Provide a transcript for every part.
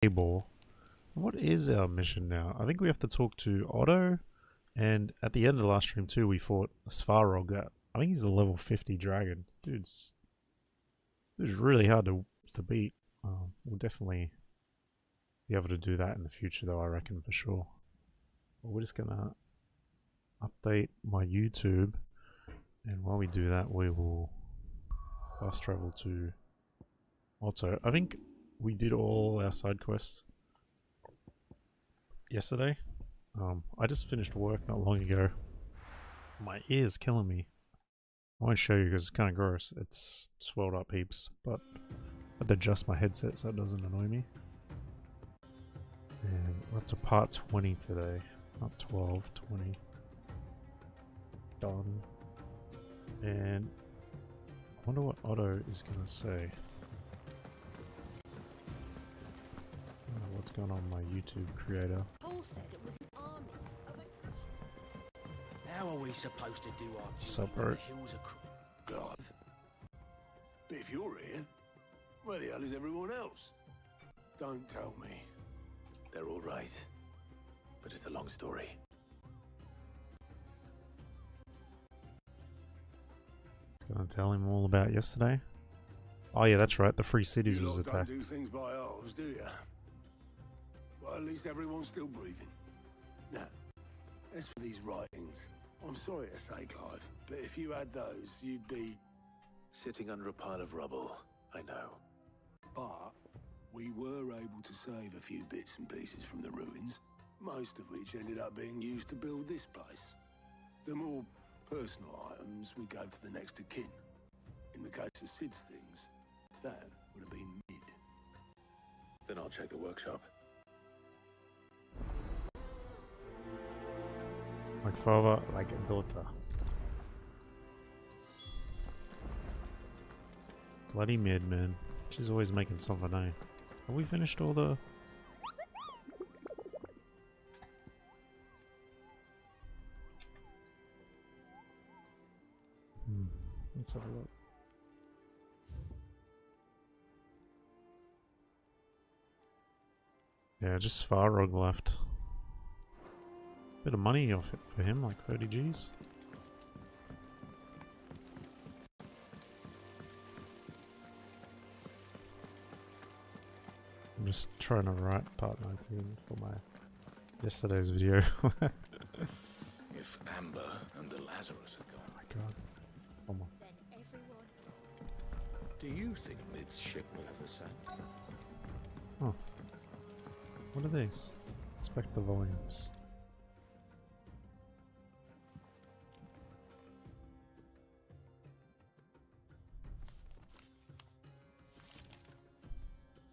Tabor. What is our mission now? I think we have to talk to Otto, and at the end of the last stream too, we fought SQAURE-ENIX. I think he's a level 50 dragon. Dude's really hard to beat. We'll definitely be able to do that in the future though, I reckon, for sure. But we're just gonna update my YouTube, and while we do that, we will fast travel to Otto. I think we did all our side quests yesterday. I just finished work not long ago. My ear's killing me. I won't show you because it's kind of gross. It's swelled up heaps, but I had to adjust my headset so it doesn't annoy me. And we're up to part 20 today. Not 12, 20. Done. And I wonder what Otto is going to say. What's going on with my YouTube creator? Paul said it was an army of a... How are we supposed to do our What's duty up, when Bert? the hills are Clive. But if you're here, where the hell is everyone else? Don't tell me. They're all right. But it's a long story. Gonna tell him all about yesterday. Oh yeah, that's right. The Free Cities You was lot don't attacked. do things by halves, do you? Well, at least everyone's still breathing. Now, as for these writings, I'm sorry to say, Clive, but if you had those, you'd be sitting under a pile of rubble. I know. But we were able to save a few bits and pieces from the ruins, most of which ended up being used to build this place. The more personal items we gave to the next of kin. In the case of Sid's things, that would have been mid. Then I'll check the workshop. Like father, like a daughter. Bloody mid, man. She's always making something, eh? Have we finished all the... Let's have a look. Yeah, just Farrog left. Bit of money off it for him, like 30 Gs. I'm just trying to write part 19 for my yesterday's video. If Amber and the Lazarus are gone. Oh my god. Come on. Then everyone... Do you think Mid's ship will ever sail? Oh. What are these? Inspect the volumes.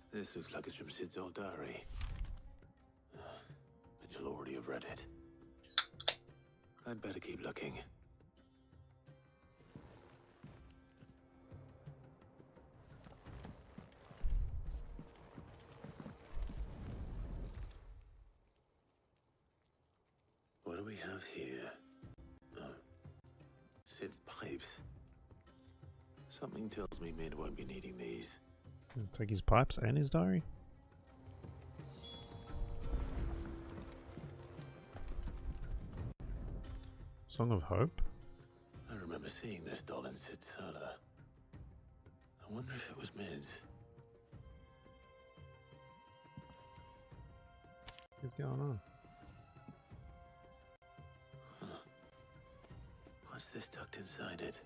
This looks like it's from Sid's old diary. But you'll already have read it. I'd better keep looking. What do we have here? Oh. Sid's pipes. Something tells me Mid won't be needing these. Take his pipes and his diary. Song of Hope? I remember seeing this doll in Sid's cellar. I wonder if it was Mid's. What's going on? Huh. What's this tucked inside it?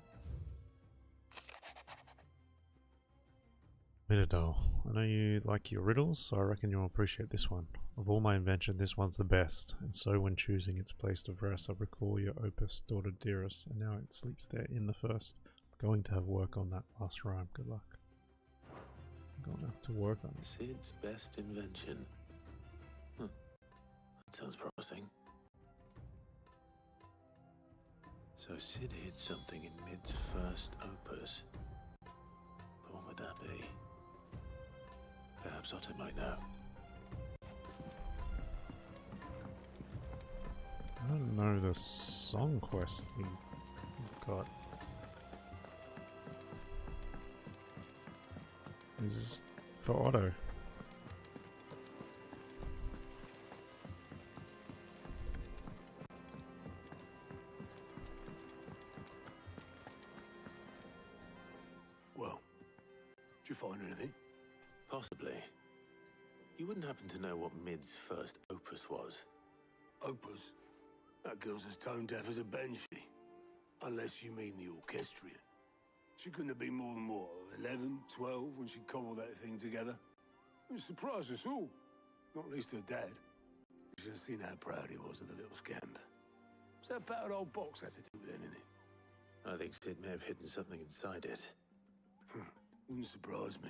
Minadol, I know you like your riddles, so I reckon you'll appreciate this one. Of all my invention, this one's the best, and so when choosing its place of rest, I recall your opus, daughter dearest, and now it sleeps there in the first. I'm going to have work on that last rhyme, good luck. I'm going to have to work on it. Sid's best invention. Huh. That sounds promising. So Sid hid something in Mid's first opus. But what would that be? Perhaps Otto might know. I don't know the song quest we've got. This is for Otto. you find anything? Possibly. You wouldn't happen to know what Mid's first opus was? Opus? That girl's as tone deaf as a banshee. Unless you mean the orchestrion. She couldn't have been more than, what, 11, 12 when she cobbled that thing together? It surprised us all. Not least her dad. You should have seen how proud he was of the little scamp. What's that battered old box have to do with anything? I think Sid may have hidden something inside it. Wouldn't surprise me.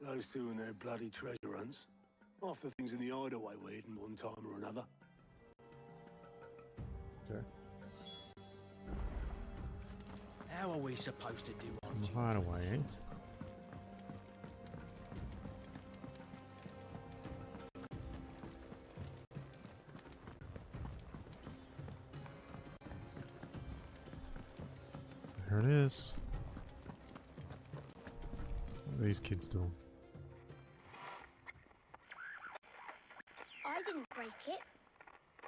Those two and their bloody treasure hunts. Half the things in the hideaway were hidden one time or another. Okay. How are we supposed to do our Some duty? hideaway, eh? There it is. What are these kids doing? I didn't break it.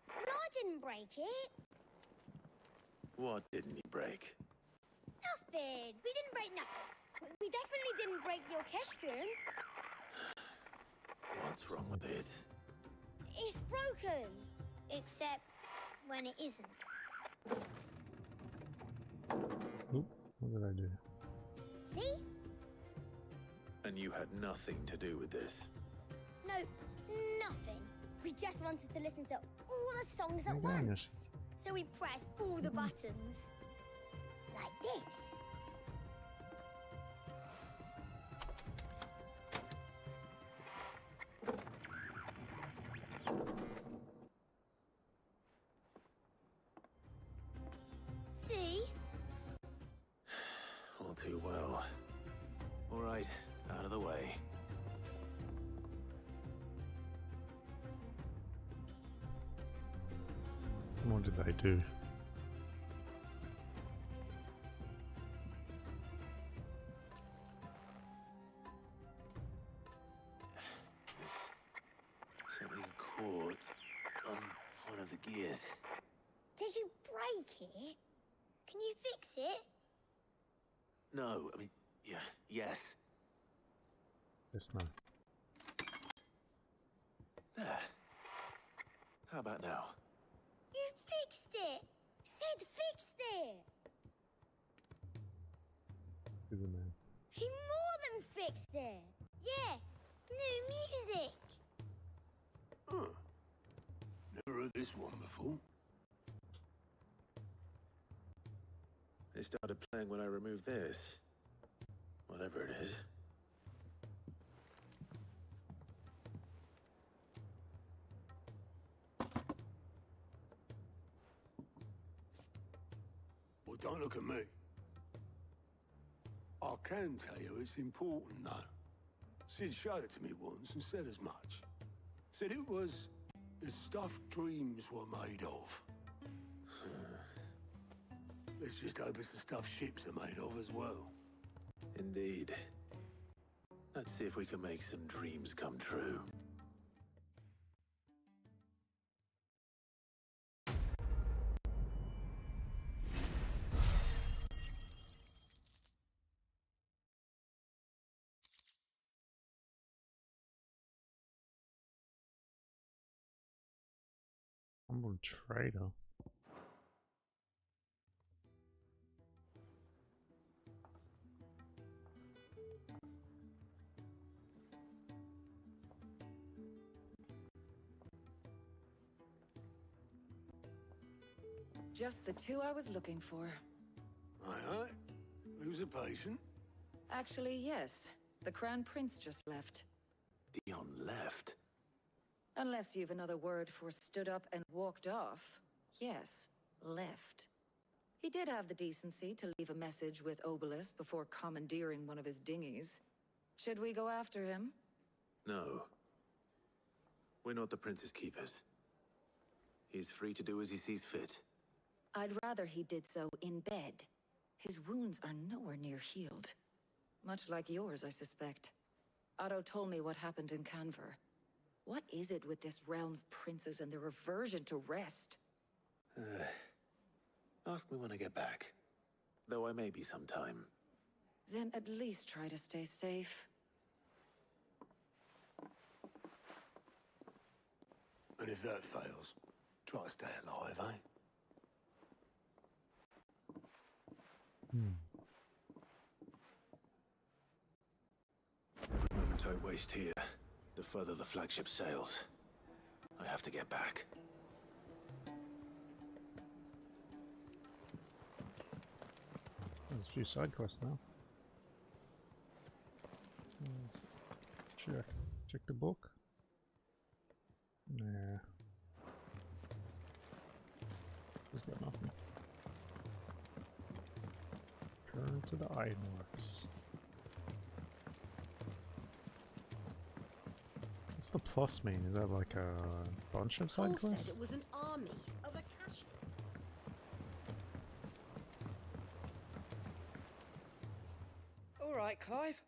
No, I didn't break it. What didn't he break? Nothing. We didn't break nothing. We definitely didn't break the orchestrion. What's wrong with it? It's broken. Except when it isn't. Oop, what did I do? See? And you had nothing to do with this? No, nothing. We just wanted to listen to all the songs at Oh my gosh. once. So we pressed all the buttons. Like this. See? All too well. All right, out of the way. What did they do? There's something caught on one of the gears. Did you break it? Can you fix it? No, I mean, yeah, yes. Yes, no. There. How about now? You fixed it! Sid fixed it! He's a man. He more than fixed it! Yeah, new music! Huh. Never heard this one before. They started playing when I removed this. Whatever it is. Well, don't look at me. I can tell you it's important, though. Sid showed it to me once and said as much. Said it was the stuff dreams were made of. Let's just hope it's the stuff ships are made of as well. Indeed. Let's see if we can make some dreams come true. Humble trader. Just the two I was looking for. Aye, aye. Who's a patient? Actually, yes. The Crown Prince just left. Dion left. Unless you've another word for stood up and walked off. Yes, left. He did have the decency to leave a message with Obelisk before commandeering one of his dinghies. Should we go after him? No. We're not the Prince's keepers. He's free to do as he sees fit. I'd rather he did so in bed. His wounds are nowhere near healed. Much like yours, I suspect. Otto told me what happened in Canver. What is it with this realm's princes and their aversion to rest? Ask me when I get back. Though I may be sometime. Then at least try to stay safe. And if that fails, try to stay alive, eh? Every moment I waste here, the further the flagship sails. I have to get back. There's a few side quests now. Check the book. Nah. He's got nothing. Turn to the ironworks. What's the plus mean? Is that like a bunch of side Paul quests? said it was an army of Akashi. All right, Clive.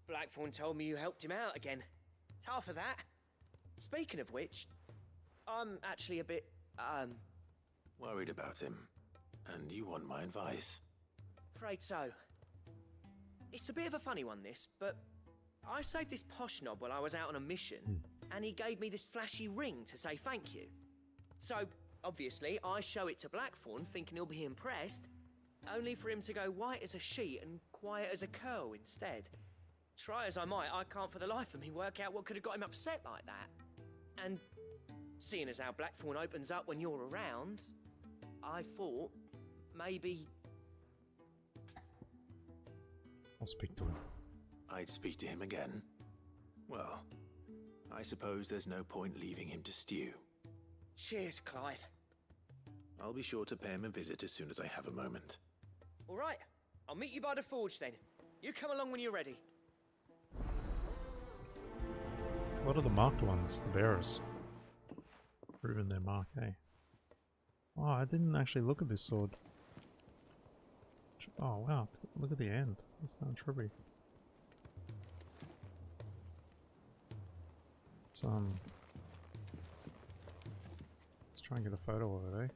Blackthorn told me you helped him out again. Tough for that. Speaking of which, I'm actually a bit, Worried about him. And you want my advice? afraid so. It's a bit of a funny one, this, but I saved this posh knob while I was out on a mission, and he gave me this flashy ring to say thank you. So, obviously, I show it to Blackthorn, thinking he'll be impressed, only for him to go white as a sheet and quiet as a curl instead. Try as I might, I can't for the life of me work out what could have got him upset like that. And seeing as how Blackthorn opens up when you're around, I thought maybe... I'll speak to him. I'd speak to him again. Well, I suppose there's no point leaving him to stew. Cheers, Clive. I'll be sure to pay him a visit as soon as I have a moment. All right, I'll meet you by the forge then. You come along when you're ready. What are the marked ones? The bearers. Proving their mark, eh? Oh, I didn't actually look at this sword. Oh wow, look at the end. It's kind of trippy. Let's try and get a photo of it, eh?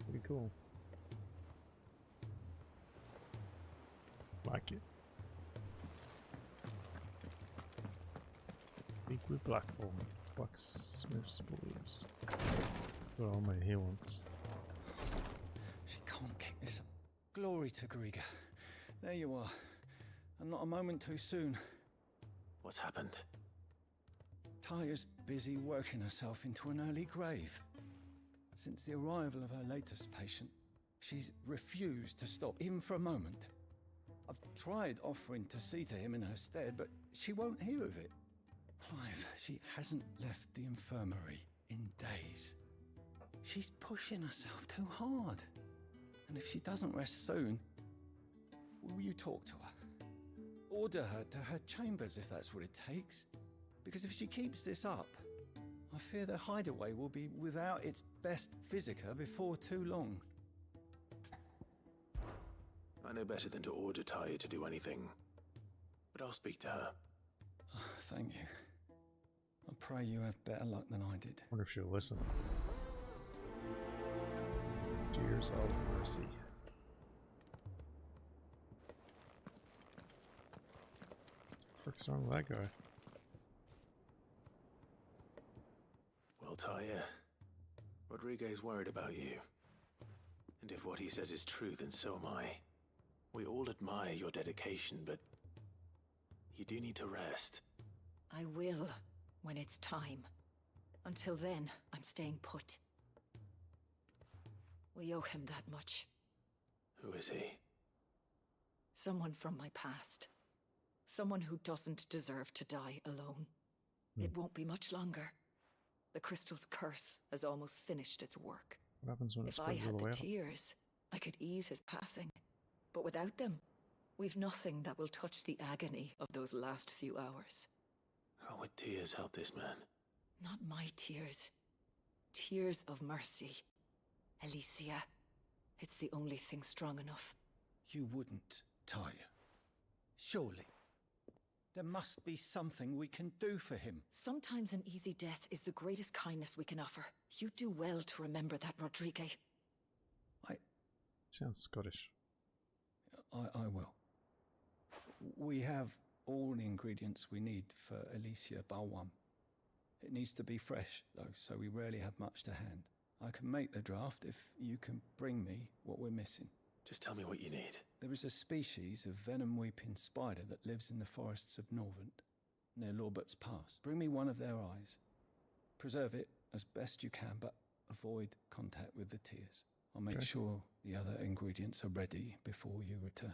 Pretty cool. Like it. Speak with Blackthorn. Blacksmith's blues. Got all my here once. She can't kick this up. Glory to Griga. There you are. And not a moment too soon. What's happened? Taya's busy working herself into an early grave. Since the arrival of her latest patient, she's refused to stop, even for a moment. I've tried offering to see to him in her stead, but she won't hear of it. Clive, she hasn't left the infirmary in days. She's pushing herself too hard. And if she doesn't rest soon, will you talk to her? Order her to her chambers if that's what it takes. Because if she keeps this up, I fear the hideaway will be without its best physica before too long. I know better than to order Taya to do anything. But I'll speak to her. Thank you. I pray you have better luck than I did. Wonder if she'll listen. Tears of mercy. What's wrong with that guy? Well, Taya, Rodriguez worried about you. And if what he says is true, then so am I. We all admire your dedication, but you do need to rest. I will, when it's time. Until then, I'm staying put. We owe him that much. Who is he? Someone from my past. Someone who doesn't deserve to die alone. It won't be much longer. The crystal's curse has almost finished its work. What happens when it If I spreads all had the the way up? tears, I could ease his passing. But without them, we've nothing that will touch the agony of those last few hours. How would tears help this man? Not my tears. Tears of mercy. Alicia, it's the only thing strong enough. You wouldn't, Taya. Surely. There must be something we can do for him. Sometimes an easy death is the greatest kindness we can offer. You do well to remember that, Rodriguez. Sounds Scottish. I will. We have all the ingredients we need for Alicia Balwam. It needs to be fresh, though, so we rarely have much to hand. I can make the draft if you can bring me what we're missing. Just tell me what you need. There is a species of venom-weeping spider that lives in the forests of Norvent, near Lorbert's Pass. Bring me one of their eyes. Preserve it as best you can, but avoid contact with the tears. I'll make sure the other ingredients are ready before you return.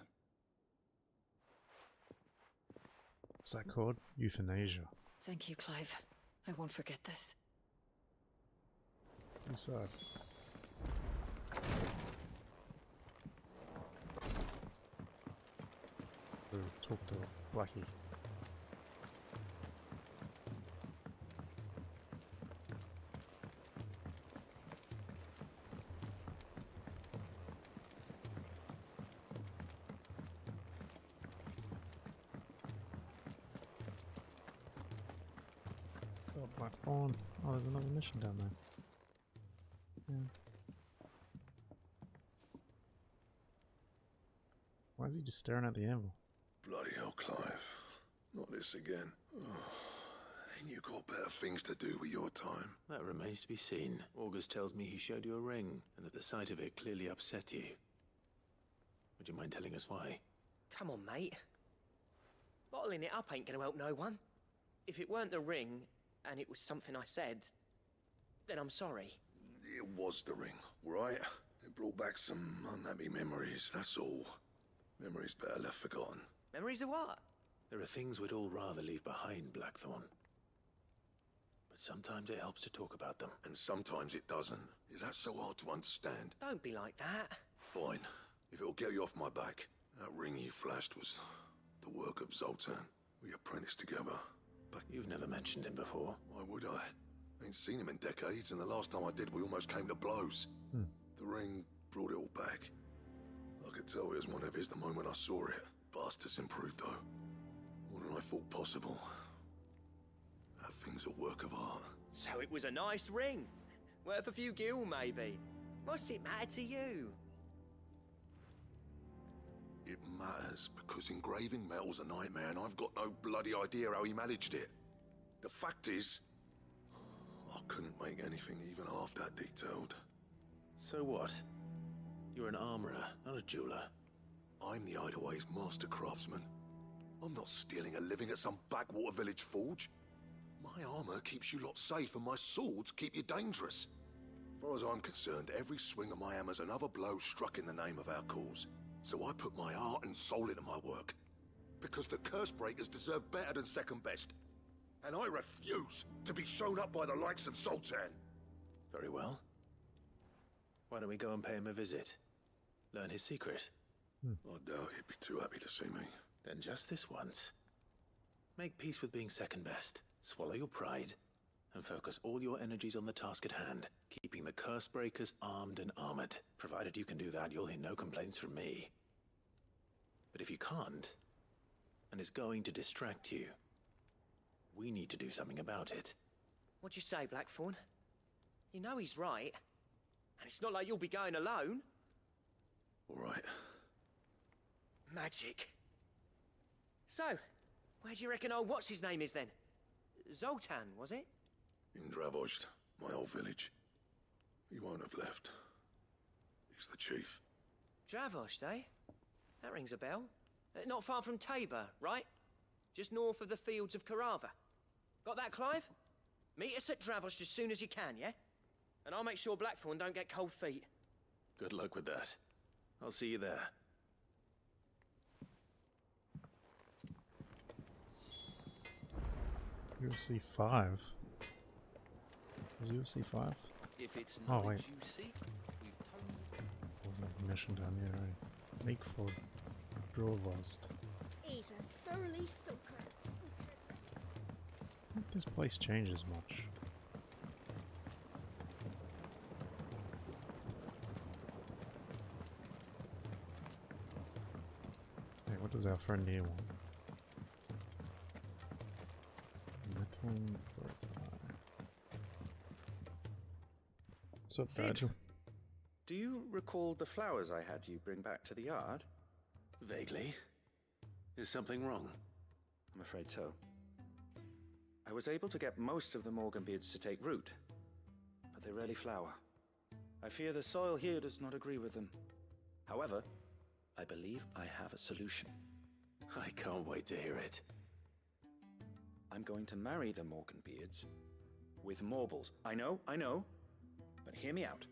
What's that called? Euthanasia. Thank you, Clive. I won't forget this. Inside. Talk to Blackie. Oh, Black Fawn. Oh, there's another mission down there. Yeah. Why is he just staring at the anvil? Bloody hell, Clive. Not this again. Oh, ain't you got better things to do with your time? That remains to be seen. August tells me he showed you a ring, and that the sight of it clearly upset you. Would you mind telling us why? Come on, mate. Bottling it up ain't gonna help no one. If it weren't the ring, and it was something I said, then I'm sorry. It was the ring, right? It brought back some unhappy memories, that's all. Memories better left forgotten. Memories of what? There are things we'd all rather leave behind, Blackthorn. But sometimes it helps to talk about them. And sometimes it doesn't. Is that so hard to understand? Don't be like that. Fine. If it'll get you off my back. That ring you flashed was the work of Zoltan. We apprenticed together. But you've never mentioned him before. Why would I? Ain't seen him in decades, and the last time I did, we almost came to blows. The ring brought it all back. I could tell it was one of his the moment I saw it. Bastard's improved, though. More than I thought possible. That thing's a work of art. So it was a nice ring. Worth a few gil, maybe. What's it matter to you? It matters because engraving metal's a nightmare, and I've got no bloody idea how he managed it. The fact is, I couldn't make anything even half that detailed. So what? You're an armorer, not a jeweler. I'm the Hideaway's master craftsman. I'm not stealing a living at some backwater village forge. My armor keeps you lot safe, and my swords keep you dangerous. As far as I'm concerned, every swing of my hammer's another blow struck in the name of our cause. So I put my heart and soul into my work. Because the curse breakers deserve better than second best. And I refuse to be shown up by the likes of Zoltan. Very well. Why don't we go and pay him a visit? Learn his secret. I doubt he'd be too happy to see me. Then just this once. Make peace with being second best. Swallow your pride. And focus all your energies on the task at hand. Keeping the curse breakers armed and armored. Provided you can do that, you'll hear no complaints from me. But if you can't, and it's going to distract you, we need to do something about it. What'd you say, Blackthorn? You know he's right. And it's not like you'll be going alone. All right. Magic. So, where do you reckon old what's-his-name is then? Zoltan, was it? In Dravozd, my old village. He won't have left. He's the chief. Dravozd, eh? That rings a bell. Not far from Tabor, right? Just north of the fields of Carava. Got that, Clive? Meet us at Dravozd as soon as you can, yeah? And I'll make sure Blackthorn don't get cold feet. Good luck with that. I'll see you there. UFC 5. Is UFC 5? If it's Oh, not wait. you seek, we've turned. There's a mission down here, right? Make for Drovozd. He's a surly soaker. I don't think this place changes much. Hey, what does our friend here want? Metal for its eye. What's up, Sid. Nigel? Do you recall the flowers I had you bring back to the yard? Vaguely. Is something wrong? I'm afraid so. I was able to get most of the Morganbeards to take root, but they rarely flower. I fear the soil here does not agree with them. However, I believe I have a solution. I can't wait to hear it. I'm going to marry the Morganbeards with Morbles. I know, but hear me out.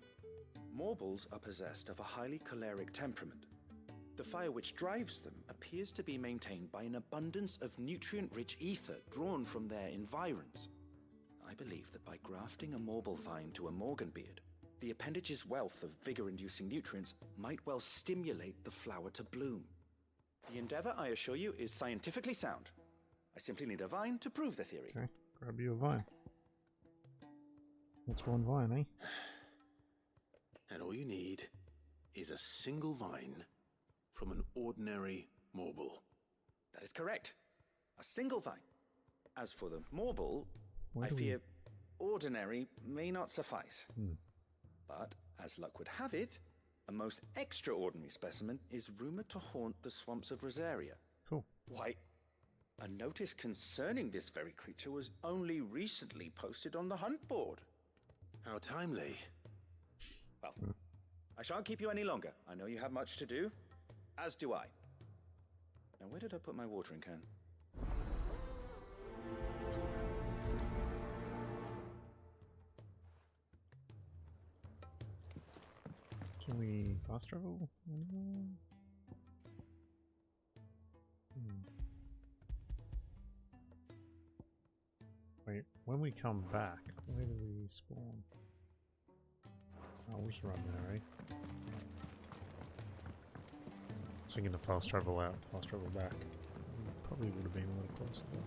Morbles are possessed of a highly choleric temperament. The fire which drives them appears to be maintained by an abundance of nutrient-rich ether drawn from their environs. I believe that by grafting a Morble vine to a Morganbeard, the appendage's wealth of vigor-inducing nutrients might well stimulate the flower to bloom. The endeavor, I assure you, is scientifically sound. I simply need a vine to prove the theory. Okay, grab you a vine. What's one vine, eh? And all you need is a single vine from an ordinary Morble. That is correct. A single vine. As for the Morble, Where I do we- fear ordinary may not suffice. But, as luck would have it, a most extraordinary specimen is rumored to haunt the swamps of Rosaria. Cool. Why, a notice concerning this very creature was only recently posted on the hunt board. How timely. Well, I shan't keep you any longer. I know you have much to do, as do I. Now, where did I put my watering can? Can we fast travel anymore? Wait, when we come back, where do we spawn? Oh, we'll just run there, eh? Thinking to fast travel out, fast travel back. Probably would have been a little closer though.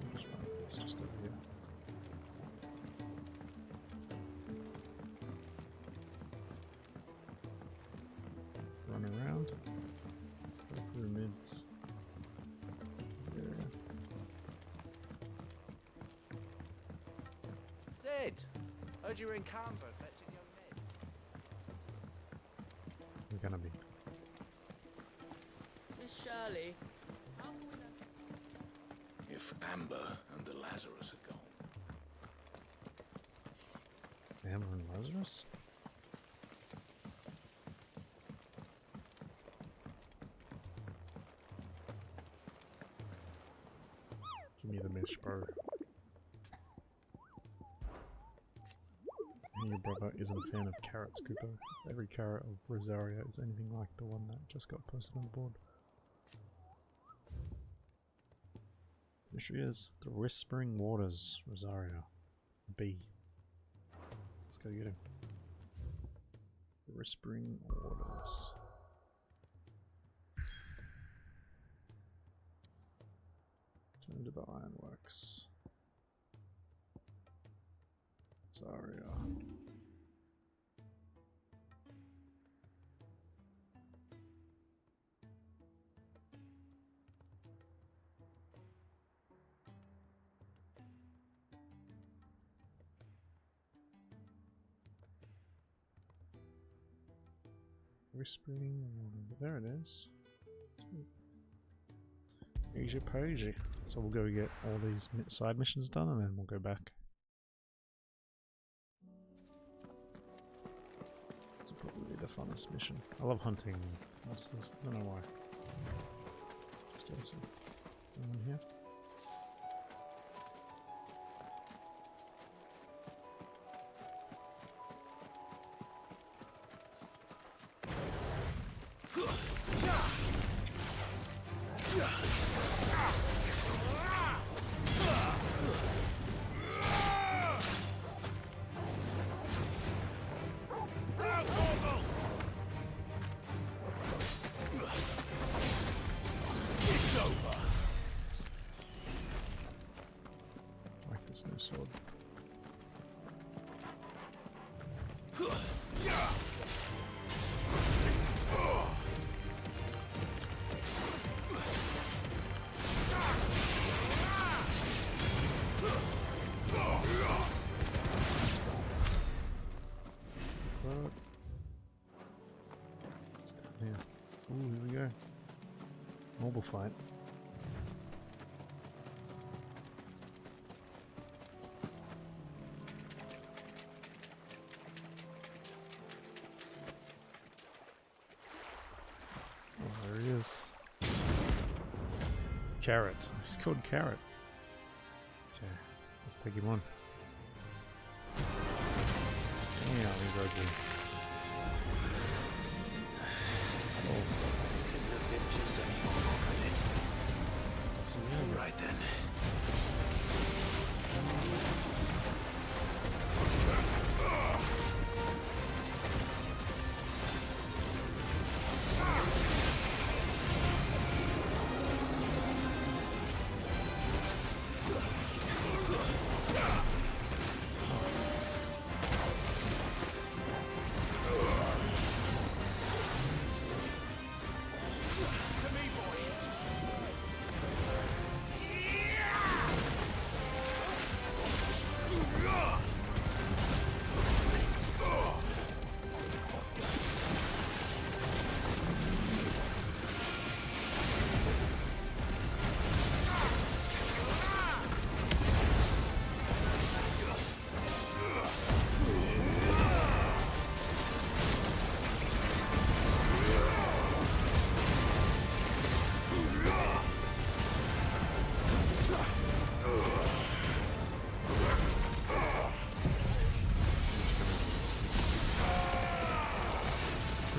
We'll just run. It's just over here. Run around. Go through mids. This area. Sid! Heard you were in Canberra fetching young men. We're gonna be. Miss Shirley. If Amber and the Lazarus are gone. Amber and Lazarus? Give me the mesh, bro. Your brother isn't a fan of carrots, Cooper. Every carrot of Rosaria is anything like the one that just got posted on the board. There she is. The Whispering Waters, Rosaria. B. Let's go get him. The Whispering Waters. Turn to the ironworks. Rosaria. Whispering Water. There it is. Easy peasy. So we'll go get all these side missions done and then we'll go back. It's probably the funnest mission. I love hunting monsters. I don't know why. Just awesome. Anyone here? Like this new sword. But Mobile fight. Oh, there he is. Carrot. He's called Carrot. Okay, let's take him on. Damn, he's ugly. Oh. Couldn't have been just any more, could it? So, yeah, Right then.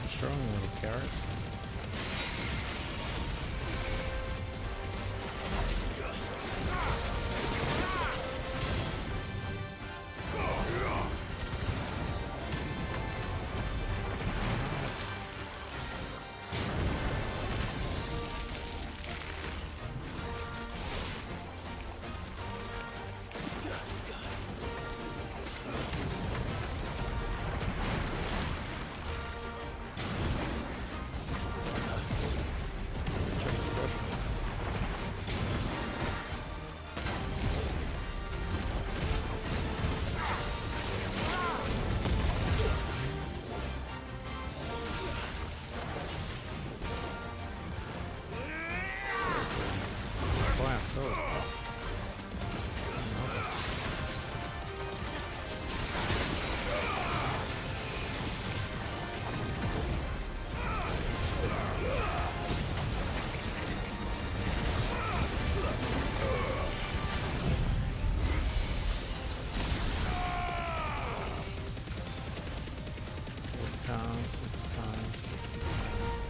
Strong little carrot. Times, 50 times, 60 times.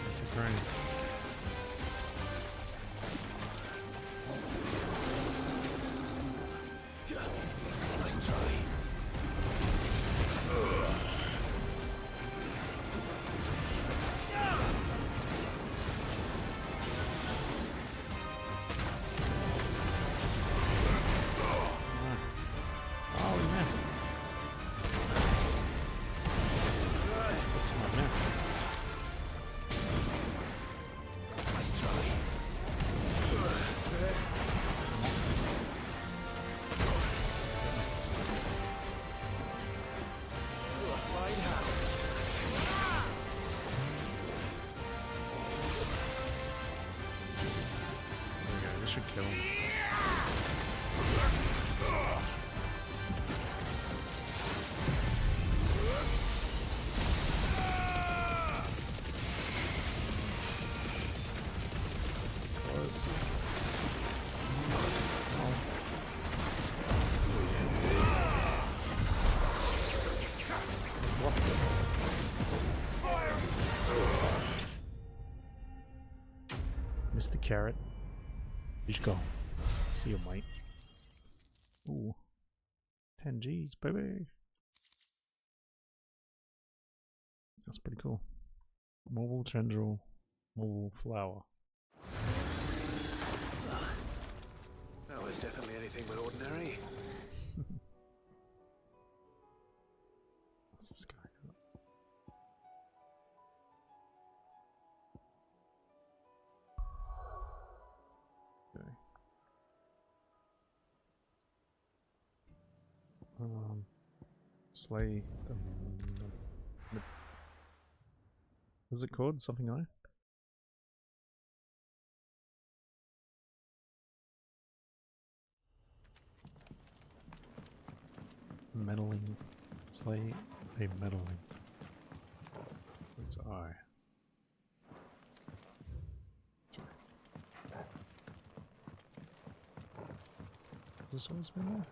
That's a grain. Nice try. Oh, we missed. This is my miss. Nice try. There we go, this should kill him. Close. Oh. What the? Mr. Carrot. He's gone. See you, mate. Ooh. 10 G's, baby. That's pretty cool. Mobile tendril, mobile flower. That was definitely anything but ordinary. this guy got? Okay. Slay. What's it called? Something like? Meddling. Slay a meddling. It's I. Has this always been there?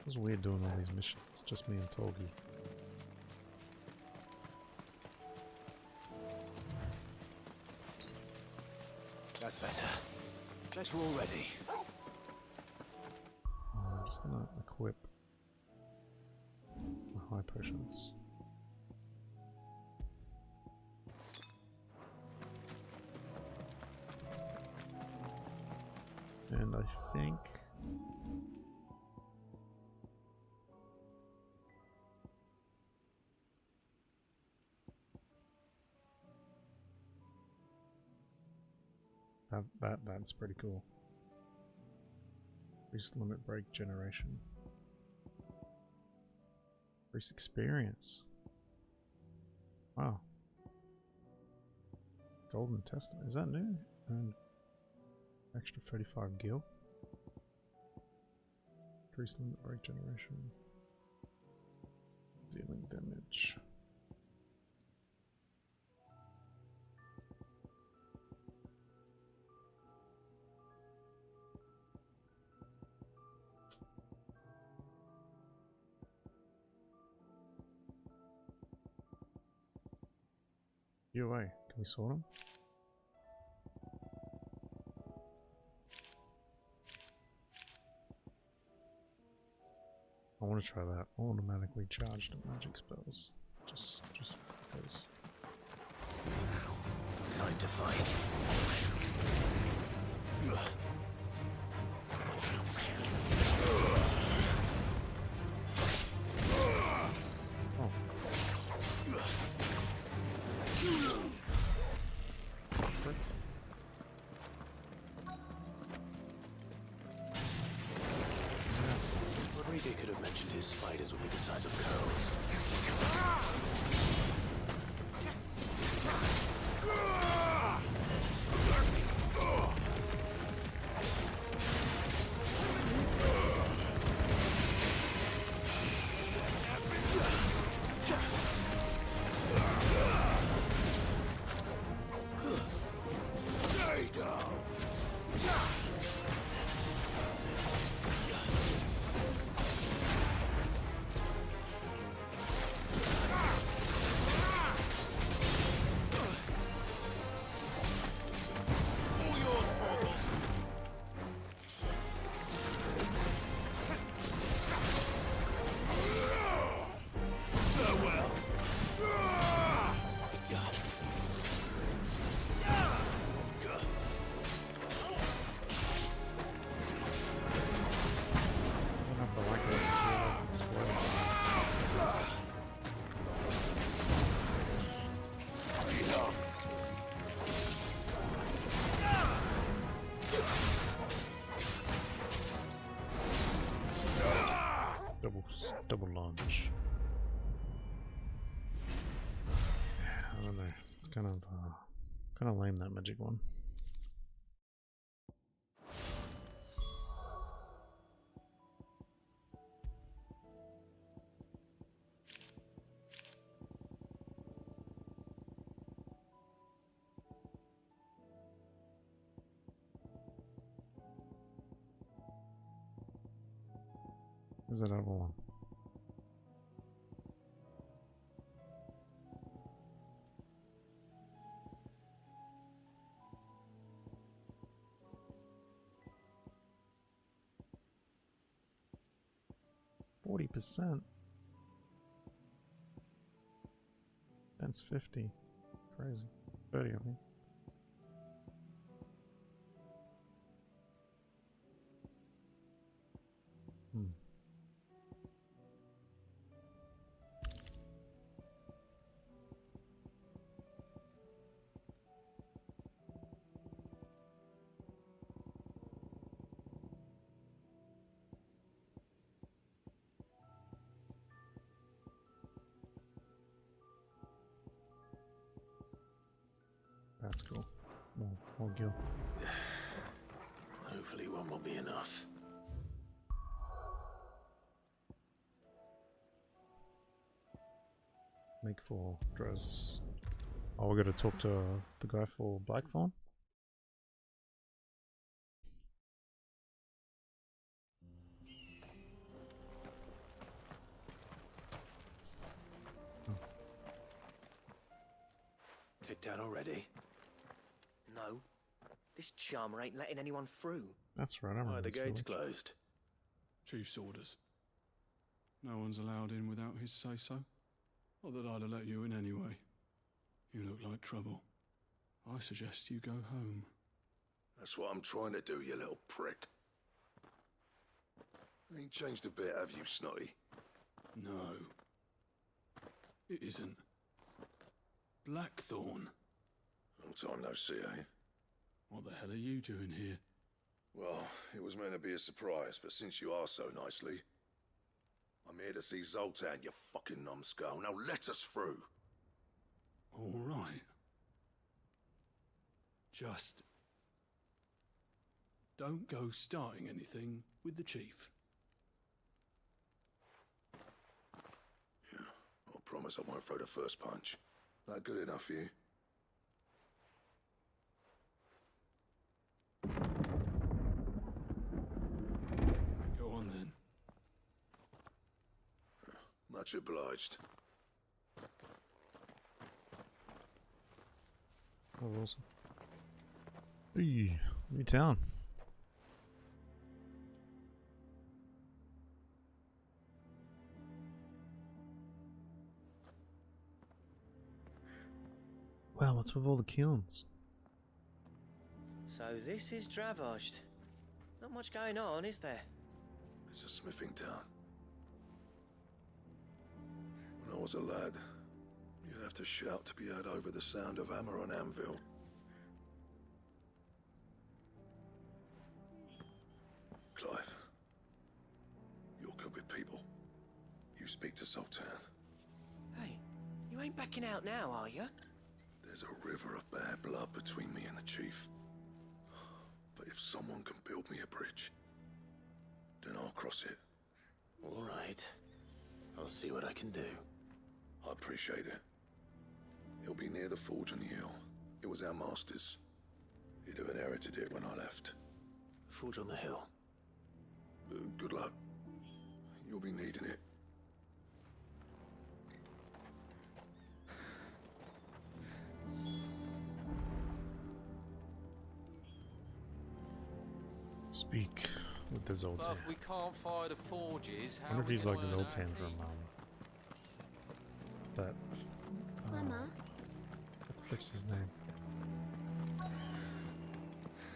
It was weird doing all these missions, just me and Torgi. That's better. Let's roll ready. I'm just gonna equip my high potions. And I think that's pretty cool. Increase limit break generation. Increase experience. Wow. Golden Testament. Is that new? And extra 35 gil. Increase limit break generation. Dealing damage. UA, can we sort them? I want to try that. Automatically charged magic spells. Just because. Time to fight. Rodrigo could have mentioned his spiders would be the size of curls. Double launch. I don't know. It's kind of lame, that magic one. Where's that other one? 40%. That's 50. Crazy. 30, I mean. That's cool. More gil. Hopefully one will be enough. Make for dress. Oh, we gotta talk to the guy for Blackthorn. Kicked out already? No. This charmer ain't letting anyone through. That's right, I remember Why are the this gates fella. closed? Chief's orders. No one's allowed in without his say-so. Not that I'd have let you in anyway. You look like trouble. I suggest you go home. That's what I'm trying to do, you little prick. Ain't changed a bit, have you, Snotty? No. It isn't. Blackthorn. Long time no see, eh? What the hell are you doing here? Well, it was meant to be a surprise, but since you asked so nicely, I'm here to see Zoltan, you fucking numbskull. Now let us through. All right. Just don't go starting anything with the chief. Yeah, I promise I won't throw the first punch. That good enough for you? Go on then. Much obliged. Oh, awesome. Hey, new town. Wow, what's with all the kilns? So this is Dravaged. Not much going on, is there? It's a smithing town. When I was a lad, you'd have to shout to be heard over the sound of hammer on anvil. Clive, you're good with people. You speak to Sultan. Hey, you ain't backing out now, are you? There's a river of bad blood between me and the chief. But if someone can build me a bridge, then I'll cross it. All right. I'll see what I can do. I appreciate it. It'll be near the forge on the hill. It was our master's. He'd have inherited it when I left. Forge on the hill. Good luck. You'll be needing it. Speak with the Zoltan. But if we can't fire the forges, I how wonder if we he's gonna like the earn our Zoltan keep? from that. Mama, What the frick's his name?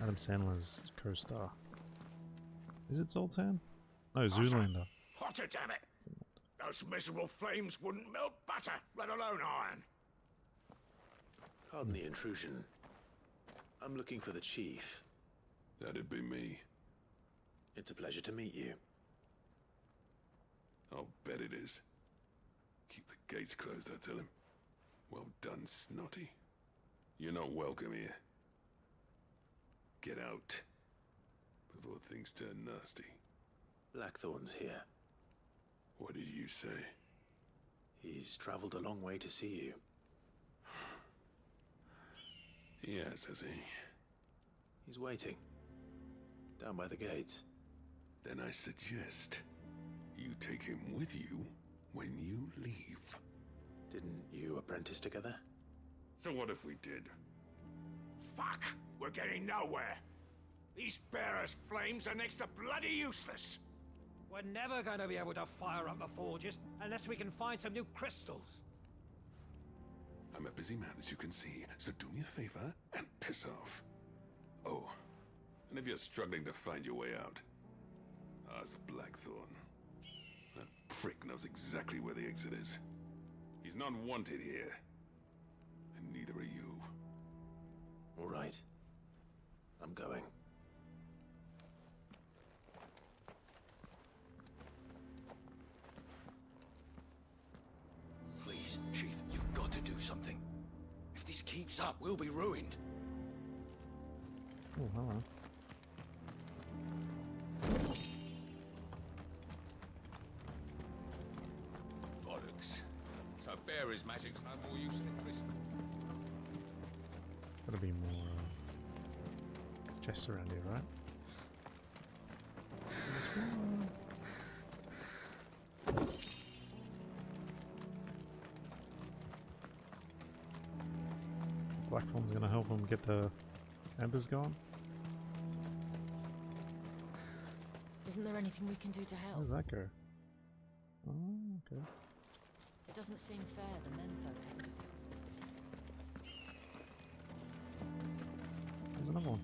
Adam Sandler's co-star. Is it Zoltan? No, Zoolander. Hotter, damn it! Those miserable flames wouldn't melt butter, let alone iron. Pardon the intrusion. I'm looking for the chief. That'd be me. It's a pleasure to meet you. I'll bet it is. Keep the gates closed, I tell him. Well done, Snotty. You're not welcome here. Get out before things turn nasty. Blackthorn's here. What did you say? He's traveled a long way to see you. Yes, has he? He's waiting. Down by the gates. Then I suggest you take him with you when you leave. Didn't you apprentice together? So what if we did? Fuck! We're getting nowhere. These bearers' flames are next to bloody useless. We're never going to be able to fire up the forges unless we can find some new crystals. I'm a busy man, as you can see, so do me a favor and piss off. Oh, and if you're struggling to find your way out, ask Blackthorn. That prick knows exactly where the exit is. He's not wanted here, and neither are you. All right. I'm going. Please, Chief, you've got to do something. If this keeps up, we'll be ruined. Oh, hello. Bollocks. So bearer's magic's no more use than crystals. Gotta be more chests around here, right? Blackthorn's gonna help him get the embers going. Isn't there anything we can do to help? Where does that go? Oh, okay. It doesn't seem fair the menfolk haven't. There's another one.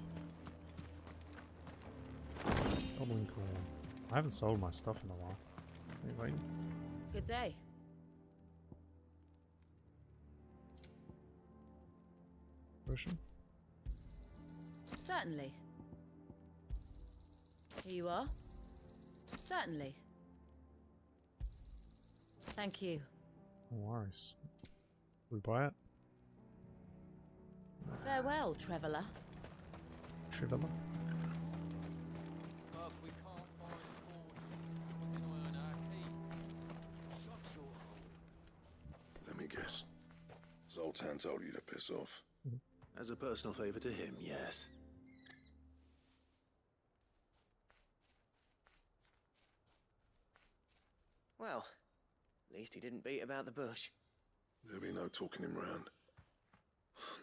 Goblin corn. I haven't sold my stuff in a while. Are you waiting? Good day. Potion? Certainly. Here you are. Certainly. Thank you. No worries. We buy it? Farewell, Traveller. Traveller? But if we can't find forges, we can earn our keep. Shut your hole. Let me guess. Zoltan told you to piss off. As a personal favor to him, yes. Well, at least he didn't beat about the bush. There'll be no talking him round.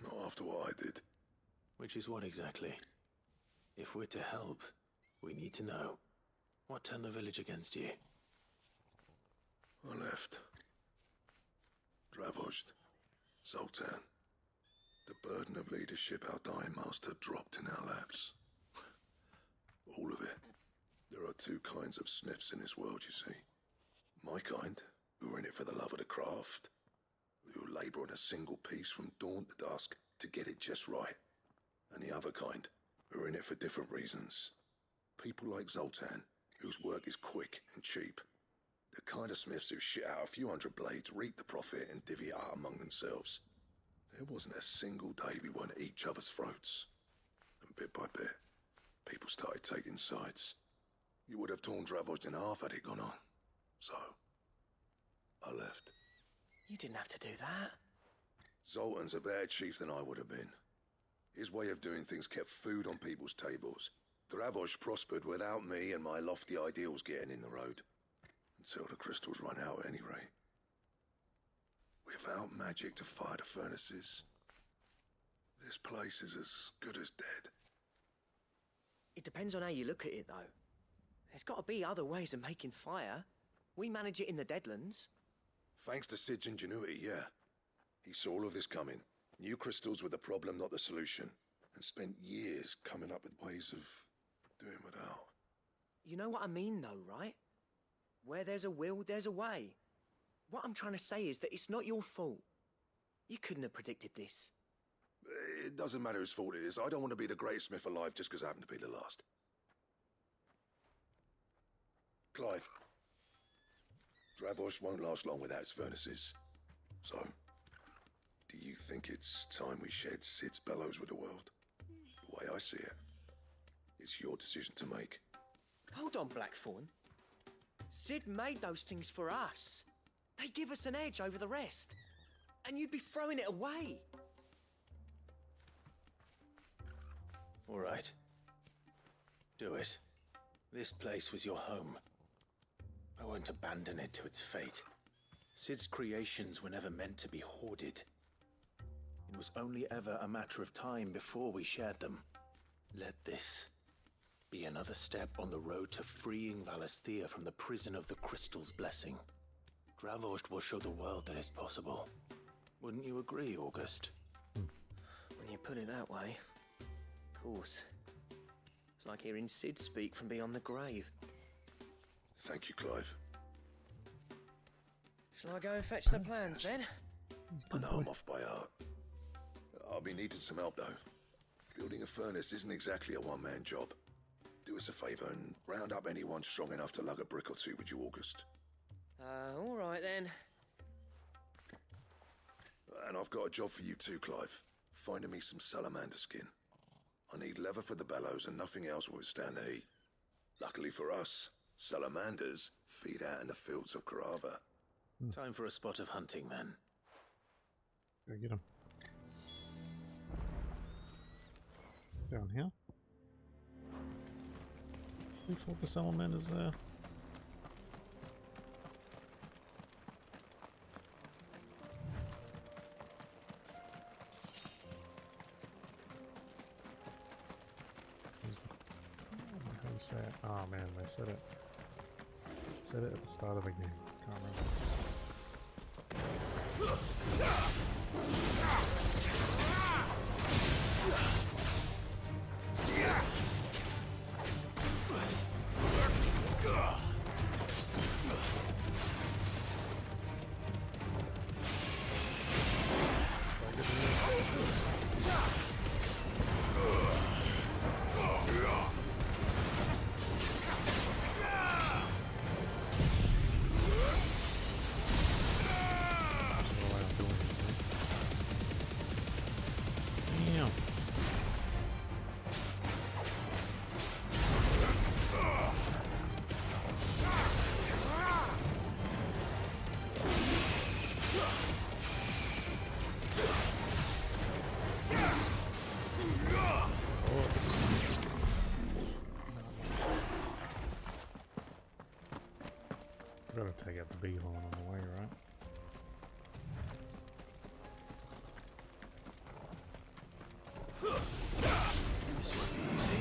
Not after what I did. Which is what exactly? If we're to help, we need to know. What turned the village against you? I left. Dravozd. Zoltan. The burden of leadership our dying master dropped in our laps. All of it. There are two kinds of smiths in this world, you see. My kind, who are in it for the love of the craft, who labour on a single piece from dawn to dusk to get it just right. And the other kind, who are in it for different reasons. People like Zoltan, whose work is quick and cheap. The kind of smiths who shit out a few hundred blades, reap the profit, and divvy it out among themselves. There wasn't a single day we weren't at each other's throats. And bit by bit, people started taking sides. You would have torn Dravozd in half had it gone on. So, I left. You didn't have to do that. Zoltan's a better chief than I would have been. His way of doing things kept food on people's tables. Dravozd prospered without me and my lofty ideals getting in the road. Until the crystals run out at any rate. Without magic to fire the furnaces, this place is as good as dead. It depends on how you look at it, though. There's got to be other ways of making fire. We manage it in the Deadlands. Thanks to Sid's ingenuity, yeah. He saw all of this coming. Knew crystals were the problem, not the solution. And spent years coming up with ways of doing without. You know what I mean, though, right? Where there's a will, there's a way. What I'm trying to say is that it's not your fault. You couldn't have predicted this. It doesn't matter whose fault it is. I don't want to be the greatest smith alive just because I happen to be the last. Clive. Dravozd won't last long without his furnaces. So, do you think it's time we shared Sid's bellows with the world? The way I see it, it's your decision to make. Hold on, Blackthorn. Sid made those things for us. They give us an edge over the rest. And you'd be throwing it away. All right. Do it. This place was your home. I won't abandon it to its fate. Sid's creations were never meant to be hoarded. It was only ever a matter of time before we shared them. Let this Be another step on the road to freeing Valisthea from the prison of the Crystal's blessing. Dravost will show the world that it's possible. Wouldn't you agree, August? When you put it that way, of course. It's like hearing Sid speak from beyond the grave. Thank you, Clive. Shall I go and fetch the plans then? I know I'm off by heart. I'll be needing some help, though. Building a furnace isn't exactly a one-man job. Do us a favour and round up anyone strong enough to lug a brick or two, would you, August? All right then. And I've got a job for you too, Clive. Finding me some salamander skin. I need leather for the bellows and nothing else will withstand the heat. Luckily for us, salamanders feed out in the fields of Carava. Time for a spot of hunting, then. Go get him. Down here. We fought the salamanders there. How do you say it? Oh man, they said it. Said it at the start of the game. Can't remember. Gotta take out the beeline on the way, right? This won't be easy.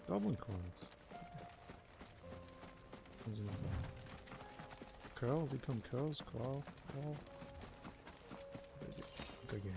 Goblin coins. Is it curl? Become curls? Claw? Claw? Good game.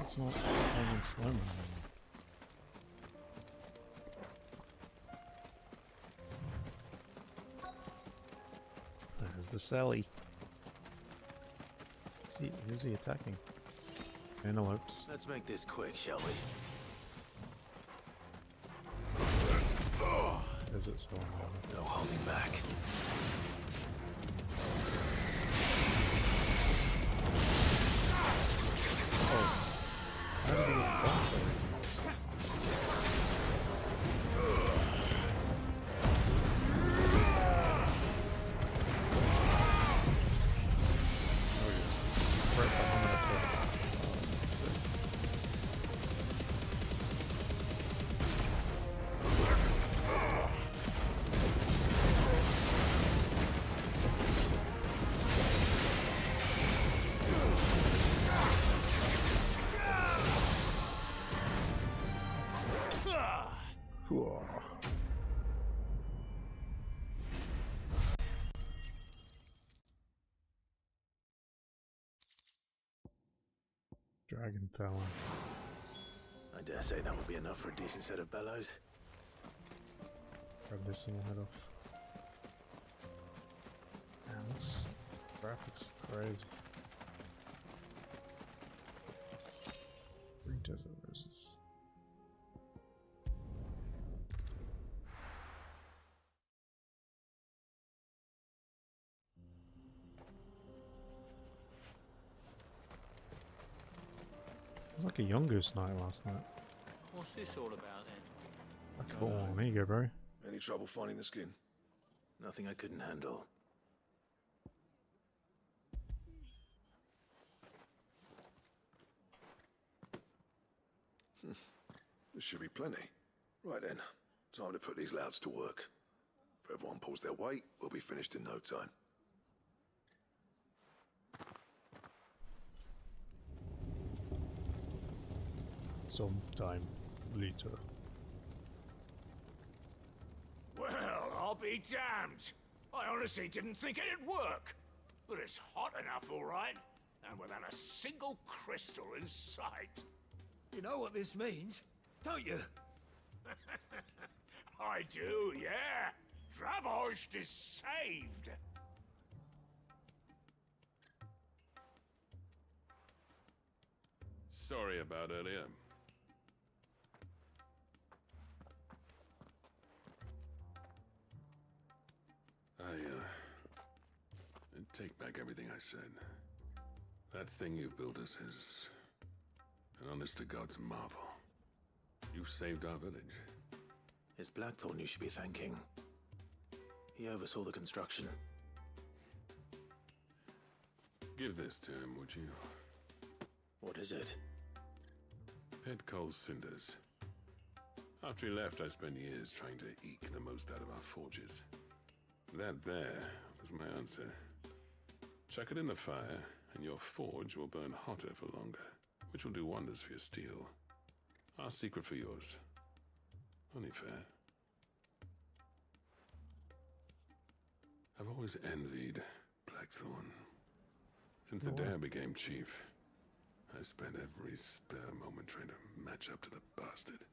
It's not playing in slow-mo anymore. Mr. Sally. Who's he attacking? Antelopes. Let's make this quick, shall we? Is it still on? No holding back. Oh. How did he get stunned so easy? Dragon Talon. I dare say that would be enough for a decent set of bellows. Grab this thing head off. Man, this graphics crazy. 3 desert roses. It was like a Yongoose night last night. What's this all about then? Cool. There you go, bro. Any trouble finding the skin? Nothing I couldn't handle. There should be plenty. Right then, time to put these louds to work. If everyone pulls their weight, we'll be finished in no time. Sometime later. Well, I'll be damned. I honestly didn't think it'd work. But it's hot enough, all right. And without a single crystal in sight. You know what this means, don't you? I do, yeah. Dravost is saved. Sorry about earlier. I take back everything I said. That thing you built us is an honest-to-God's marvel. You saved our village. It's Blackthorn you should be thanking. He oversaw the construction. Give this to him, would you? What is it? Pet Cole's cinders. After he left, I spent years trying to eke the most out of our forges. That there was my answer. Chuck it in the fire, and your forge will burn hotter for longer, which will do wonders for your steel. Our secret for yours. Only fair. I've always envied Blackthorn. Since the day I became chief, I spent every spare moment trying to match up to the bastard.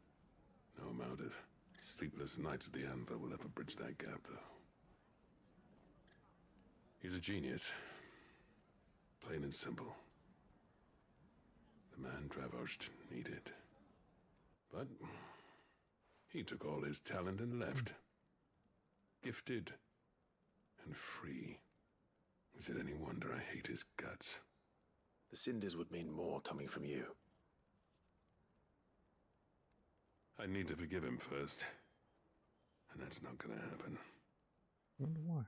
No amount of sleepless nights at the Anvil will ever bridge that gap, though. He's a genius. Plain and simple. The man Dravost needed. But he took all his talent and left. Gifted and free. Is it any wonder I hate his guts? The cinders would mean more coming from you. I need to forgive him first. And that's not gonna happen. Wonder why.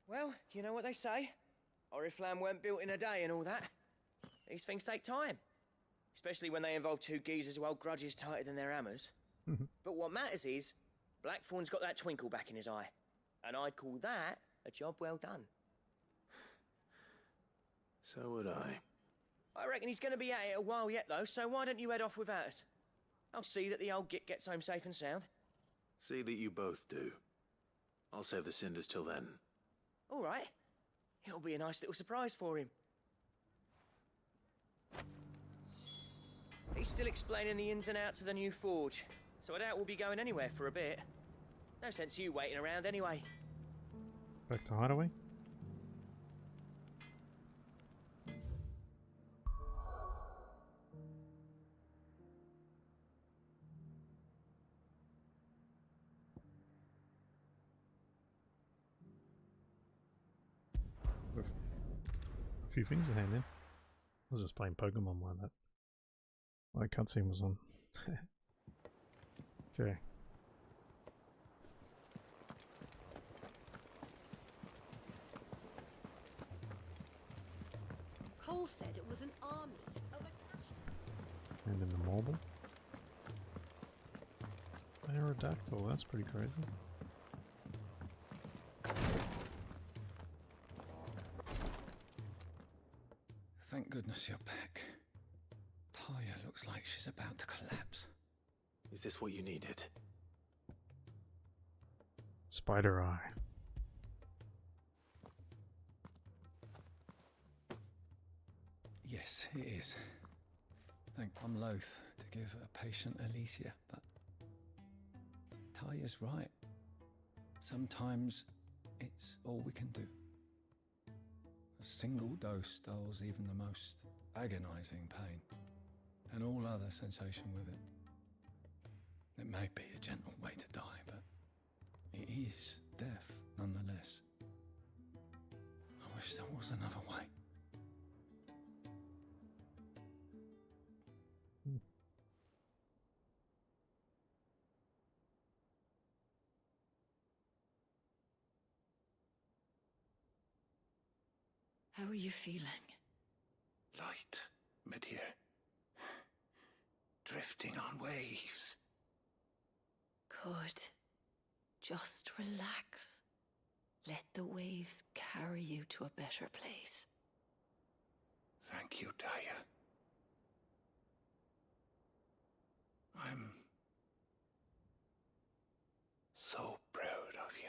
Well, you know what they say. Oriflamme weren't built in a day and all that. These things take time. Especially when they involve two geezers who hold grudges tighter than their hammers. But what matters is, Blackthorn's got that twinkle back in his eye. And I'd call that a job well done. So would I. I reckon he's going to be at it a while yet, though, so why don't you head off without us? I'll see that the old git gets home safe and sound. See that you both do. I'll save the cinders till then. All right. It'll be a nice little surprise for him. He's still explaining the ins and outs of the new forge, so I doubt we'll be going anywhere for a bit. No sense you waiting around anyway. Back to Hideaway. A few things in hand then. I was just playing Pokemon while that my cutscene was on. Okay. Cole said it was an army of Akashians. And in the marble. Aerodactyl, that's pretty crazy. Thank goodness you're back. Taya looks like she's about to collapse. Is this what you needed? Spider Eye. Yes, it is. I'm loath to give a patient Alicia, but Taya's right. Sometimes it's all we can do. A single dose dulls even the most agonizing pain, and all other sensation with it. It may be a gentle way to die, but it is death nonetheless. I wish there was another way. How are you feeling? Light, mid-here. Drifting on waves. Good. Just relax. Let the waves carry you to a better place. Thank you, Taya. I'm so proud of you.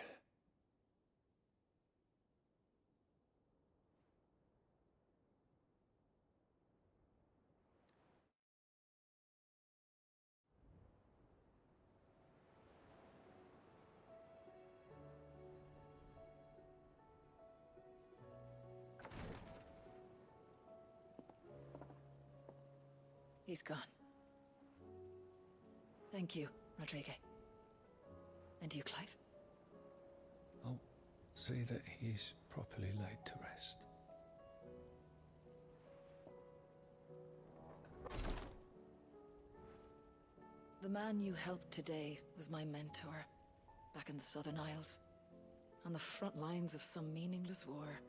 He's gone. Thank you, Rodrigo. And you, Clive? I'll see that he's properly laid to rest. The man you helped today was my mentor, back in the Southern Isles, on the front lines of some meaningless war.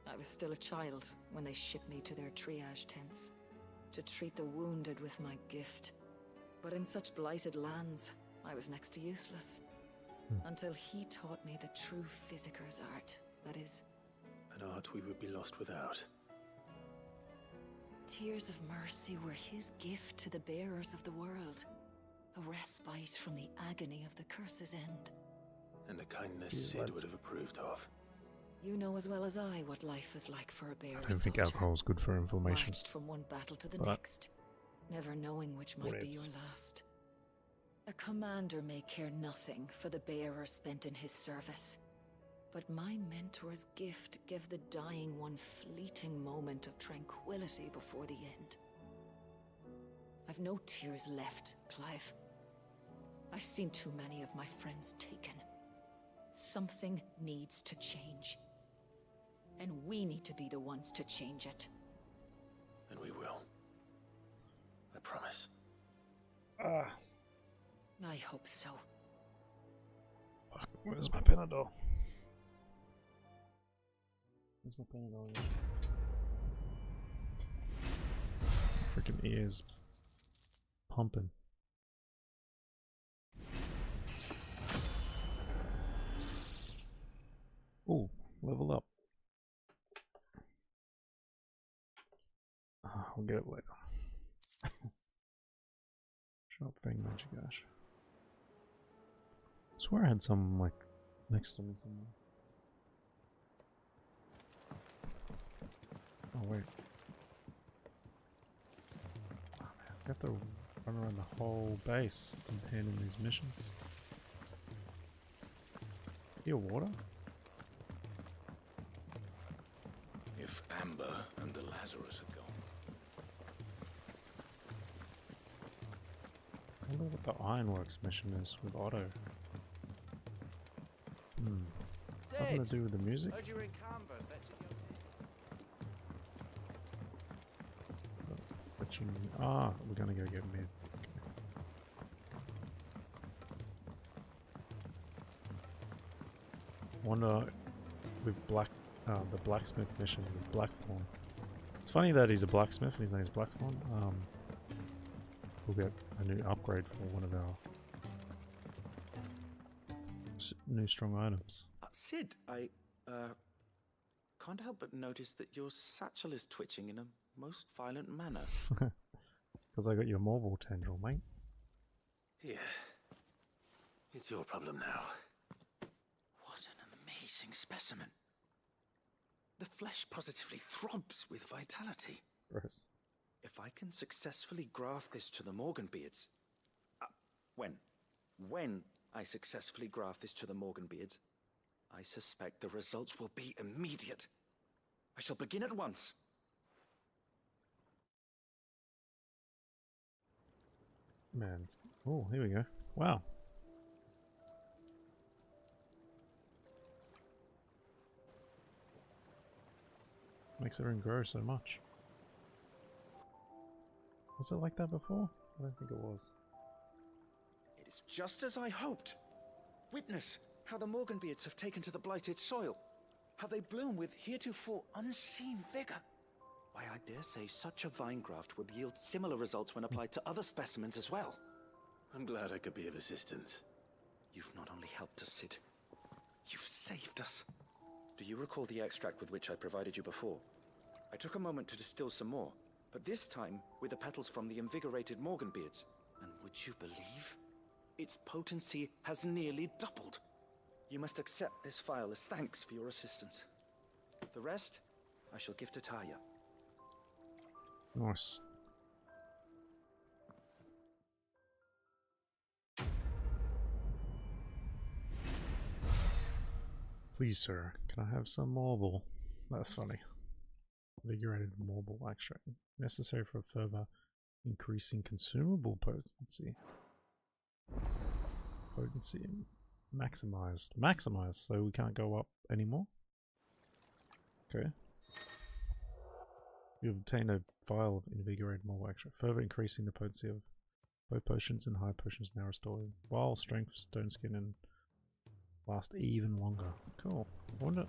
I was still a child when they shipped me to their triage tents, to treat the wounded with my gift. But in such blighted lands, I was next to useless. Until he taught me the true physicker's art, that is... An art we would be lost without. Tears of mercy were his gift to the bearers of the world. A respite from the agony of the curse's end. And a kindness Sid would have approved of. You know as well as I what life is like for a bearer. I don't think alcohol is good for inflammation. Marched from one battle to the But next, never knowing which might be your last. A commander may care nothing for the bearer spent in his service. But my mentor's gift gave the dying one fleeting moment of tranquility before the end. I've no tears left, Clive. I've seen too many of my friends taken. Something needs to change. And we need to be the ones to change it. And we will. I promise. Ah. I hope so. Fuck, where's my Panadol? Where's my Panadol? Freaking ears pumping. Ooh, level up. I'll get it later. Sharp thing, magic ash. I swear I had some like next to me somewhere. Oh wait. Oh man, I have to run around the whole base to hand in these missions. Pure water? If Amber and the Lazarus are gone. I wonder what the Ironworks mission is with Otto. Something to do with the music? Heard you were in Canva fetching your We're gonna go get mid. Wonder with the blacksmith mission with Blackthorn. It's funny that he's a blacksmith and his name's Blackthorn. We'll get a new upgrade for one of our new strong items. Sid, I can't help but notice that your satchel is twitching in a most violent manner. Because I got your marble tendril, mate. Yeah. It's your problem now. What an amazing specimen. The flesh positively throbs with vitality. Gross. If I can successfully graft this to the Morganbeards... When I successfully graft this to the Morganbeards, I suspect the results will be immediate. I shall begin at once. Man. Oh, here we go. Wow. Makes everything grow so much. Was it like that before? I don't think it was. It is just as I hoped. Witness how the Morganbeards have taken to the blighted soil. How they bloom with heretofore unseen vigor. Why, I dare say such a vine graft would yield similar results when applied to other specimens as well. I'm glad I could be of assistance. You've not only helped us, Sid, you've saved us. Do you recall the extract with which I provided you before? I took a moment to distill some more, but this time with the petals from the invigorated Morganbeards. And would you believe? Its potency has nearly doubled. You must accept this file as thanks for your assistance. The rest, I shall give to Taya. Nice. Please, sir, can I have some marble? That's funny. Invigorated marble extract. Necessary for further increasing consumable potency. Potency maximized. Maximized, so we can't go up anymore? Okay. You obtain a vial of invigorated marble extract, further increasing the potency of low potions and high potions now restored. While strength, stone skin, and last even longer. Cool. I wonder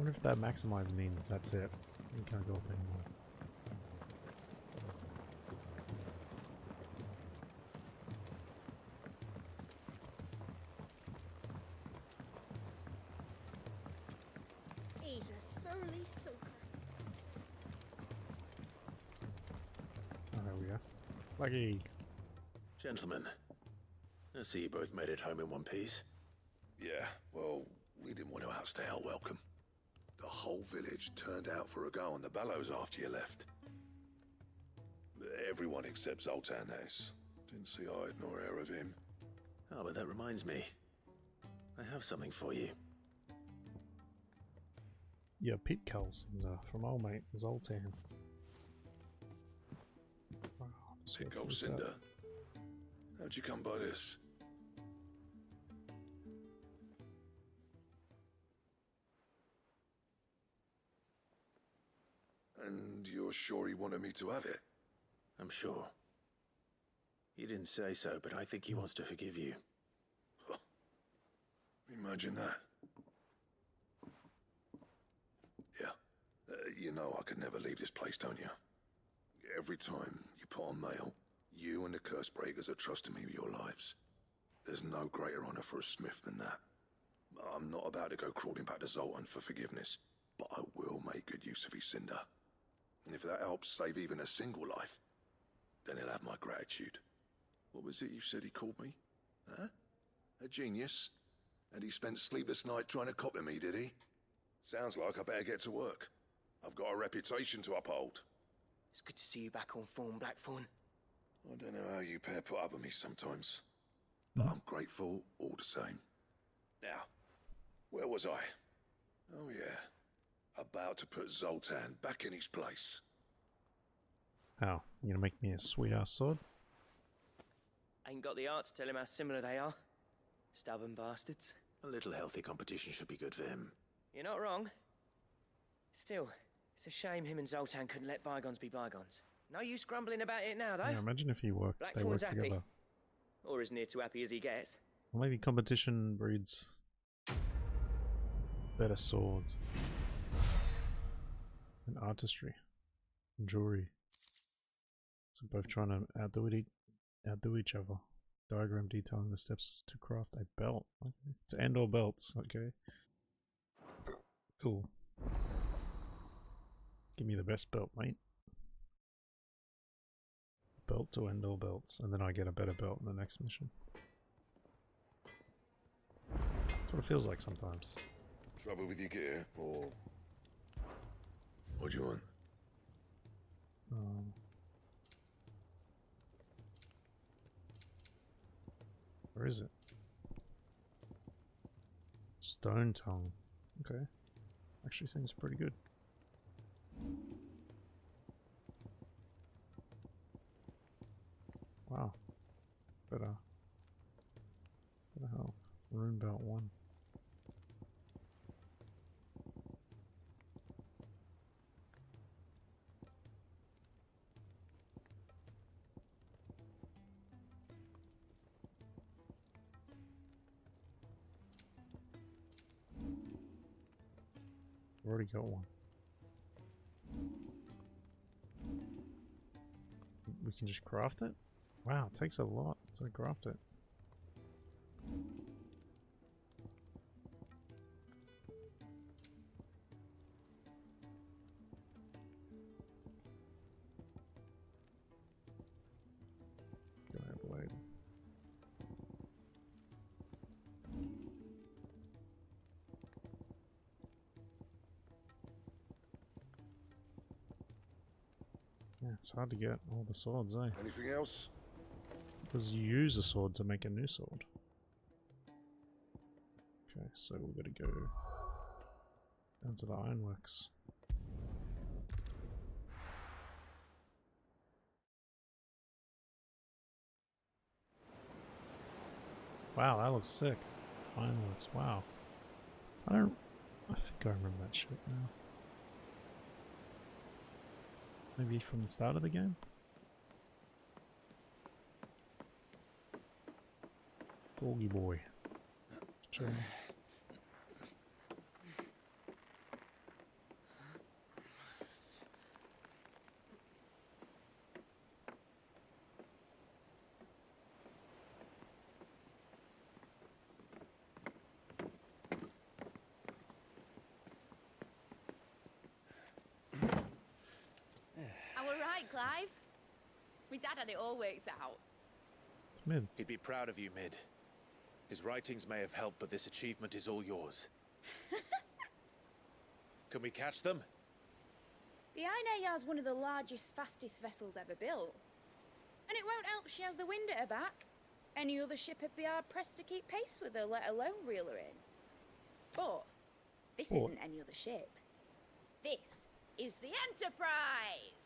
if that maximize means that's it. We can't go up anymore. He's a surly soaker. Oh, there we go. Lucky. Gentlemen, I see you both made it home in one piece. Yeah, well, we didn't want to outstay our welcome. The whole village turned out for a go on the bellows after you left. Everyone except Zoltan has. Didn't see hide nor hair of him. Oh, but that reminds me. I have something for you. Yeah, pit culls from old mate Zoltan. Wow, Pit Gold Cinder. How'd you come by this? And you're sure he wanted me to have it? I'm sure. He didn't say so, but I think he wants to forgive you. Huh. Imagine that. Yeah. You know I could never leave this place, don't you? Every time you put on mail, you and the Cursebreakers are trusting me with your lives. There's no greater honor for a smith than that. I'm not about to go crawling back to Zoltan for forgiveness, but I will make good use of his cinder. And if that helps save even a single life, then he'll have my gratitude. What was it you said he called me? Huh? A genius? And he spent sleepless night trying to copy me, did he? Sounds like I better get to work. I've got a reputation to uphold. It's good to see you back on form, Blackthorn. I don't know how you pair put up with me sometimes. but I'm grateful all the same. Now, where was I? Oh yeah, about to put Zoltan back in his place. How? You gonna make me a sweet-ass sword? Ain't got the art to tell him how similar they are. Stubborn bastards. A little healthy competition should be good for him. You're not wrong. Still, it's a shame him and Zoltan couldn't let bygones be bygones. No use grumbling about it now, though. Yeah, imagine if they work Blackthorn's happy. together. Or as near to happy as he gets. Well, maybe competition breeds better swords and artistry and jewelry. So both trying to outdo each other. Diagram detailing the steps to craft a belt. Okay. To end all belts. Okay. Cool. Give me the best belt, mate. Belt to end all belts, and then I get a better belt in the next mission. That's what it feels like sometimes. Trouble with your gear, or what do you want? Where is it? Stone tongue. Okay. Actually seems pretty good. Wow. Better help. Rune belt 1. Already got one. We can just craft it? Wow, it takes a lot to craft it. Blade. Yeah, it's hard to get all the swords, eh? Anything else? Because you use a sword to make a new sword. Okay, so we're gonna go down to the ironworks. Wow, that looks sick. Ironworks, wow. I think I remember that shit now. Maybe from the start of the game? Doggy boy. Chilling. Clive. My dad had it all worked out. It's Mid. He'd be proud of you, Mid. His writings may have helped, but this achievement is all yours. Can we catch them? The KnIeNoG is one of the largest, fastest vessels ever built. And it won't help she has the wind at her back. Any other ship would be hard-pressed to keep pace with her, let alone reel her in. But this isn't any other ship. This is the Enterprise!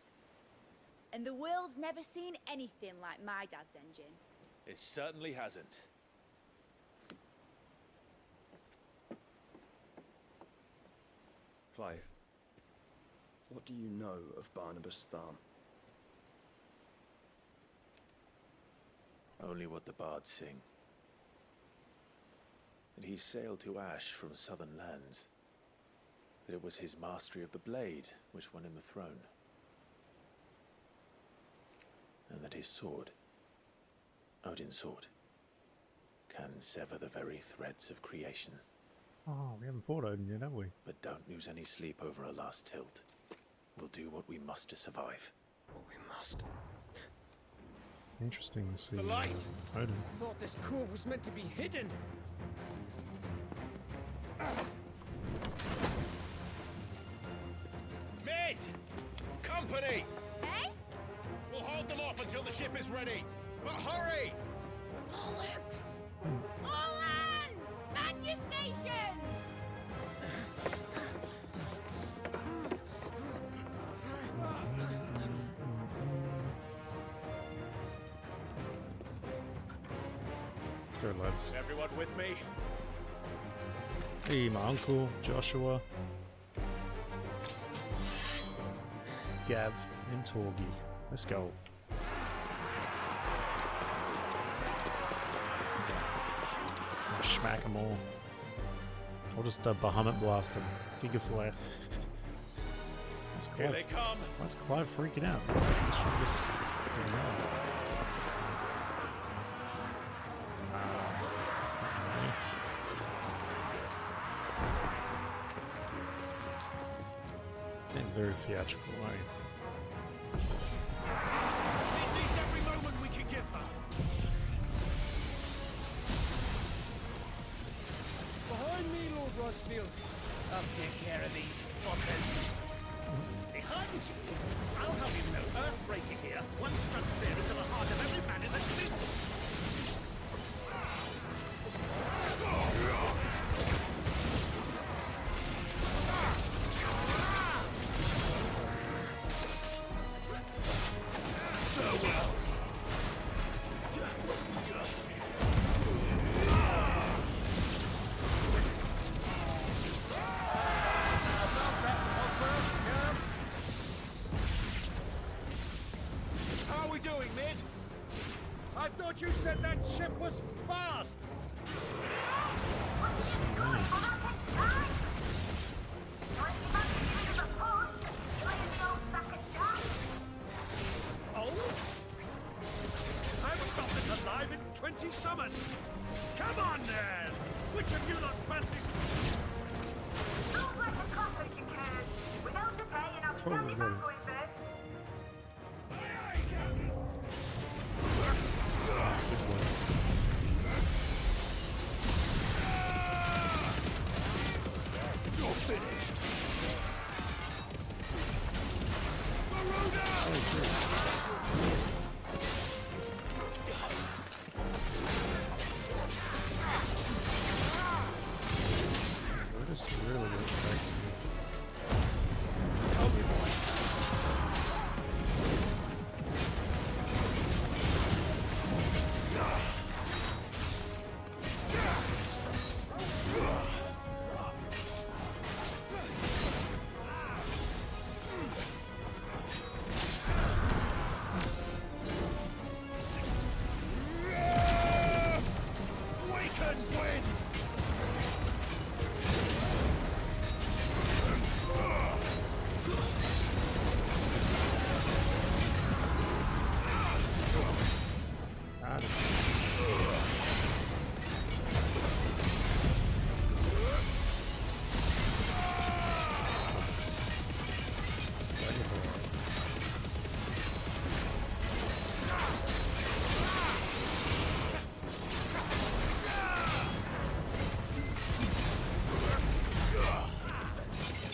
And the world's never seen anything like my dad's engine. It certainly hasn't. Clive, what do you know of Barnabas Tharm? Only what the bards sing. That he sailed to Ash from southern lands. That it was his mastery of the blade which won him the throne. And that his sword, Odin's sword, can sever the very threads of creation. Oh, we haven't fought Odin yet, have we? But don't lose any sleep over a last tilt. We'll do what we must to survive. What we must. Interesting to see The light! Odin. I thought this cove was meant to be hidden. Mid! Company! Eh? We'll hold them off until the ship is ready. But hurry! Bollocks! go, lads. Everyone with me? Hey, my uncle, Joshua, Gav, and Torgy. Let's go. Smack them all. I'll just Bahamut blast them. Gigaflare. Here they come. Why is Clive freaking out? This should just be wrong. It's not me. Sounds very theatrical, right? It needs every moment we can give her. Behind me, Lord Rosfield. I'll take care of these fuckers. Behind you? I'll have you know, Earthbreaker here once struck fear into the heart of every man in the kingdom. You said that ship was fast! Oh? I haven't felt this alive in 20 summers! Come on then! Which of you lot fancies... Sounds like a comfort you can. Without the pay and I'll tell you about going first. You're finished! We're just really good strikes.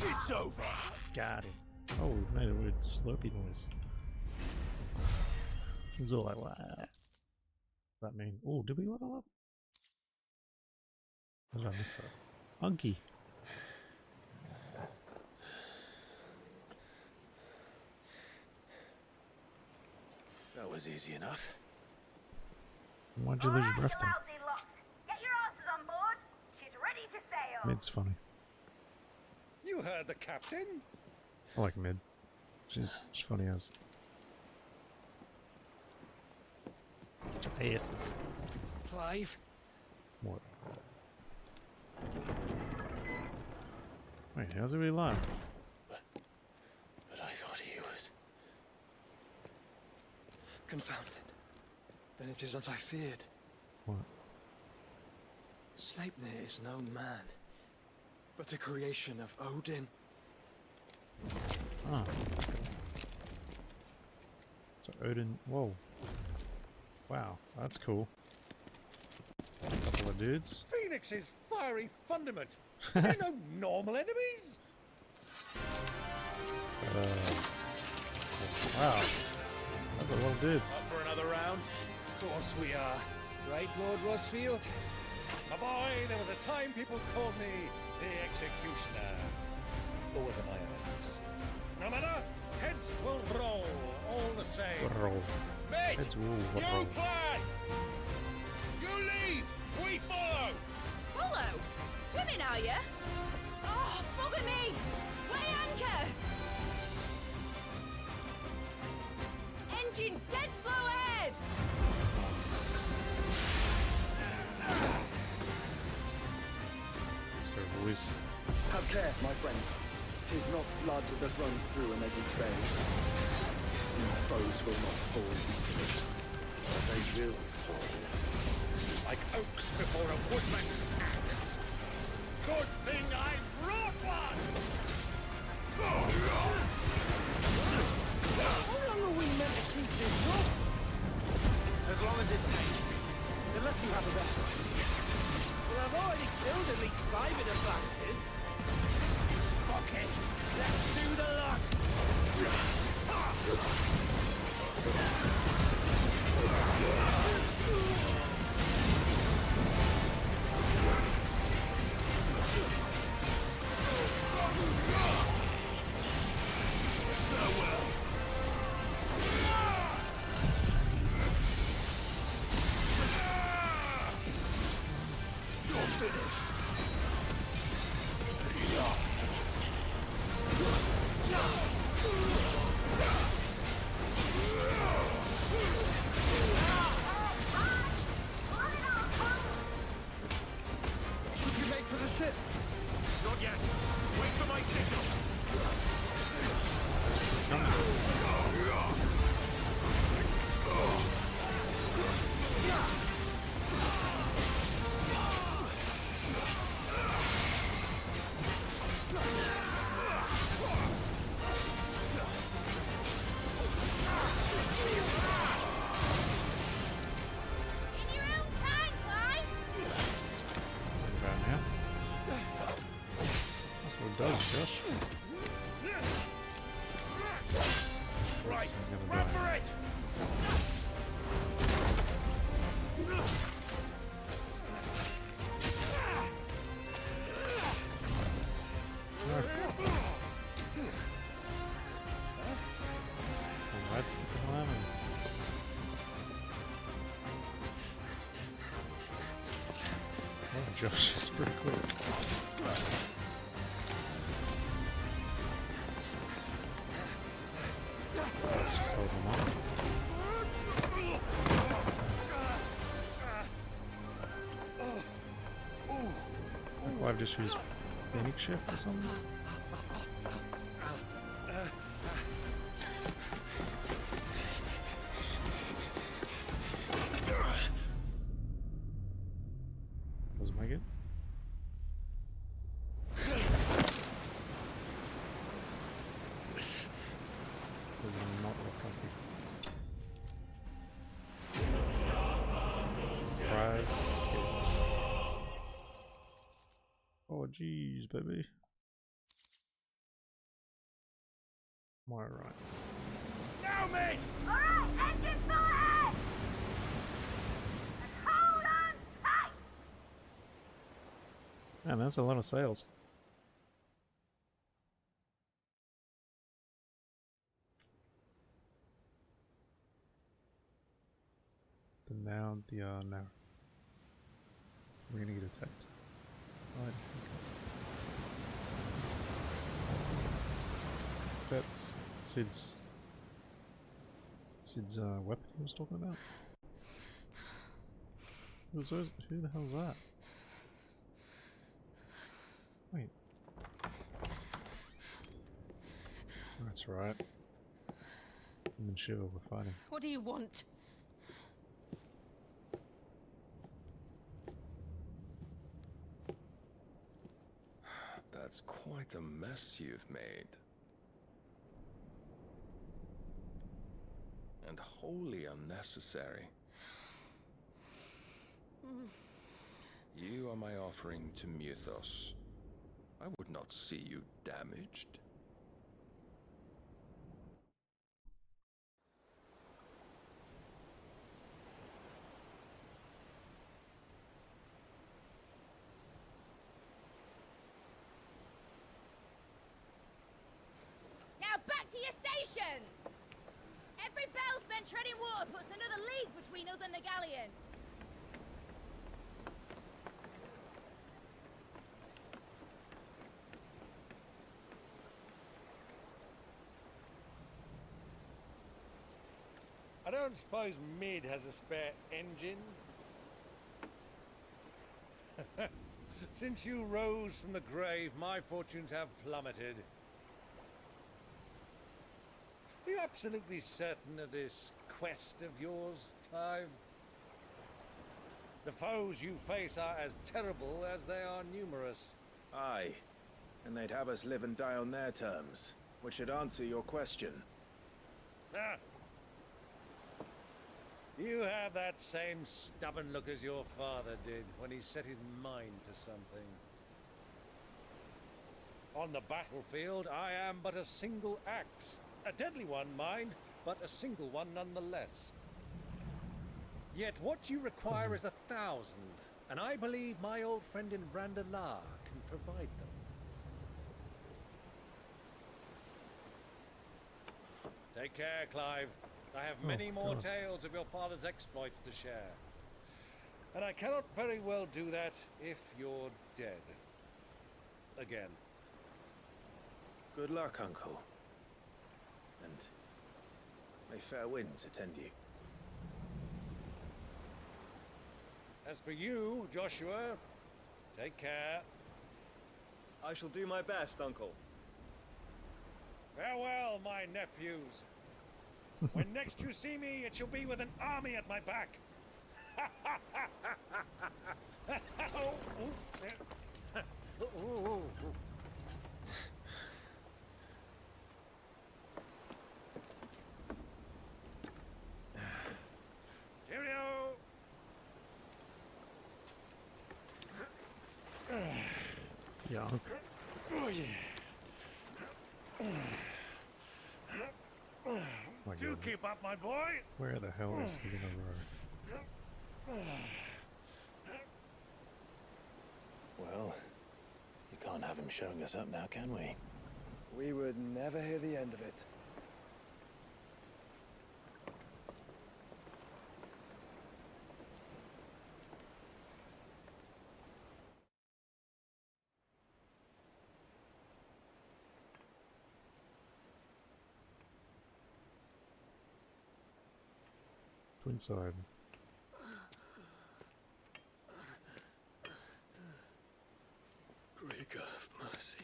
It's over! Got it. Oh, we made a weird slurpy noise. It was all like, what does that mean? Oh, did we level up? What did I miss that? Hunky. That was easy enough. Why'd you lose your breath then? Get your asses on board. She's ready to sail. Mid's funny. You heard the captain? I like Mid. She's funny as. Get your asses. Clive? What? Wait, how's it really alive? But I thought he was... Confounded. Then it is as I feared. What? Sleipnir is no man, but a creation of Odin. Ah. So Odin, whoa. Wow, that's cool. A couple of dudes. Phoenix's fiery fundament. They no normal enemies. Wow. That's a lot of dudes. Up for another round? Of course we are. Right, Lord Rosfield? My boy, there was a time people called me the Executioner. Those are my earnings. No matter, heads will roll all the same. Roll. Mate! Heads will You roll. play! You leave! We follow! Follow? Swimming, are you? Oh, bugger me! Weigh anchor! Engine's dead slow ahead! Let's go, boys. Have care, my friends. 'Tis not blood that runs through an enemy's veins. These foes will not fall easily. They will fall. Like oaks before a woodman's axe. Good thing I brought one! How long are we meant to keep this up? As long as it takes. Unless you have a better. Well, I've already killed at least 5 of the bastards. Fuck it! Let's do the lot! Should we make for the ship? Not yet. Wait for my signal. In your own time, Clyde! Down here. That's what it does, Josh. Right, He's gonna run die. for it! Oh, that's climbing. Oh, Josh is pretty quick. Let's just hold him on. I think I've just used Phoenix Shift or something. Doesn't make it. Does not look happy. Prize escaped. Oh jeez, baby. Am I right? Now, mate! Alright, engine full ahead! And hold on tight! Man, that's a lot of sails. Now we're gonna get attacked. Right. Is that Sid's weapon he was talking about? Who the hell's that? Wait. That's right. Him and Shiva were fighting. What do you want? That's quite a mess you've made. And wholly unnecessary. You are my offering to Mythos. I would not see you damaged. Now back to your stations! Every bell spent treading water puts another league between us and the galleon. I don't suppose Mid has a spare engine? Since you rose from the grave, my fortunes have plummeted. Are you absolutely certain of this quest of yours, Clive? The foes you face are as terrible as they are numerous. Aye. And they'd have us live and die on their terms, which should answer your question. Ah. You have that same stubborn look as your father did when he set his mind to something. On the battlefield, I am but a single axe. A deadly one, mind, but a single one nonetheless. Yet what you require is 1,000, and I believe my old friend in Brandalar can provide them. Take care, Clive. I have many more tales of your father's exploits to share. And I cannot very well do that if you're dead. Again. Good luck, Uncle. And may fair winds attend you. As for you, Joshua, take care. I shall do my best, Uncle. Farewell, my nephews. When next you see me, it shall be with an army at my back. Cheerio! It's young. Oh, yeah. My Do God. keep up, my boy. Where the hell is he gonna row? Well, you can't have him showing us up now, can we? We would never hear the end of it. Twinside. Great God of mercy.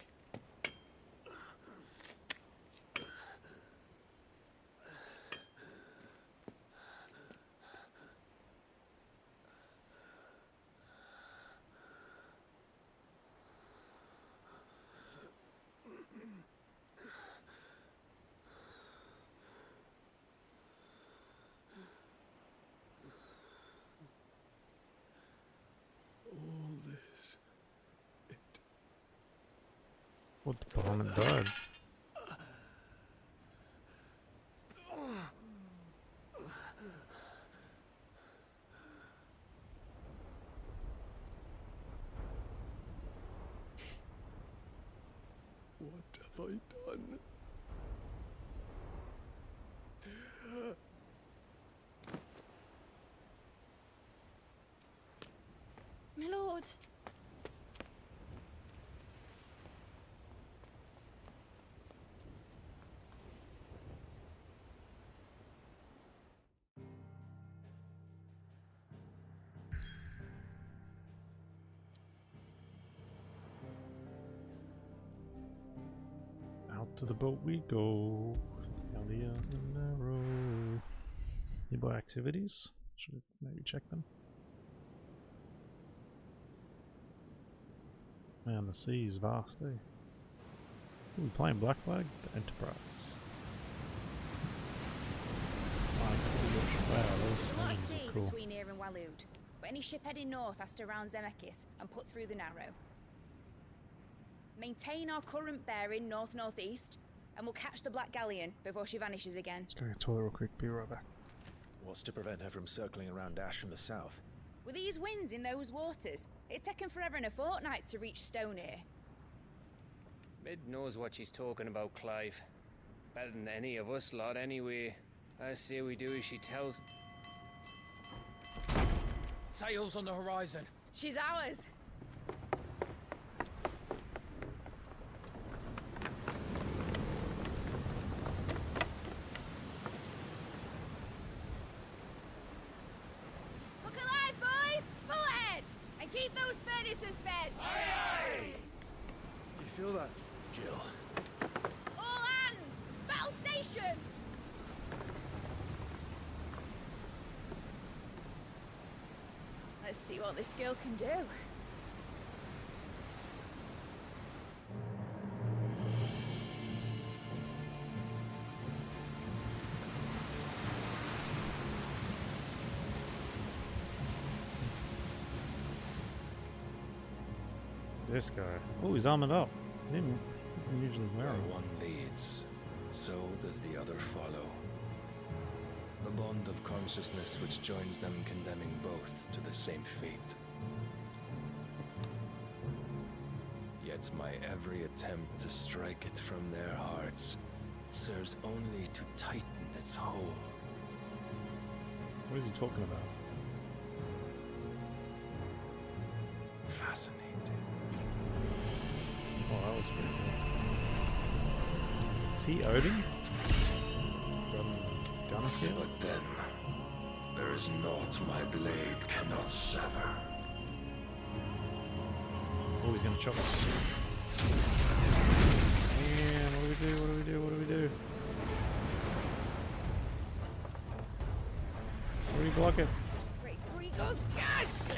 All this. What, the opponent died? What have I done? My lord. Out to the boat we go. Down the narrow. Nearby activities? Should I maybe check them? Man, the sea is vast, eh? Ooh, playing Black Flag? The Enterprise. Wow, those There's a lot of names sea are cool. between here and Waloed, but any ship heading north has to round Zemeckis and put through the Narrow. Maintain our current bearing north-northeast, and we'll catch the Black Galleon before she vanishes again. Let's go to the toilet real quick, be right back. What's to prevent her from circling around Ash from the south? With these winds in those waters, it'd taken forever and a fortnight to reach Stonehere. Mid knows what she's talking about, Clive. Better than any of us lot, anyway. I say we do as she tells. Sails on the horizon. She's ours. Feel that, Jill? All hands! Battle stations! Let's see what this girl can do. This guy. Oh, he's armored up. He doesn't usually wear Where them. one leads, so does the other follow. The bond of consciousness which joins them condemning both to the same fate. Yet my every attempt to strike it from their hearts serves only to tighten its hold. What is he talking about? Fascinating. Oh, that looks pretty cool. Is he Odin? Gunner here? But then, there is naught my blade cannot sever. Oh, he's gonna chop us. Man, what do we do? What do we do? What do we do? Where do you block it? Great Grigor's gas!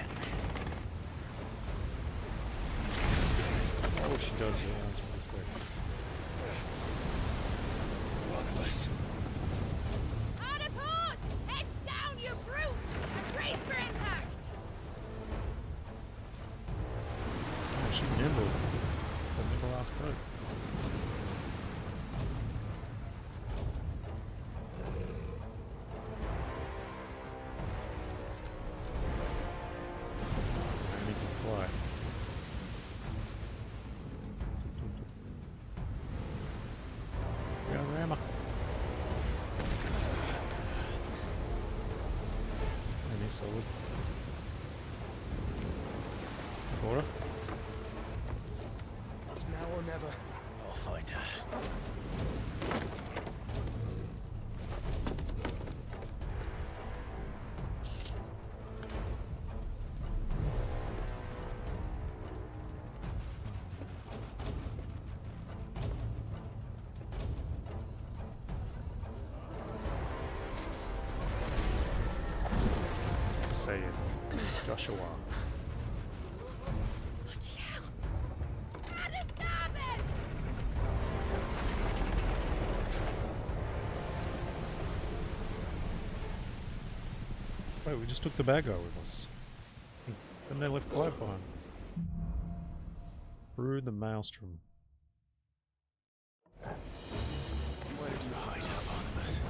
Oh, she does. Yeah, that's what I said. One of us. Out of port! Heads down, you brutes! And brace for impact! Oh, she nimble. The nimble ass boat. And he can fly. Go, Rammer. And he's solid. Quarter. It's now or never. I'll find her. Say it. Joshua. Bloody hell! At the starboard! Wait, we just took the bad guy with us. And they left Clive behind. Through the maelstrom. Where did you hide, Barnabas?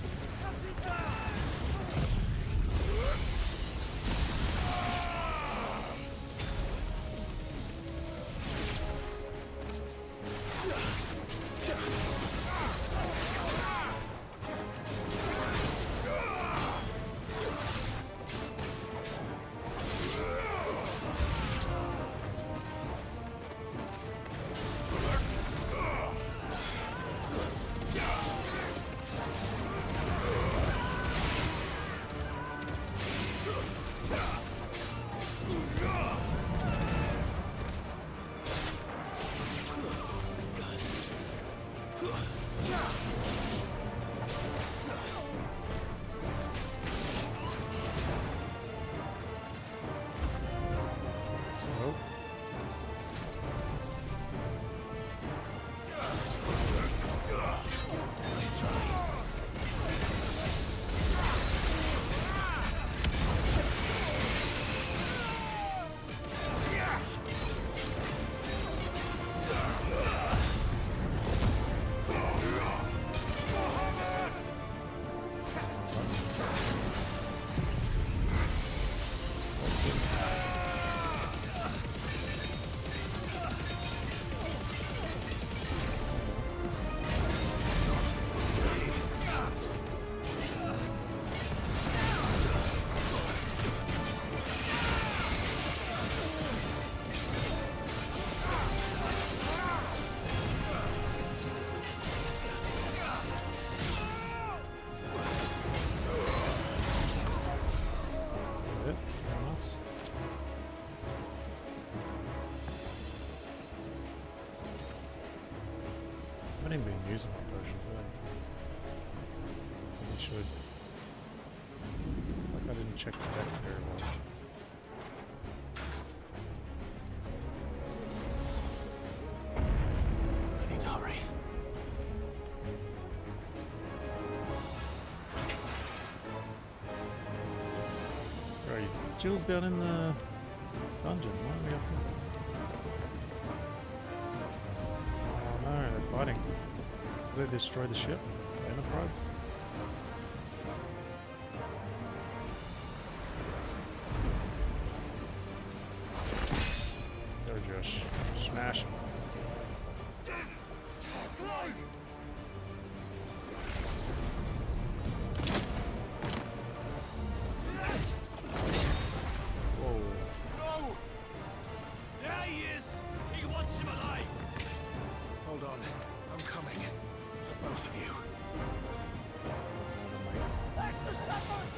haven't even been using my potions, I should. Like I didn't check the deck very well. I need to hurry. Right, Jill's down in the dungeon. Why are we up here? Oh no, they're fighting. Did they destroy the ship? The Enterprise? Go, Josh. Smash him. Whoa. No! There he is! He wants him alive! Hold on. I'm coming. For both of you. That's the shepherd!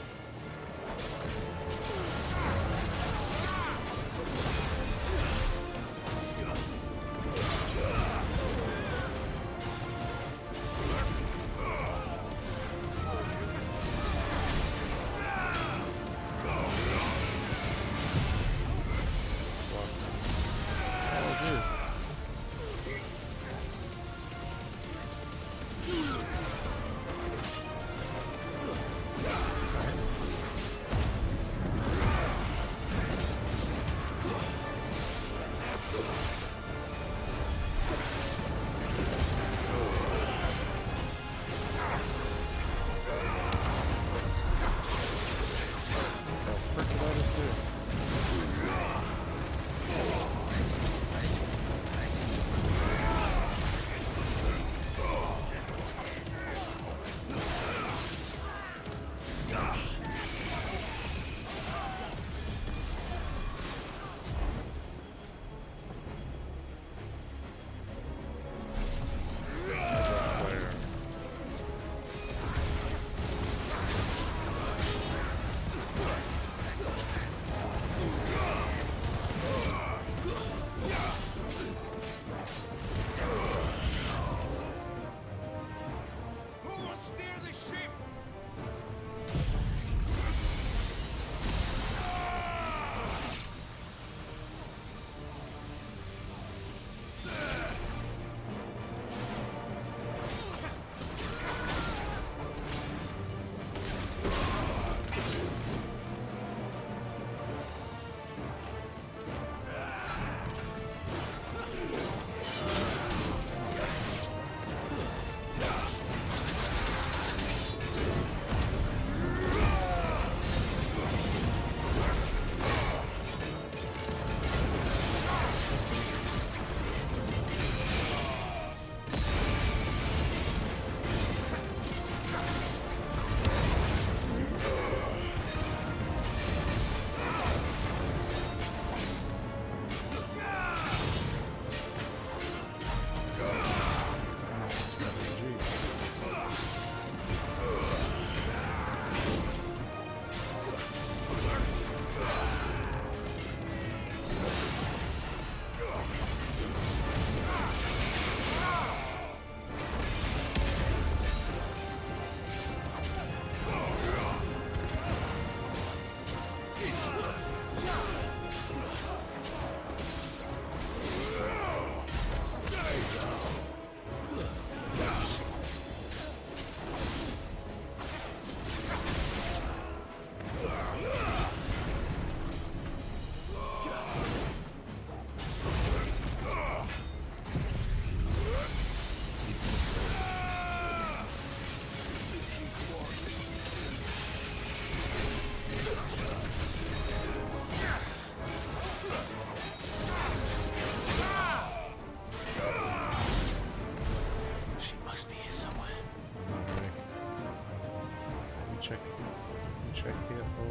check here for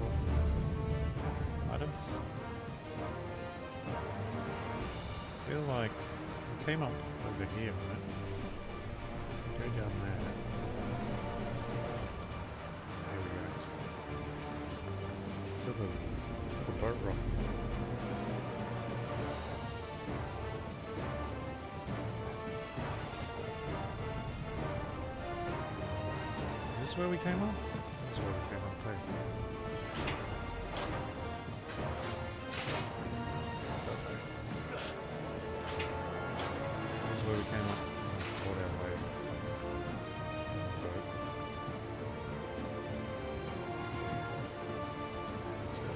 items. I feel like we came up over here, right? Go down there. There we go. Look at the boat rock. where we came up? This is where we came up, hey. This is where we came up. Fought our way. Let's go down.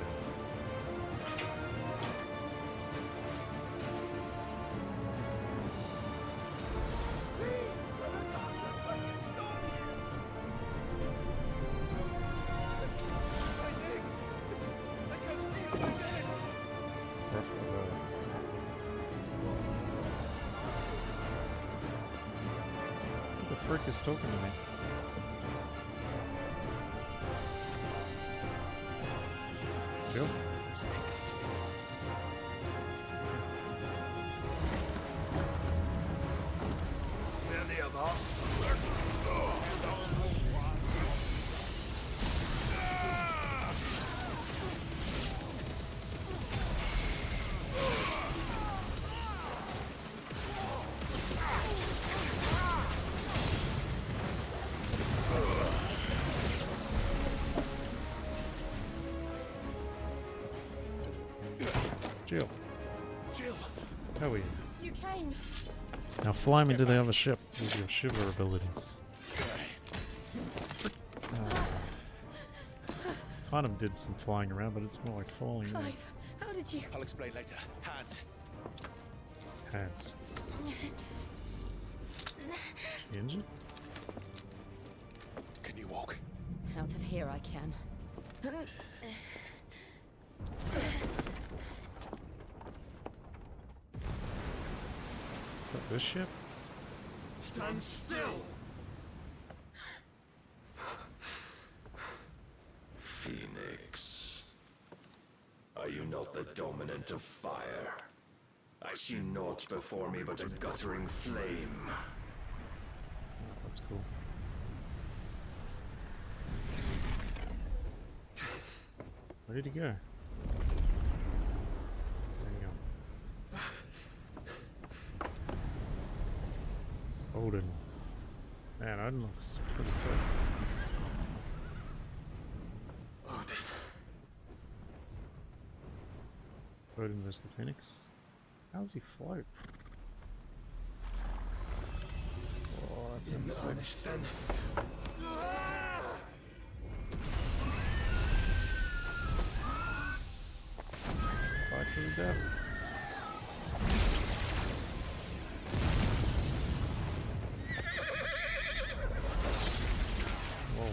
Who the frick is talking to me? Jill? Any of us? Jill. Jill. How are you? You came. Now fly me to the other ship with your shiver abilities. Kind of did some flying around, but it's more like falling. Clive, how did you? I'll explain later. Hands. Hands. She injured? Can you walk? Out of here I can. Got this ship? Stand still! Phoenix, are you not the dominant of fire? I see naught before me but a guttering flame. Oh, that's cool. Ready to go. There you go. Odin. Man, Odin looks pretty sick. Odin versus the Phoenix. How does he float? Oh, that's insane. Fight to the death. Whoa.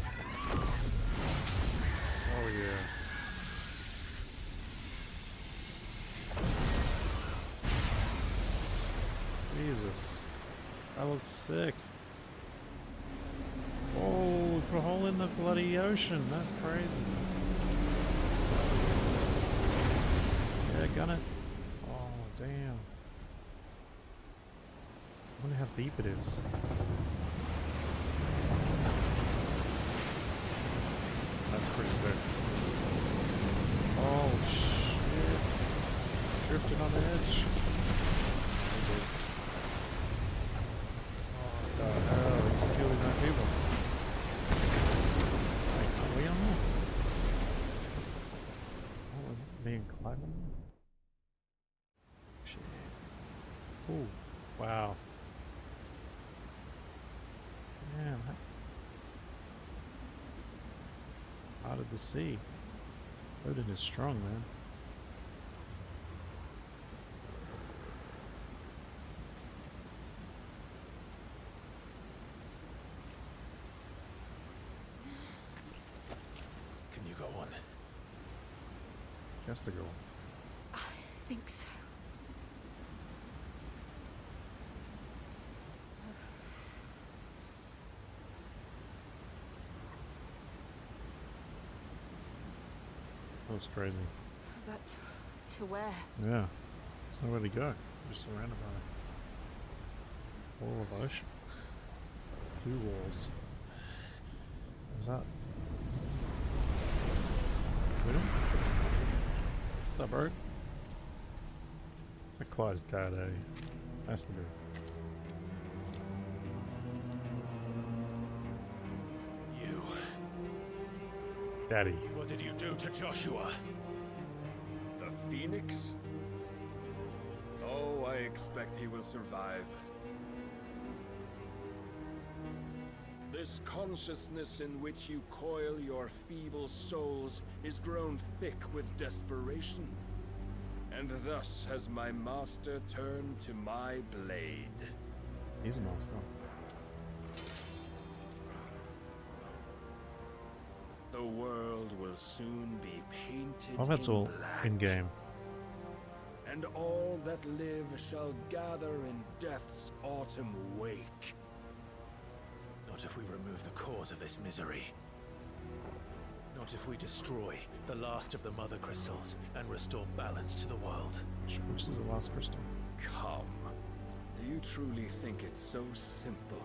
Oh yeah. Jesus. That looks sick. Oh, we put a hole in the bloody ocean. That's crazy. Yeah, gun it. Oh, damn. I wonder how deep it is. That's pretty sick. Oh, shit. It's drifting on the edge. Oh, what the hell? He just killed his own people. Wait, are we on there? Oh, me and Clive on there? Shit. Ooh, wow. Damn. Out of the sea. Odin is strong, man. Can you go on? Just to go. I think so. That was crazy. But to where? Yeah. There's nowhere to go. We're surrounded by a wall of ocean. 2 walls. What's that? Widow? What's up, bro? It's like Clyde's dad, eh? Has to be. You Daddy. What did you do to Joshua? The Phoenix? Oh, I expect he will survive. This consciousness in which you coil your feeble souls is grown thick with desperation. And thus has my master turned to my blade. He's a monster. The world will soon be painted Oh, that's in all black. in-game. And all that live shall gather in death's autumn wake. Not if we remove the cause of this misery. Not if we destroy the last of the Mother Crystals and restore balance to the world. Which is the last crystal? Come. Do you truly think it's so simple?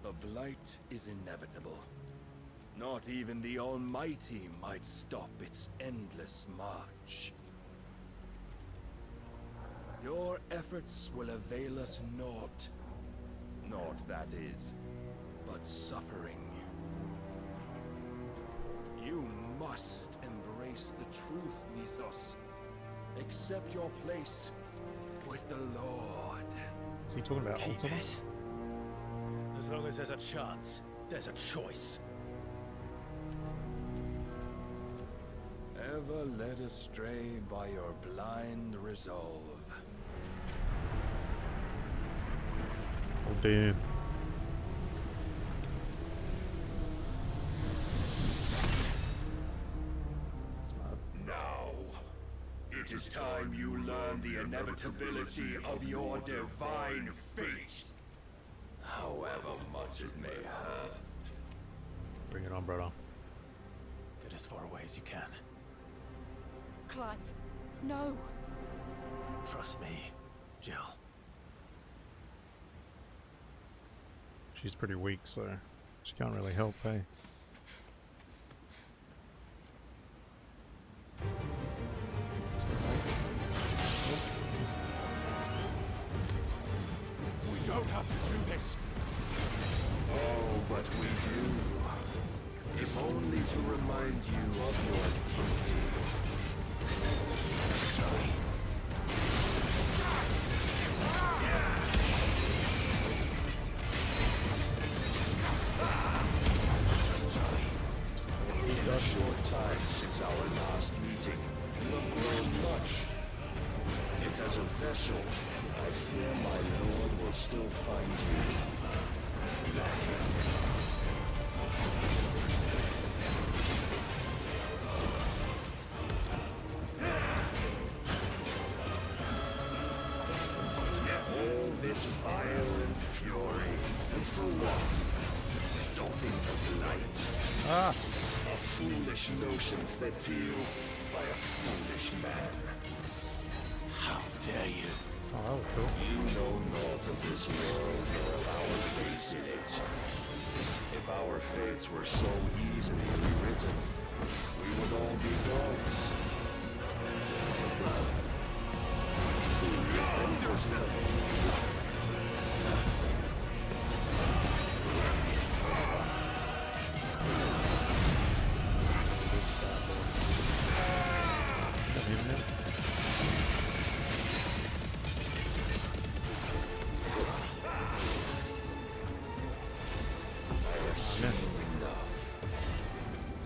The blight is inevitable. Not even the Almighty might stop its endless march. Your efforts will avail us naught. Naught, that is, but suffering. You must embrace the truth, Mythos. Accept your place with the Lord. Is he talking about Keep Ultima? it. As long as there's a chance, there's a choice. Ever led astray by your blind resolve. Oh dear. Now, it is time you learn the inevitability of your divine fate. However much it may hurt. Bring it on, brother. Get as far away as you can. Clive, no. Trust me, Jill. She's pretty weak, so she can't really help, eh? We don't have to do this. Oh, but we do. If only to remind you of your duty. In a short time since our last meeting, you have grown much. Yet as a vessel, I fear my lord will still find you lacking. All this fire and fury, and for what? Stopping the blight. Ah! A foolish notion fed to you by a foolish man. How dare you? Oh, that was cool. You know naught of this world nor of our fates in it. If our fates were so easily rewritten, we would all be gods.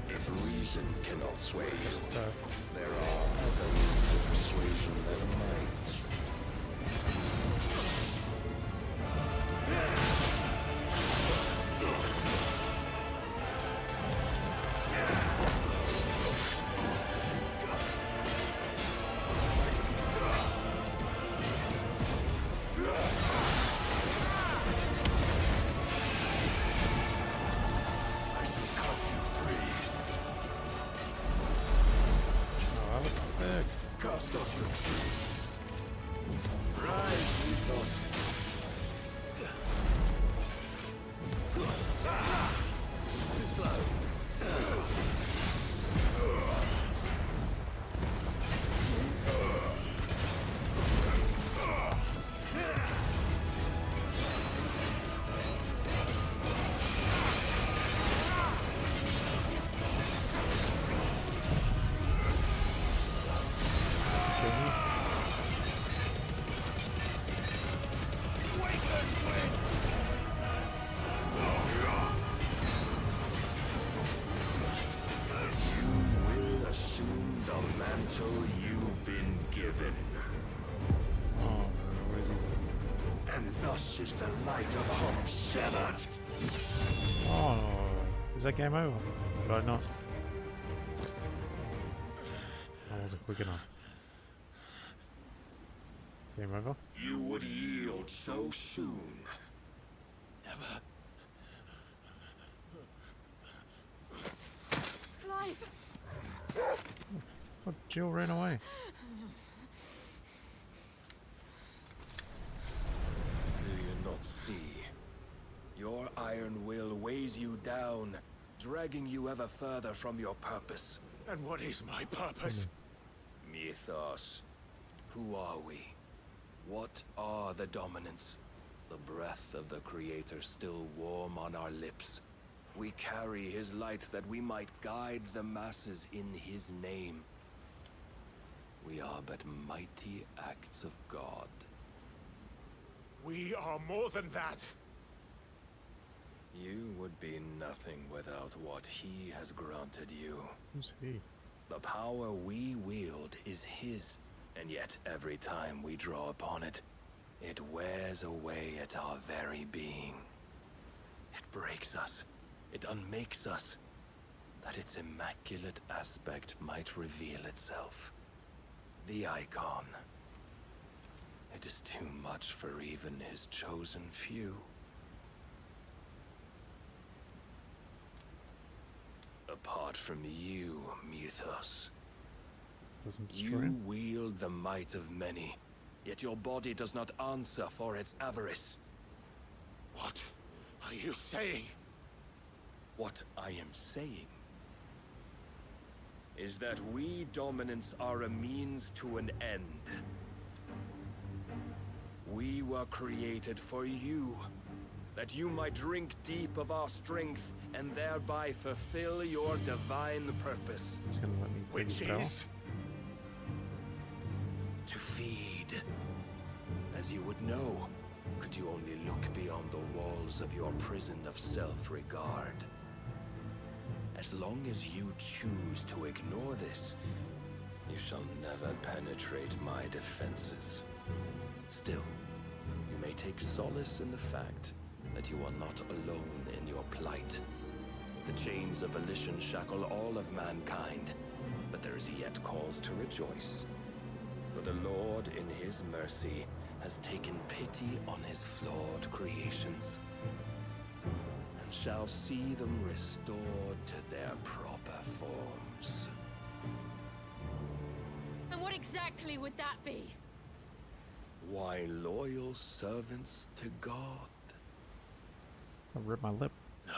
If reason cannot sway you, there are other means of persuasion that might. Cast off your chains. Rise, we lost. Too slow. mantle you've been given. Oh, where is he? And thus is the light of hope severed. Oh, is that game over? Did I not? I wasn't quick enough. Game over? You would yield so soon. Never. Clive! Fuck, Jill ran away. Do you not see? Your iron will weighs you down, dragging you ever further from your purpose. And what is my purpose? Mythos. Who are we? What are the dominants? The breath of the Creator still warm on our lips. We carry his light that we might guide the masses in his name. We are but mighty acts of God. We are more than that. You would be nothing without what he has granted you. Who's he? The power we wield is his, and yet every time we draw upon it, it wears away at our very being. It breaks us, it unmakes us, that its immaculate aspect might reveal itself. The icon. It is too much for even his chosen few. Apart from you, Mythos, you wield the might of many, yet your body does not answer for its avarice. What are you saying? What I am saying is that we dominants are a means to an end. We were created for you, that you might drink deep of our strength and thereby fulfill your divine purpose. He's gonna let me take his power. To feed. As you would know, could you only look beyond the walls of your prison of self-regard. As long as you choose to ignore this, you shall never penetrate my defenses. Still, you may take solace in the fact that you are not alone in your plight. The chains of volition shackle all of mankind, but there is yet cause to rejoice. For the Lord, in his mercy, has taken pity on his flawed creations, and shall see them restored to their proper forms. And what exactly would that be? Why, loyal servants to God. I ripped my lip. No.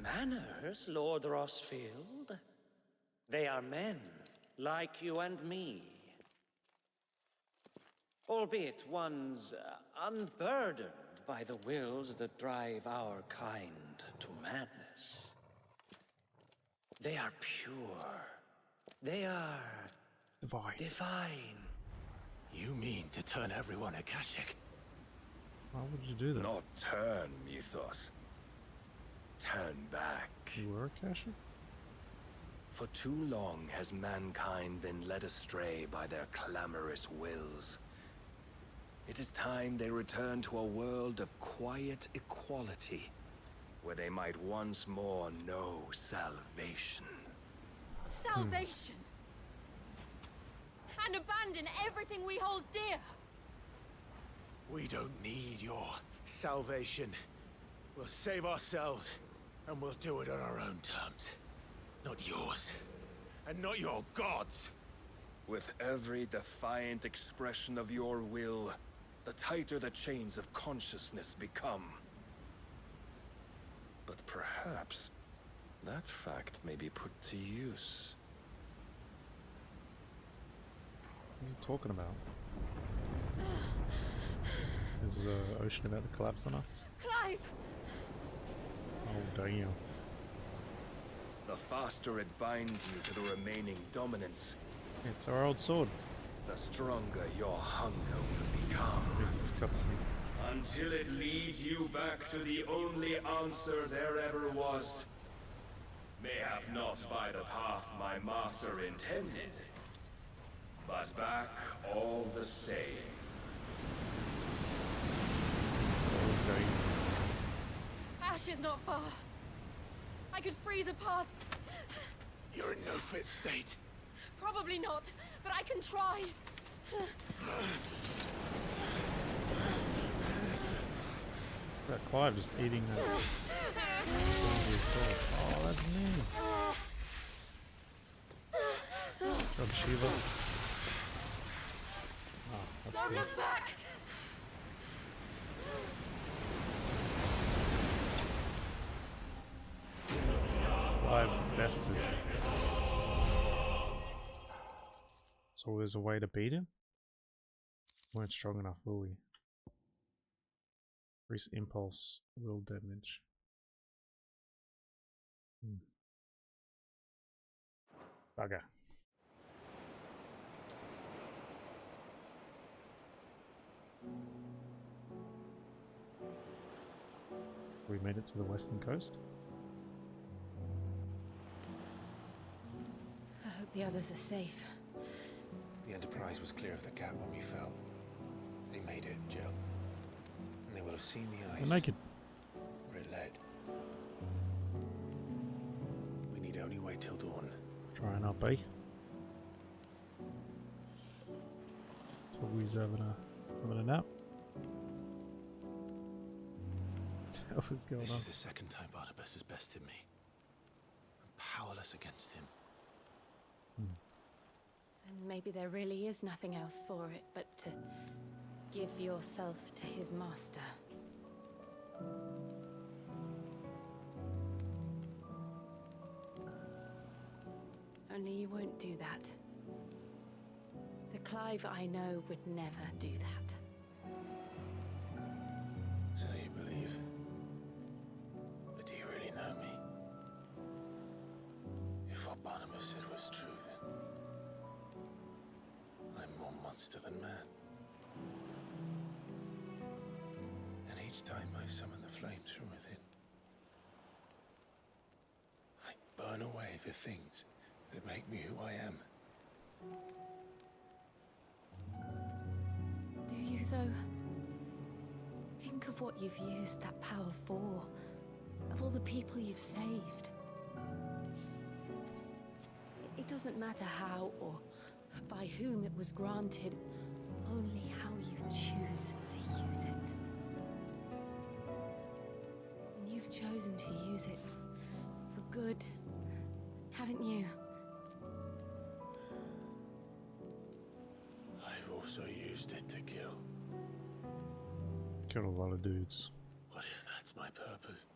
Manners, Lord Rossfield? They are men, like you and me. Albeit ones unburdened by the wills that drive our kind to madness. They are pure. They are divine. You mean to turn everyone Akashic? Why would you do that? Not turn, Mythos. Turn back. You were Akashic? For too long has mankind been led astray by their clamorous wills. It is time they return to a world of quiet equality, where they might once more know salvation. Salvation! And abandon everything we hold dear! We don't need your salvation. We'll save ourselves, and we'll do it on our own terms. Not yours, and not your gods. With every defiant expression of your will, the tighter the chains of consciousness become. But perhaps that fact may be put to use. What are you talking about? Is the ocean about to collapse on us? Clive! Oh, damn. The faster it binds you to the remaining dominance, It's our old sword. the stronger your hunger will become. It's a cutscene. Until it leads you back to the only answer there ever was. Mayhap not by the path my master intended, but back all the same. Ash is not far. I could freeze a path. You're in no fit state. Probably not, but I can try. That Clive just eating that. Oh, that's me. Job Shiva. Oh, that's Don't good. look back. Clive bested. So there's a way to beat him? We weren't strong enough, were we? Increase impulse, will damage. Bugger. We made it to the western coast. I hope the others are safe. The Enterprise was clear of the gap when we fell. They made it, Jill. And they will have seen the ice. They're naked. Where it led. We need only wait till dawn. Try and up, eh? So we's having a nap. What is going This on? is the second time Barnabas has bested me. I'm powerless against him. And maybe there really is nothing else for it but to give yourself to his master. Only you won't do that. The Clive I know would never do that. So you believe? But do you really know me? If what Barnabas said was true, then I'm more monster than man. And each time I summon the flames from within, I burn away the things that make me who I am. Do you, though? Think of what you've used that power for. Of all the people you've saved. It doesn't matter how or by whom it was granted, only how you choose to use it. And you've chosen to use it for good, haven't you? I've also used it to kill. Killed a lot of dudes. What if that's my purpose?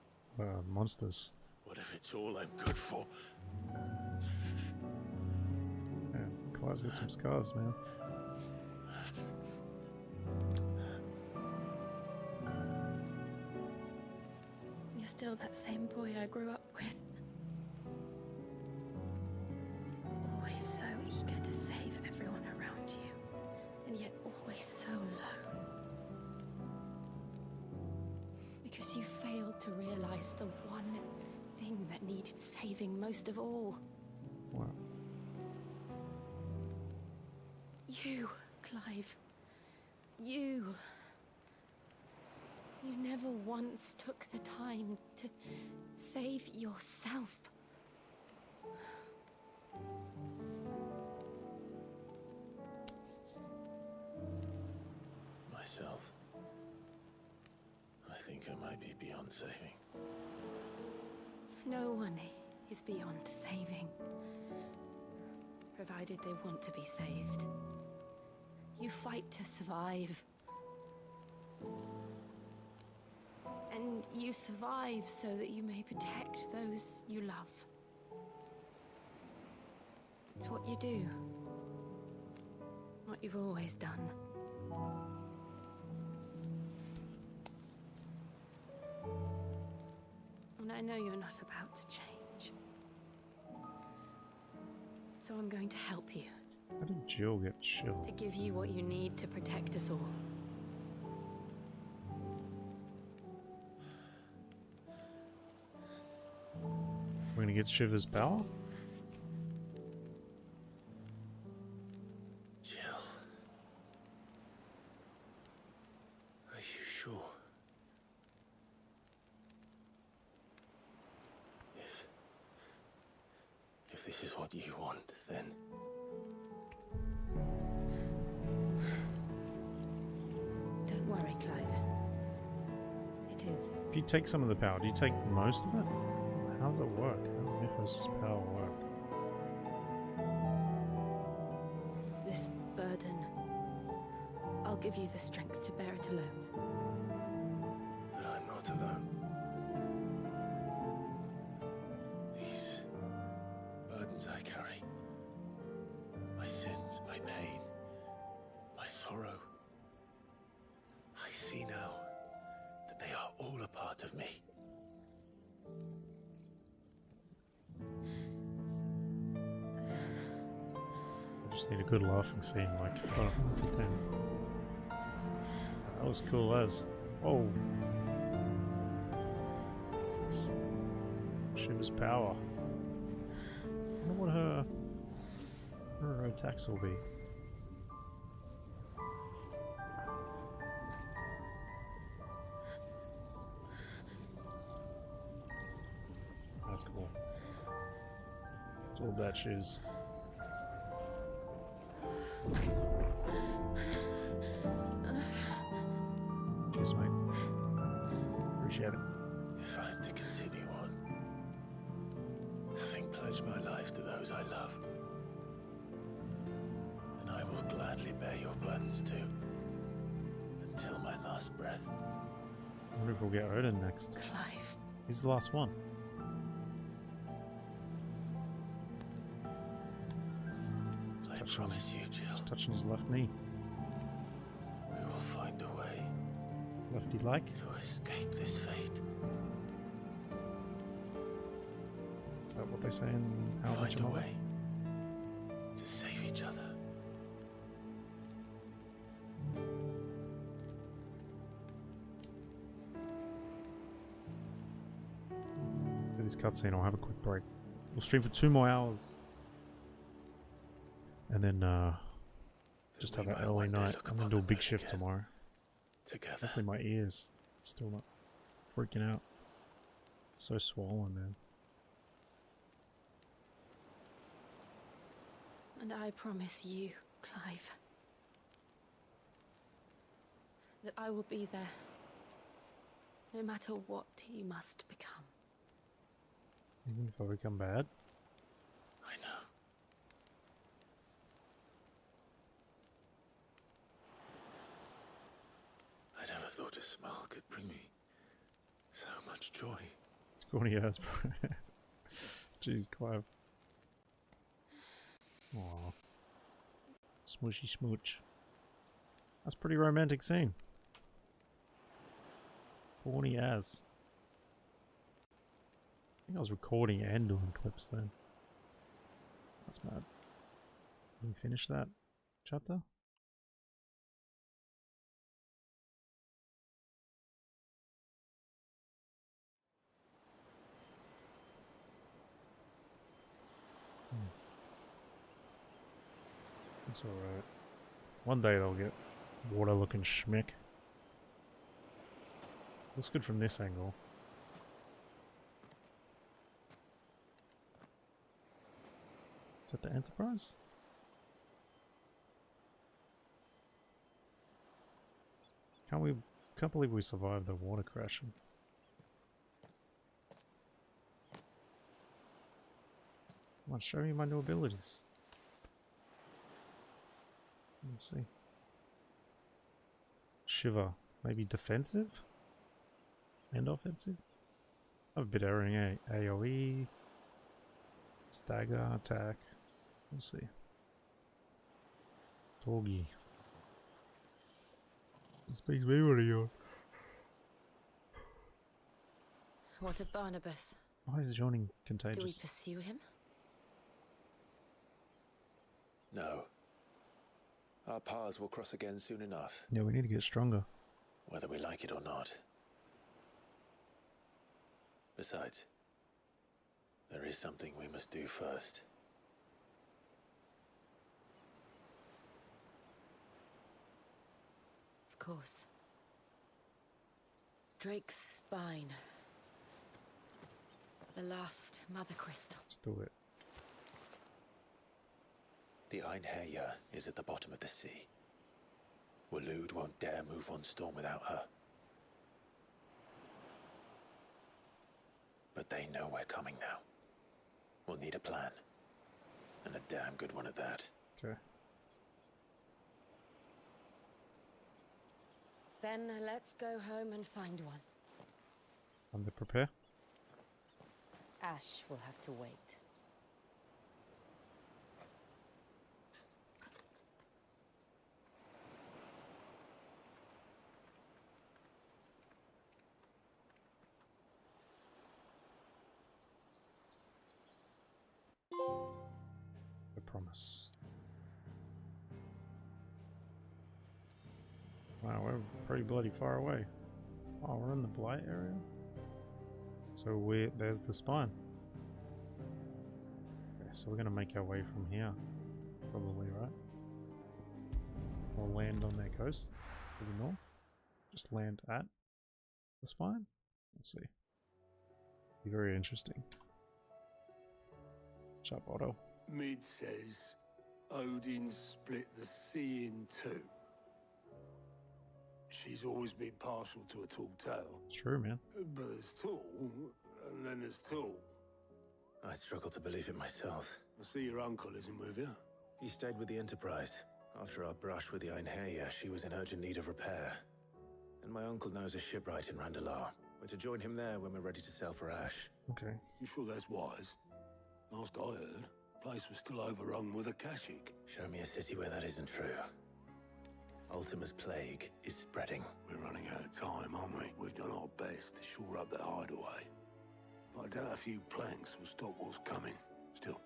Monsters. What if it's all I'm good for? Yeah, Clive's got some scars, man. You're still that same boy I grew up with. Always so eager to save everyone around you, and yet always so alone. Because you failed to realize the one thing that needed saving most of all. Wow. You, Clive. You. You never once took the time to save yourself. Myself. I think I might be beyond saving. No one is beyond saving, provided they want to be saved. You fight to survive. And you survive so that you may protect those you love. It's what you do. What you've always done. And I know you're not about to change. So I'm going to help you. How did Jill get shelled? To give you what you need to protect us all. We're gonna get Shiver's power? Jill. Are you sure? If this is what you want, then... Don't worry, Clive. It is. If you take some of the power, do you take most of it? How does it work? How does Mythos' power work? This burden, I'll give you the strength to bear it alone. But I'm not alone. These burdens I carry, my sins, my pain, my sorrow, I see now that they are all a part of me. I just need a good laughing scene like Final Fantasy X. That was cool as. Oh. It's Shiver's power. I wonder what her attacks will be. That's cool. It's all about shoes. Cheers, mate. Appreciate it. If I'm to continue on, having pledged my life to those I love, then I will gladly bear your burdens too, until my last breath. I wonder if we'll get Odin next. Clive. He's the last one. I promise you, Jill. Touching his left knee. We will find a way. Lefty like? To escape this fate. Is that what they say in How Much Find a Mother? way to save each other. After this cutscene, I'll have a quick break. We'll stream for 2 more hours. And then, just have an early night. I'm gonna do a big shift tomorrow. Together. Hopefully my ears still not freaking out. So swollen, man. And I promise you, Clive, that I will be there, no matter what you must become. Even if I become bad? I know. I never thought a smile could bring me so much joy. It's corny ass, bro. Jeez, Clive. Aww. Smooshy smooch. That's a pretty romantic scene. Corny ass. I think I was recording and doing clips then. That's mad. Can we finish that chapter? It's alright. One day they'll get water looking schmick. Looks good from this angle. Is that the Enterprise? Can't believe we survived the water crashing. Come on, show me my new abilities. Let's see. Shiver. Maybe defensive? And offensive? I have a bit of everything, AoE. Stagger, attack. We'll see. Torgi. This makes me want to yawn. What of Barnabas? Why is joining Do we contagious? pursue him? No. Our paths will cross again soon enough, Yeah, we need to get stronger. whether we like it or not. Besides, There is something we must do first. Of course. Drake's spine. The last mother crystal. Let's do it. The Einherja is at the bottom of the sea. Waloed won't dare move on Storm without her. But they know we're coming now. We'll need a plan. And a damn good one at that. Okay. Then let's go home and find one. Time to prepare. Ash will have to wait. I promise. Wow, we're pretty bloody far away. Oh, we're in the blight area. So there's the spine. Okay, so we're gonna make our way from here, probably, right? We'll land on their coast to the north. Just land at the spine. We'll see. Be very interesting. What's up, Otto? Mid says Odin split the sea in two. She's always been partial to a tall tale. It's true, man. But there's tall, and then there's tall. I struggle to believe it myself. I see your uncle isn't with you. He stayed with the Enterprise. After our brush with the Einherja, she was in urgent need of repair. And my uncle knows a shipwright in Randalar. We're to join him there when we're ready to sail for Ash. Okay. You sure that's wise? Last I heard, the place was still overrun with Akashic. Show me a city where that isn't true. Ultima's plague is spreading. We're running out of time, aren't we? We've done our best to shore up that hideaway. But I doubt a few planks will stop what's coming. Still,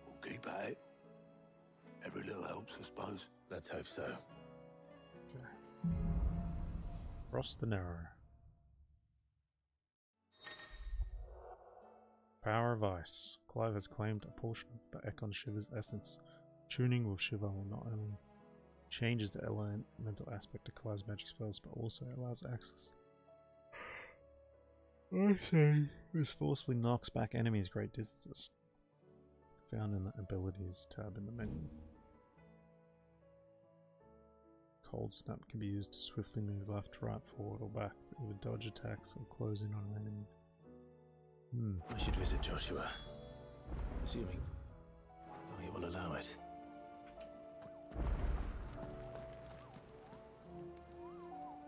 we'll keep at it. Every little helps, I suppose. Let's hope so. Okay. Cross the Narrow. Power of Ice. Clive has claimed a portion of the Ekon Shiver's essence. Tuning with Shiver will not only changes the elemental aspect of Clive's magic spells, but also allows access. I see. This forcefully knocks back enemies great distances. Found in the Abilities tab in the menu. Cold Snap can be used to swiftly move left, right, forward, or back to either dodge attacks or close in on an enemy. I should visit Joshua. Assuming he will allow it.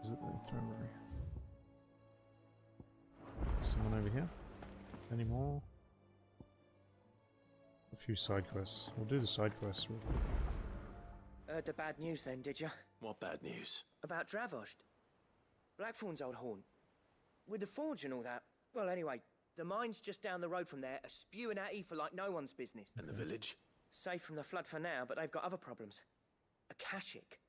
Visit the infirmary. Someone over here? Any more? A few side quests. We'll do the side quests real quick. Heard the bad news then, did you? What bad news? About Dravost. Blackthorn's old haunt. With the forge and all that. Well, anyway, the mine's just down the road from there, are spewing at Aoife like no one's business. And the village? Safe from the flood for now, but they've got other problems. Akashic.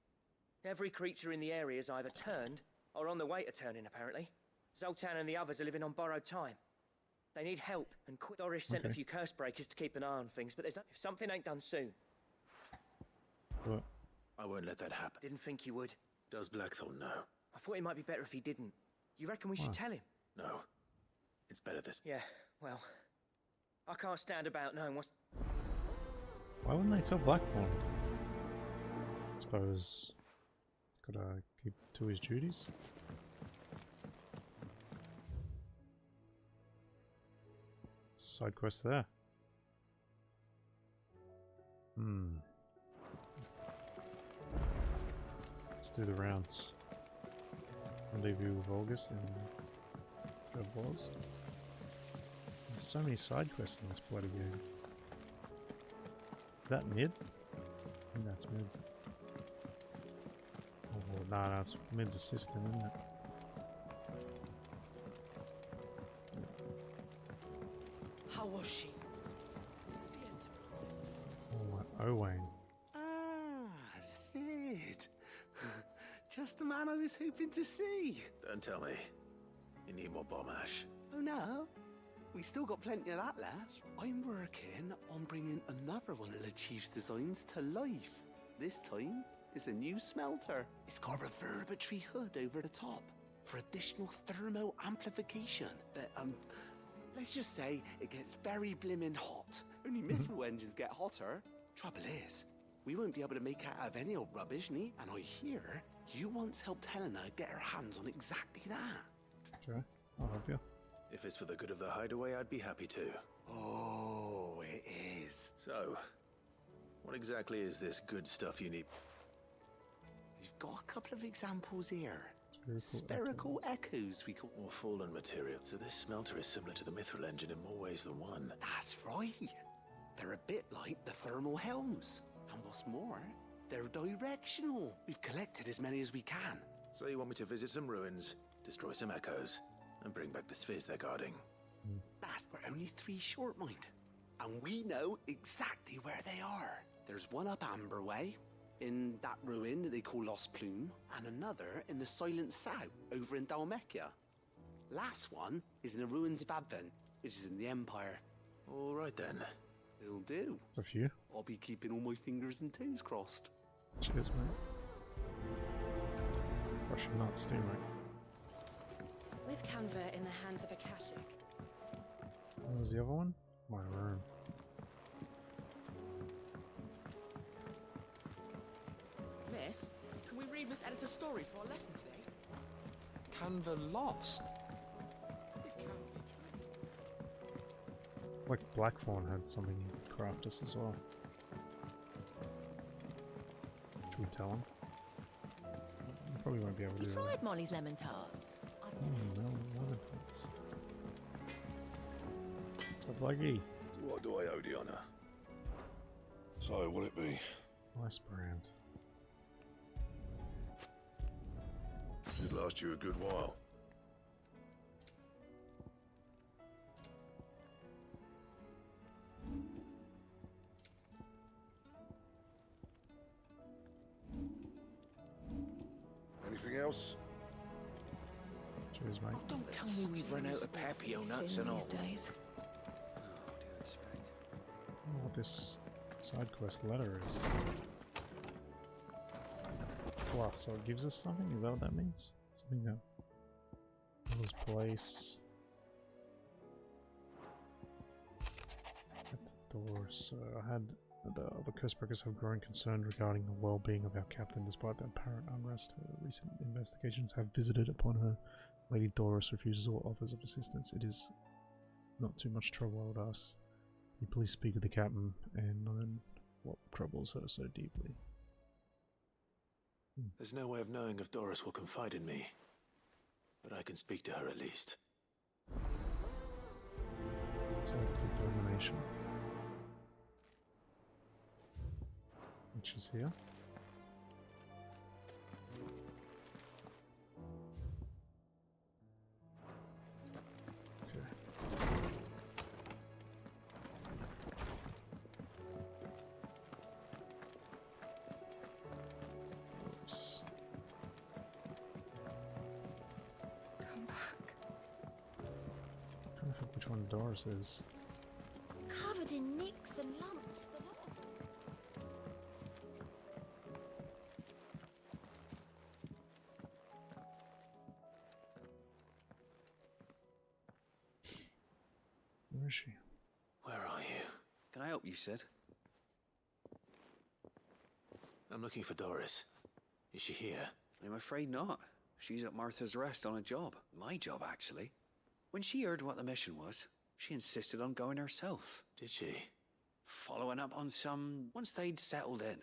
Every creature in the area is either turned, or on the way to turning, apparently. Zoltan and the others are living on borrowed time. They need help, and quick. Doris sent a few curse breakers to keep an eye on things, but if something ain't done soon... What? I won't let that happen. Didn't think he would. Does Blackthorn know? I thought it might be better if he didn't. You reckon we should tell him? No. It's better this... Yeah, well... I can't stand about knowing what's... Why wouldn't they tell Blackthorn? I suppose... He's gotta keep to his duties. Side quest there. Let's do the rounds. Rendezvous with August and Dravost. There's so many side quests in this bloody game. Is that mid? I think that's mid. Oh, nah, that's mid's assistant, isn't it? How was she? Oh, Owain. Ah, Sid. Just the man I was hoping to see. Don't tell me. You need more bomb ash. Oh no? We still got plenty of that left. I'm working on bringing another one of the Chief's designs to life. This time, it's a new smelter. It's got a reverberatory hood over the top for additional thermal amplification. But, let's just say it gets very blimmin' hot. Only mithril engines get hotter. Trouble is, we won't be able to make it out of any old rubbish, nee. And I hear you once helped Helena get her hands on exactly that. Okay, I'll help you. If it's for the good of the hideaway, I'd be happy to. Oh, it is. So, what exactly is this good stuff you need? We've got a couple of examples here. Spherical echoes, we call. More fallen material. So this smelter is similar to the mithril engine in more ways than one. That's right. They're a bit like the thermal helms. And what's more, they're directional. We've collected as many as we can. So you want me to visit some ruins, destroy some echoes, and bring back the spheres they're guarding? We're only 3 short, mind. And we know exactly where they are. There's one up Amber Way, in that ruin that they call Lost Plume, and another in the Silent South, over in Dalmekia. Last one is in the ruins of Advent, which is in the Empire. All right then. It'll do. A few. I'll be keeping all my fingers and toes crossed. Cheers, mate. Russian nuts too, mate. With Canva in the hands of Akashic. What was the other one? My room. Miss, can we read Miss Editor's story for our lesson today? Canva lost. Like Blackthorn had something to craft us as well. Should we tell him? We probably won't be able to Have you do tried Molly's lemon tarts? I've never had. No, lemon tarts. So Blackie. What do I owe the honour? So, will it be? Nice brand. Should last you a good while. Anything else? Cheers, mate. Don't tell me we've run out of Papio nuts and all. These days. I don't know what this side quest letter is. Plus, so it gives us something? Is that what that means? Something that was place at the door. So I had the other Cursebrokers have grown concerned regarding the well-being of our captain despite the apparent unrest. Her recent investigations have visited upon her. Lady Doris refuses all offers of assistance. It is not too much trouble, I would ask. You please speak with the captain and learn what troubles her so deeply. There's no way of knowing if Doris will confide in me, but I can speak to her at least. Selected domination. And she's here. Which one Doris is. Covered in nicks and lumps. The lot of Where is she? Where are you? Can I help you, Sid? I'm looking for Doris. Is she here? I'm afraid not. She's at Martha's Rest on a job. My job, actually. When she heard what the mission was, she insisted on going herself. Did she? Following up on some... Once they'd settled in,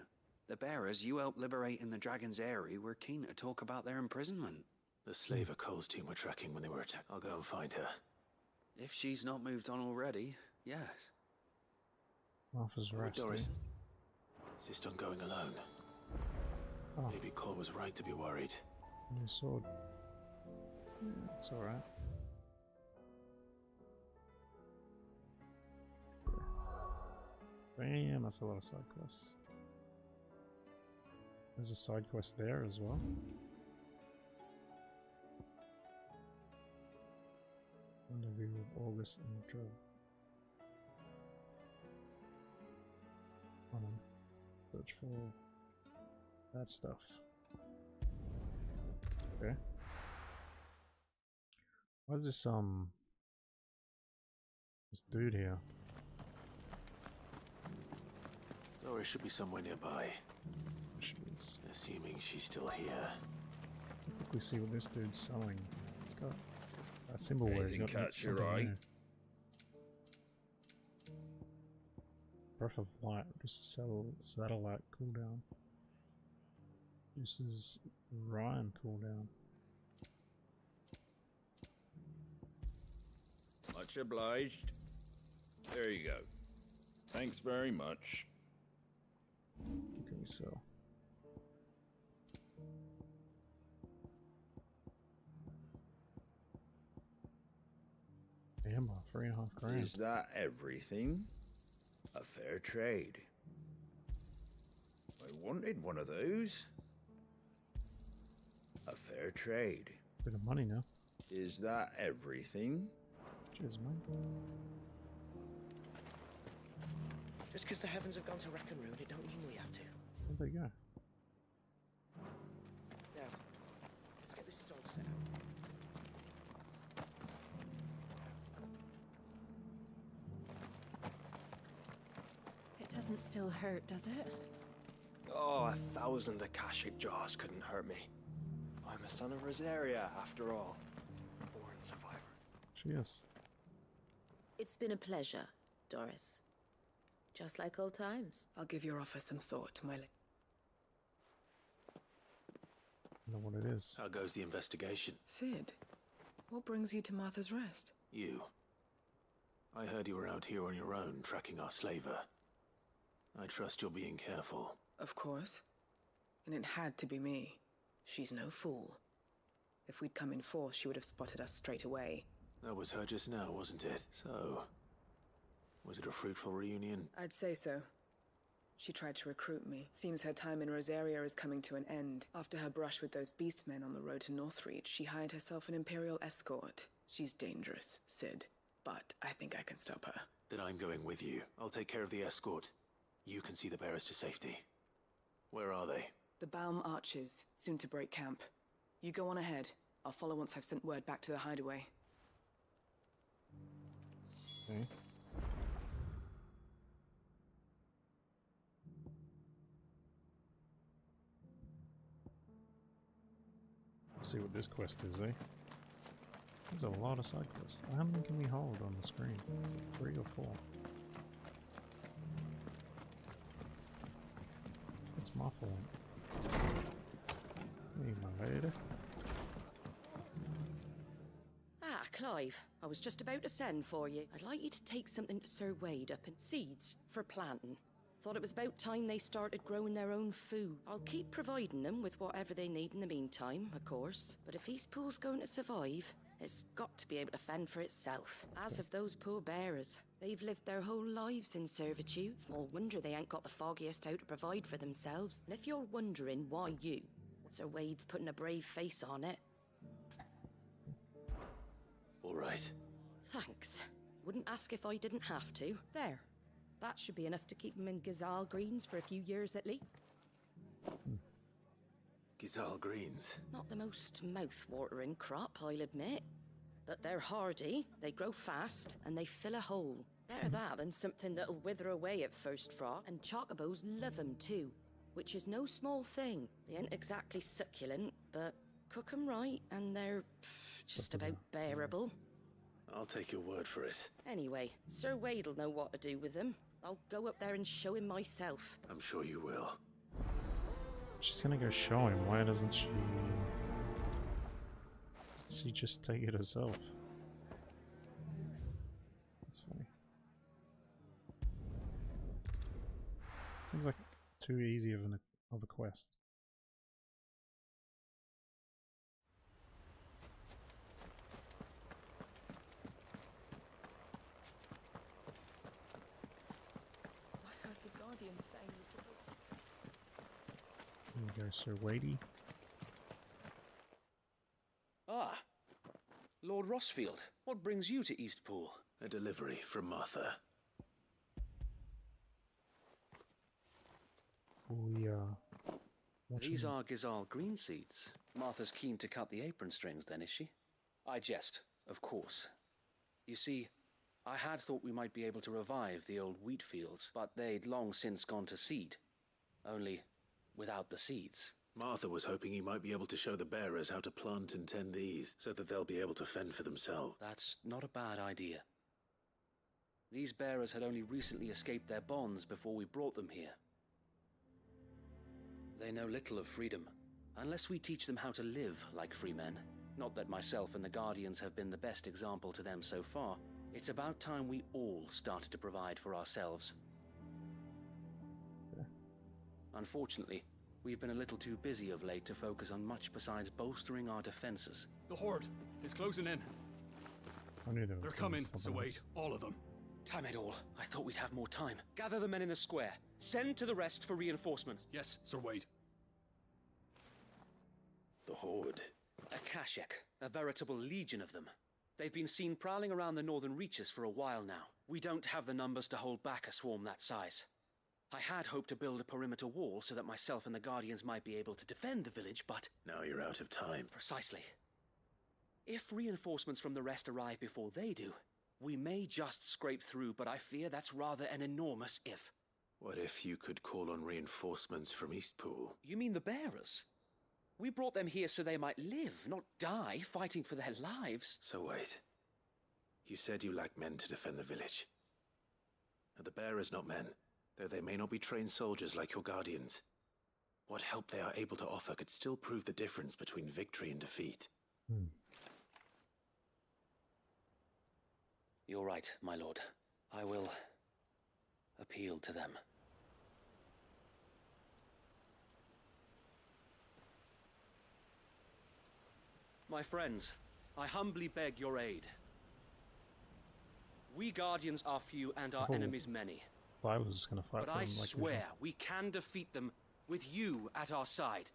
the bearers you helped liberate in the Dragon's Eyrie were keen to talk about their imprisonment. The slaver Cole's team were tracking when they were attacked. I'll go and find her. If she's not moved on already, yes. Martha's Rest. Doris insist on going alone. Oh. Maybe Cole was right to be worried. New sword. Yeah, it's alright. Damn, that's a lot of side quests. There's a side quest there as well. Interview with August and Joe. Search for that stuff. Okay. Why is this dude here? Doris should be somewhere nearby. She is. Assuming she's still here. Quickly see what this dude's selling. He's got a symbol where he's got catch your something eye? new. Breath of light, just a satellite cooldown. Uses Ryan cooldown. Much obliged. There you go. Thanks very much. What can we sell? Amber, 3.5 grand. Is that everything? A fair trade. I wanted one of those. A fair trade. Bit of money now. Is that everything? Cheers, man. Just because the heavens have gone to rack and ruin, it don't mean we have to. Where'd they go? Now, let's get this stall set up. It doesn't still hurt, does it? Oh, 1,000 Akashic jars couldn't hurt me. I'm a son of Rosaria, after all. Born survivor. She is. It's been a pleasure, Doris. Just like old times. I'll give your offer some thought, my lady. I know what it is. How goes the investigation? Sid, what brings you to Martha's Rest? You. I heard you were out here on your own, tracking our slaver. I trust you're being careful. Of course. And it had to be me. She's no fool. If we'd come in force, she would have spotted us straight away. That was her just now, wasn't it? So, was it a fruitful reunion? I'd say so. She tried to recruit me. Seems her time in Rosaria is coming to an end. After her brush with those beastmen on the road to Northreach, she hired herself an Imperial escort. She's dangerous, Sid. But I think I can stop her. Then I'm going with you. I'll take care of the escort. You can see the bearers to safety. Where are they? The Baum Archers, soon to break camp. You go on ahead. I'll follow once I've sent word back to the hideaway. Okay. Let's see what this quest is, eh? There's a lot of side quests. How many can we hold on the screen? Is it 3 or 4? It's my fault. Hey, my lady. Ah, Clive, I was just about to send for you. I'd like you to take something to Sir Wade up in seeds for planting. Thought it was about time they started growing their own food. I'll keep providing them with whatever they need in the meantime, of course. But if Eastpool's going to survive, it's got to be able to fend for itself. As of those poor bearers, they've lived their whole lives in servitude. Small wonder they ain't got the foggiest how to provide for themselves. And if you're wondering why you, Sir Wade's putting a brave face on it. All right. Thanks. Wouldn't ask if I didn't have to. There. That should be enough to keep them in Gazal greens for a few years at least. Gazal greens. Not the most mouth-watering crop, I'll admit. But they're hardy, they grow fast, and they fill a hole. Better that than something that'll wither away at first frost, and chocobos love 'em too. Which is no small thing. They ain't exactly succulent, but cook 'em right, and they're just about bearable. I'll take your word for it. Anyway, Sir Wade'll know what to do with them. I'll go up there and show him myself. I'm sure you will. She's gonna go show him. Why doesn't she? Does she just take it herself? That's funny. Seems like too easy of a quest. I heard the Guardian saying you're supposed to... There you go, Sir Wadey. Ah, Lord Rossfield, what brings you to Eastpool? A delivery from Martha. We are. These are Gizal green seeds. Martha's keen to cut the apron strings then, is she? I jest, of course. You see, I had thought we might be able to revive the old wheat fields, but they'd long since gone to seed. Only without the seeds. Martha was hoping you might be able to show the bearers how to plant and tend these, so that they'll be able to fend for themselves. That's not a bad idea. These bearers had only recently escaped their bonds before we brought them here. They know little of freedom, unless we teach them how to live like free men. Not that myself and the Guardians have been the best example to them so far. It's about time we all started to provide for ourselves. Yeah. Unfortunately, we've been a little too busy of late to focus on much besides bolstering our defenses. The Horde is closing in. I knew there was They're coming, so something wait, else. all of them. Damn it all. I thought we'd have more time. Gather the men in the square. Send to the rest for reinforcements. Yes, Sir Wade. The Horde. A Kashek, a veritable legion of them. They've been seen prowling around the northern reaches for a while now. We don't have the numbers to hold back a swarm that size. I had hoped to build a perimeter wall so that myself and the Guardians might be able to defend the village, but... Now you're out of time. Precisely. If reinforcements from the rest arrive before they do, we may just scrape through, but I fear that's rather an enormous if. What if you could call on reinforcements from Eastpool? You mean the bearers? We brought them here so they might live, not die fighting for their lives. So wait. You said you lack men to defend the village. Are the bearers not men, though they may not be trained soldiers like your Guardians? What help they are able to offer could still prove the difference between victory and defeat. You're right, my lord. I will appeal to them. My friends, I humbly beg your aid. We Guardians are few and our enemies many. I was going to fight But for I them like swear we can defeat them with you at our side.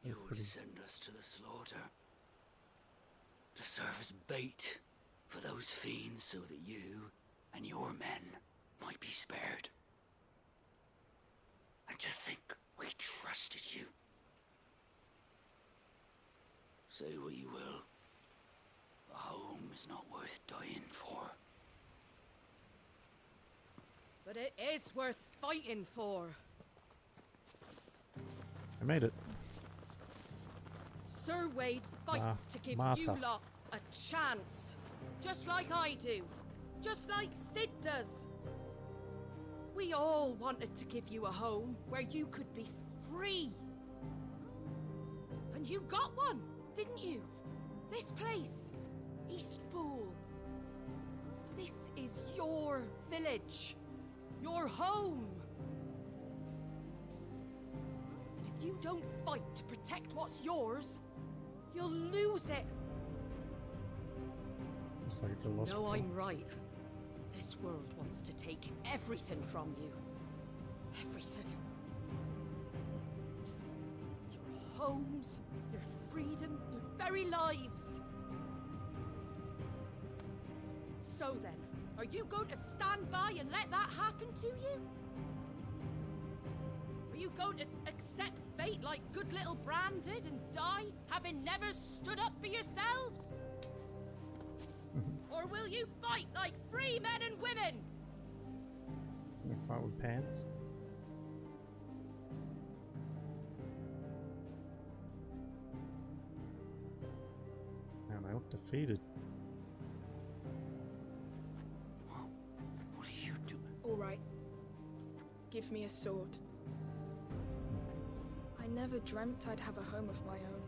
You would send us to the slaughter. To serve as bait for those fiends so that you and your men might be spared. And to think we trusted you. Say what you will. A home is not worth dying for. But it is worth fighting for. I made it. Sir Wade fights to give Martha. you lot a chance. Just like I do. Just like Sid does. We all wanted to give you a home where you could be free. And you got one, didn't you? This place, Eastpool. This is your village. Your home. And if you don't fight to protect what's yours, you'll lose it. It's like the lost No, before. I'm right. This world wants to take everything from you. Everything. Your homes, your freedom, your very lives. So then, are you going to stand by and let that happen to you? Are you going to accept fate like good little Bran did and die, having never stood up for yourselves? Or will you fight like free men and women? I'm gonna fight with pants. Man, I look defeated. What are you doing? All right. Give me a sword. I never dreamt I'd have a home of my own.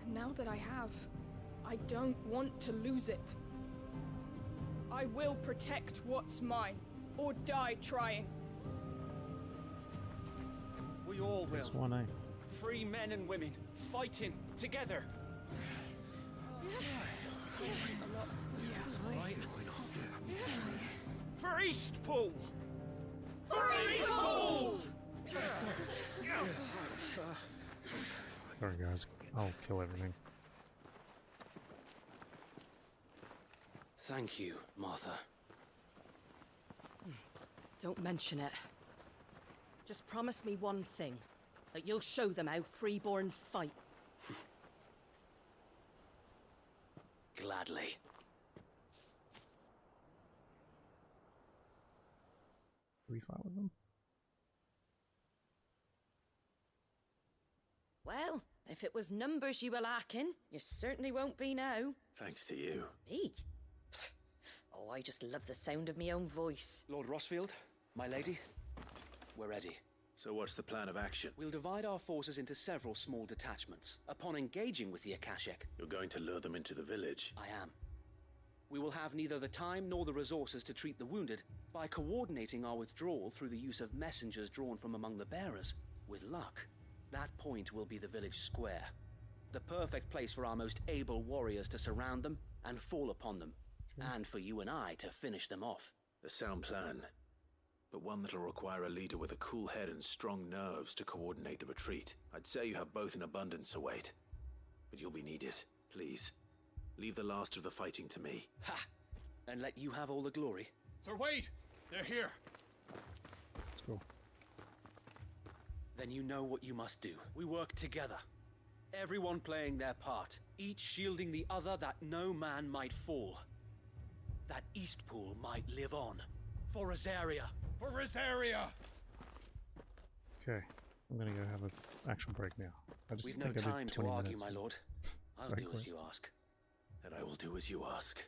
And now that I have, I don't want to lose it. I will protect what's mine, or die trying. We all will. That's one, eh? Free men and women, fighting together. For Eastpool! For Eastpool! Sorry guys, I'll kill everything. Thank you, Martha. Don't mention it. Just promise me one thing. That you'll show them how freeborn fight. Gladly. Can we fight with them? Well, if it was numbers you were lacking, you certainly won't be now. Thanks to you. Me? Oh, I just love the sound of my own voice. Lord Rossfield, my lady, we're ready. So what's the plan of action? We'll divide our forces into several small detachments. Upon engaging with the Akashic... You're going to lure them into the village? I am. We will have neither the time nor the resources to treat the wounded. By coordinating our withdrawal through the use of messengers drawn from among the bearers, with luck, that point will be the village square. The perfect place for our most able warriors to surround them and fall upon them. And for you and I to finish them off. A sound plan, but one that'll require a leader with a cool head and strong nerves to coordinate the retreat. I'd say you have both in abundance, Sir Wade, but you'll be needed. Please, leave the last of the fighting to me. Ha! And let you have all the glory. Sir Wade! They're here! Let's go. Then you know what you must do. We work together. Everyone playing their part, each shielding the other that no man might fall. That Eastpool might live on. For Rosaria! For Rosaria! Okay, I'm gonna go have an actual break now. We've no time to argue, my lord. I'll Sorry, do as you ask. And I will do as you ask.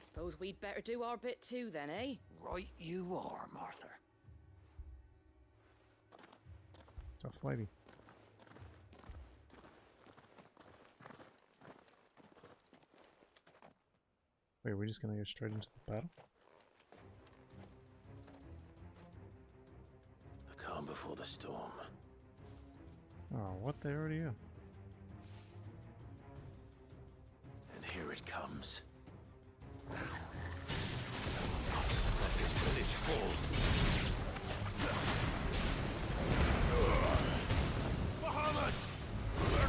Suppose we'd better do our bit too then, eh? Right you are, Martha. Tough lady. Wait, are we just gonna go straight into the battle? The calm before the storm. Oh, what? They already are. And here it comes. Let this village fall. Bahamut! Hello.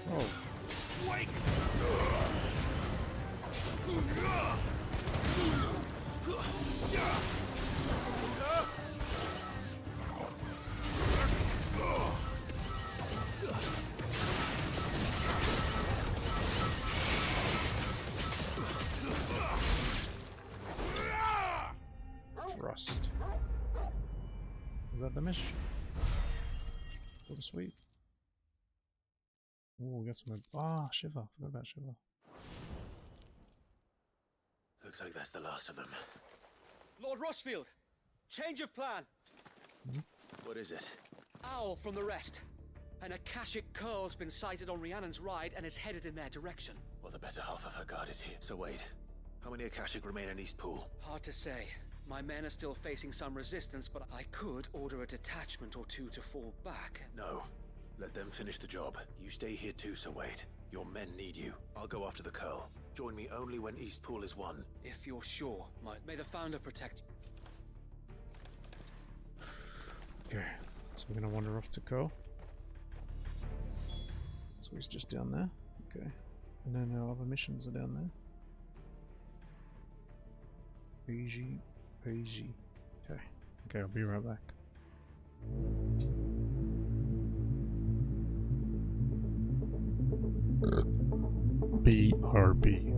Oh. Wake! Thrust. Is that the mission? So sweet. Oh, we got some. Ah, Shiva. Forgot about Shiva. Looks like that's the last of them. Lord Rossfield! Change of plan! What is it? Owl from the rest. An Akashic curl's been sighted on Rhiannon's ride and is headed in their direction. Well, the better half of her guard is here. So Wade, how many Akashic remain in Eastpool? Hard to say. My men are still facing some resistance, but I could order a detachment or two to fall back. No. Let them finish the job. You stay here too, Sir Wade. Your men need you. I'll go after the Curl. Join me only when Eastpool is won. If you're sure, may the Founder protect you. Okay, so we're gonna wander off to Curl. So he's just down there. Okay. And then our other missions are down there. Easy, easy. Okay. Okay, I'll be right back. BRB.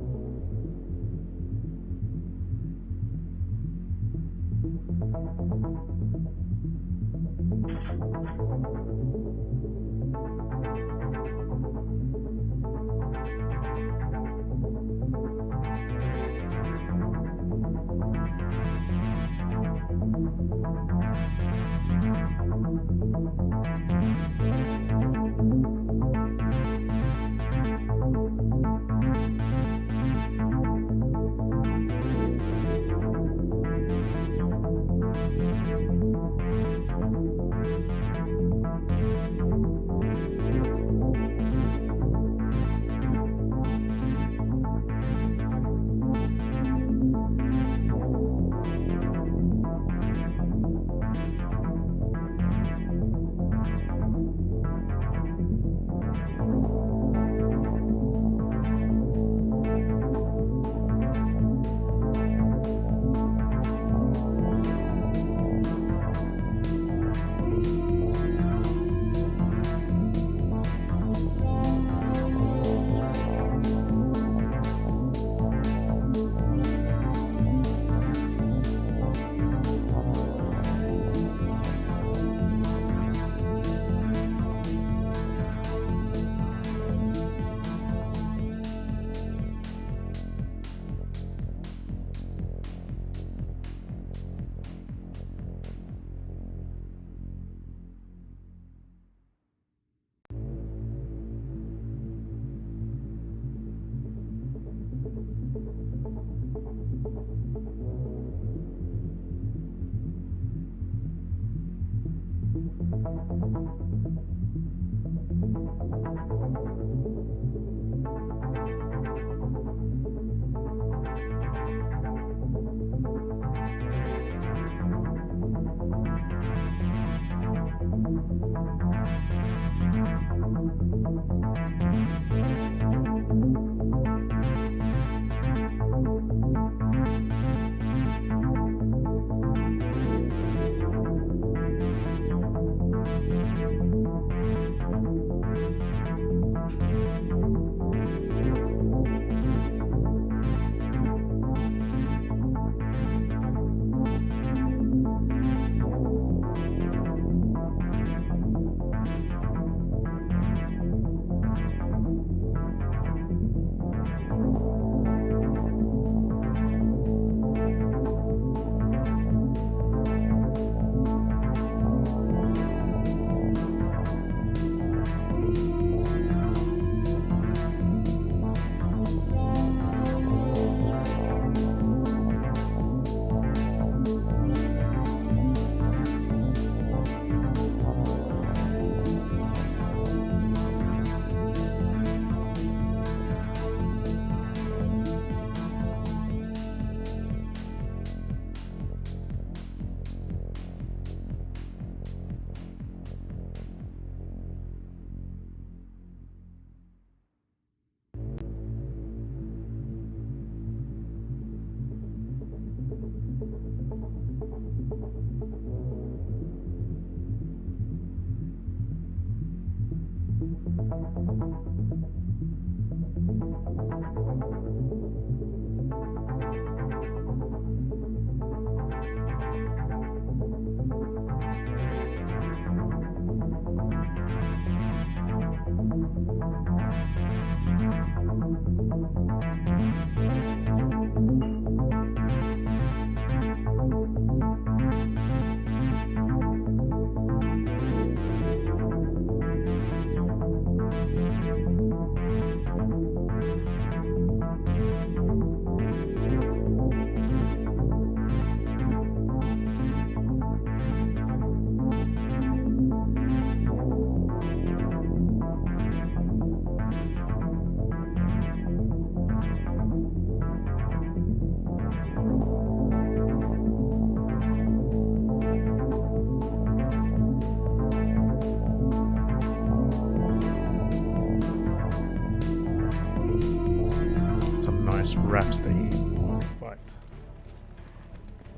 Chris Rapstein fight.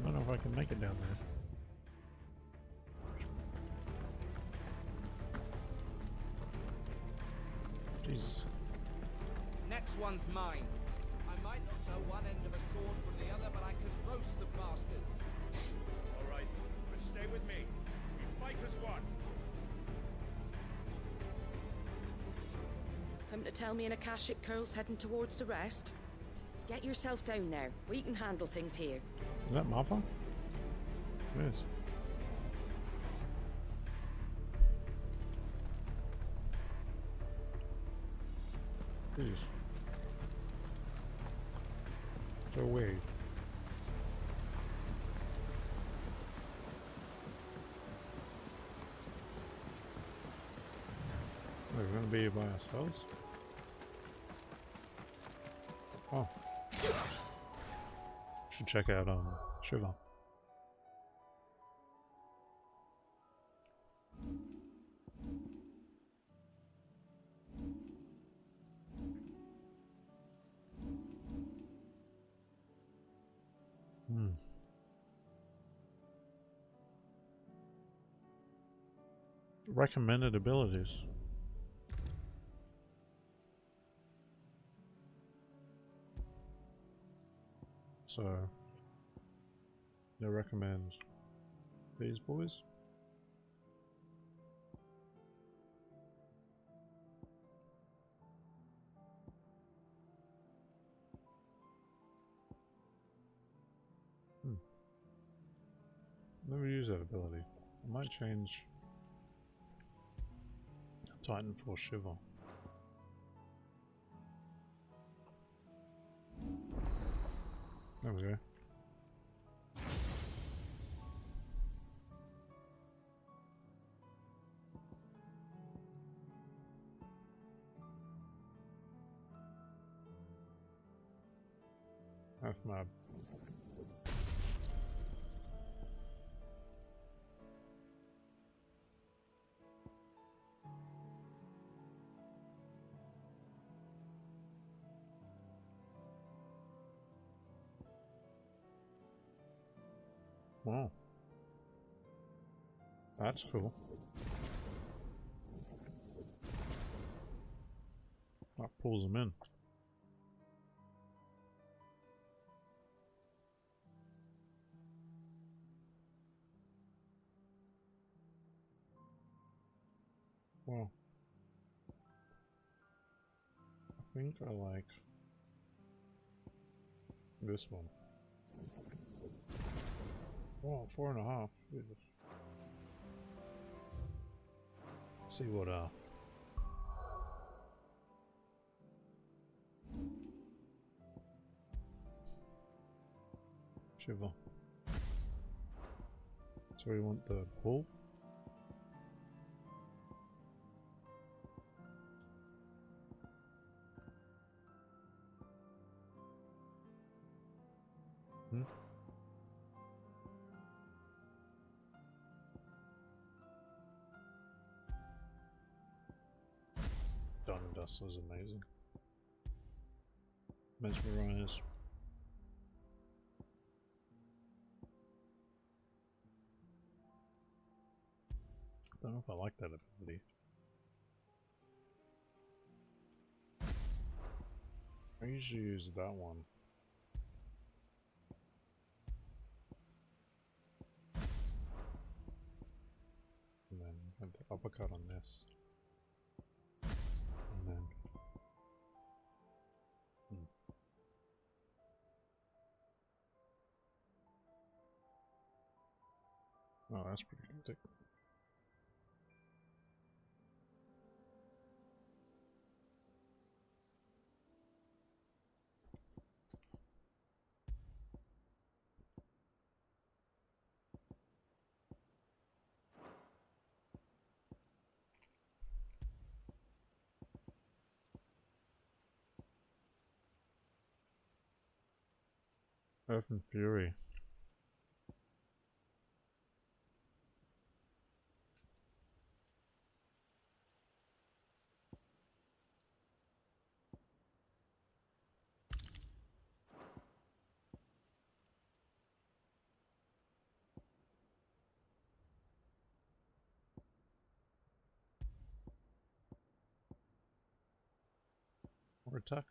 I don't know if I can make it down there. Jesus. Next one's mine. I might not know one end of a sword from the other, but I can roast the bastards. All right, but stay with me. We fight as one. Come to tell me an Akashic Curl's heading towards the rest? Get yourself down there. We can handle things here. Is that Martha? Yes. Jeez. So weird. We're gonna be by ourselves? Oh. Should check out Shiva. Recommended abilities. So, they recommend these boys. Never use that ability. I might change Titan for Shiva. There we go. That's mad. Wow. That's cool. That pulls them in. Well, I think I like this one. Well, 4.5. Jesus. Let's see what Shiva. So we want the pull. Diamond Dust is amazing. Mesmerize. I don't know if I like that ability. I usually use that one. And then have the uppercut on this. And then oh, that's pretty hectic. Earth and Fury. attack.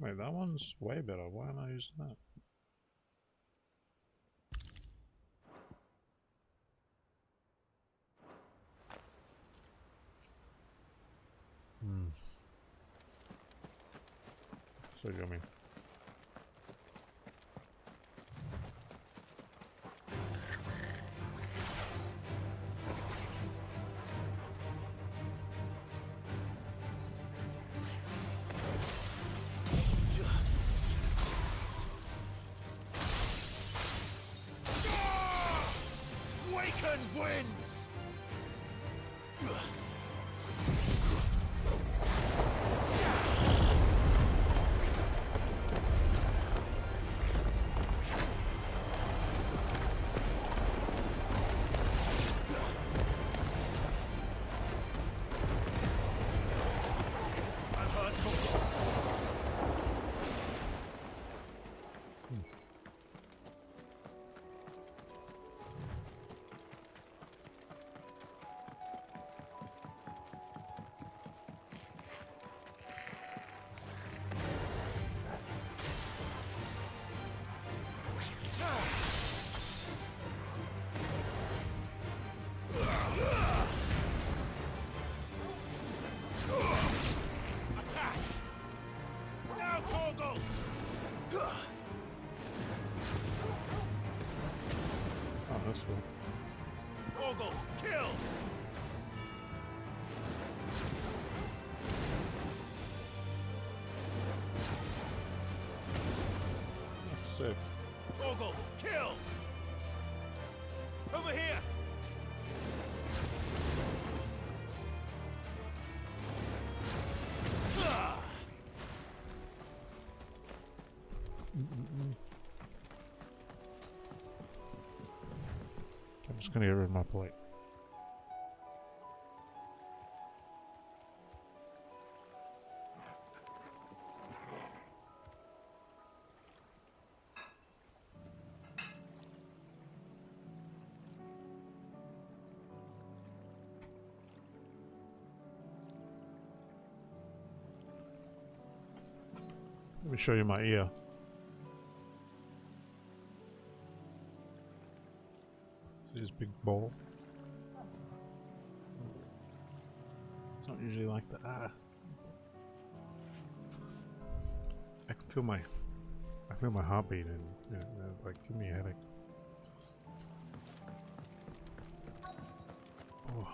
Wait, that one's way better. Why am I using that? So yummy. Waken wins! I've heard talk. Attack! Now, Torgal! Oh, that's cool. Torgal, kill! That's sick. Torgal, kill! Over here! I'm just gonna get rid of my plate. Let me show you my ear. See this big ball? It's not usually like that. Ah. I can feel my heartbeat and like give me a headache. Oh.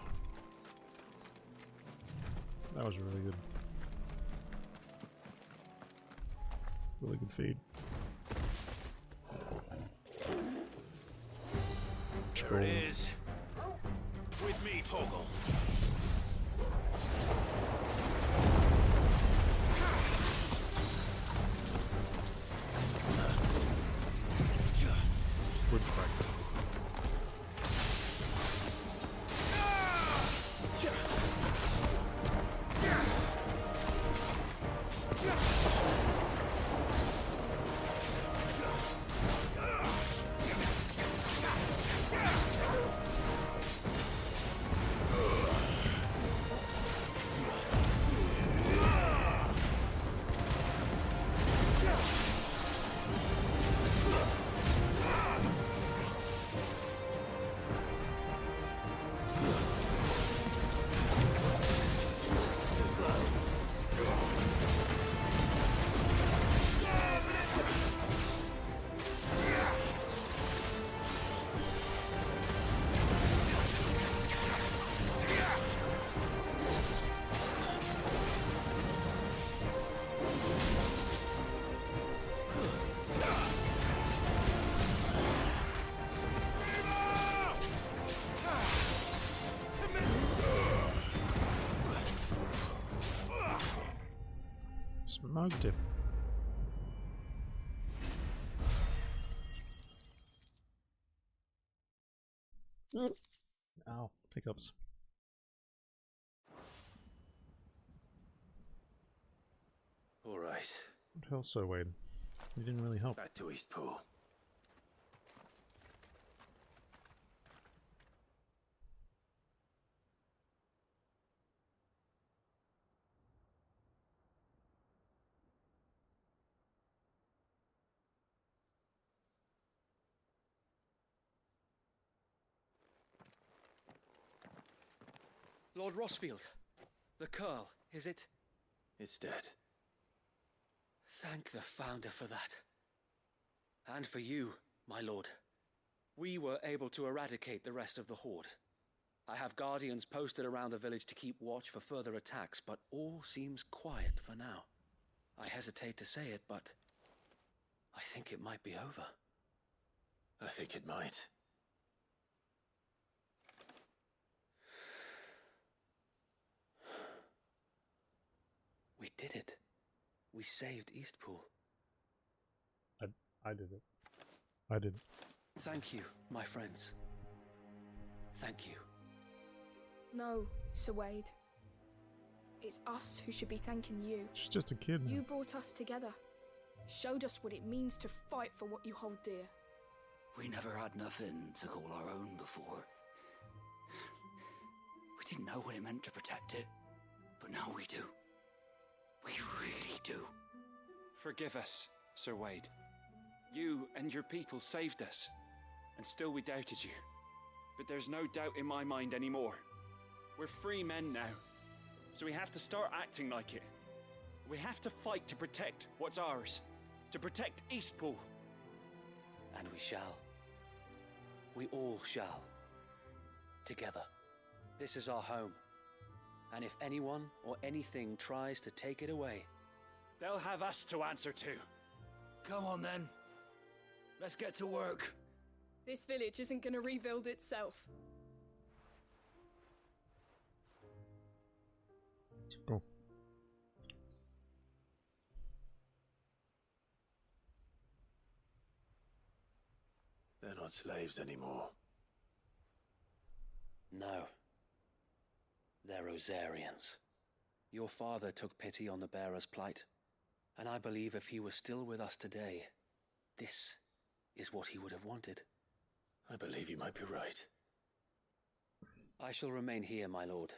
That was really good. Really good feed. There it is. With me, Torgal. Good crack. Smoked it. Ow, hiccups. All right. What else, so Wade? You didn't really help. Back to Eastpool. Lord Rossfield, the Curl, is it? It's dead. Thank the Founder for that. And for you, my lord. We were able to eradicate the rest of the Horde. I have guardians posted around the village to keep watch for further attacks, but all seems quiet for now. I hesitate to say it, but I think it might be over. I think it might. We did it. We saved Eastpool. I did it. I did it. Thank you, my friends. Thank you. No, Sir Wade. It's us who should be thanking you. She's just a kid. You brought us together. Showed us what it means to fight for what you hold dear. We never had nothing to call our own before. We didn't know what it meant to protect it, but now we do. We really do. Forgive us, Sir Wade. You and your people saved us, and still we doubted you. But there's no doubt in my mind anymore. We're free men now, so we have to start acting like it. We have to fight to protect what's ours, to protect Eastpool. And we shall. We all shall. Together. This is our home. And if anyone or anything tries to take it away, they'll have us to answer to. Come on then. Let's get to work. This village isn't gonna rebuild itself. Go. They're not slaves anymore. No. They're Rosarians. Your father took pity on the bearer's plight, and I believe if he was still with us today, this is what he would have wanted. I believe you might be right. I shall remain here, my lord,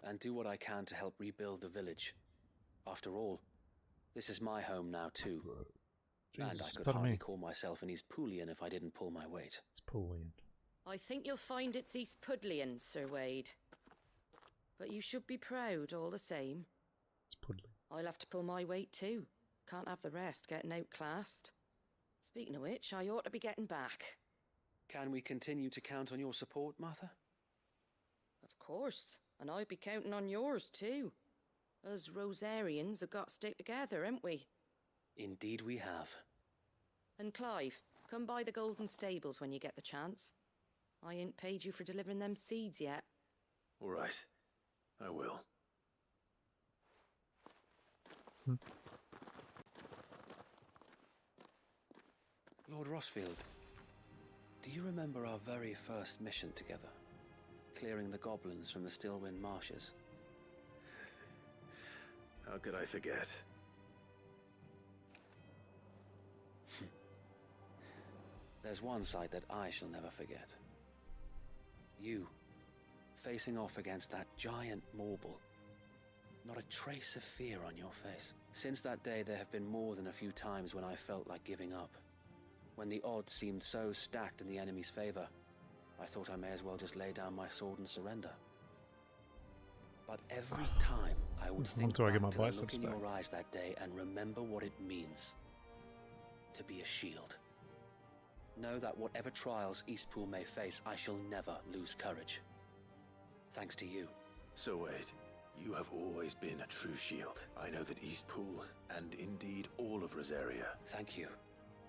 and do what I can to help rebuild the village. After all, this is my home now too. Jesus, and I could pardon hardly me. call myself an Eastpoolian if I didn't pull my weight. It's Pullian. I think you'll find it's East Pudlian, Sir Wade. But you should be proud all the same. It's Pudley. I'll have to pull my weight too. Can't have the rest getting outclassed. Speaking of which, I ought to be getting back. Can we continue to count on your support, Martha? Of course, and I'd be counting on yours too. Us Rosarians have got to stick together, haven't we? Indeed we have. And Clive, come by the Golden Stables when you get the chance. I ain't paid you for delivering them seeds yet. All right. I will. Lord Rossfield, do you remember our very first mission together? Clearing the goblins from the Stillwind marshes? How could I forget? There's one sight that I shall never forget. You, facing off against that giant Morble. Not a trace of fear on your face. Since that day, there have been more than a few times when I felt like giving up. When the odds seemed so stacked in the enemy's favor, I thought I may as well just lay down my sword and surrender. But every time I would think Until I get back my to the look biceps in back. your eyes that day and remember what it means to be a shield. Know that whatever trials Eastpool may face, I shall never lose courage. Thanks to you. So Wade, you have always been a true shield. I know that Eastpool, and indeed all of Rosaria. Thank you.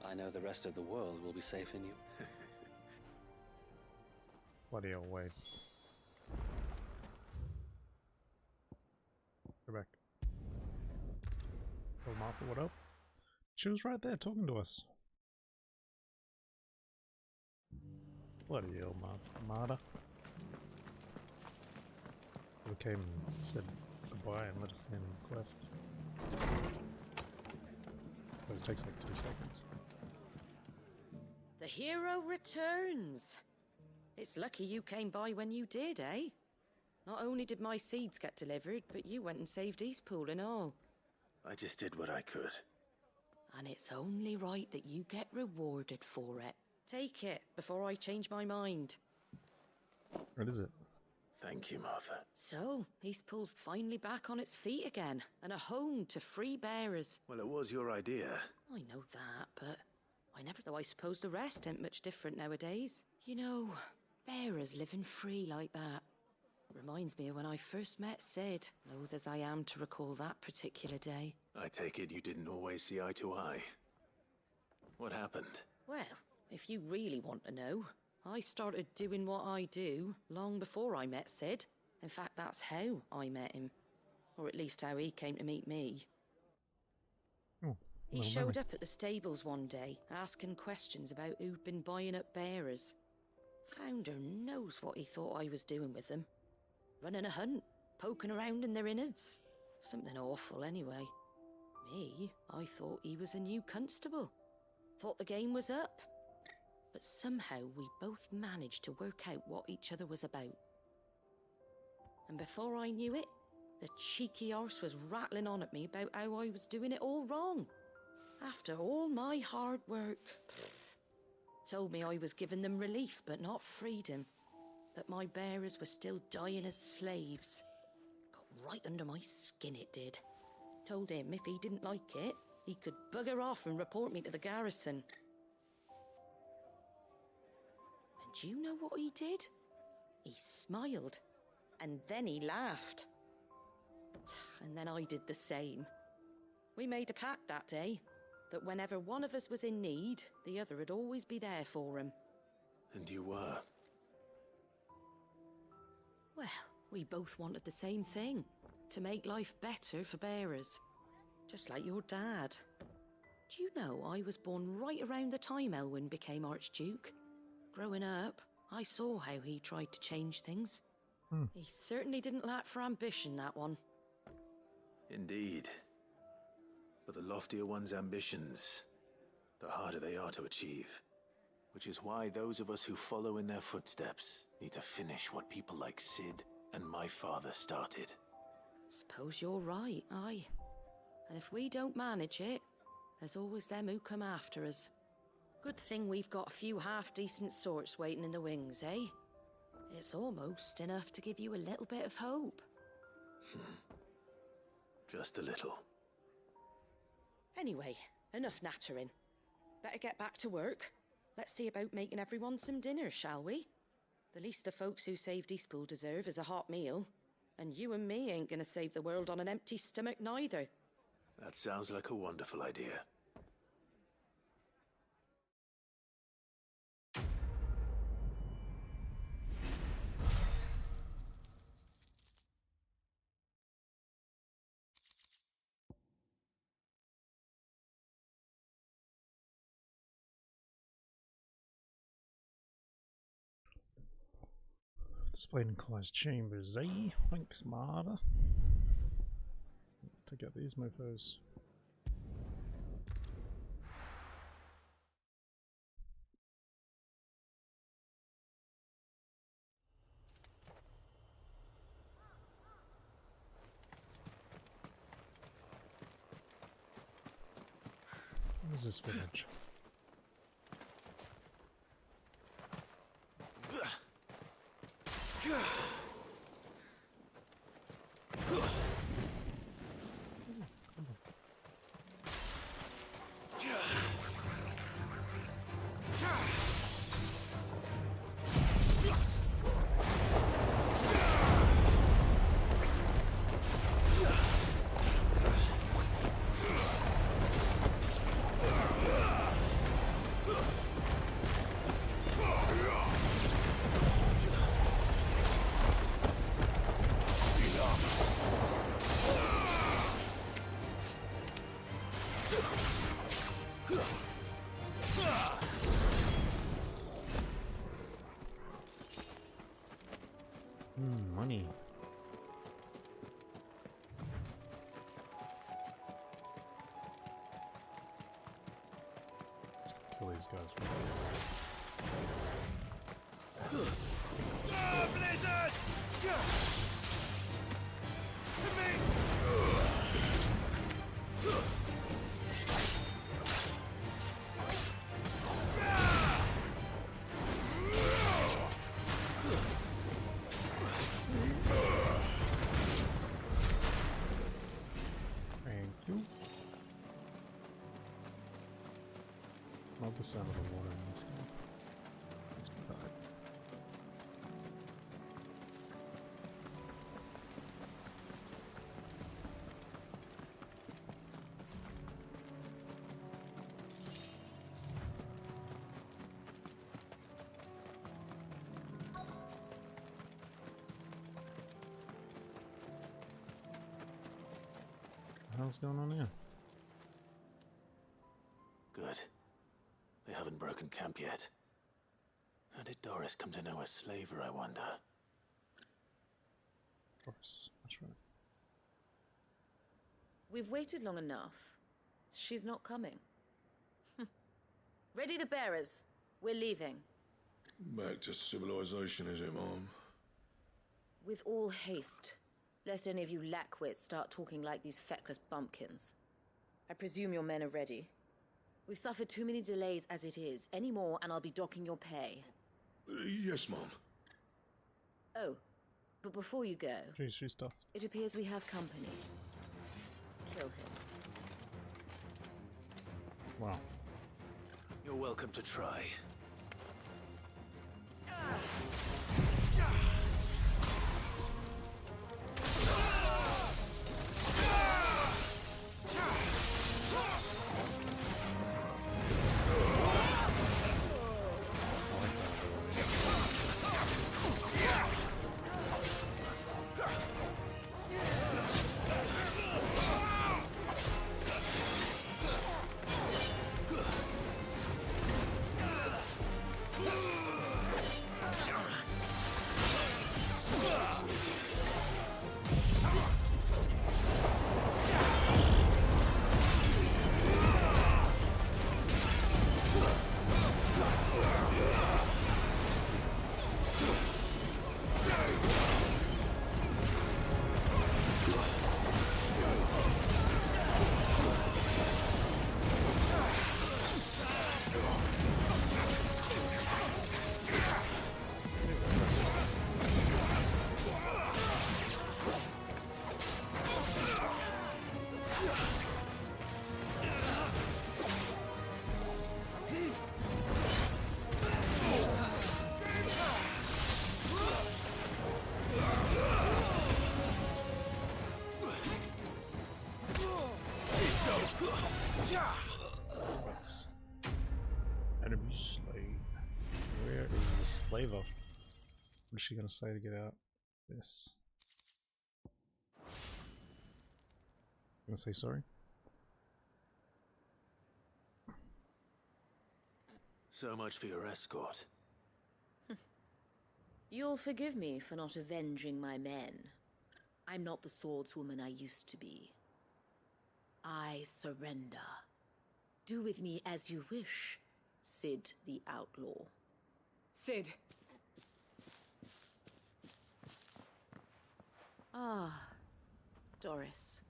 I know the rest of the world will be safe in you. Bloody hell, Wade. Go back. Oh, Martha, what up? She was right there talking to us. Bloody hell, Marta. We came and said goodbye and let us in on the quest. suppose it takes like 2 seconds. The hero returns. It's lucky you came by when you did, eh? Not only did my seeds get delivered, but you went and saved Eastpool and all. I just did what I could. And it's only right that you get rewarded for it. Take it before I change my mind. What is it? Thank you, Martha. So, Eastpool's finally back on its feet again, and a home to free bearers. Well, it was your idea. I know that, but I never thought I suppose the rest ain't much different nowadays. You know, bearers living free like that. Reminds me of when I first met Sid, loath as I am to recall that particular day. I take it you didn't always see eye to eye. What happened? Well, if you really want to know, I started doing what I do long before I met Sid. In fact, that's how I met him. Or at least how he came to meet me. Oh, He showed up at the stables one day, asking questions about who'd been buying up bearers. Founder knows what he thought I was doing with them. Running a hunt, poking around in their innards. Something awful anyway. Me, I thought he was a new constable. Thought the game was up. But somehow we both managed to work out what each other was about. And before I knew it, the cheeky arse was rattling on at me about how I was doing it all wrong. After all my hard work. Told me I was giving them relief but not freedom. That my bearers were still dying as slaves. Got right under my skin, it did. Told him if he didn't like it, he could bugger off and report me to the garrison. And do you know what he did? He smiled. And then he laughed. And then I did the same. We made a pact that day, that whenever one of us was in need, the other would always be there for him. And you were? Well, we both wanted the same thing. To make life better for bearers. Just like your dad. Do you know I was born right around the time Elwyn became Archduke? Growing up, I saw how he tried to change things. He certainly didn't lack for ambition, that one. Indeed. But the loftier one's ambitions, the harder they are to achieve. Which is why those of us who follow in their footsteps need to finish what people like Sid and my father started. Suppose you're right, aye. And if we don't manage it, there's always them who come after us. Good thing we've got a few half-decent sorts waiting in the wings, eh? It's almost enough to give you a little bit of hope. Just a little. Anyway, enough nattering. Better get back to work. Let's see about making everyone some dinner, shall we? The least the folks who saved Eastpool deserve is a hot meal. And you and me ain't gonna save the world on an empty stomach neither. That sounds like a wonderful idea. Displayed in closed chambers, eh? Thanks, Marta. Let's take out these mofos. What is this village? these guys. Blizzard! Thank you. Love the sound of the water in this game. Makes me tired. What the hell's going on here? Good. They haven't broken camp yet. How did Doris come to know a slaver, I wonder? Doris, that's right. We've waited long enough. She's not coming. Ready the bearers. We're leaving. Back to civilization, is it, Mom? With all haste, lest any of you lackwits start talking like these feckless bumpkins. I presume your men are ready. We've suffered too many delays as it is. Any more and I'll be docking your pay. Yes, Mom. Oh, but before you go, She's tough. it appears we have company. Kill him. Wow. You're welcome to try. That's enemy slave. Where is the slaver? What is she gonna say to get out? This. Gonna say sorry? So much for your escort. You'll forgive me for not avenging my men. I'm not the swordswoman I used to be. I surrender. Do with me as you wish, Sid the Outlaw. Sid. Ah, Doris.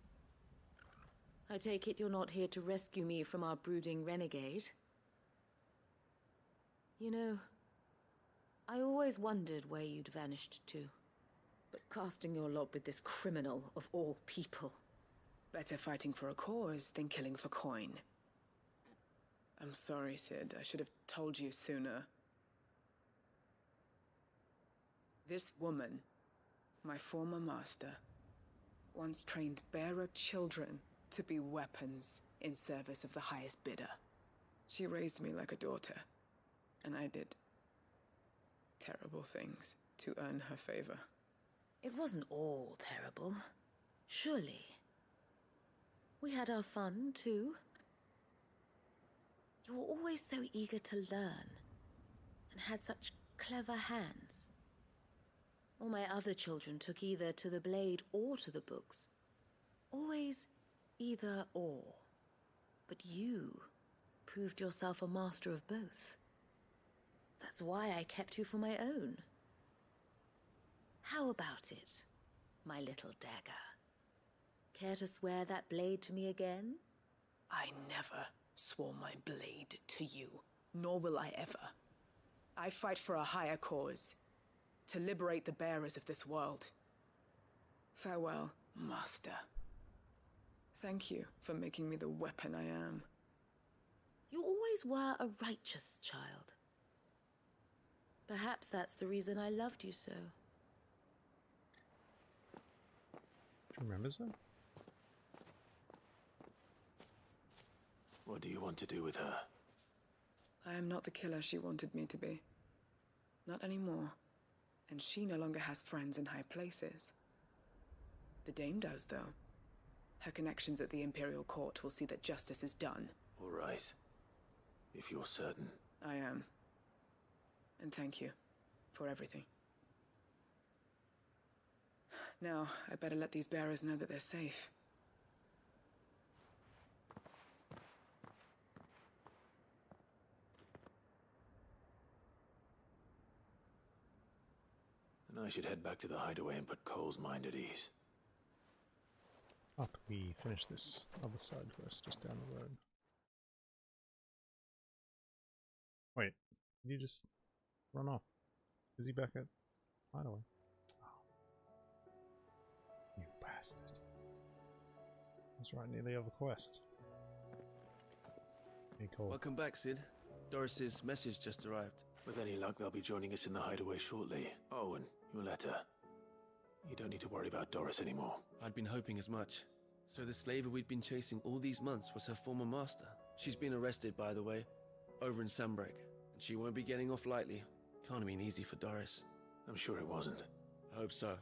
I take it you're not here to rescue me from our brooding renegade? You know, I always wondered where you'd vanished to. But casting your lot with this criminal of all people. Better fighting for a cause than killing for coin. I'm sorry, Sid. I should have told you sooner. This woman, my former master, once trained bearer children to be weapons in service of the highest bidder. She raised me like a daughter, and I did terrible things to earn her favor. It wasn't all terrible, surely. We had our fun, too. You were always so eager to learn, and had such clever hands. All my other children took either to the blade or to the books. Always either or. But you proved yourself a master of both. That's why I kept you for my own. How about it, my little dagger? Care to swear that blade to me again? I never swore my blade to you, nor will I ever. I fight for a higher cause, to liberate the bearers of this world. Farewell, Master. Thank you for making me the weapon I am. You always were a righteous child. Perhaps that's the reason I loved you so. She remembers her? What do you want to do with her? I am not the killer she wanted me to be. Not anymore. And she no longer has friends in high places. The Dame does, though. Her connections at the Imperial Court will see that justice is done. All right. If you're certain. I am. And thank you for everything. Now, I better let these bearers know that they're safe. And I should head back to the hideaway and put Cole's mind at ease. After we finish this other side quest just down the road. Wait, did you just run off? Is he back at hideaway? Oh. You bastard. That's right near the other quest. Hey, Cole. Welcome back, Sid. Doris's message just arrived. With any luck, they'll be joining us in the hideaway shortly. Oh, and your letter. You don't need to worry about Doris anymore. I'd been hoping as much. So the slaver we'd been chasing all these months was her former master. She's been arrested, by the way, over in Sunbreak. And she won't be getting off lightly. Can't have been easy for Doris. I'm sure it wasn't. I hope so.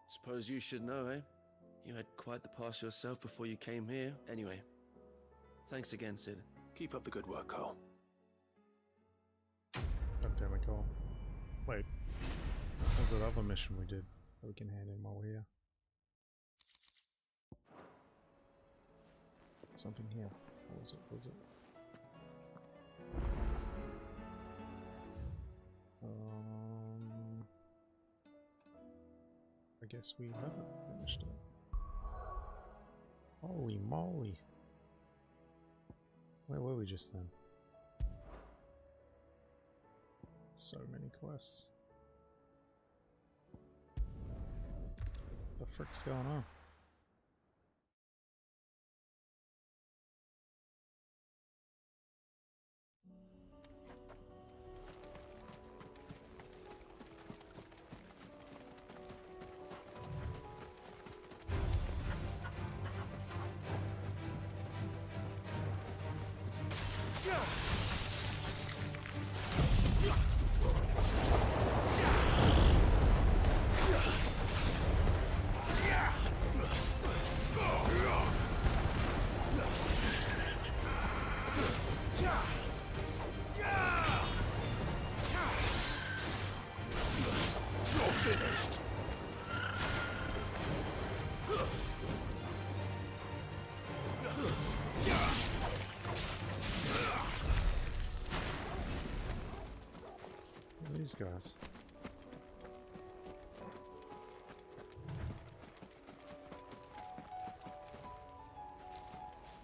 Suppose you should know, eh? You had quite the past yourself before you came here. Anyway, thanks again, Sid. Keep up the good work, Cole. God damn it, Cole. Wait. What was that other mission we did that we can hand in while we're here? Something here. What was it? What was it? I guess we haven't finished it. Holy moly. Where were we just then? So many quests. What the frick's going on? These guys.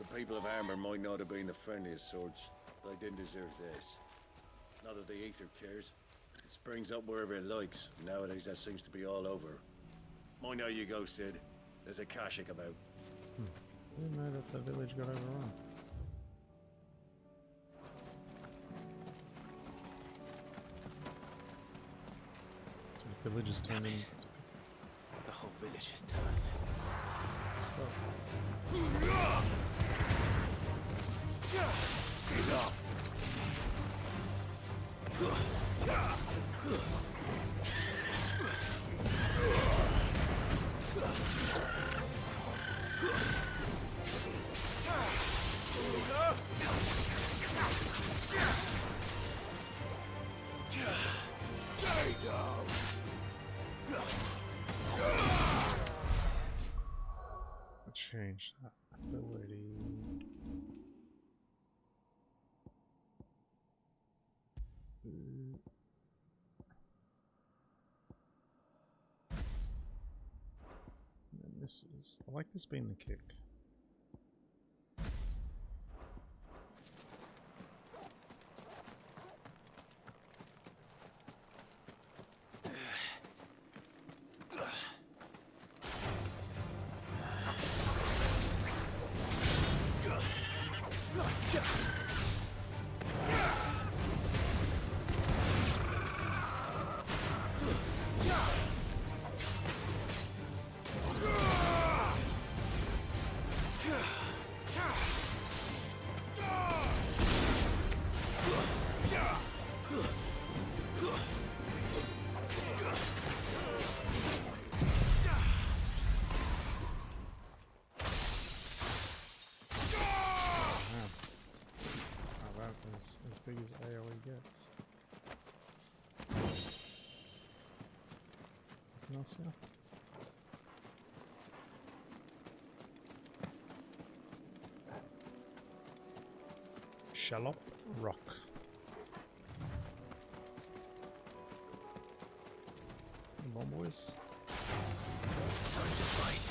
The people of Armor might not have been the friendliest sorts, but they didn't deserve this. Not that the Aether cares. It springs up wherever it likes. Nowadays that seems to be all over. Mind how you go, Sid. There's a Kashik about. I didn't know that the village got overrun. The village is turning. The whole village is turned. Enough. Stay down. Change that ability. this is. I like this being the kick. As big as AoE gets. Nothing else here? Shallop Rock. Come on, boys. Time to fight.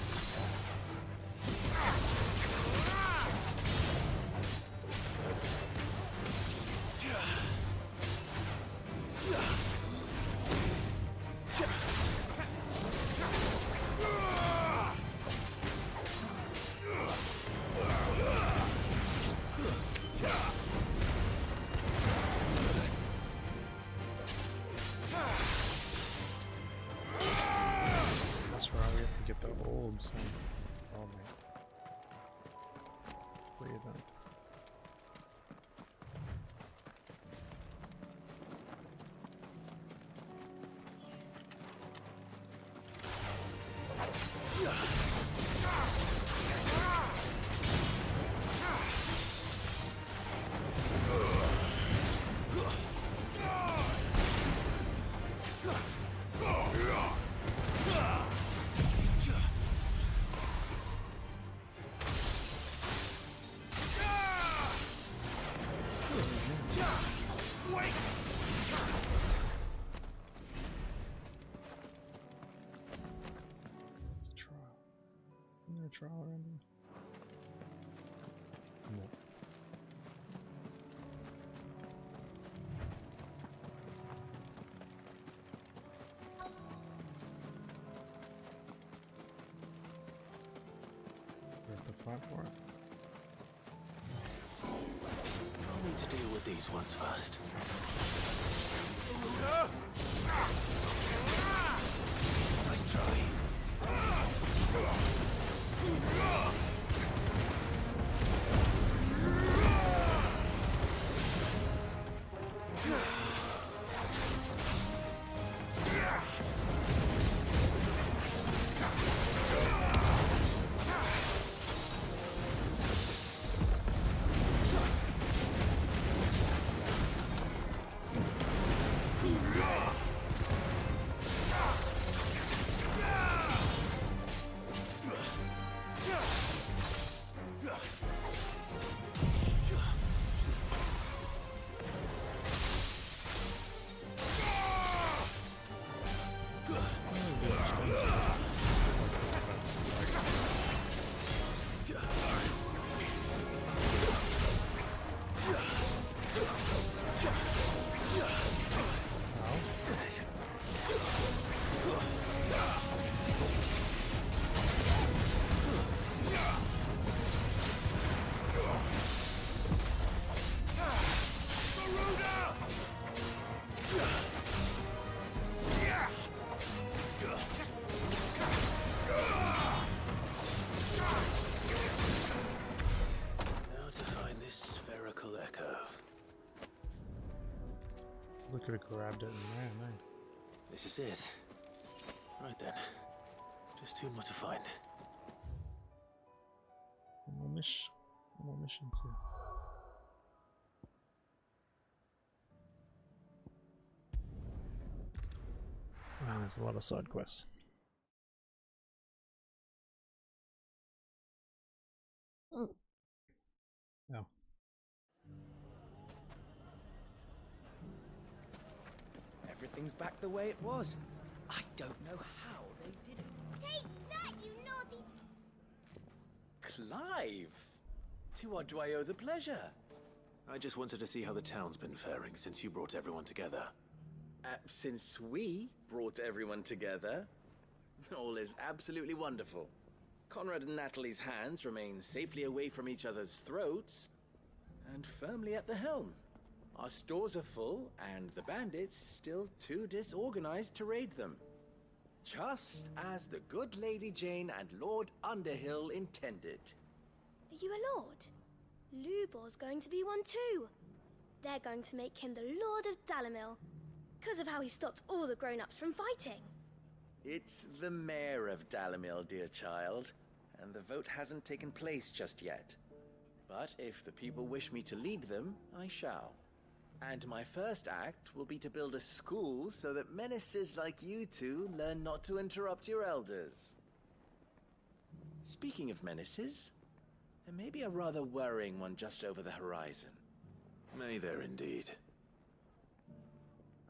That's right, we have to get the orbs. Oh man. Weird then. Trial around here? No. We have to fight for it. I'll need to deal with these ones first. Nice try. We could have grabbed it in there, no. This is it. Right then. Just two more to find. One more missions here. Wow, there's a lot of side quests. Oh. No. Everything's back the way it was. I don't know how they did it. Take that, you naughty Clive! To what do I owe the pleasure? I just wanted to see how the town's been faring since you brought everyone together. Since we brought everyone together, all is absolutely wonderful. Conrad and Natalie's hands remain safely away from each other's throats, and firmly at the helm. Our stores are full, and the bandits still too disorganized to raid them. Just as the good Lady Jane and Lord Underhill intended. Are you a lord? Lubor's going to be one too. They're going to make him the Lord of Dalamil, because of how he stopped all the grown-ups from fighting. It's the mayor of Dalamil, dear child, and the vote hasn't taken place just yet. But if the people wish me to lead them, I shall. And my first act will be to build a school so that menaces like you two learn not to interrupt your elders. Speaking of menaces, there may be a rather worrying one just over the horizon. May there indeed.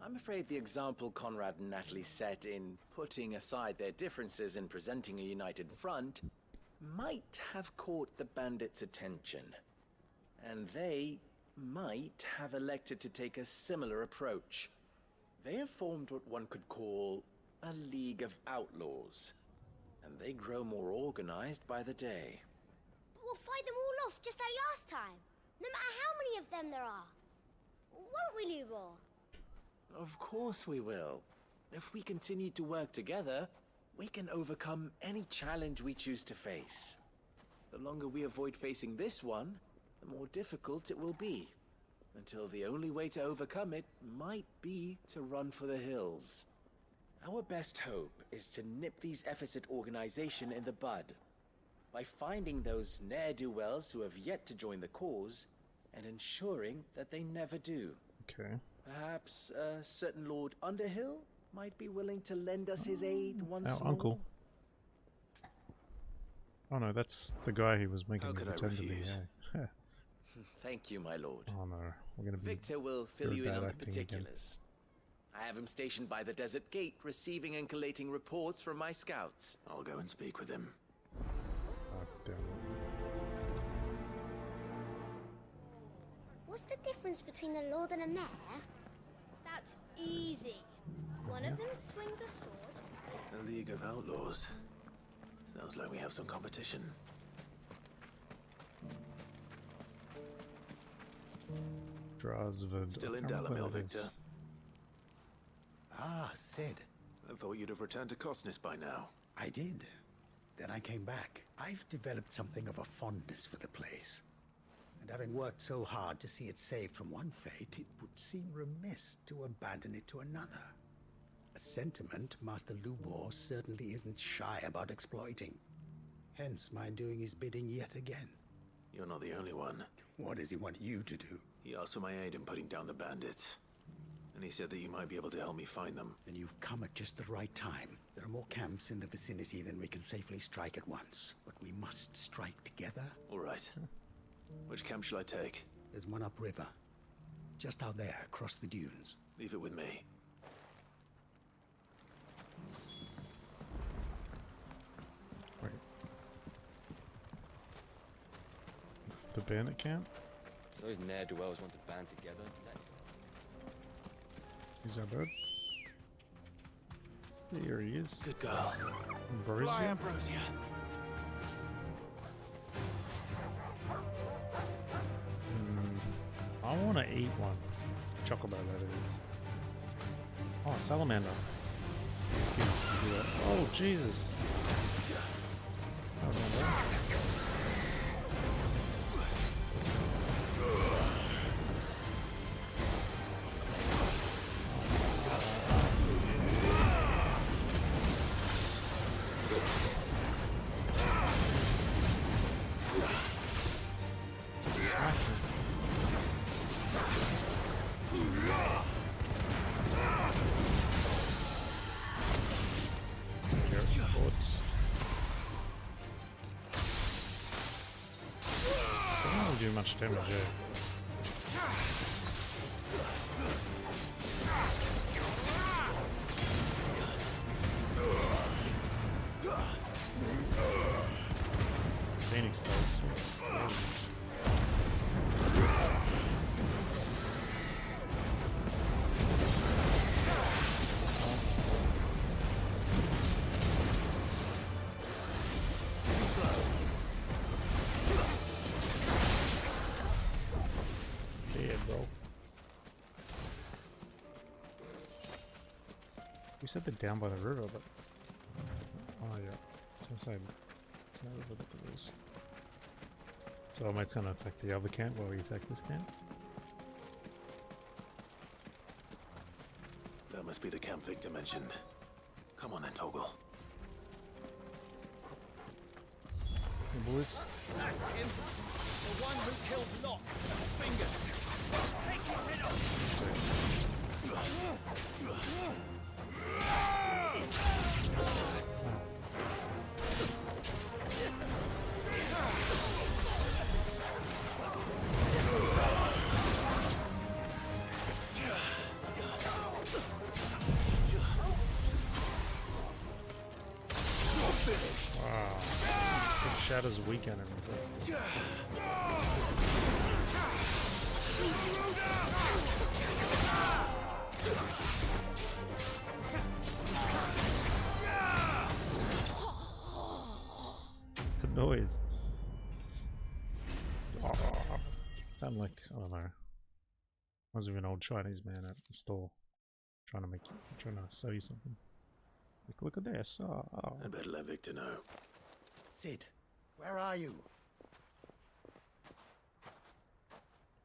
I'm afraid the example Conrad and Natalie set in putting aside their differences and presenting a united front might have caught the bandits' attention. And they might have elected to take a similar approach. They have formed what one could call a League of Outlaws, and they grow more organized by the day. But we'll fight them all off just like last time, no matter how many of them there are. Won't we, Lubor? Of course we will. If we continue to work together, we can overcome any challenge we choose to face. The longer we avoid facing this one, the more difficult it will be, until the only way to overcome it might be to run for the hills. Our best hope is to nip these efforts at organization in the bud, by finding those ne'er-do-wells who have yet to join the cause, and ensuring that they never do. Okay. Perhaps a certain Lord Underhill might be willing to lend us his aid once Our more? uncle. Oh no, that's the guy who was making me pretend to be. Yeah. Thank you, my lord. Oh no, we're gonna be. Victor will fill good you in bad on the acting particulars. I have him stationed by the desert gate, receiving and collating reports from my scouts. I'll go and speak with him. Oh, damn it. What's the difference between a lord and a mayor? That's easy. One of them swings a sword. A League of Outlaws. Sounds like we have some competition. Still in Dalamil, Victor? Ah, Sid. I thought you'd have returned to Cosnis by now. I did. Then I came back. I've developed something of a fondness for the place. And having worked so hard to see it saved from one fate, it would seem remiss to abandon it to another. A sentiment Master Lubor certainly isn't shy about exploiting. Hence my doing his bidding yet again. You're not the only one. What does he want you to do? He asked for my aid in putting down the bandits. And he said that you might be able to help me find them. Then you've come at just the right time. There are more camps in the vicinity than we can safely strike at once. But we must strike together. All right. Which camp shall I take? There's one upriver. Just out there, across the dunes. Leave it with me. Wait. The bandit camp? Those ne'er-do-wells want to band together. Is that bird? Here he is. Good girl. Ambrosia? Fly, Ambrosia. I want to eat one. Chocobo, that is. Oh, salamander. Let's give us to do that. Oh, Jesus. That was not bad. Do much damage here. SQAURE-ENIX does. Yeah, bro. We said they're down by the river, but oh yeah, I was gonna say it's not river, but there is. So our mate's gonna attack the other camp while we attack this camp. That must be the camp Victor mentioned. Come on then, Toggle. Hey boys. That's him! The one who killed Locke! Fingers! Take his head off! Wow. It shatters weak enemies. That's cool. The noise. Oh, sound like, I don't know. Reminds me of an old Chinese man at the store trying to sell you something. Like, look at this. Oh. I better let Victor know. Sid, where are you?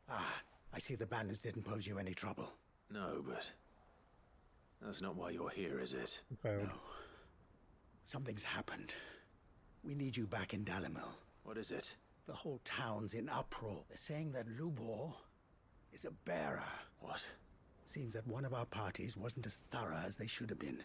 Ah, I see the bandits didn't pose you any trouble. No, but that's not why you're here, is it? No. Something's happened. We need you back in Dalimil. What is it? The whole town's in uproar. They're saying that Lubor is a bearer. What? Seems that one of our parties wasn't as thorough as they should have been.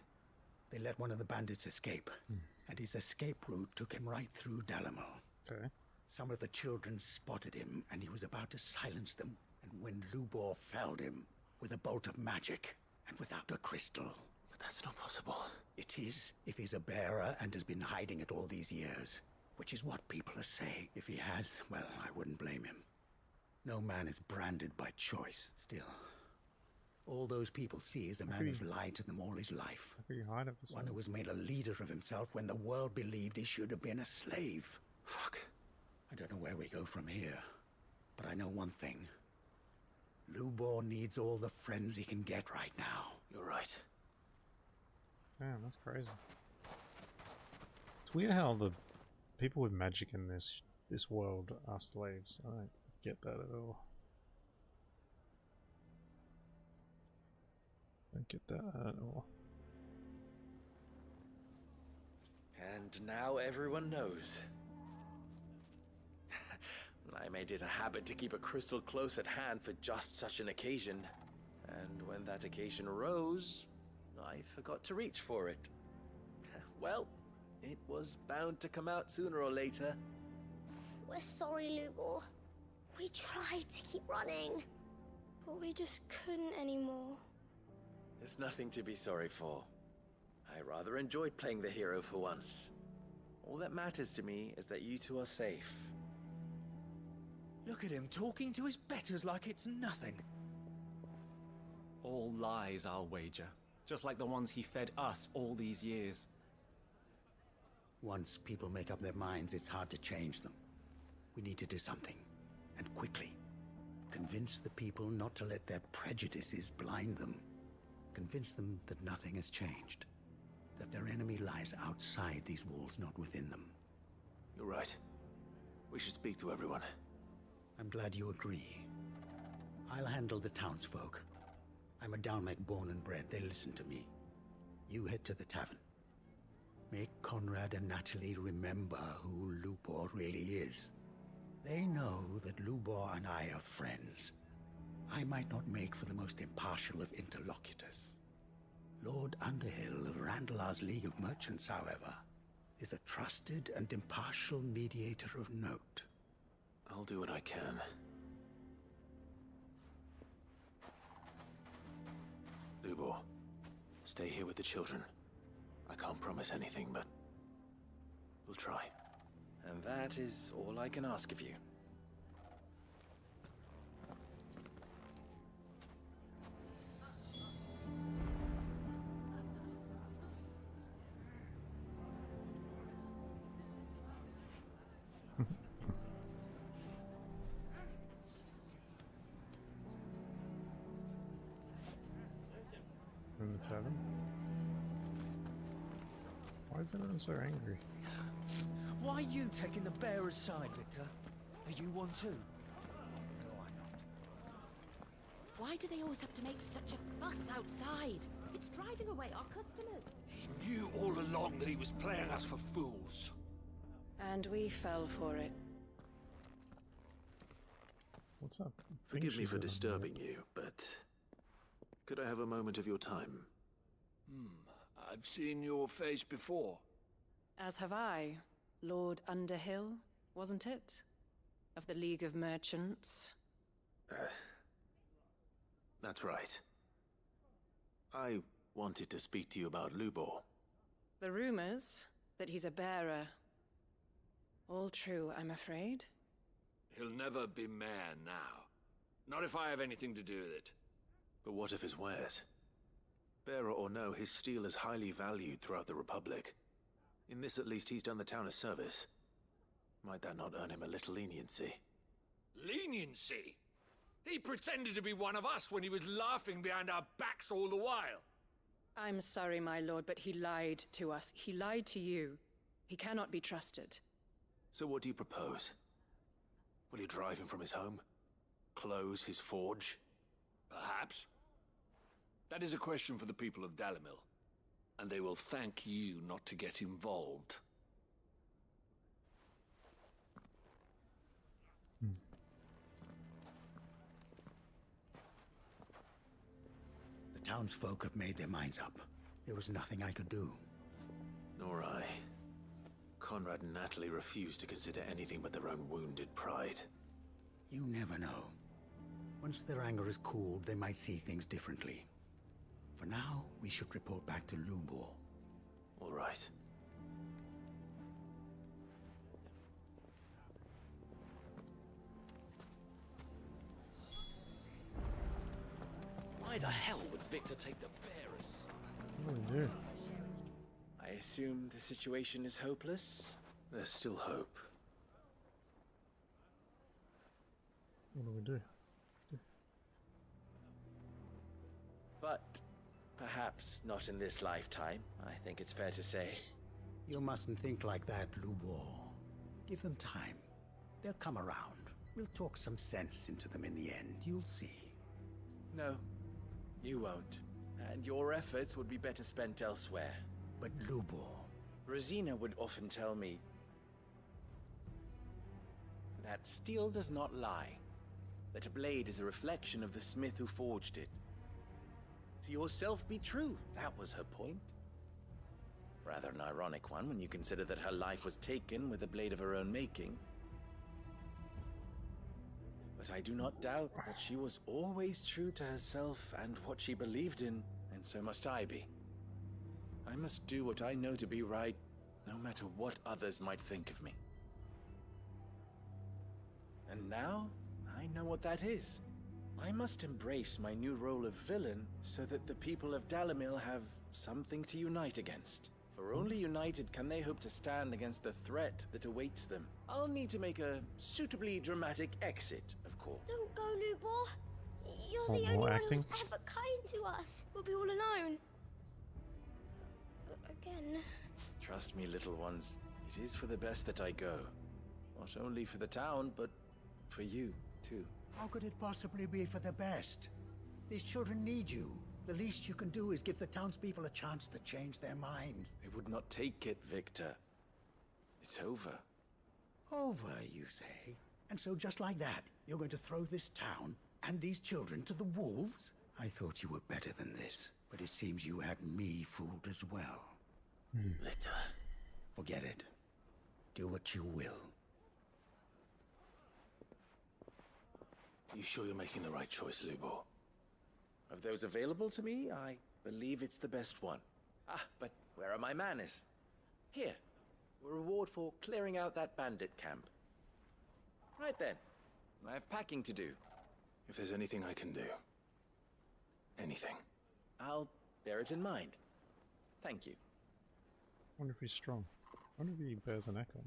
They let one of the bandits escape, and his escape route took him right through Dalimil. Okay. Some of the children spotted him, and he was about to silence them, and when Lubor felled him with a bolt of magic and without a crystal. But that's not possible. It is, if he's a bearer and has been hiding it all these years, which is what people are saying. If he has, well, I wouldn't blame him. No man is branded by choice. Still, all those people see is a man who's lied to them all his life. One who has made a leader of himself when the world believed he should have been a slave. Fuck. I don't know where we go from here, but I know one thing. Lubor needs all the friends he can get right now. You're right. Damn, that's crazy. It's weird how the people with magic in this world are slaves. I don't get that at all. Don't get that at all. And now everyone knows. I made it a habit to keep a crystal close at hand for just such an occasion. And when that occasion arose, I forgot to reach for it. Well, it was bound to come out sooner or later. We're sorry, Lubor. We tried to keep running, but we just couldn't anymore. There's nothing to be sorry for. I rather enjoyed playing the hero for once. All that matters to me is that you two are safe. Look at him talking to his betters like it's nothing. All lies, I'll wager. Just like the ones he fed us all these years. Once people make up their minds, it's hard to change them. We need to do something, and quickly. Convince the people not to let their prejudices blind them. Convince them that nothing has changed. That their enemy lies outside these walls, not within them. You're right. We should speak to everyone. I'm glad you agree. I'll handle the townsfolk. I'm a Dalmec born and bred. They listen to me. You head to the tavern. Make Conrad and Natalie remember who Lubor really is. They know that Lubor and I are friends. I might not make for the most impartial of interlocutors. Lord Underhill of Randalar's League of Merchants, however, is a trusted and impartial mediator of note. I'll do what I can. Lubor, stay here with the children. I can't promise anything, but we'll try. And that is all I can ask of you. In the tavern? Why is everyone so angry? Why are you taking the bearer's side, Victor? Are you one too? Why do they always have to make such a fuss outside? It's driving away our customers. He knew all along that he was playing us for fools. And we fell for it. What's up? Forgive me for disturbing you, but could I have a moment of your time? I've seen your face before. As have I. Lord Underhill, wasn't it? Of the League of Merchants. That's right. I wanted to speak to you about Lubor. The rumors that he's a bearer. All true, I'm afraid. He'll never be mayor now. Not if I have anything to do with it. But what of his wares? Bearer or no, his steel is highly valued throughout the Republic. In this, at least, he's done the town a service. Might that not earn him a little leniency? Leniency? He pretended to be one of us when he was laughing behind our backs all the while. I'm sorry, my lord, but he lied to us. He lied to you. He cannot be trusted. So what do you propose? Will you drive him from his home? Close his forge? Perhaps. That is a question for the people of Dalimil. And they will thank you not to get involved. The townsfolk have made their minds up. There was nothing I could do. Nor I. Conrad and Natalie refused to consider anything but their own wounded pride. You never know. Once their anger is cooled, they might see things differently. For now, we should report back to Lubor. All right. Why the hell would Victor take the bearers? What do we do? I assume the situation is hopeless? There's still hope. What do we do? But perhaps not in this lifetime, I think it's fair to say. You mustn't think like that, Lubor. Give them time. They'll come around. We'll talk some sense into them in the end, you'll see. No, you won't. And your efforts would be better spent elsewhere. But Lubor... Rosina would often tell me that steel does not lie. That a blade is a reflection of the smith who forged it. To yourself be true, that was her point. Rather an ironic one when you consider that her life was taken with a blade of her own making. But I do not doubt that she was always true to herself and what she believed in, and so must I be. I must do what I know to be right, no matter what others might think of me. And now, I know what that is. I must embrace my new role of villain so that the people of Dalimil have something to unite against. For only united can they hope to stand against the threat that awaits them. I'll need to make a suitably dramatic exit, of course. Don't go, Lubor. You're Oh, the only more one acting? who's ever kind to us. We'll be all alone. Again. Trust me, little ones. It is for the best that I go. Not only for the town, but for you, too. How could it possibly be for the best? These children need you. The least you can do is give the townspeople a chance to change their minds. They would not take it, Victor. It's over. Over, you say? And so just like that, you're going to throw this town and these children to the wolves? I thought you were better than this, but it seems you had me fooled as well. Victor. Forget it. Do what you will. You sure you're making the right choice, Lubor? Of those available to me, I believe it's the best one. Ah, but where are my manners? Here, A reward for clearing out that bandit camp. Right then. I have packing to do. If there's anything I can do. Anything. I'll bear it in mind. Thank you. I wonder if he's strong. I wonder if he bears an echo.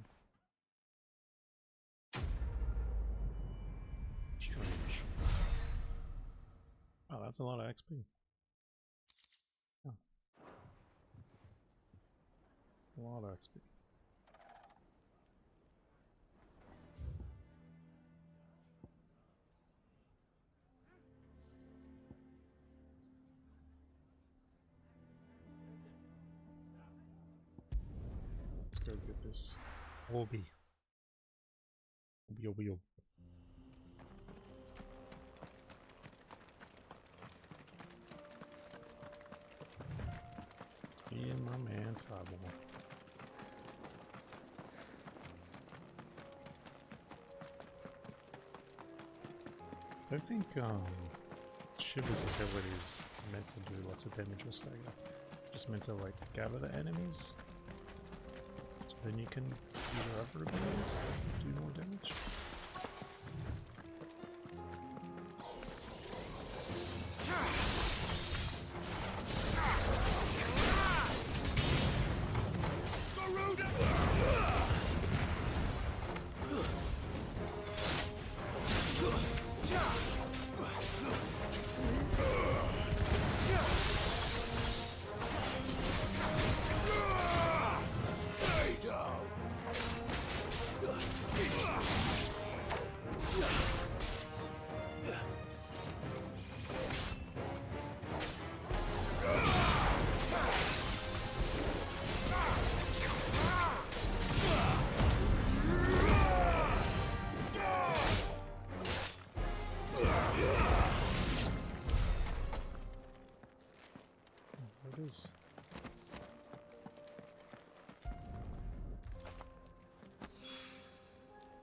Strange. Oh, that's a lot of XP. Oh. A lot of XP. Let's go get this Orby. Orby. And my man Tabor. I don't think Shiver's ability is meant to do lots of damage or stagger. Just meant to like gather the enemies. So then you can use your other abilities that do more damage.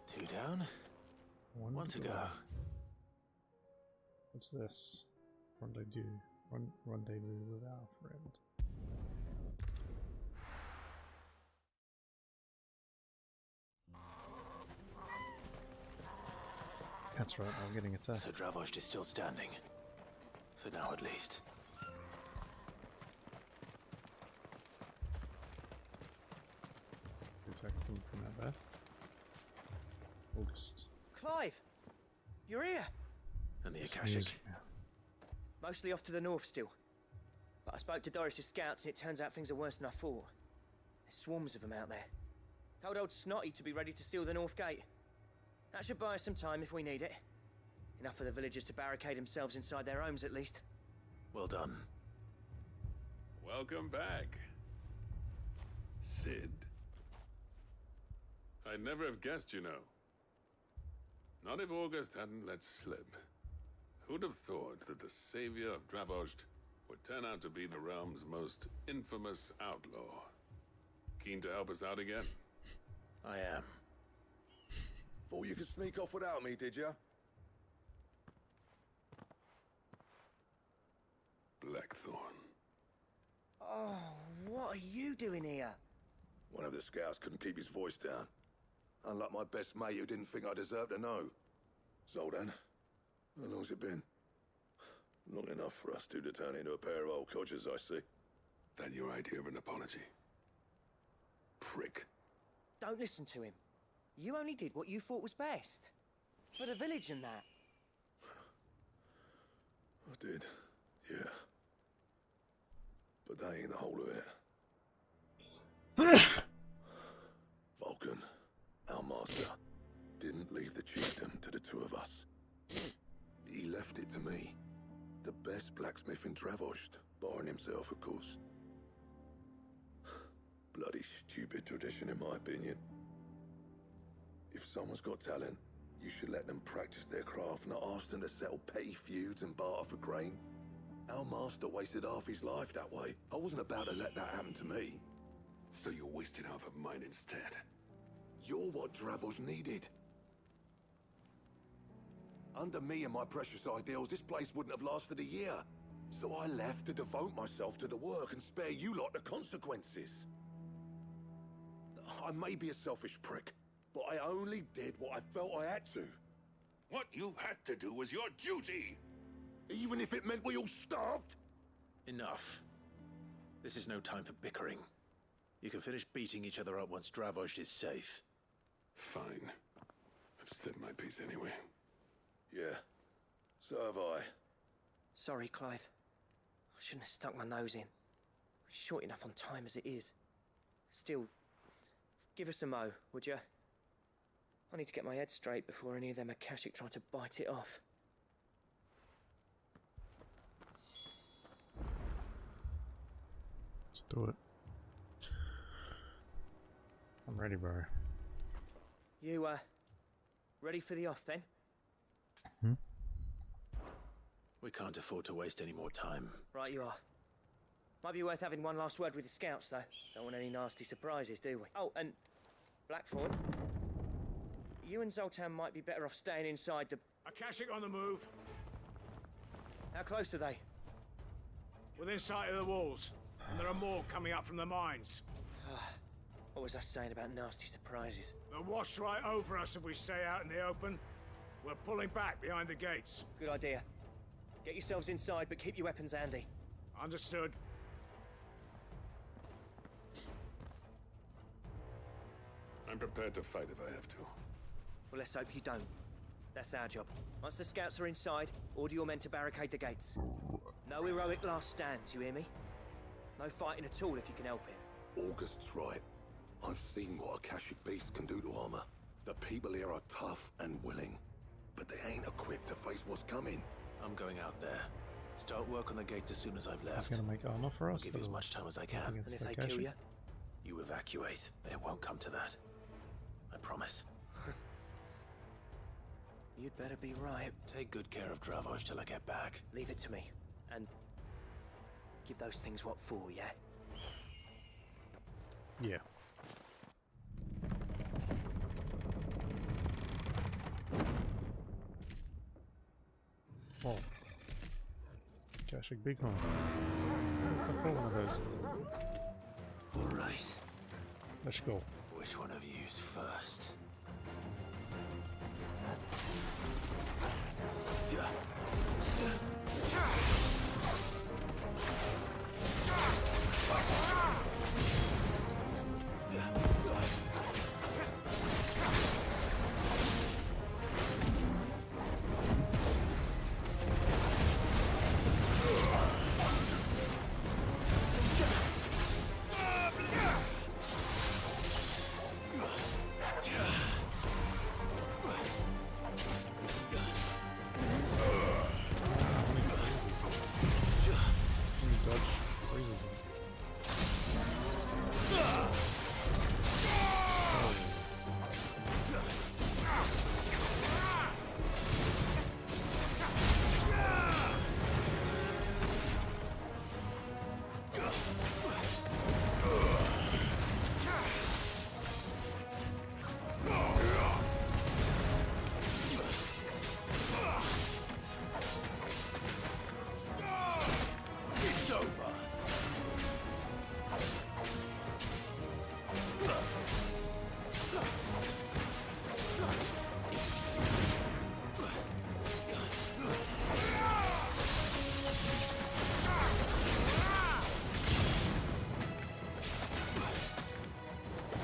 Two down. One to go. What's this? Rendezvous. Rendezvous with our friend. That's right, I'm getting attacked. So Dravost is still standing. For now, at least. Text them from that Beth. August. Clive! You're here! And the Akashic. Mostly off to the north still. But I spoke to Doris's scouts and it turns out things are worse than I thought. There's swarms of them out there. Told old Snotty to be ready to seal the north gate. That should buy us some time if we need it. Enough for the villagers to barricade themselves inside their homes at least. Well done. Welcome back, Sid. I'd never have guessed, you know. Not if August hadn't let slip. Who'd have thought that the savior of Dravost would turn out to be the realm's most infamous outlaw? Keen to help us out again? I am. Thought you could sneak off without me, did ya? Blackthorn. Oh, what are you doing here? One of the scouts couldn't keep his voice down. Unlike my best mate who didn't think I deserved to know. So then, how long's it been? Long enough for us two to turn into a pair of old codgers, I see. That your idea of an apology? Prick. Don't listen to him. You only did what you thought was best. For the village and that. I did, yeah. But that ain't the whole of it. Vulcan, our master, didn't leave the chiefdom to the two of us. He left it to me. The best blacksmith in Dravost, barring himself, of course. Bloody stupid tradition, in my opinion. If someone's got talent, you should let them practice their craft, not ask them to settle petty feuds and barter for grain. Our master wasted half his life that way. I wasn't about to let that happen to me. So you wasted half of mine instead. You're what Dravost needed. Under me and my precious ideals, this place wouldn't have lasted a year. So I left to devote myself to the work and spare you lot the consequences. I may be a selfish prick, but I only did what I felt I had to. What you had to do was your duty! Even if it meant we all starved? Enough. This is no time for bickering. You can finish beating each other up once Dravozd is safe. Fine. I've said my piece anyway. Yeah, so have I. Sorry, Clive. I shouldn't have stuck my nose in. We're short enough on time as it is. Still, give us a mo, would you? I need to get my head straight before any of them Akashic try to bite it off. Let's do it. I'm ready, bro. You, ready for the off then? Hmm? We can't afford to waste any more time. Right you are. Might be worth having one last word with the scouts, though. Don't want any nasty surprises, do we? Oh, and Blackthorn, you and Zoltan might be better off staying inside the... Akashic on the move. How close are they? Within sight of the walls. And there are more coming up from the mines. What was I saying about nasty surprises? They'll wash right over us if we stay out in the open. We're pulling back behind the gates. Good idea. Get yourselves inside, but keep your weapons handy. Understood. I'm prepared to fight if I have to. Well, let's hope you don't. That's our job. Once the scouts are inside, order your men to barricade the gates. No heroic last stands, you hear me? No fighting at all if you can help it. August's right. I've seen what Akashic beasts can do to armor. The people here are tough and willing, but they ain't equipped to face what's coming. I'm going out there. Start work on the gate as soon as I've left. He's gonna make armor for us. I'll give you as much time as I can. And if they kill you? You evacuate, but it won't come to that. I promise. You'd better be right. Take good care of Dravozd till I get back. Leave it to me. And give those things what for, yeah? Yeah. Oh. Akashic Beacon. I've got one of those. Alright. Let's go. Which one of you's first?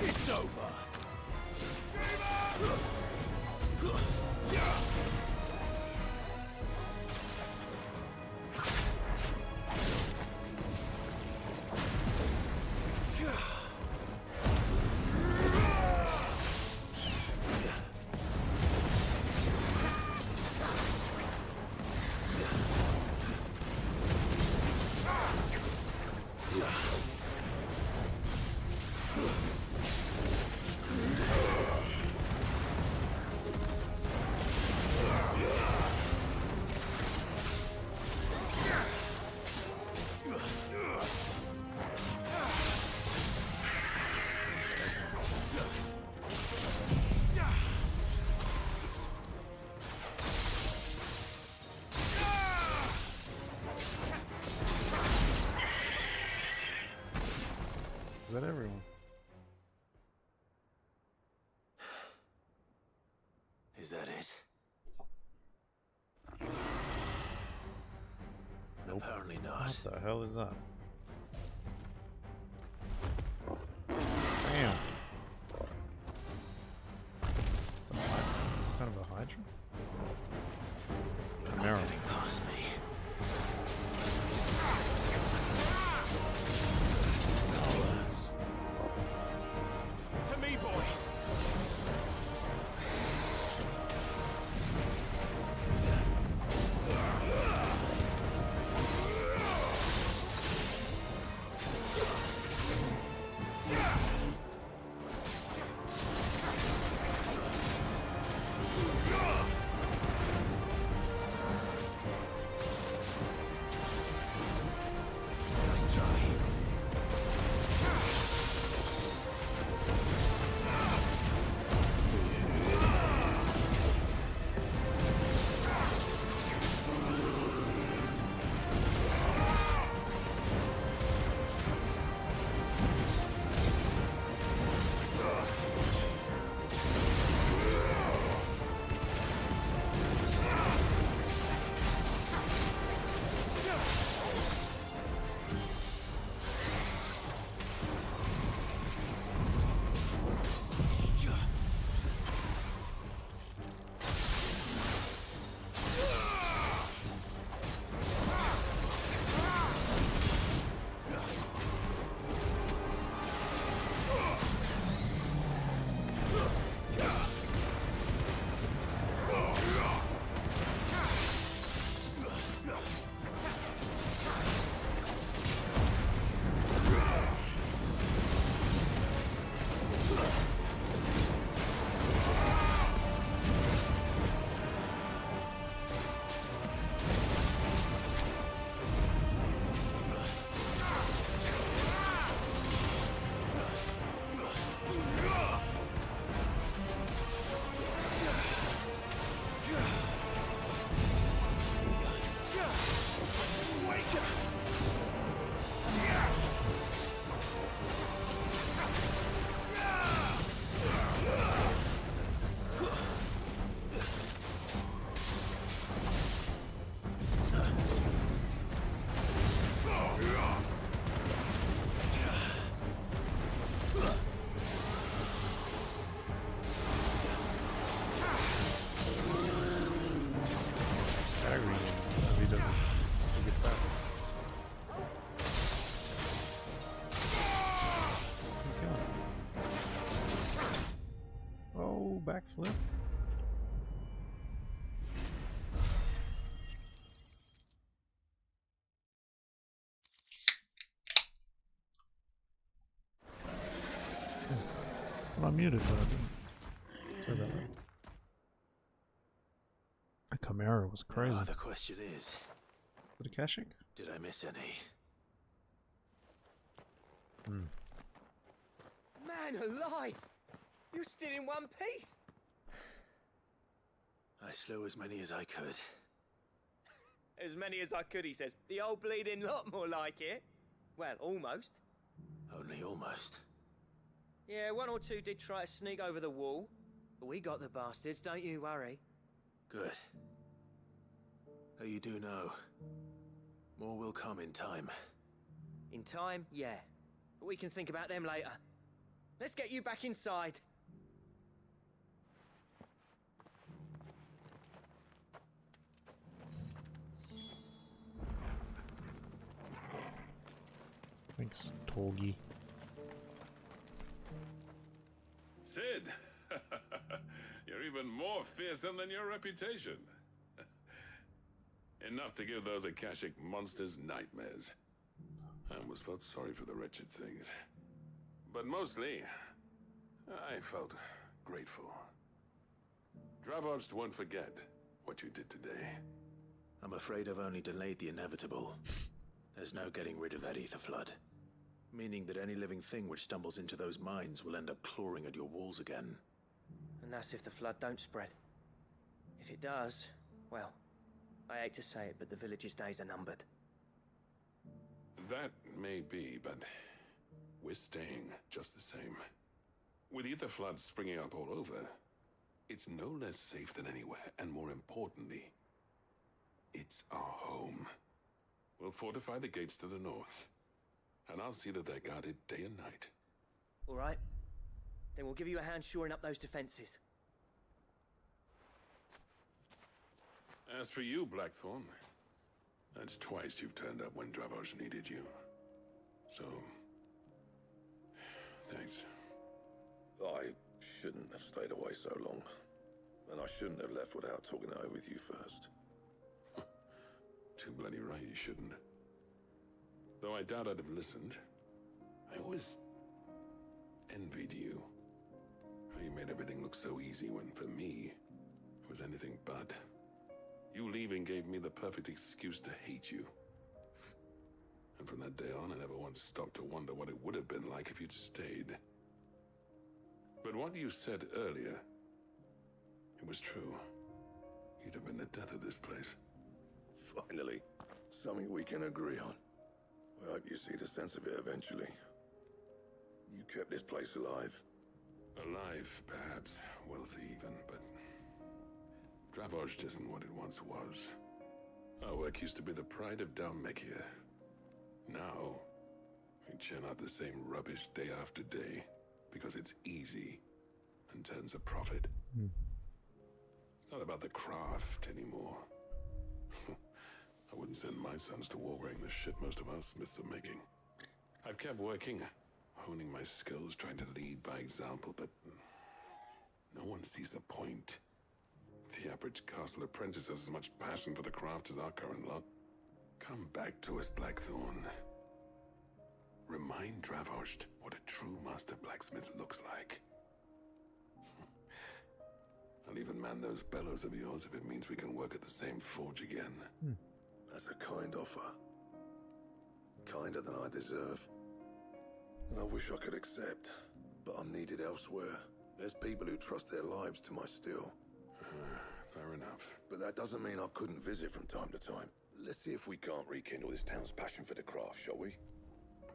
It's over. Is that it? Nope. Apparently not. What the hell is that? Damn. It's a hydra. Kind of a hydra? You're not getting past me. To me, boy. Backflip. Well, I muted, but I didn't. Sorry about that. The Chimera was crazy. Now the question is, Was it a Kashyyyk? did I miss any? Man alive! You're still in one piece! I slew as many as I could. As many as I could, he says. The old bleeding lot, more like it. Well, almost. Only almost. Yeah, one or two did try to sneak over the wall. But we got the bastards, don't you worry. Good. Though you do know, more will come in time. In time, yeah. But we can think about them later. Let's get you back inside. Thanks, Torgi. Sid! You're even more fearsome than your reputation. Enough to give those Akashic monsters nightmares. I almost felt sorry for the wretched things. But mostly, I felt grateful. Dravoged won't forget what you did today. I'm afraid I've only delayed the inevitable. There's no getting rid of that ether flood. Meaning that any living thing which stumbles into those mines will end up clawing at your walls again. And that's if the flood don't spread. If it does, well, I hate to say it, but the village's days are numbered. That may be, but we're staying just the same. With ether floods springing up all over, It's no less safe than anywhere, and more importantly, it's our home. We'll fortify the gates to the north, and I'll see that they're guarded day and night. All right. Then we'll give you a hand shoring up those defenses. As for you, Blackthorn, that's twice you've turned up when Dravos needed you. So, thanks. I shouldn't have stayed away so long. And I shouldn't have left without talking it over with you first. Too bloody right you shouldn't. Though I doubt I'd have listened. I always envied you. How you made everything look so easy when, for me, it was anything but. You leaving gave me the perfect excuse to hate you. And from that day on, I never once stopped to wonder what it would have been like if you'd stayed. But what you said earlier, it was true. You'd have been the death of this place. Finally, something we can agree on. I hope you see the sense of it eventually. You kept this place alive. Alive, perhaps. Wealthy even, but Dravos isn't what it once was. Our work used to be the pride of Dalmekia. Now, we churn out the same rubbish day after day because it's easy and turns a profit. It's not about the craft anymore. I wouldn't send my sons to war wearing the shit most of our smiths are making. I've kept working, honing my skills, trying to lead by example, but no one sees the point. The average castle apprentice has as much passion for the craft as our current lot. Come back to us, Blackthorn. Remind Dravos what a true master blacksmith looks like. I'll even man those bellows of yours if it means we can work at the same forge again. That's a kind offer. Kinder than I deserve. And I wish I could accept, but I'm needed elsewhere. There's people who trust their lives to my steel. Fair enough. But that doesn't mean I couldn't visit from time to time. Let's see if we can't rekindle this town's passion for the craft, shall we?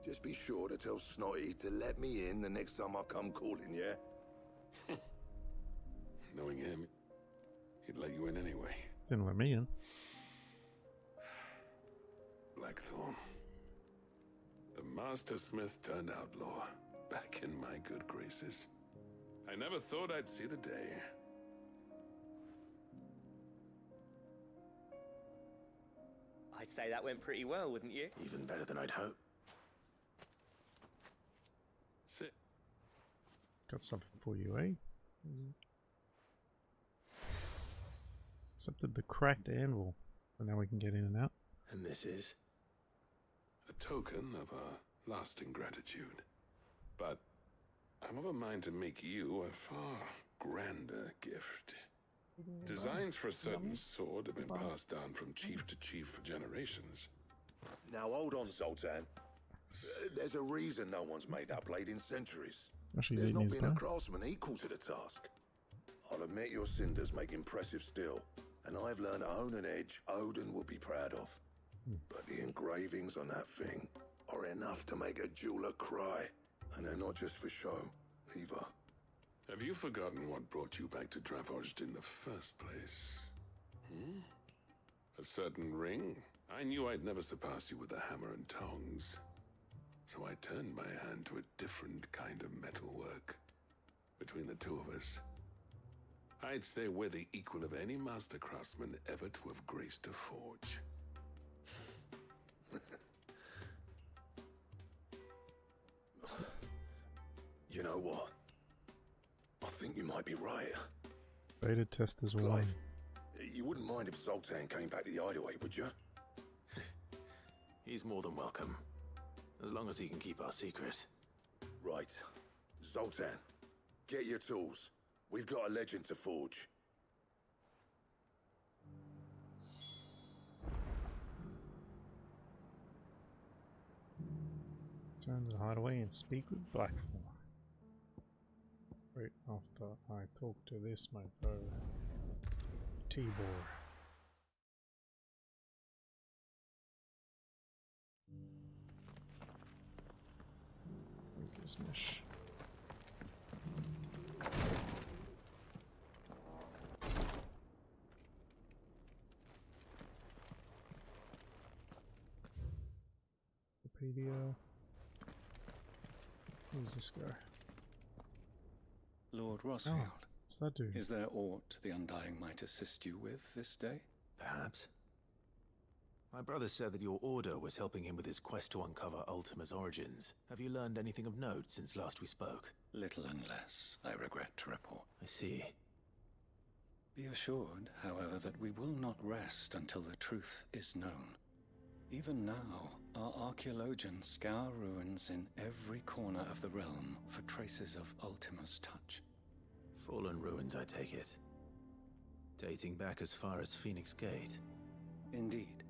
Just be sure to tell Snotty to let me in the next time I come calling, yeah? Knowing him, he'd let you in anyway. Didn't let me in. Blackthorn. The Master Smith turned outlaw, back in my good graces. I never thought I'd see the day. I'd say that went pretty well, wouldn't you? Even better than I'd hoped. Sit. Got something for you, eh? Accepted the cracked anvil. So now we can get in and out. And this is? A token of our lasting gratitude. But I'm of a mind to make you a far grander gift. Designs for a certain sword have been passed down from chief to chief for generations. Now hold on, Zoltan. There's a reason no one's made that blade in centuries. There's not been a craftsman equal to the task. I'll admit your cinders make impressive steel, and I've learned to own an edge Odin will be proud of. But the engravings on that thing are enough to make a jeweler cry, and they're not just for show, either. Have you forgotten what brought you back to Dravos in the first place? A certain ring? I knew I'd never surpass you with the hammer and tongs. So I turned my hand to a different kind of metalwork. Between the two of us, I'd say we're the equal of any master craftsman ever to have graced a forge. You know what? I think you might be right. Beta testers one. Clive, you wouldn't mind if Zoltan came back to the hideaway, would you? He's more than welcome. As long as he can keep our secret. Right. Zoltan, get your tools. We've got a legend to forge. Turn to the hideaway and speak with Blackthorn. Right after I talk to this mofo, Tabor. Where's this mesh? Media. Who's this guy? Lord Rosfield. Oh, what's that do? Is there aught the Undying might assist you with this day? Perhaps. My brother said that your order was helping him with his quest to uncover Ultima's origins. Have you learned anything of note since last we spoke? Little and less, I regret to report. I see. Be assured, however, that we will not rest until the truth is known. Even now, our archaeologians scour ruins in every corner of the realm for traces of Ultima's touch. Fallen ruins, I take it. Dating back as far as Phoenix Gate. Indeed.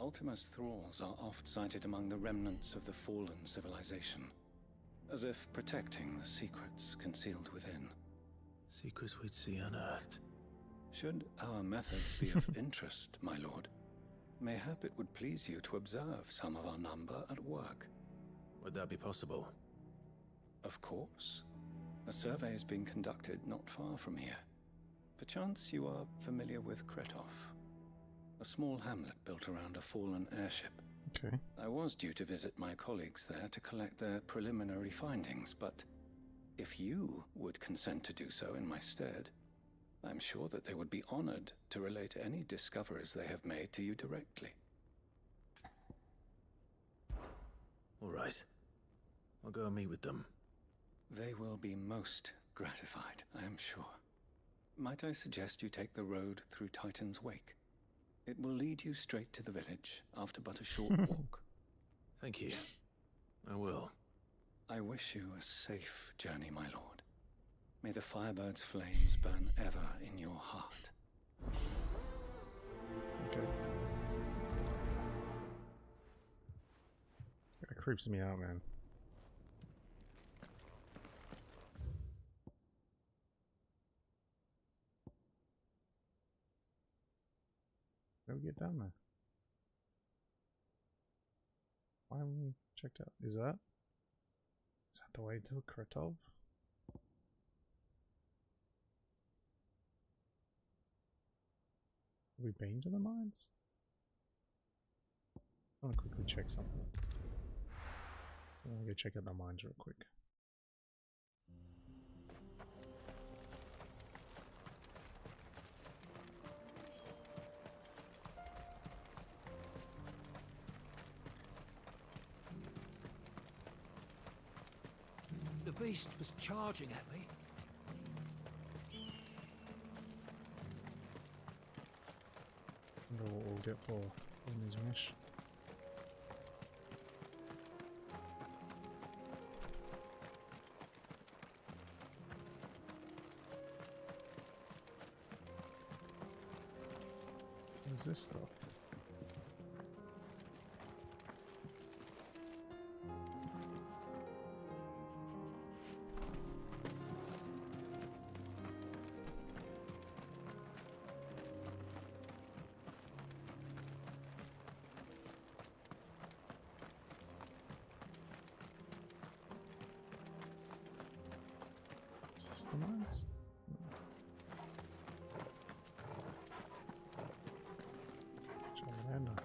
Ultima's thralls are oft sighted among the remnants of the fallen civilization, as if protecting the secrets concealed within. Secrets we'd see unearthed. Should our methods be of interest, my lord, mayhap it would please you to observe some of our number at work. Would that be possible? Of course. A survey is being conducted not far from here. Perchance you are familiar with Kretov, a small hamlet built around a fallen airship. Okay. I was due to visit my colleagues there to collect their preliminary findings, but if you would consent to do so in my stead, I'm sure that they would be honored to relate any discoveries they have made to you directly. All right. I'll go and meet with them. They will be most gratified, I am sure. Might I suggest you take the road through Titan's Wake? It will lead you straight to the village after but a short walk. Thank you. I will. I wish you a safe journey, my lord. May the Firebird's flames burn ever in your heart. Okay. That creeps me out, man. How do we get down there? Why haven't we checked out? Is that the way to Kretov? Have we been to the mines? I want to quickly check something. I want to go check out the mines real quick. The beast was charging at me. I wonder what we'll get for his mesh. What is this stuff? Is this the mines? Charmander.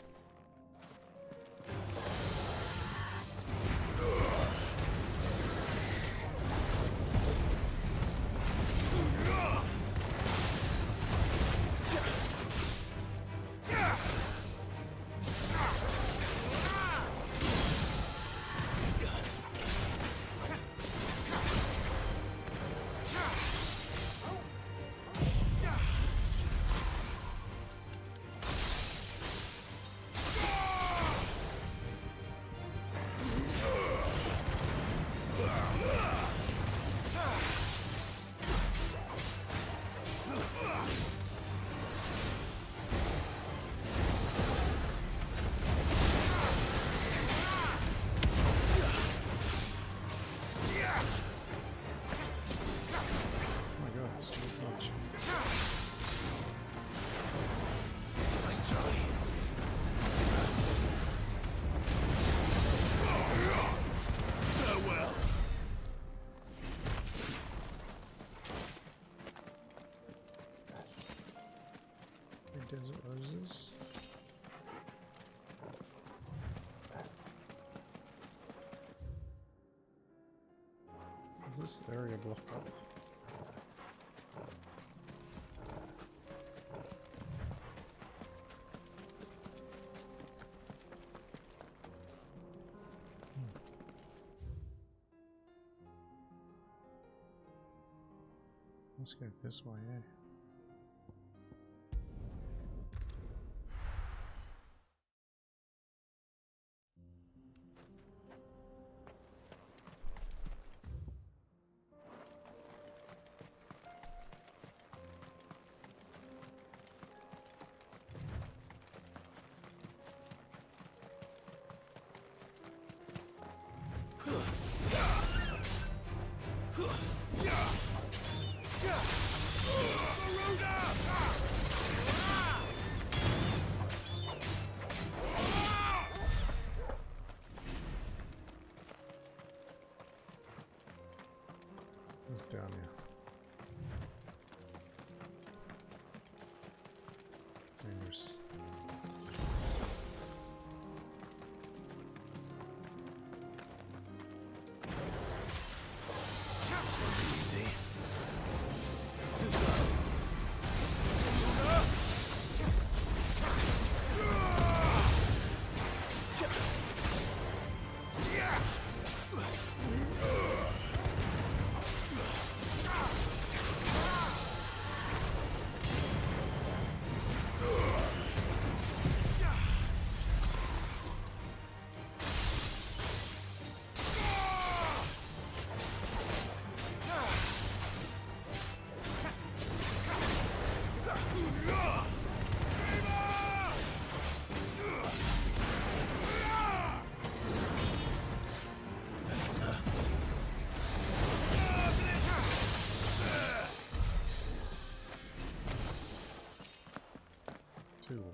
Desert roses. this area blocked off? Let's go this way, eh? What's down here? Dangerous. Easy.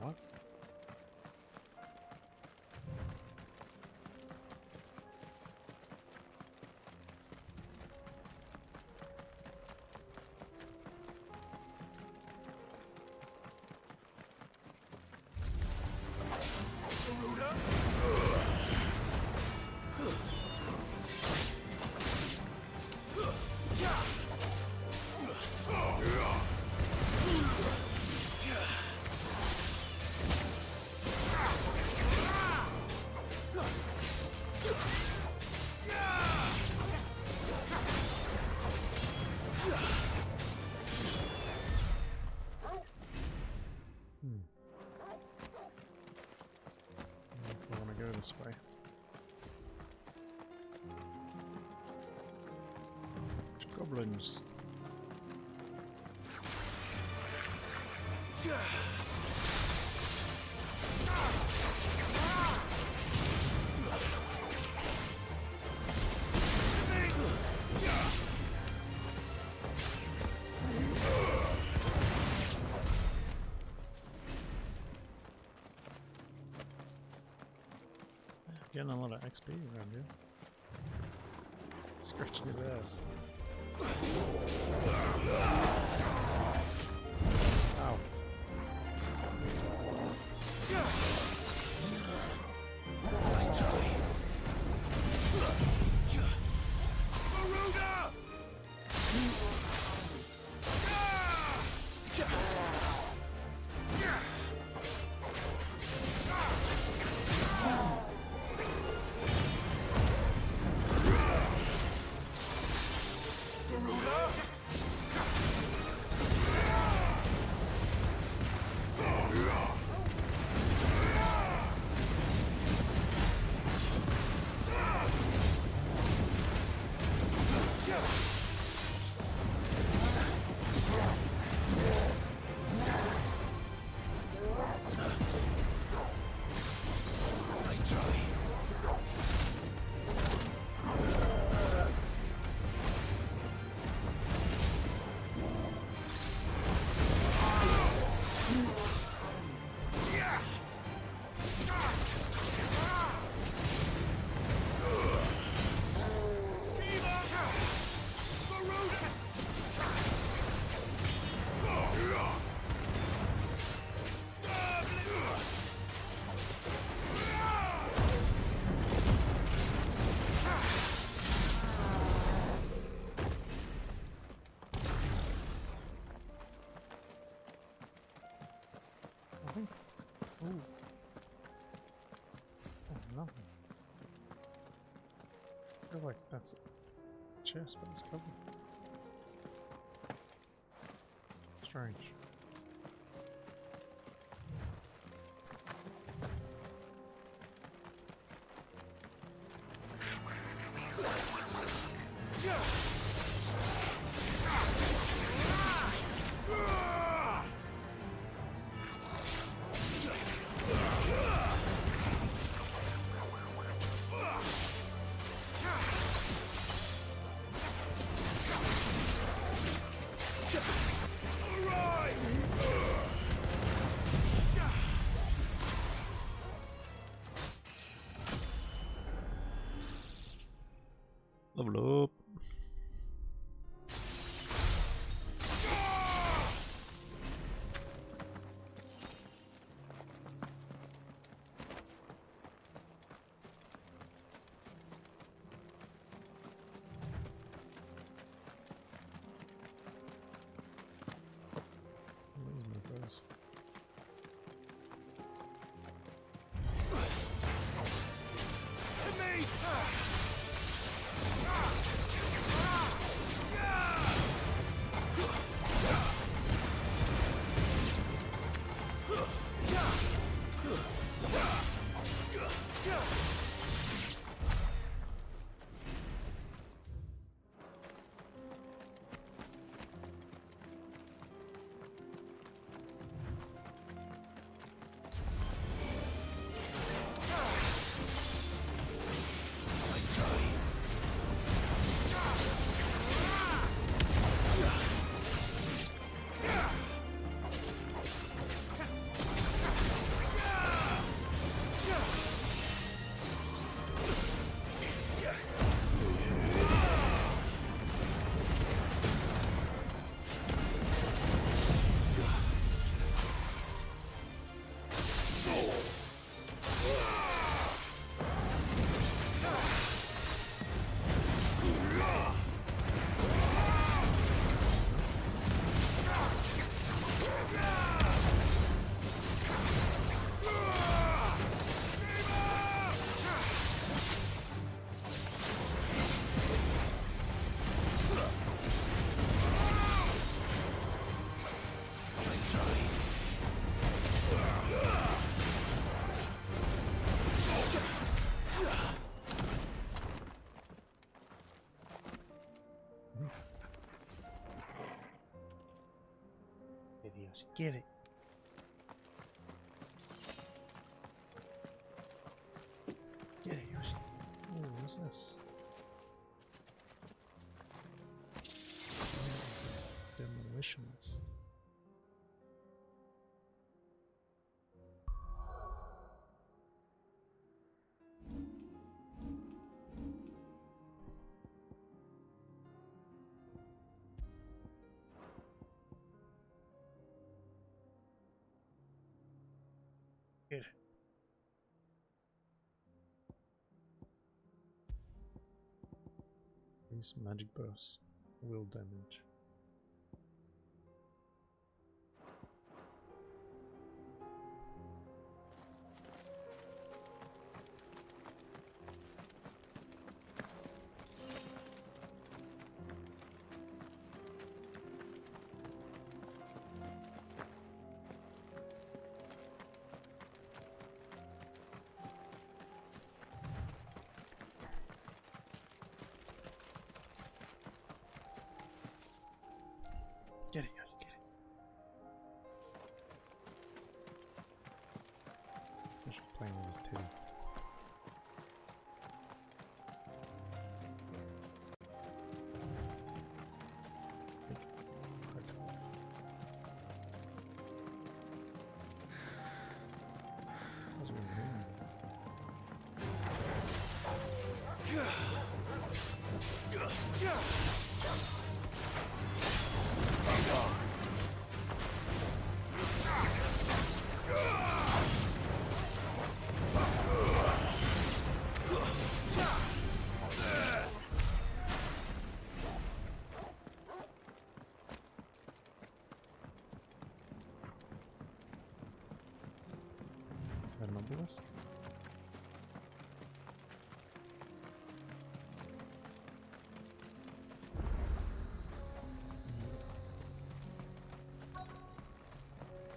What? I want to go this way. Goblins. Getting a lot of XP around here. Scratching his ass. Ow. Nice try. I think. Ooh. Oh, nothing. I feel like that's a chest, but it's covered. Strange. Level up. Where's my bows? Get it. Get it, Yoshi. Oh, what's this? Demolitionist. Get it. Increase magic burst. Will damage. Get it, Yoshi, get it. Yoshi's playing with his tail. obelisk.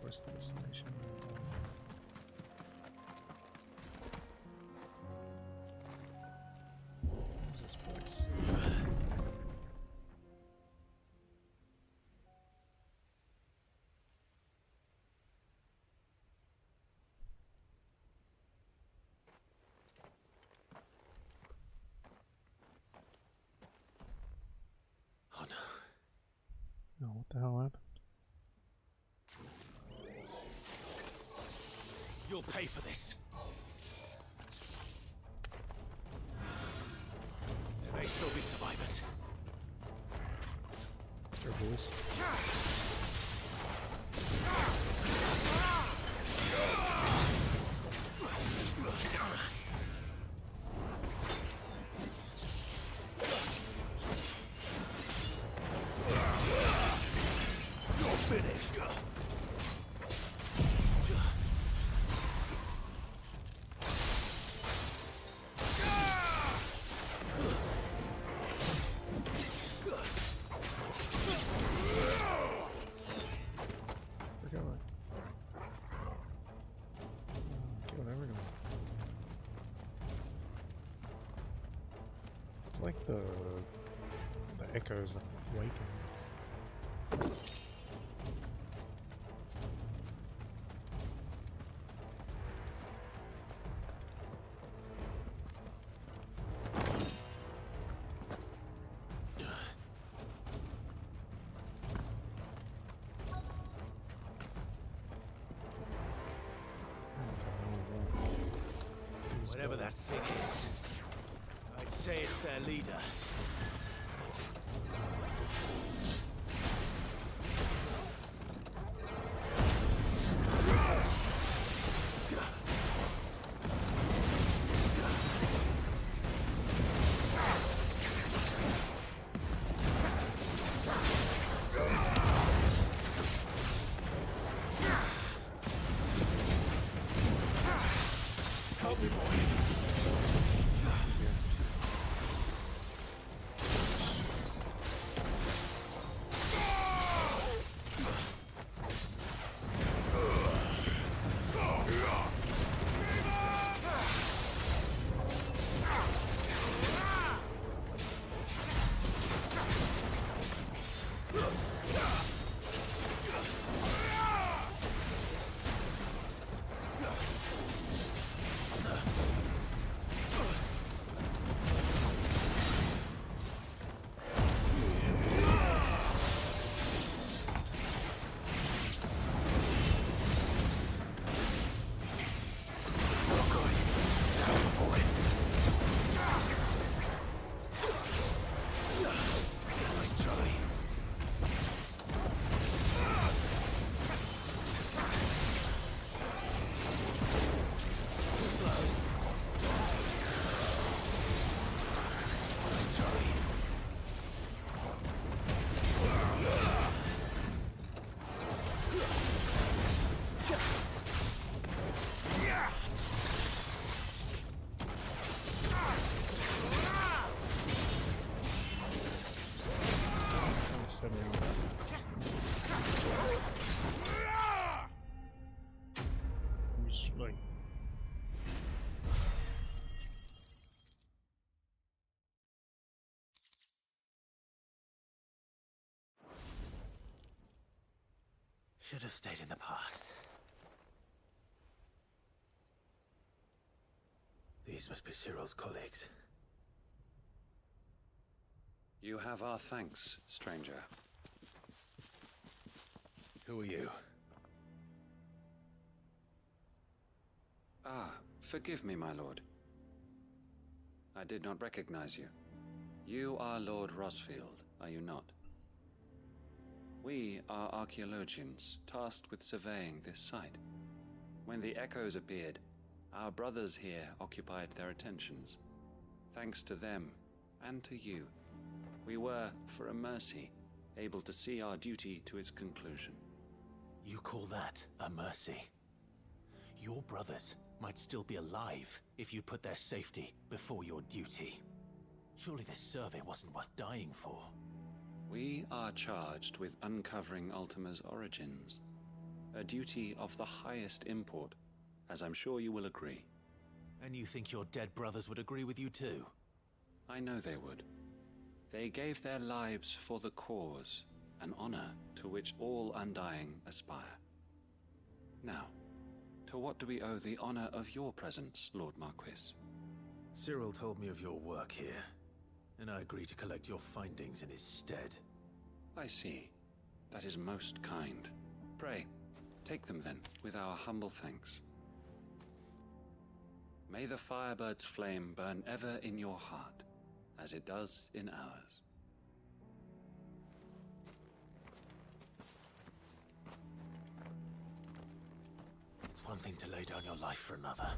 Where's the destination? Where's this place? Oh no. Oh, what the hell happened? You'll pay for this. There may still be survivors. Sure, boys. You're finished. It's like the echoes are waking. Whatever that thing is, I'd say it's their leader. Help me, boy. Should have stayed in the past. These must be Cyril's colleagues. You have our thanks, stranger. Who are you? Ah, forgive me, my lord. I did not recognize you. You are Lord Rosfield, are you not? We are archaeologians, tasked with surveying this site. When the echoes appeared, our brothers here occupied their attentions. Thanks to them, and to you, we were, for a mercy, able to see our duty to its conclusion. You call that a mercy? Your brothers might still be alive if you put their safety before your duty. Surely this survey wasn't worth dying for. We are charged with uncovering Ultima's origins. A duty of the highest import, as I'm sure you will agree. And you think your dead brothers would agree with you too? I know they would. They gave their lives for the cause, an honor to which all Undying aspire. Now, to what do we owe the honor of your presence, Lord Marquis? Cyril told me of your work here, and I agreed to collect your findings in his stead. I see. That is most kind. Pray, take them then, with our humble thanks. May the Firebird's flame burn ever in your heart, as it does in ours. It's one thing to lay down your life for another,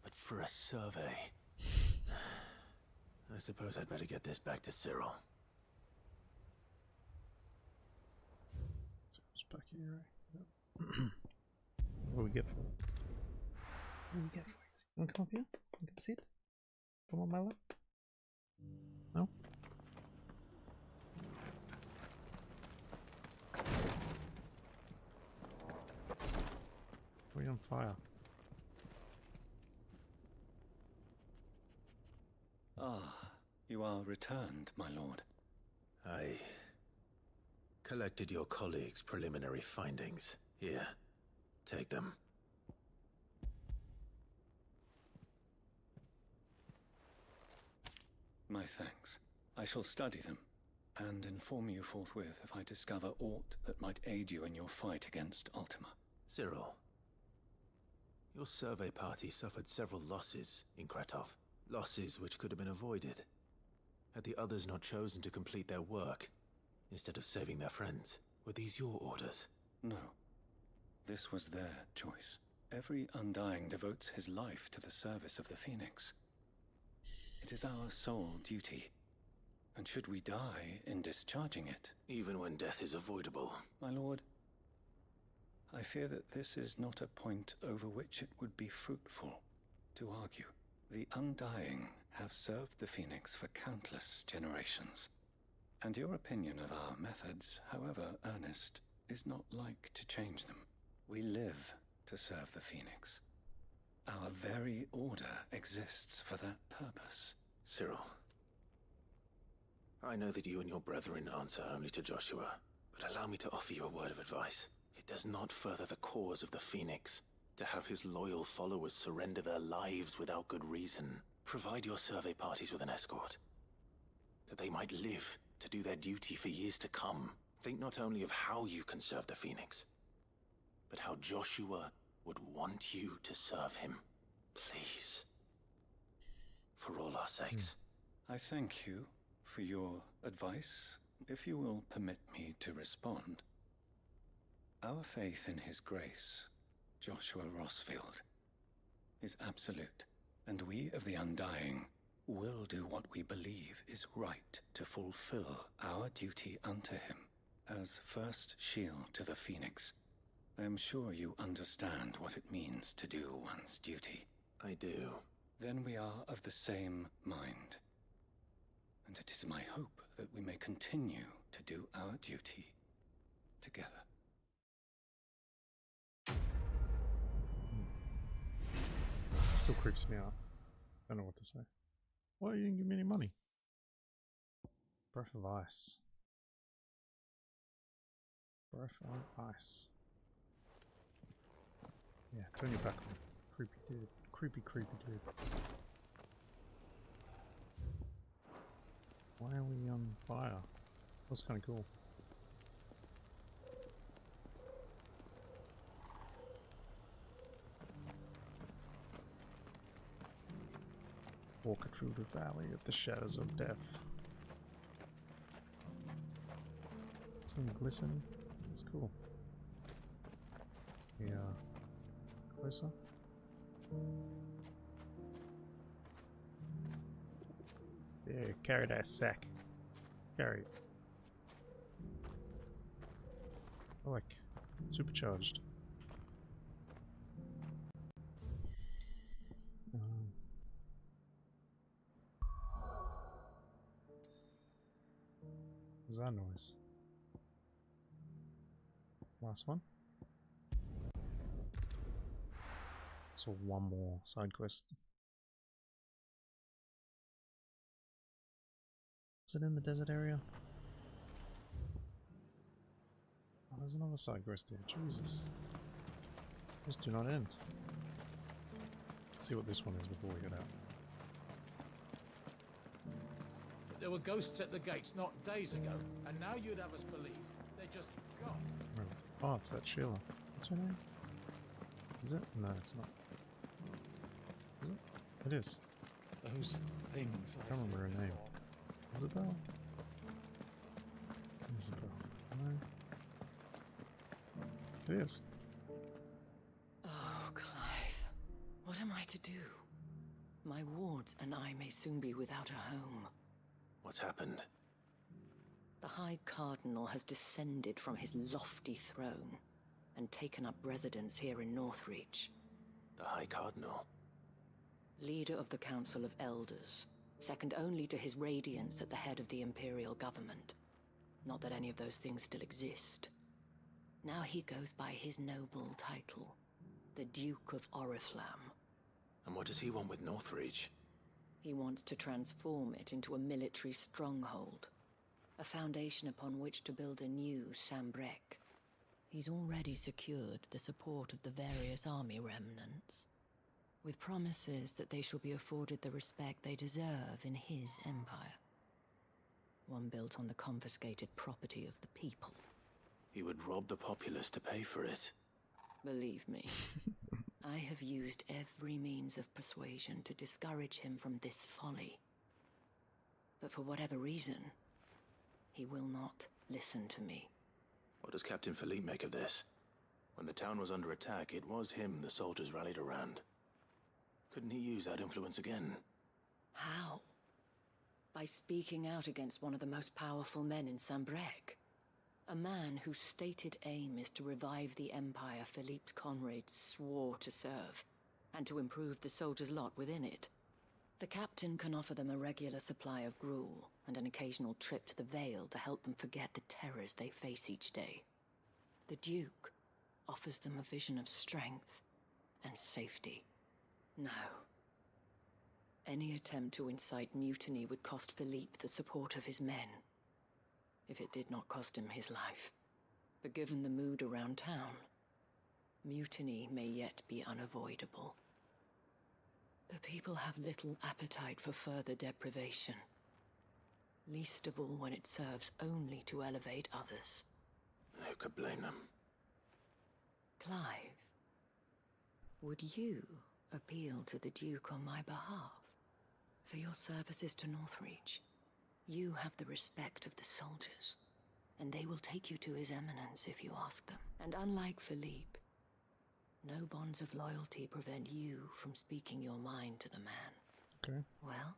but for a survey... I suppose I'd better get this back to Cyril. Cyril's back here, right? Yep. What do we get for it? What do we get for it? You wanna come up here? You can see it? Come on my lap? No? We're on fire. Ah, you are returned, my lord. I collected your colleagues' preliminary findings. Here, take them. My thanks. I shall study them, and inform you forthwith if I discover aught that might aid you in your fight against Ultima. Cyril, your survey party suffered several losses in Kretov. Losses which could have been avoided, had the others not chosen to complete their work, instead of saving their friends. Were these your orders? No. This was their choice. Every Undying devotes his life to the service of the Phoenix. It is our sole duty, and should we die in discharging it... Even when death is avoidable. My lord, I fear that this is not a point over which it would be fruitful to argue. The Undying have served the Phoenix for countless generations, and your opinion of our methods, however earnest, is not like to change them. We live to serve the Phoenix. Our very order exists for that purpose. Cyril, I know that you and your brethren answer only to Joshua, but allow me to offer you a word of advice. It does not further the cause of the Phoenix to have his loyal followers surrender their lives without good reason. Provide your survey parties with an escort, that they might live to do their duty for years to come. Think not only of how you can serve the Phoenix, but how Joshua would want you to serve him. Please. For all our sakes. I thank you for your advice, if you will permit me to respond. Our faith in his grace, Joshua Rossfield, is absolute, and we of the Undying will do what we believe is right to fulfill our duty unto him as first shield to the Phoenix. I am sure you understand what it means to do one's duty. I do. Then we are of the same mind, and it is my hope that we may continue to do our duty together. Still creeps me out. Don't know what to say. Why you didn't give me any money? Breath of ice. Breath of ice. Yeah, turn your back on. Creepy dude. Creepy dude. Why are we on fire? That's kind of cool. Walking through the valley of the shadows of death. Something glistening. It's cool. Yeah. Closer. Yeah, carry that sack. Carry it. I like supercharged. that noise? Last one. So one more side quest. Is it in the desert area? Oh, there's another side quest here. Jesus. These do not end. Let's see what this one is before we get out. But there were ghosts at the gates not days ago, and now you'd have us believe they're just gone. Oh, it's that Sheila. What's her name? Is it? No, it's not. Is it? It is. Those things I can't remember her name. Isabel? Isabel. No. It is. Oh, Clive. What am I to do? My wards and I may soon be without a home. What's happened? The High Cardinal has descended from his lofty throne and taken up residence here in Northreach. The High Cardinal? Leader of the Council of Elders, second only to his Radiance at the head of the Imperial government. Not that any of those things still exist. Now he goes by his noble title, the Duke of Oriflamme. And what does he want with Northreach? He wants to transform it into a military stronghold, a foundation upon which to build a new Sambrec. He's already secured the support of the various army remnants, with promises that they shall be afforded the respect they deserve in his empire. One built on the confiscated property of the people. He would rob the populace to pay for it. Believe me, I have used every means of persuasion to discourage him from this folly. But for whatever reason, he will not listen to me. What does Captain Philippe make of this? When the town was under attack, it was him the soldiers rallied around. Couldn't he use that influence again? How? By speaking out against one of the most powerful men in Sambrec. A man whose stated aim is to revive the empire Philippe's comrades swore to serve, and to improve the soldiers' lot within it. The captain can offer them a regular supply of gruel, and an occasional trip to the Vale to help them forget the terrors they face each day. The Duke offers them a vision of strength and safety. No. Any attempt to incite mutiny would cost Philippe the support of his men, if it did not cost him his life. But given the mood around town, mutiny may yet be unavoidable. The people have little appetite for further deprivation, least of all when it serves only to elevate others. Who could blame them? Clive, would you appeal to the Duke on my behalf? For your services to Northreach, you have the respect of the soldiers, and they will take you to His Eminence if you ask them. And unlike Philippe, no bonds of loyalty prevent you from speaking your mind to the man. Okay. Well,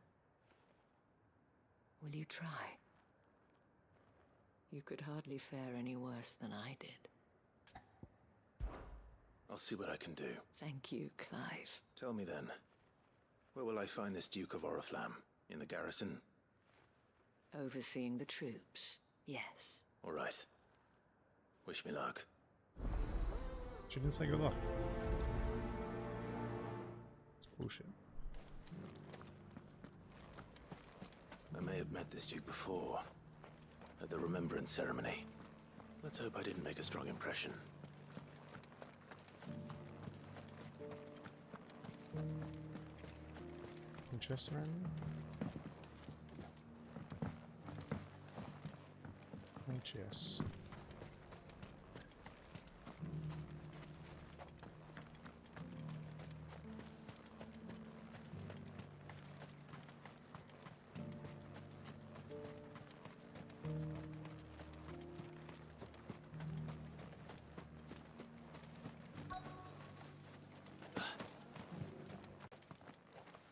will you try? You could hardly fare any worse than I did. I'll see what I can do. Thank you, Clive. Tell me then, where will I find this Duke of Oriflamme? In the garrison? Overseeing the troops, yes. All right. Wish me luck. She didn't say good luck. It's bullshit. I may have met this Duke before, at the Remembrance Ceremony. Let's hope I didn't make a strong impression. Any chests around here? No chests.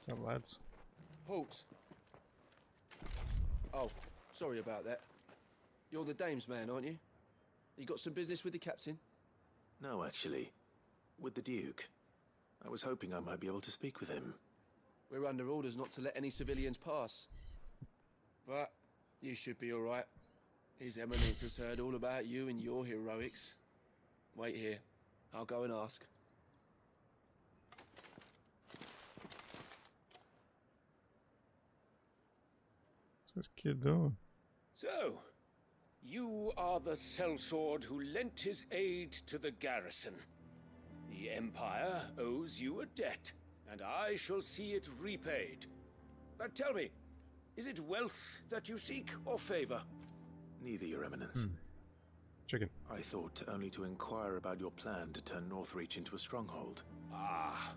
What's up, lads? Halt! Oh, sorry about that. You're the dame's man, aren't you? You got some business with the captain? No, actually. With the Duke. I was hoping I might be able to speak with him. We're under orders not to let any civilians pass. But you should be all right. His Eminence has heard all about you and your heroics. Wait here. I'll go and ask. What's this kid doing? So, you are the sellsword who lent his aid to the garrison. The Empire owes you a debt, and I shall see it repaid. But tell me, is it wealth that you seek, or favor? Neither, Your Eminence. Chicken. I thought only to inquire about your plan to turn Northreach into a stronghold. Ah,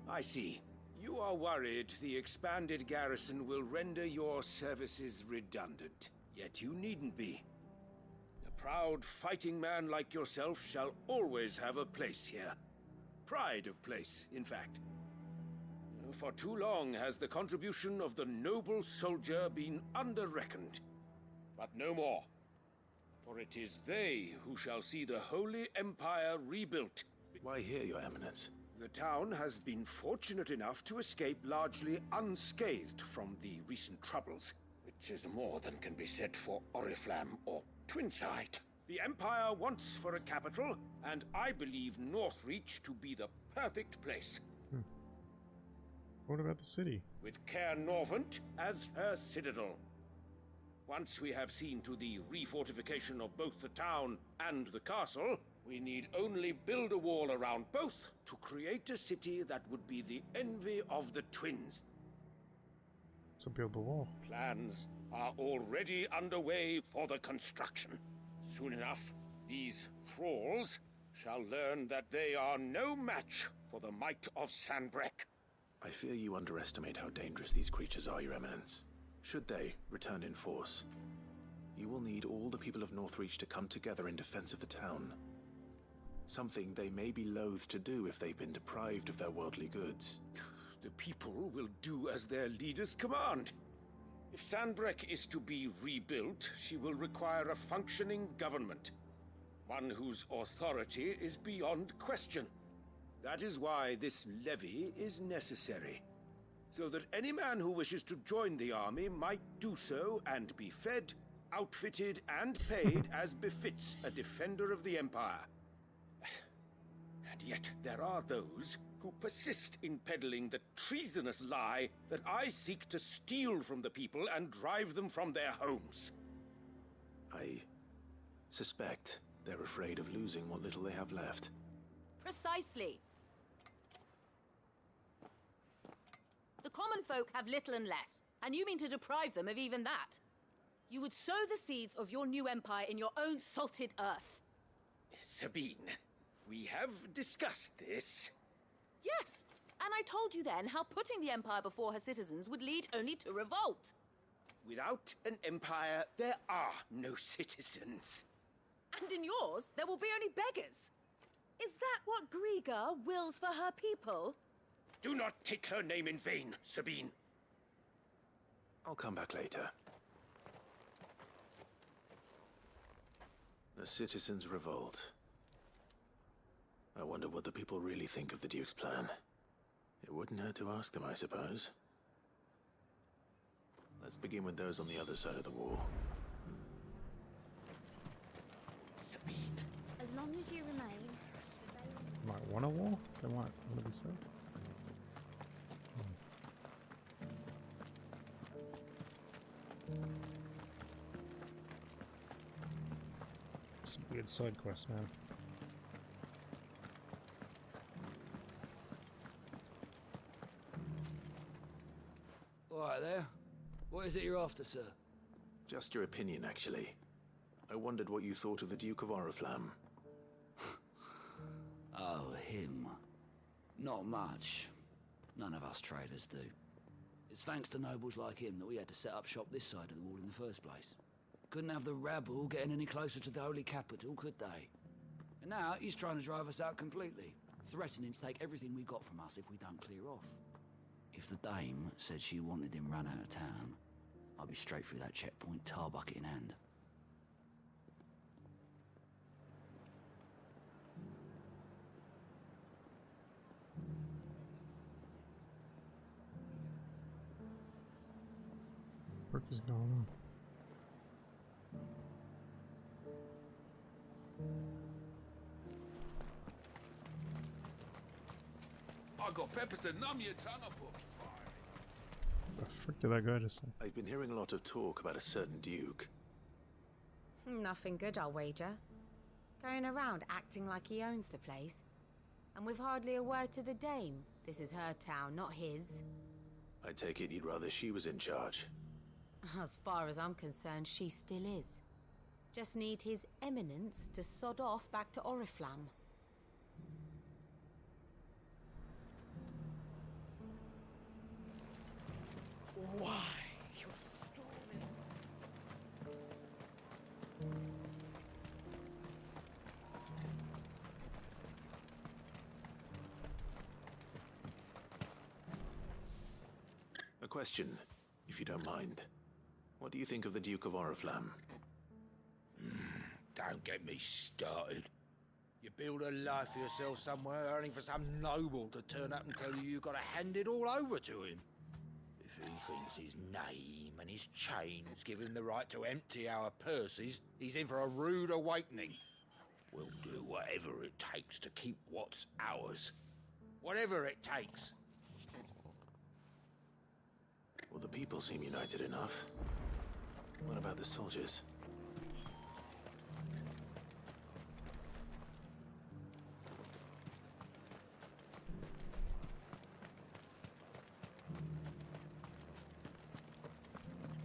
I see. You are worried the expanded garrison will render your services redundant. Yet you needn't be. A proud fighting man like yourself shall always have a place here. Pride of place, in fact. For too long has the contribution of the noble soldier been under-reckoned. But no more. For it is they who shall see the Holy Empire rebuilt. Why here, Your Eminence? The town has been fortunate enough to escape largely unscathed from the recent troubles, which is more than can be said for Oriflamme or Twinside. The Empire wants for a capital, and I believe Northreach to be the perfect place. What about the city? With KnIeNoG as her citadel. Once we have seen to the refortification of both the town and the castle, we need only build a wall around both to create a city that would be the envy of the twins. To build the wall. Plans are already underway for the construction. Soon enough, these thralls shall learn that they are no match for the might of Sanbreque. I fear you underestimate how dangerous these creatures are, Your Eminence. Should they return in force, you will need all the people of Northreach to come together in defense of the town. Something they may be loath to do if they've been deprived of their worldly goods. The people will do as their leaders command. If Sanbreque is to be rebuilt, she will require a functioning government. One whose authority is beyond question. That is why this levy is necessary. So that any man who wishes to join the army might do so and be fed, outfitted, and paid as befits a defender of the Empire. And yet there are those who persist in peddling the treasonous lie that I seek to steal from the people and drive them from their homes. I suspect they're afraid of losing what little they have left. Precisely. The common folk have little and less, and you mean to deprive them of even that. You would sow the seeds of your new empire in your own salted earth. Sabine, we have discussed this. Yes, and I told you then how putting the empire before her citizens would lead only to revolt. Without an empire, there are no citizens. And in yours, there will be only beggars. Is that what Griga wills for her people? Do not take her name in vain, Sabine. I'll come back later. The citizens revolt. I wonder what the people really think of the Duke's plan. It wouldn't hurt to ask them, I suppose. Let's begin with those on the other side of the wall. Sabine. As long as you remain. Might want a wall? They might want to be said. Some weird side quest, man. All right there. What is it you're after, sir? Just your opinion, actually. I wondered what you thought of the Duke of Oriflamme. Oh, him. Not much. None of us traders do. It's thanks to nobles like him that we had to set up shop this side of the wall in the first place. Couldn't have the rabble getting any closer to the holy capital, could they? And now he's trying to drive us out completely, threatening to take everything we got from us if we don't clear off. If the dame said she wanted him run out of town, I'd be straight through that checkpoint, tar bucket in hand. What is going on? I got peppers to numb your tongue and put fire. The frick did I go to say? I've been hearing a lot of talk about a certain duke. Nothing good, I'll wager. Going around acting like he owns the place. And with hardly a word to the dame. This is her town, not his. I take it you'd rather she was in charge. As far as I'm concerned, she still is. Just need his eminence to sod off back to Oriflamme. Why? Your storm is... A question, if you don't mind. What do you think of the Duke of Oriflamme? Don't get me started. You build a life for yourself somewhere, earning for some noble to turn up and tell you you've got to hand it all over to him. If he thinks his name and his chains give him the right to empty our purses, he's in for a rude awakening. We'll do whatever it takes to keep what's ours. Whatever it takes. Well, the people seem united enough. What about the soldiers?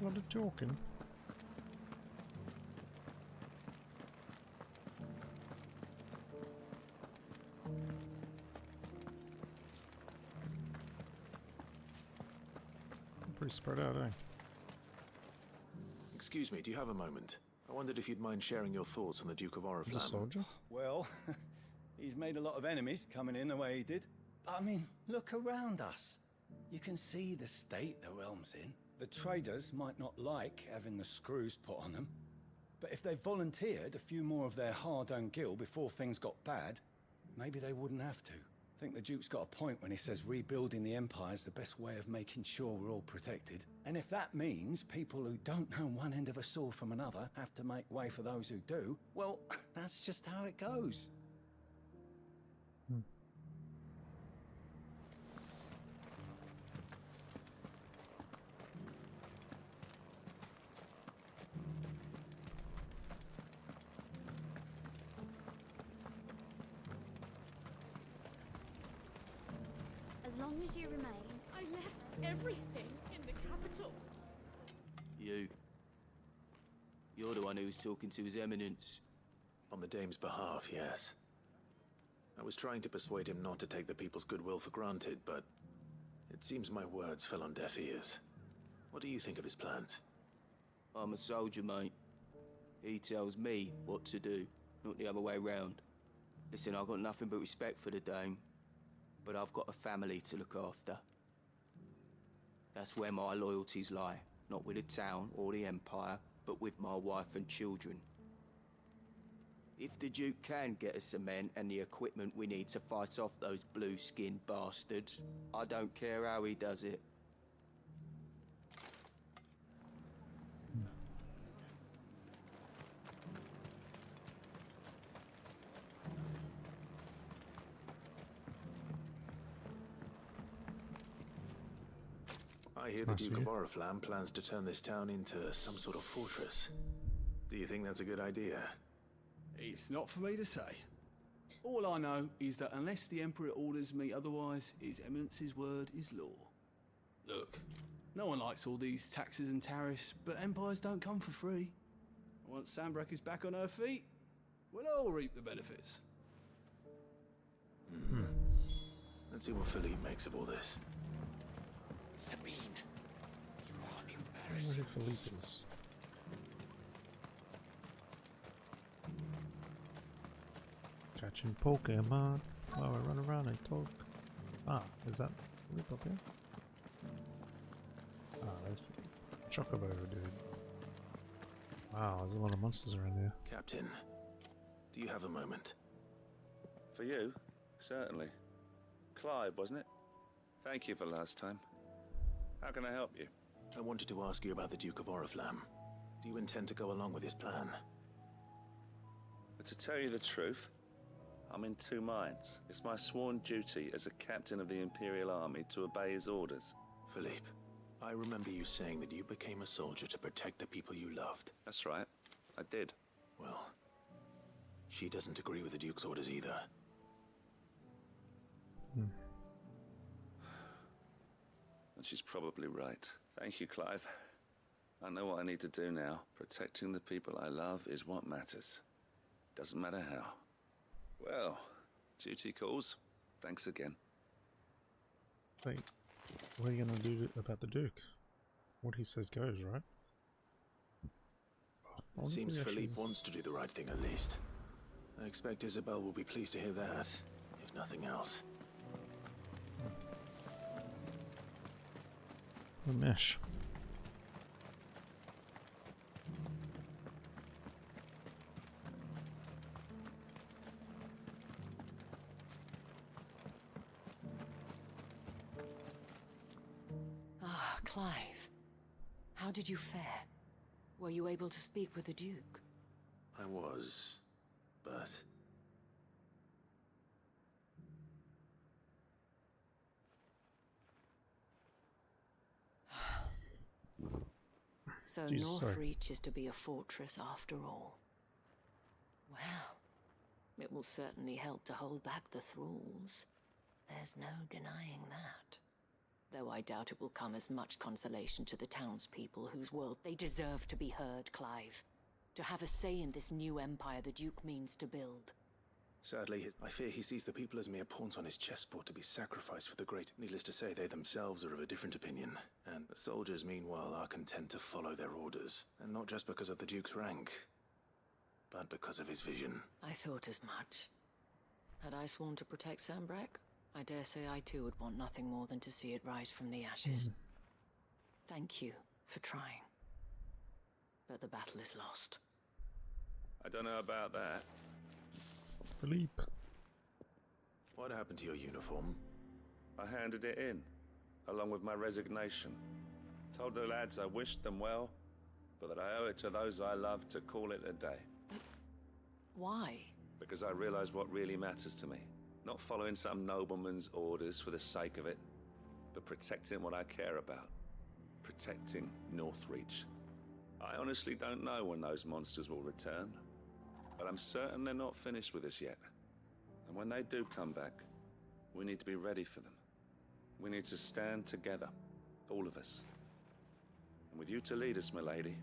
A lot of talking. Pretty spread out, eh? Excuse me, do you have a moment? I wondered if you'd mind sharing your thoughts on the Duke of Oriflamme. He's a soldier? Well, he's made a lot of enemies coming in the way he did. But, I mean, look around us. You can see the state the realm's in. The traders might not like having the screws put on them. But if they volunteered a few more of their hard-earned gil before things got bad, maybe they wouldn't have to. I think the Duke's got a point when he says rebuilding the Empire's the best way of making sure we're all protected. And if that means people who don't know one end of a sword from another have to make way for those who do, well, that's just how it goes. As long as you remain, I left everything in the capital. You're the one who was talking to His Eminence. On the dame's behalf, yes. I was trying to persuade him not to take the people's goodwill for granted, but it seems my words fell on deaf ears. What do you think of his plans? I'm a soldier, mate. He tells me what to do, not the other way round. Listen, I've got nothing but respect for the dame, but I've got a family to look after. That's where my loyalties lie, not with the town or the Empire, but with my wife and children. If the Duke can get us cement and the equipment we need to fight off those blue-skinned bastards, I don't care how he does it. I hear the Duke of Oriflamme plans to turn this town into some sort of fortress. Do you think that's a good idea? It's not for me to say. All I know is that unless the Emperor orders me otherwise, His Eminence's word is law. Look, no one likes all these taxes and tariffs, but empires don't come for free. Once Sanbreque is back on her feet, we'll all reap the benefits. Let's see what Philippe makes of all this. Sabine, you are I wonder embarrassing. who Philippe is. Catching Pokemon while I run around and talk. Ah, is that Philippe up here? Ah, there's Chocobo, dude. Wow, there's a lot of monsters around here. Captain, do you have a moment? For you? Certainly. Clive, wasn't it? Thank you for last time. How can I help you? I wanted to ask you about the Duke of Oriflamme. Do you intend to go along with his plan? But to tell you the truth, I'm in two minds. It's my sworn duty as a captain of the Imperial Army to obey his orders. Philippe, I remember you saying that you became a soldier to protect the people you loved. That's right. I did. Well, she doesn't agree with the Duke's orders either. And she's probably right. Thank you, Clive. I know what I need to do now. Protecting the people I love is what matters. Doesn't matter how. Well, duty calls. Thanks again. Wait, what are you gonna do about the Duke? What he says goes, right? It seems Philippe wants to do the right thing at least. I expect Isabel will be pleased to hear that, if nothing else. The mesh. Ah, Clive. How did you fare? Were you able to speak with the Duke? I was, but... So Jesus, Northreach is to be a fortress after all. Well, it will certainly help to hold back the thralls. There's no denying that. Though I doubt it will come as much consolation to the townspeople whose world they deserve to be heard, Clive. To have a say in this new empire the Duke means to build. Sadly, I fear he sees the people as mere pawns on his chessboard to be sacrificed for the great. Needless to say, they themselves are of a different opinion. And the soldiers, meanwhile, are content to follow their orders. And not just because of the Duke's rank, but because of his vision. I thought as much. Had I sworn to protect Sanbreque, I dare say I too would want nothing more than to see it rise from the ashes. Thank you for trying. But the battle is lost. I don't know about that. Philippe. What happened to your uniform? I handed it in, along with my resignation. Told the lads I wished them well, but that I owe it to those I love to call it a day. Why? Because I realize what really matters to me. Not following some nobleman's orders for the sake of it, but protecting what I care about. Protecting Northreach. I honestly don't know when those monsters will return, but I'm certain they're not finished with us yet. And when they do come back, we need to be ready for them. We need to stand together, all of us. And with you to lead us, milady,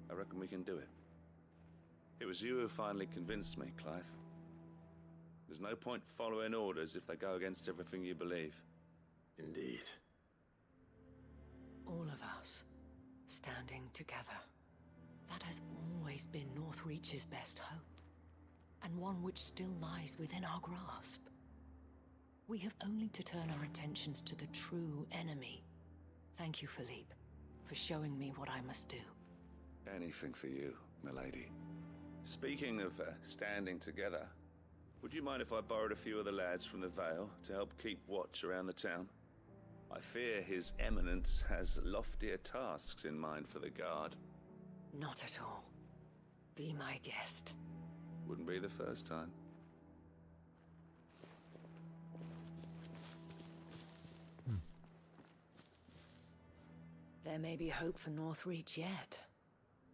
I reckon we can do it. It was you who finally convinced me, Clive. There's no point following orders if they go against everything you believe. Indeed. All of us, standing together. That has always been Northreach's best hope, and one which still lies within our grasp. We have only to turn our attentions to the true enemy. Thank you, Philippe, for showing me what I must do. Anything for you, milady. Speaking of standing together, would you mind if I borrowed a few of the lads from the Vale to help keep watch around the town? I fear His Eminence has loftier tasks in mind for the guard. Not at all. Be my guest. Wouldn't be the first time. There may be hope for Northreach yet.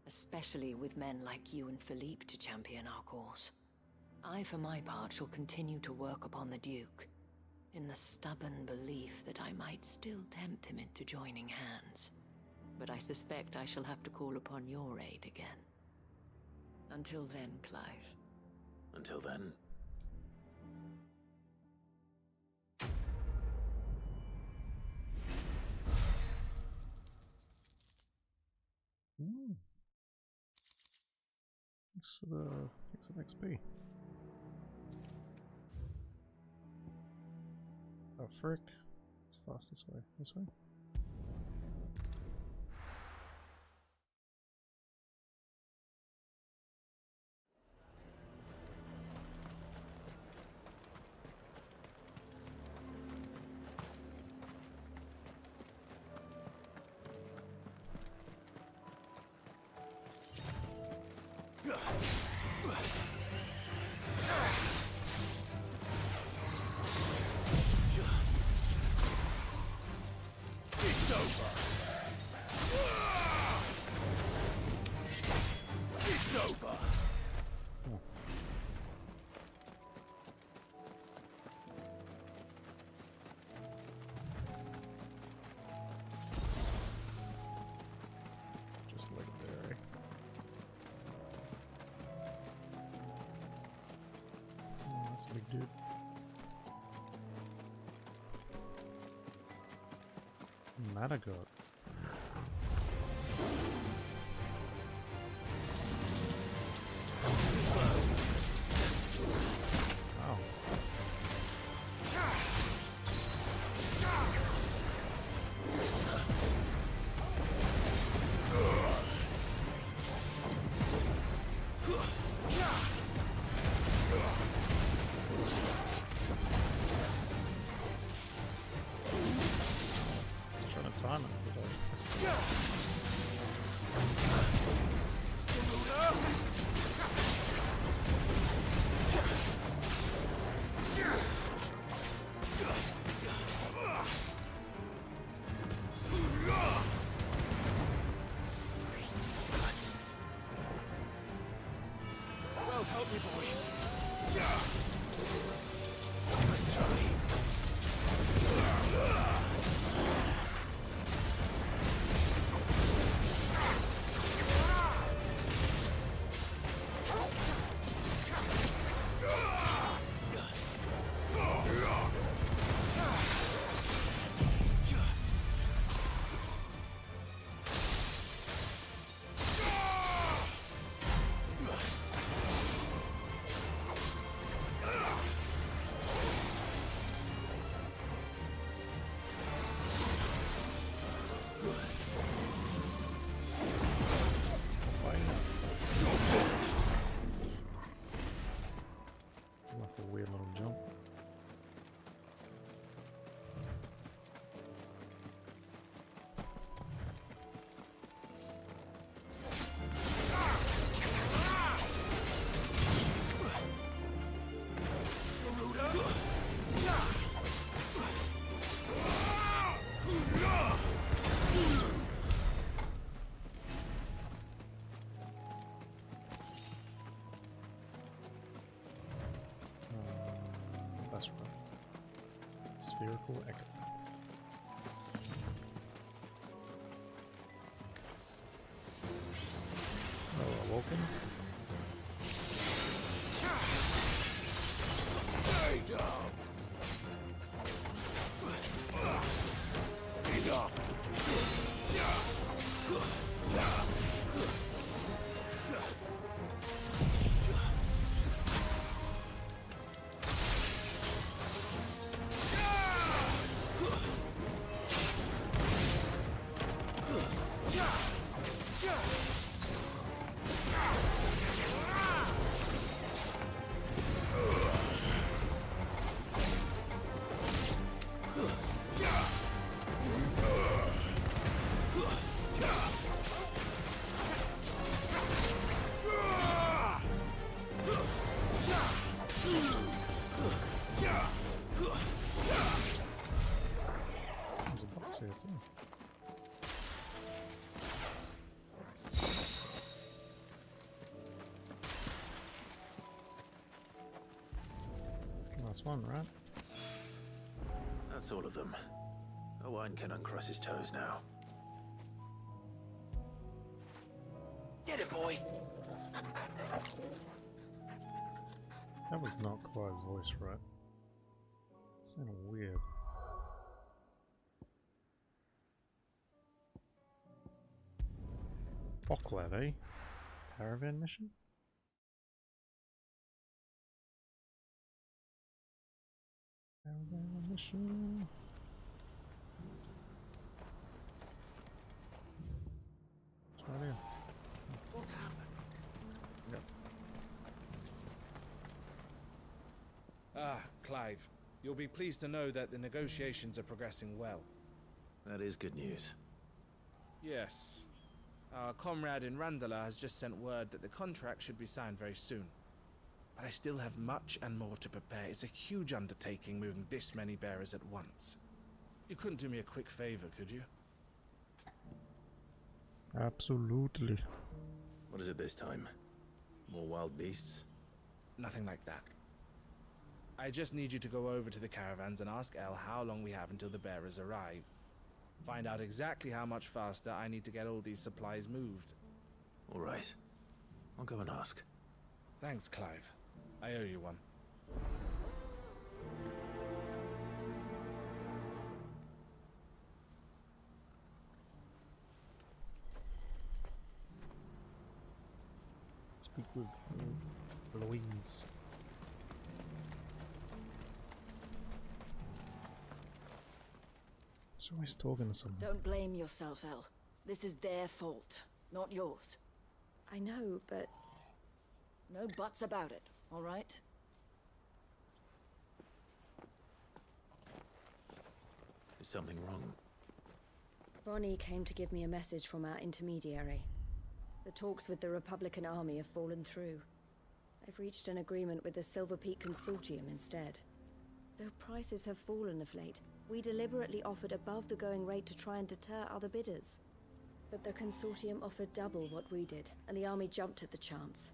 Especially with men like you and Philippe to champion our cause. I, for my part, shall continue to work upon the Duke, in the stubborn belief that I might still tempt him into joining hands. But I suspect I shall have to call upon your aid again. Until then, Clive. Until then. Thanks for the XP. Oh frick. It's fast this way. This way? Big dude. Matagot. Wow. Trying to time it. Well, help me, boy. Nice try. Like a weird little jump. That's right. Spherical echo. Oh, awoken. There's a box here too. Last one, right? That's all of them. Owen can uncross his toes now. Get it, boy. That was not Clive's voice, right? It sounded weird. Bocklad, eh? Caravan mission? Caravan mission. It's right here. What's happened? Yep. Ah, Clive. You'll be pleased to know that the negotiations are progressing well. That is good news. Yes. Our comrade in Randala has just sent word that the contract should be signed very soon. But I still have much and more to prepare. It's a huge undertaking moving this many bearers at once. You couldn't do me a quick favor, could you? Absolutely. What is it this time? More wild beasts? Nothing like that. I just need you to go over to the caravans and ask El how long we have until the bearers arrive. Find out exactly how much faster I need to get all these supplies moved. All right. I'll go and ask. Thanks, Clive. I owe you one. Speak with Louise. She's always talking to someone. Don't blame yourself, El. This is their fault, not yours. I know, but... No buts about it, all right? Is something wrong? Vonnie came to give me a message from our intermediary. The talks with the Republican Army have fallen through. They've reached an agreement with the Silver Peak Consortium instead. Though prices have fallen of late, we deliberately offered above the going rate to try and deter other bidders. But the Consortium offered double what we did, and the Army jumped at the chance.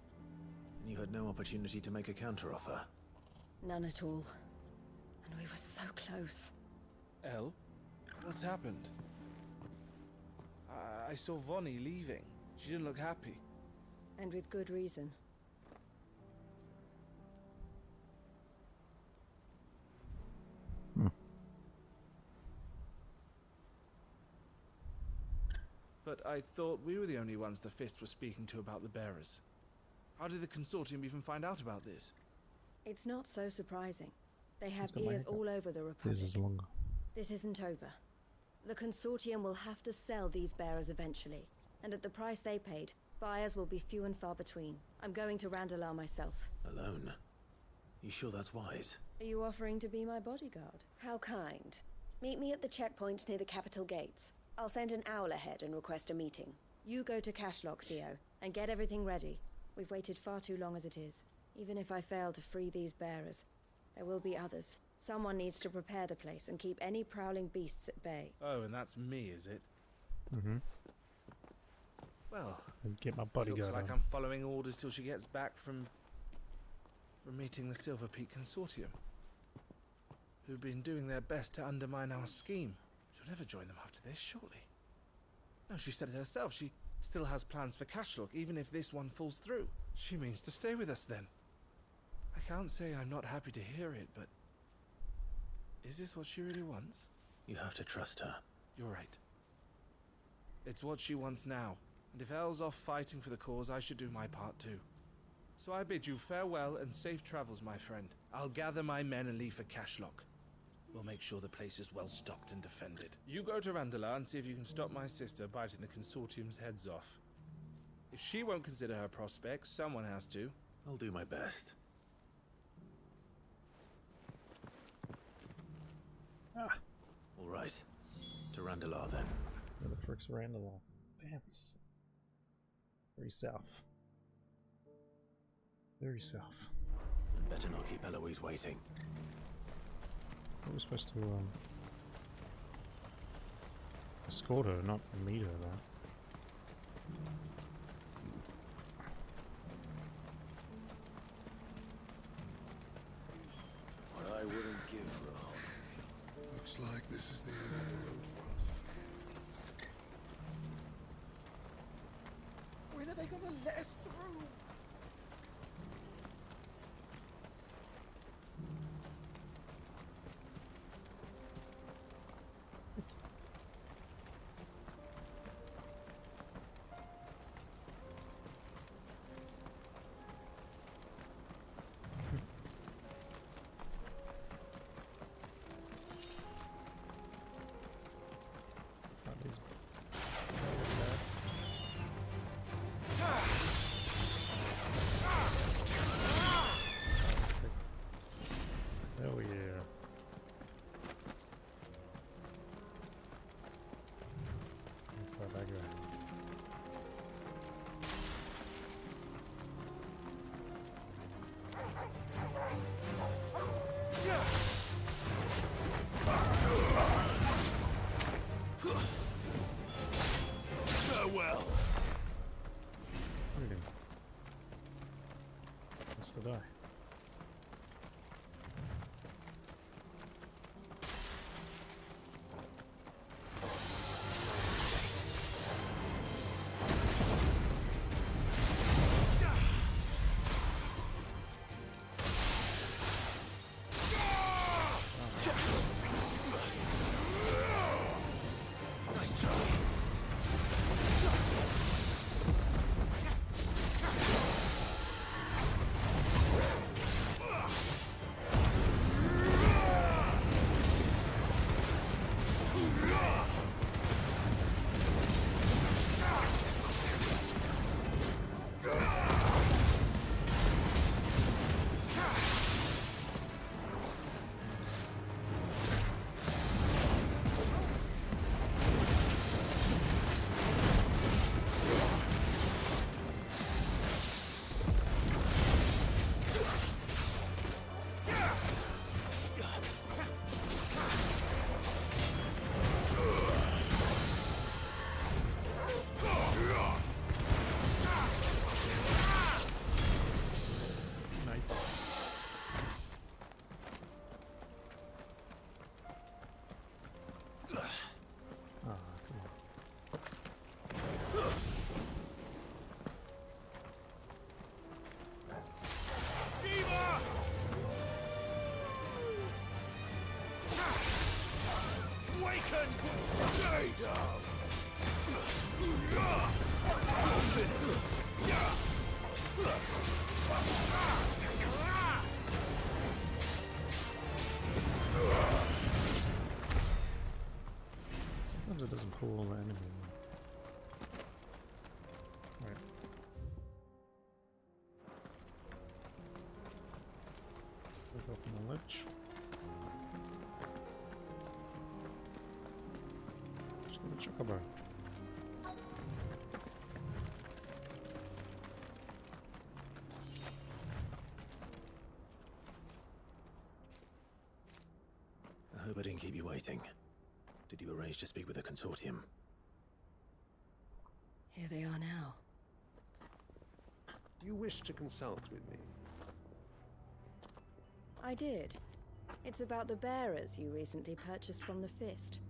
And you had no opportunity to make a counteroffer? None at all. And we were so close. El? What's happened? I saw Vonnie leaving. She didn't look happy. And with good reason. But I thought we were the only ones the Fist were speaking to about the bearers. How did the Consortium even find out about this? It's not so surprising. They have ears all over the Republic. This is longer. This isn't over. The Consortium will have to sell these bearers eventually. And at the price they paid, buyers will be few and far between. I'm going to Randalar myself. Alone? You sure that's wise? Are you offering to be my bodyguard? How kind. Meet me at the checkpoint near the capital gates. I'll send an owl ahead and request a meeting. You go to KnIeNoG, Theo, and get everything ready. We've waited far too long as it is. Even if I fail to free these bearers, there will be others. Someone needs to prepare the place and keep any prowling beasts at bay. Oh, and that's me, is it? Mm-hmm. Well, and get my looks bodyguard like on. I'm following orders till she gets back from meeting the Silver Peak Consortium, who've been doing their best to undermine our scheme. She'll never join them after this, surely. No, she said it herself. She still has plans for KnIeNoG, even if this one falls through. She means to stay with us then. I can't say I'm not happy to hear it, but... is this what she really wants? You have to trust her. You're right. It's what she wants now, and if Elle's off fighting for the cause, I should do my part too. So I bid you farewell and safe travels, my friend. I'll gather my men and leave for KnIeNoG. We'll make sure the place is well stocked and defended. You go to Randalar and see if you can stop my sister biting the Consortium's heads off. If she won't consider her prospects, someone has to. I'll do my best. Ah. All right. To Randalar then. Where the frick's Randalar? That's very south. Very south. Better not keep Eloise waiting. I was supposed to escort her, not meet her though. What I wouldn't give for a holiday. Looks like this is the end of the road for us. When are they gonna let us through? Oh yeah. How far back go? Farewell. Look at him. Wants to die. awaken! Straight up! Sometimes it doesn't pull all the enemies in. Right. Look up on the ledge. Just get a chocobo. I hope I didn't keep you waiting. Did you arrange to speak with the consortium? Here they are now. You wish to consult with me? I did. It's about the bearers you recently purchased from the Fist.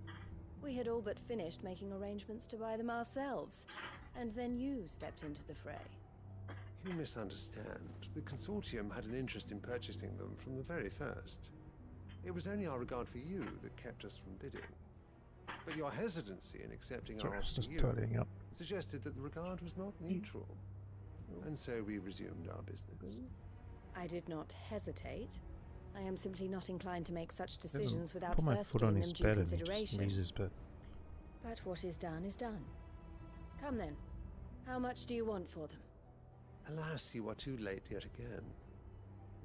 We had all but finished making arrangements to buy them ourselves, and then you stepped into the fray. You misunderstand. The consortium had an interest in purchasing them from the very first. It was only our regard for you that kept us from bidding. But your hesitancy in accepting our offer to you suggested that the regard was not neutral. And so we resumed our business. I did not hesitate. I am simply not inclined to make such decisions without put my first foot giving on them his due bed and he just consideration. leaves his bed. But what is done is done. Come then. How much do you want for them? Alas, you are too late yet again.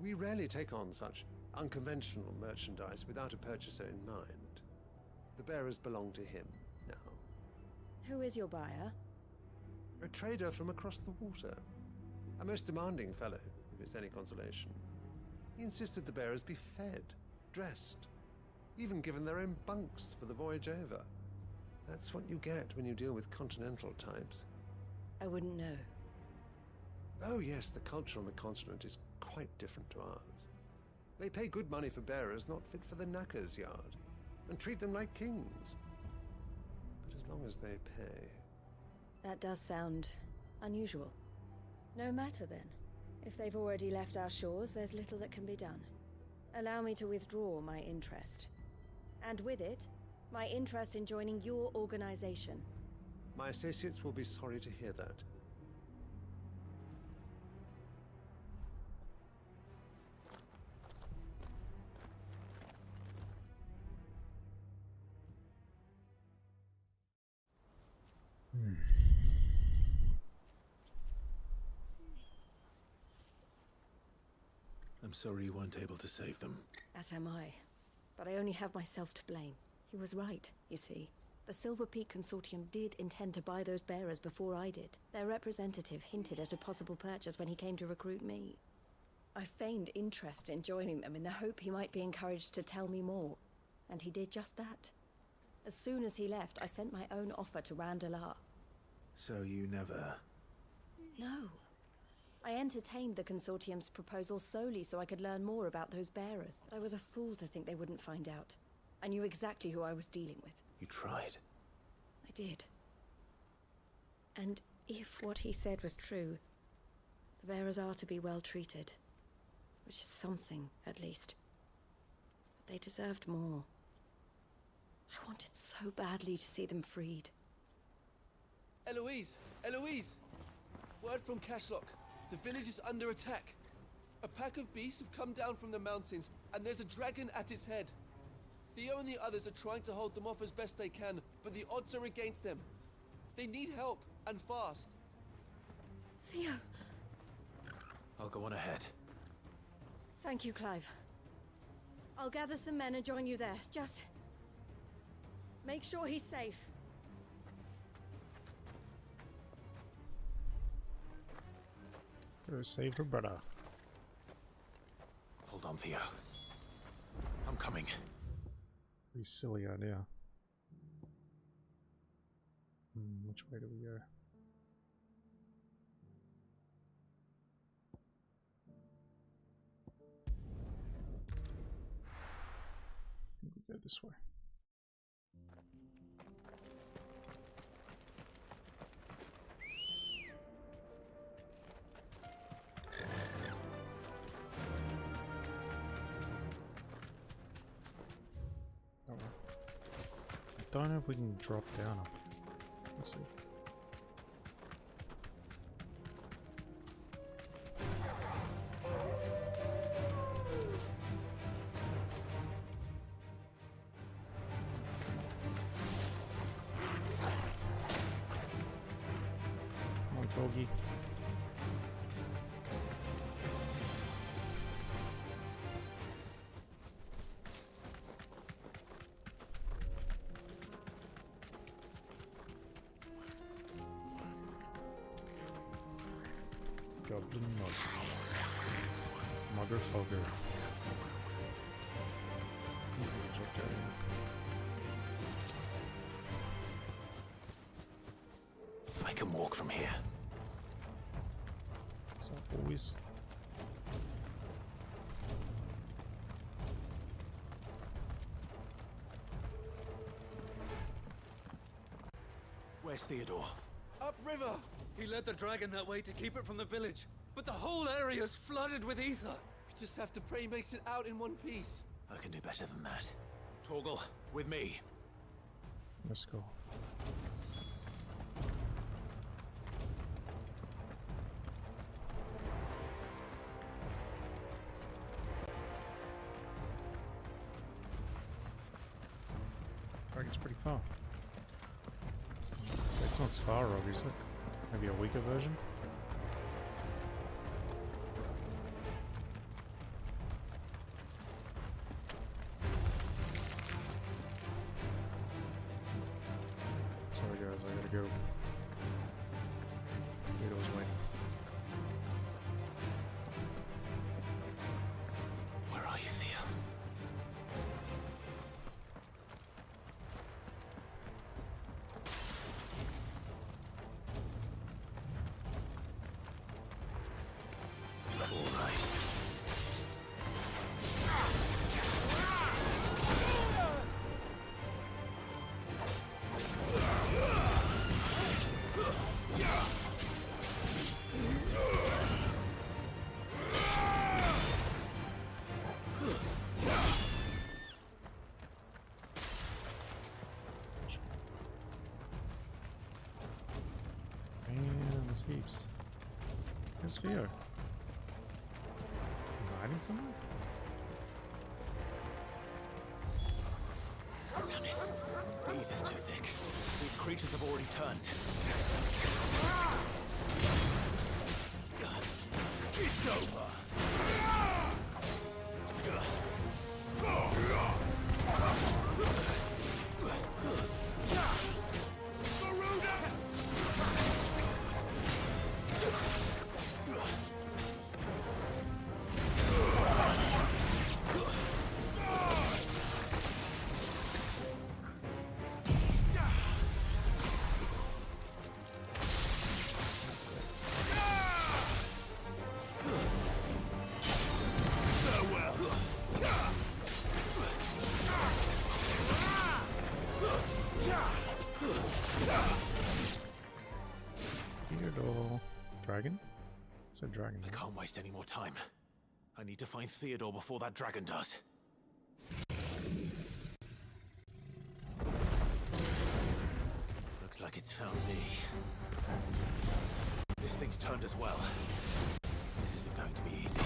We rarely take on such unconventional merchandise without a purchaser in mind. The bearers belong to him now. Who is your buyer? A trader from across the water. A most demanding fellow, if it's any consolation. He insisted the bearers be fed, dressed, even given their own bunks for the voyage over. That's what you get when you deal with continental types. I wouldn't know. Oh yes, the culture on the continent is quite different to ours. They pay good money for bearers not fit for the knacker's yard, and treat them like kings. But as long as they pay... That does sound unusual. No matter then. If they've already left our shores, there's little that can be done. Allow me to withdraw my interest. And with it, my interest in joining your organization. My associates will be sorry to hear that. I'm sorry you weren't able to save them. As am I. But I only have myself to blame. He was right, you see. The Silver Peak Consortium did intend to buy those bearers before I did. Their representative hinted at a possible purchase when he came to recruit me. I feigned interest in joining them in the hope he might be encouraged to tell me more. And he did just that. As soon as he left, I sent my own offer to Randalar. So you never... No. I entertained the consortium's proposal solely so I could learn more about those bearers. But I was a fool to think they wouldn't find out. I knew exactly who I was dealing with. You tried. I did. And if what he said was true, the bearers are to be well treated. Which is something, at least. But they deserved more. I wanted so badly to see them freed. Eloise! Eloise! Word from Cashlock. The village is under attack. A pack of beasts have come down from the mountains, and there's a dragon at its head. Theo and the others are trying to hold them off as best they can, but the odds are against them. They need help, and fast. Theo! I'll go on ahead. Thank you, Clive. I'll gather some men and join you there. Just... make sure he's safe. Go save her brother. Hold on, Theo. I'm coming. Pretty silly idea. Which way do we go? I think we go this way. don't know if we can drop down. Let's see. Come on, Togi. Goblin Mug. Motherfucker. I can walk from here. So always. Where's Theodore? Upriver! He led the dragon that way to keep it from the village, but the whole area's flooded with ether. We just have to pray he makes it out in one piece. I can do better than that. Torgal, with me. Let's go. Dragon's pretty far. So it's not SQAURE-ENIX, is it? Maybe a weaker version? Sorry guys, I gotta go. Theodore's waiting. Where are you, Theo? And there's heaps. Where's Theo? Hiding somewhere? Damn it. The ether's too thick. These creatures have already turned. It's over. Theodore. Dragon? It's a dragon. I can't waste any more time. I need to find Theodore before that dragon does. Looks like it's found me. This thing's turned as well. This isn't going to be easy.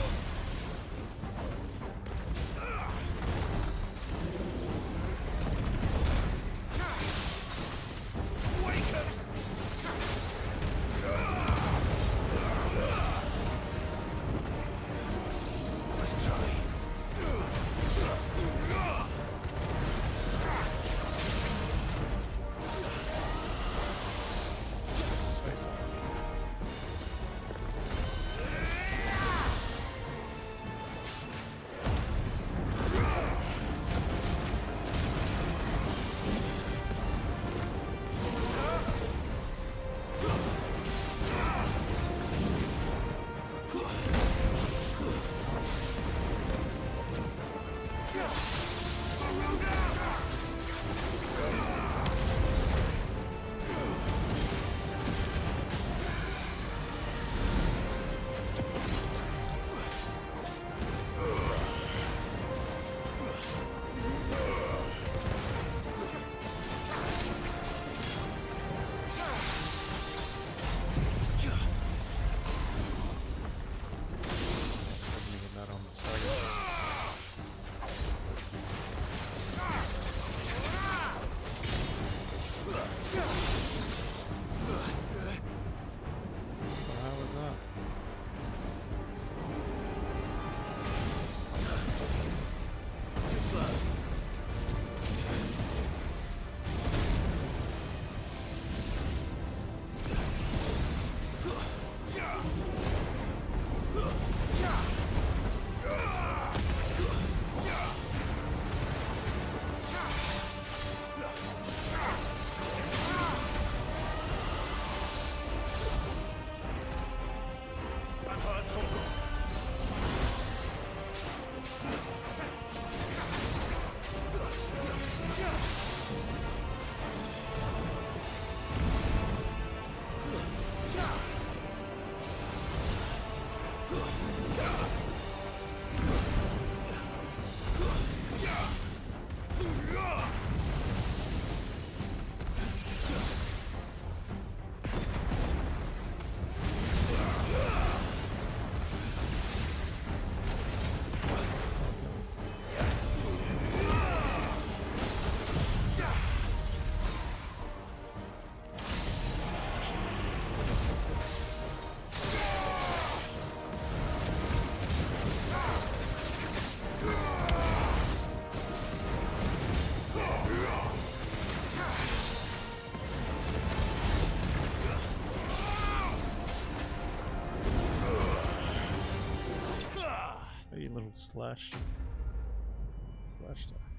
slash.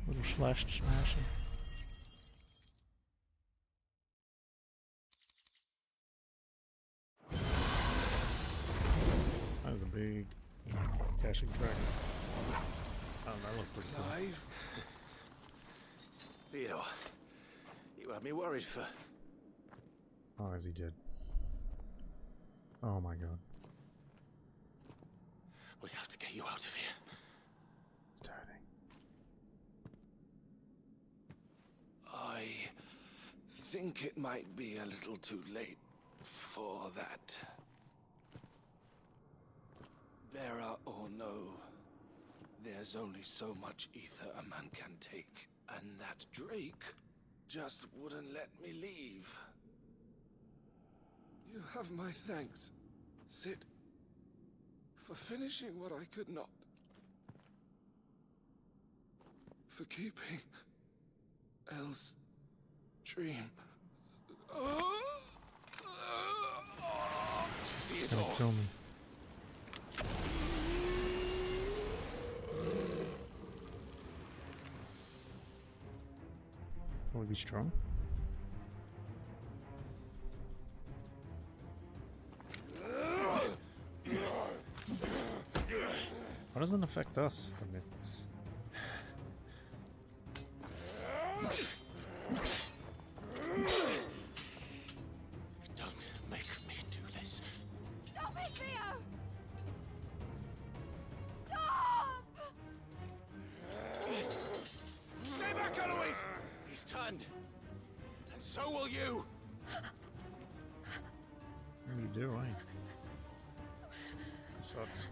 Little slash smashing. That was a big caching track. Oh, that looked pretty cool. Clive? Theodore, you had me worried for... Oh, is he dead? Oh my god. We have to get you out of here. It's turning. I think it might be a little too late for that. Bearer or no, there's only so much ether a man can take, and that Drake just wouldn't let me leave. You have my thanks, Sid, for finishing what I could not. For keeping Elle's dream. It's gonna kill me. Will we be strong? Why doesn't it affect us, the mythos? Don't make me do this. Stop it, Theo! Stop! Stay back, Eloise! He's turned. And so will you! What do you do, eh? That sucks.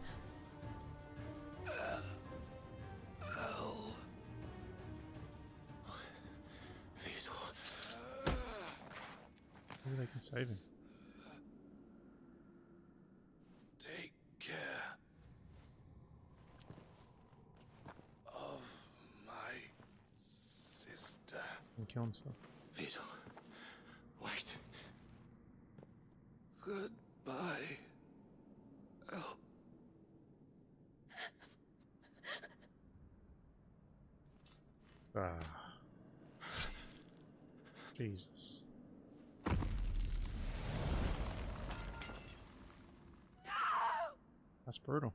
Maybe they can save him. Take care of my sister. And kill himself. Theodore, wait. Goodbye, Elle. Ah. Jesus. That's brutal.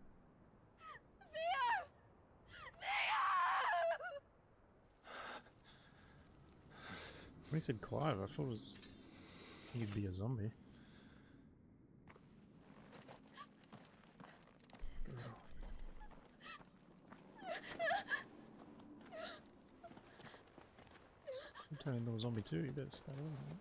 Theo! When he said Clive, I thought it was he'd be a zombie. You turn into a zombie too, you better stay away, man.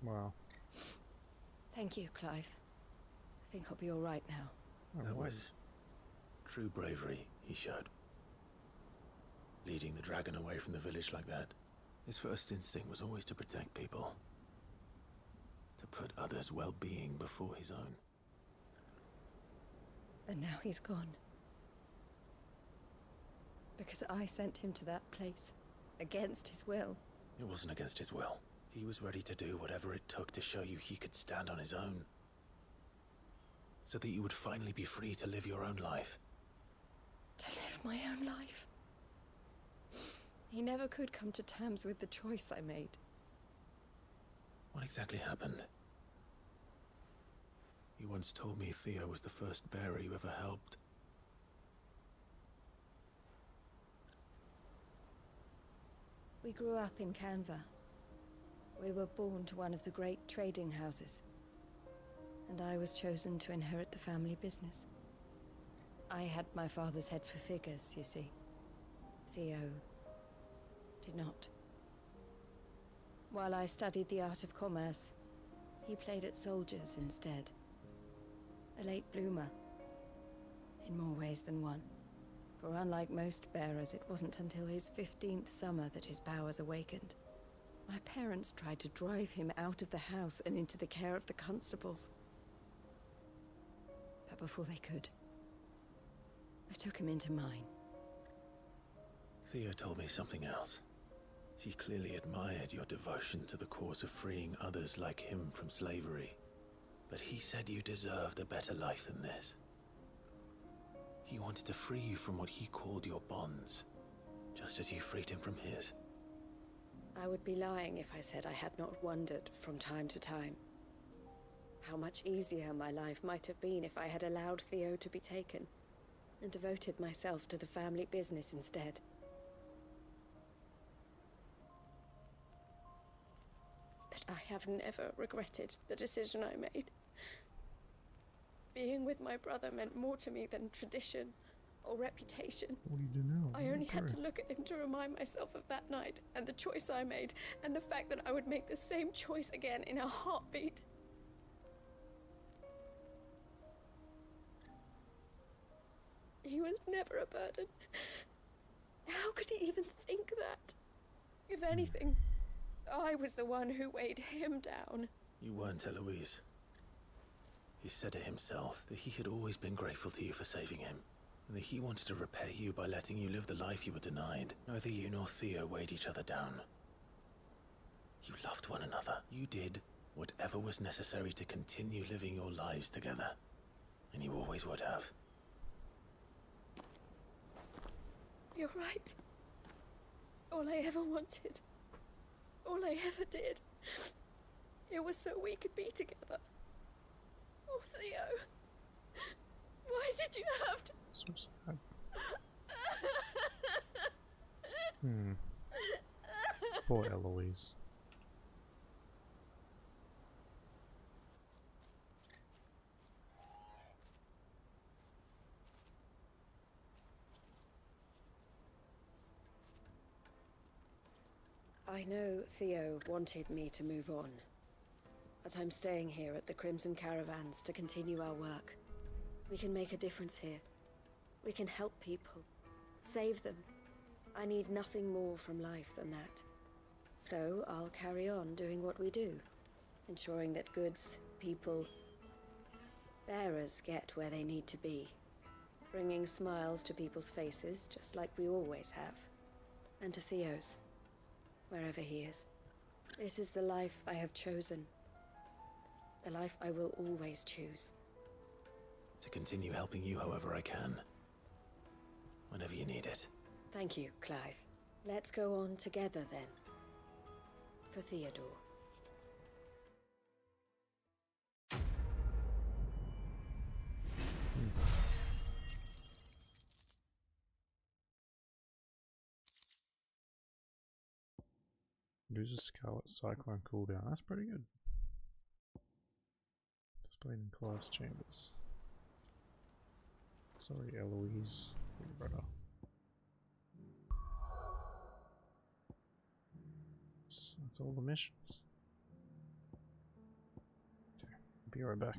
Wow. Thank you, Clive. I think I'll be all right now. That was true bravery he showed. Leading the dragon away from the village like that. His first instinct was always to protect people. To put others' well-being before his own. And now he's gone. Because I sent him to that place. Against his will. It wasn't against his will. He was ready to do whatever it took to show you he could stand on his own. So that you would finally be free to live your own life. To live my own life. He never could come to terms with the choice I made. What exactly happened? You once told me Theo was the first bearer you ever helped. We grew up in Canva. We were born to one of the great trading houses. And I was chosen to inherit the family business. I had my father's head for figures, you see. Theo did not. While I studied the art of commerce, he played at soldiers instead. A late bloomer. In more ways than one. For unlike most bearers, it wasn't until his 15th summer that his powers awakened. My parents tried to drive him out of the house and into the care of the constables. But before they could, I took him into mine. Theo told me something else. He clearly admired your devotion to the cause of freeing others like him from slavery. But he said you deserved a better life than this. He wanted to free you from what he called your bonds, just as you freed him from his. I would be lying if I said I had not wondered from time to time how much easier my life might have been if I had allowed Theo to be taken and devoted myself to the family business instead. But I have never regretted the decision I made. Being with my brother meant more to me than tradition or reputation. What do you do now? I only had to look at him to remind myself of that night and the choice I made and the fact that I would make the same choice again in a heartbeat. He was never a burden. How could he even think that? If anything, I was the one who weighed him down. You weren't, Eloise. He said it himself, that he had always been grateful to you for saving him, and that he wanted to repay you by letting you live the life you were denied. Neither you nor Theo weighed each other down. You loved one another. You did whatever was necessary to continue living your lives together, and you always would have. You're right. All I ever wanted, all I ever did, it was so we could be together. Oh, Theo, why did you have to? So sad. Poor Eloise. I know Theo wanted me to move on, but I'm staying here at the Crimson Caravans to continue our work. We can make a difference here. We can help people, save them. I need nothing more from life than that. So I'll carry on doing what we do, ensuring that goods, people, bearers get where they need to be, bringing smiles to people's faces just like we always have, and to Theo's, wherever he is. This is the life I have chosen, the life I will always choose. To continue helping you however I can, whenever you need it. Thank you, Clive. Let's go on together then. For Theodore. Lose a Scarlet Cyclone cooldown. That's pretty good. Displayed in Clive's chambers. Sorry, Eloise. Big brother. That's all the missions. Okay, be right back.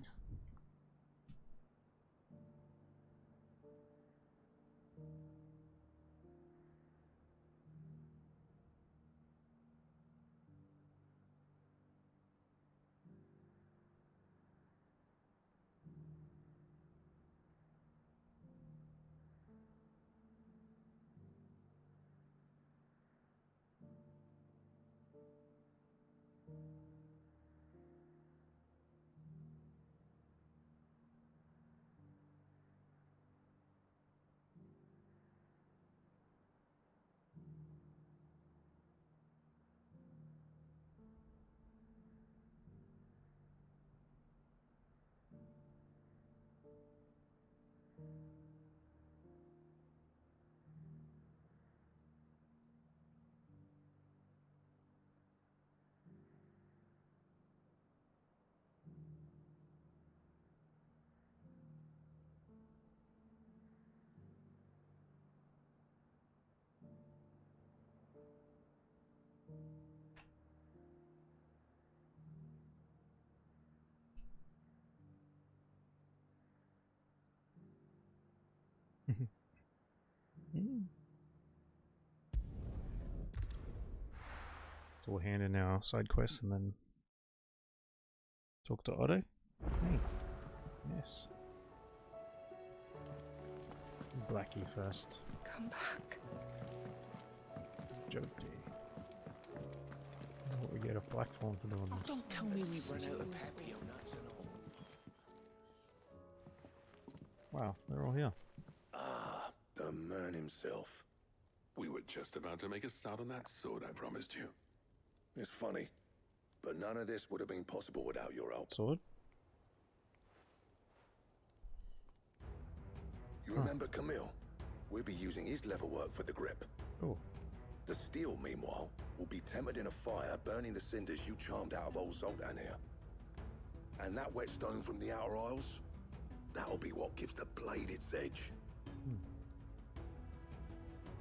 So we'll hand in our side quests and then talk to Otto. Hey. Yes. Blackie first. Come back. Jody. What we get a black phone for doing this. Don't tell me we've run out of papio nuts and all. Wow, they're all here. Ah, the man himself. We were just about to make a start on that sword I promised you. It's funny, but none of this would have been possible without your help. Sword? You remember Camille? We'll be using his leather work for the grip. Oh. The steel, meanwhile, will be tempered in a fire, burning the cinders you charmed out of old Zoltan here. And that whetstone from the Outer Isles, that'll be what gives the blade its edge.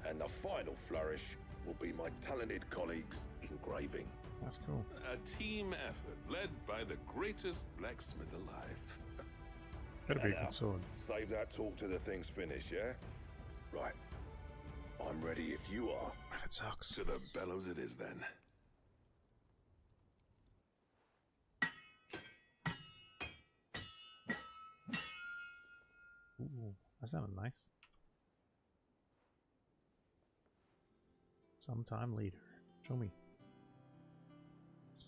And the final flourish will be my talented colleagues' engraving. That's cool. A team effort led by the greatest blacksmith alive. Better be a good sword. Save that talk till the thing's finished, yeah? Right. I'm ready if you are. If it sucks. To the bellows it is then. Ooh, that sounded nice. Sometime later. Show me.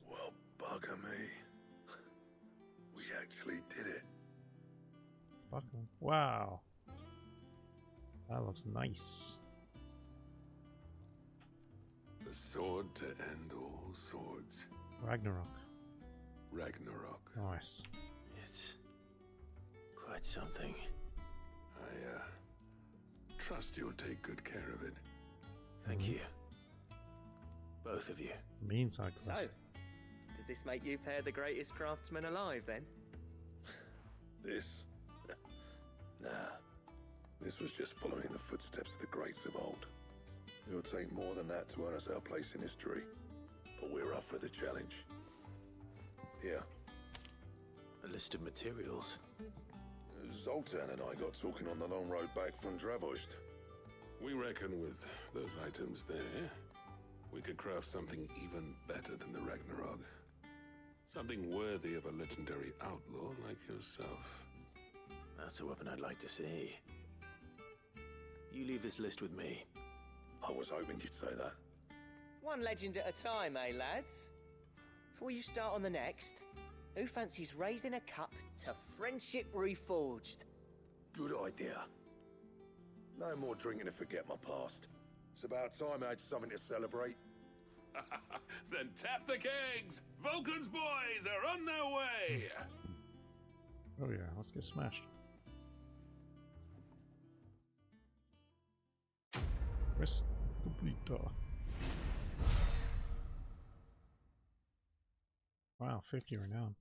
Well, bugger me. We actually did it. Fucking wow. That looks nice. The sword to end all swords. Ragnarok. Ragnarok. Nice. It's quite something. I trust you'll take good care of it. Thank you. Both of you. Mean side So, quest. does this make you pair the greatest craftsman alive then? This? Nah. This was just following the footsteps of the greats of old. It'll take more than that to earn us our place in history. But we're up for the challenge. Here. A list of materials. Zoltan and I got talking on the long road back from Dravost. We reckon with those items there, we could craft something even better than the Ragnarok. Something worthy of a legendary outlaw like yourself. That's a weapon I'd like to see. You leave this list with me. I was hoping you'd say that. One legend at a time, eh, lads? Before you start on the next, who fancies raising a cup to Friendship Reforged? Good idea. No more drinking to forget my past. It's about time I had something to celebrate. Then tap the kegs! Vulcan's boys are on their way! Oh yeah, let's get smashed. Quest complete. Wow, 50 renown.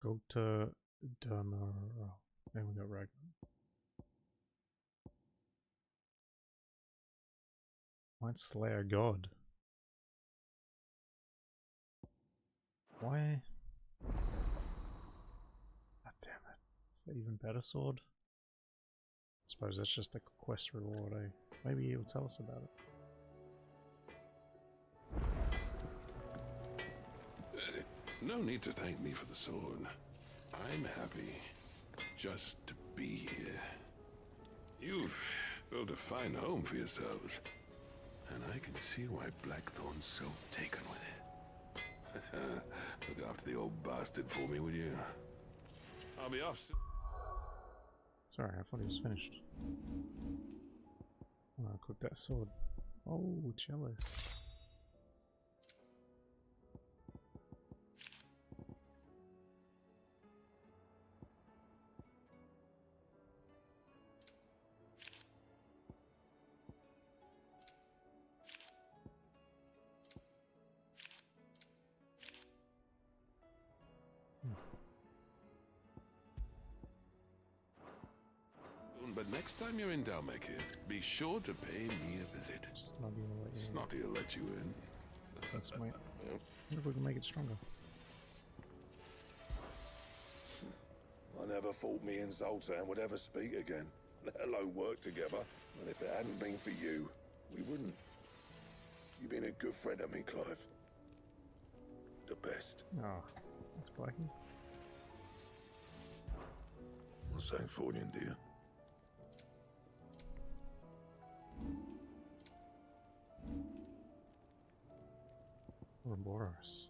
Go to Tabor. Then we got Ragnar. Might slay a god. Why? God damn it. Is that even better sword? I suppose that's just a quest reward, eh? Maybe he'll tell us about it. No need to thank me for the sword. I'm happy just to be here. You've built a fine home for yourselves, and I can see why Blackthorn's so taken with it. Look after the old bastard for me, would you? I'll be off soon. Sorry, I thought he was finished. I'll cook that sword. Oh, cello. But next time you're in Dalmekir, be sure to pay me a visit. Snotty will let you in. Thanks, mate. Wonder if we can make it stronger. I never thought me and Zoltan would ever speak again. let alone work together. And if it hadn't been for you, we wouldn't. You've been a good friend of me, Clive. The best. Oh, thanks, Blackie. Well, thanks for you, dear. Ouroboros.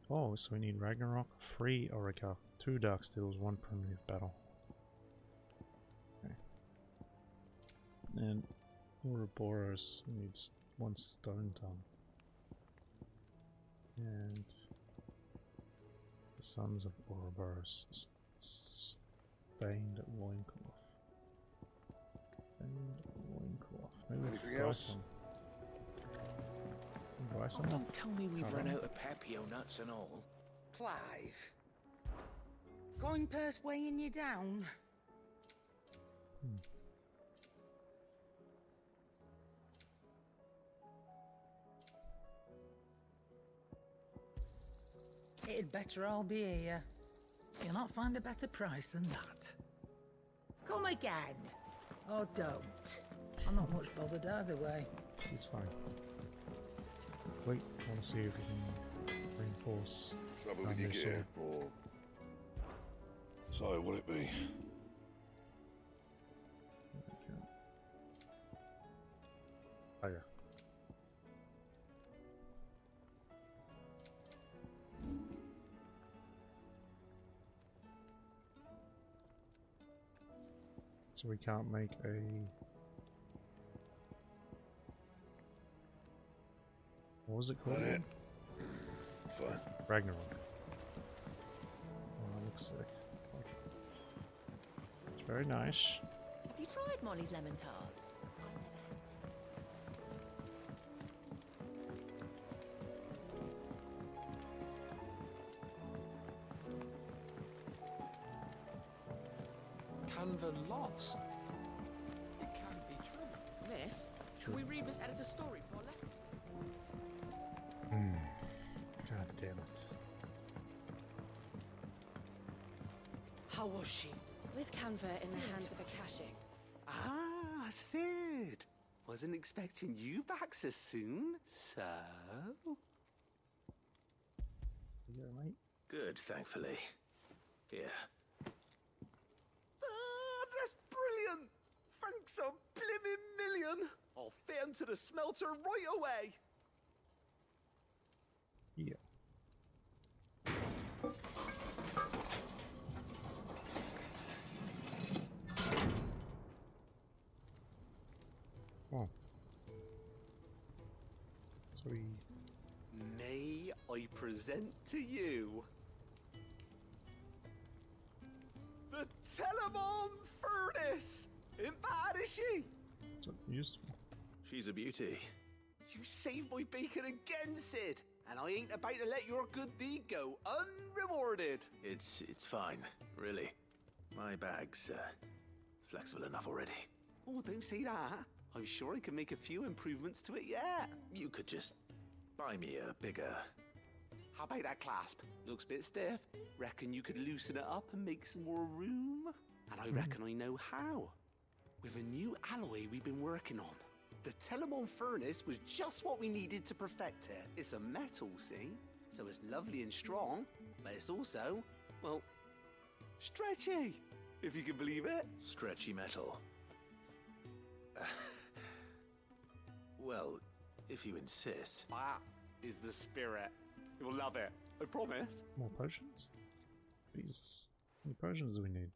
Oh, so we need Ragnarok, 3 Orica, 2 Dark Steels, 1 Primitive Battle. Okay. And Ouroboros needs 1 Stone Tongue. And the Sons of Ouroboros, Stained Loincloth. Stained Loincloth. Maybe anything else? Buy some. Don't tell me we've run out of papio nuts and all. Clive. Coin purse weighing you down? It'd better all be here. You'll not find a better price than that. Come again. Or don't. I'm not much bothered either way. She's fine. Wait, I want to see if we can reinforce. Trouble with your gear, or... So, will it be? Oh, yeah. So we can't make a... What was it called? That it? Fine. Ragnarok. Oh, that looks sick. It's very nice. Have you tried Molly's lemon tarts? Canva lost. It can't be true. Miss, can we read Miss Editor's story for a lesson? God damn it. How was she? With Canva in the hands of Akashic. Ah, Sid. Wasn't expecting you back so soon, so... Yeah, mate. Good, thankfully. Here. Ah, that's brilliant! Thanks a blimmin' million! I'll fit 'em to the smelter right away! Yeah. Oh. So we... May I present to you the Telemon Furnace! Ain't bad, is she? So useful. She's a beauty. You saved my bacon again, Sid, and I ain't about to let your good deed go unrewarded. It's fine, really. My bag's flexible enough already. Oh, don't say that. I'm sure I can make a few improvements to it yet. You could just buy me a bigger... How about that clasp? Looks a bit stiff. Reckon you could loosen it up and make some more room? And I reckon I know how. With a new alloy we've been working on. The Telemon Furnace was just what we needed to perfect it. It's a metal, see? So it's lovely and strong, but it's also, well, stretchy, if you can believe it. Stretchy metal. Well, if you insist. That is the spirit. You'll love it, I promise. More potions? Jesus. How many potions do we need?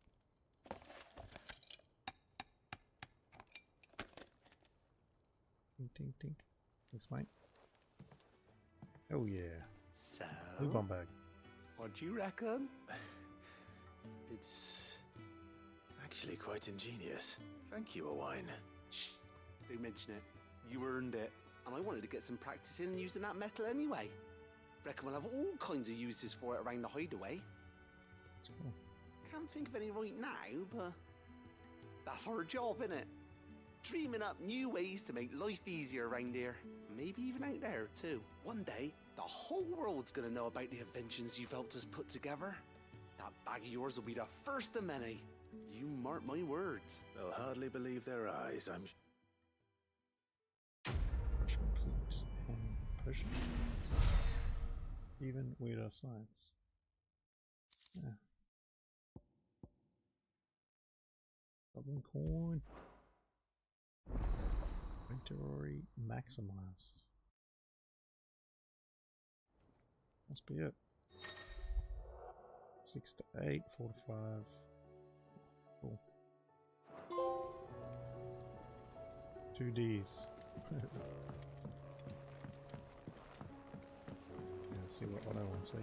Tink, tink, tink. Thanks, mate. Oh, yeah. So? Blue bomb bag. What do you reckon? It's actually quite ingenious. Thank you, Owain. Shh, don't mention it. You earned it. And I wanted to get some practice in using that metal anyway. Reckon we'll have all kinds of uses for it around the hideaway. That's cool. Can't think of any right now, but that's our job, innit? Dreaming up new ways to make life easier around here. Maybe even out there, too. One day, the whole world's gonna know about the inventions you've helped us put together. That bag of yours will be the first of many. You mark my words. They'll hardly believe their eyes, I'm Even weirder science. Yeah. Goblin coin. Victory maximize. Must be it. 6 to 8, 4 to 5. Cool. 2 Ds. Let's see what I want to see.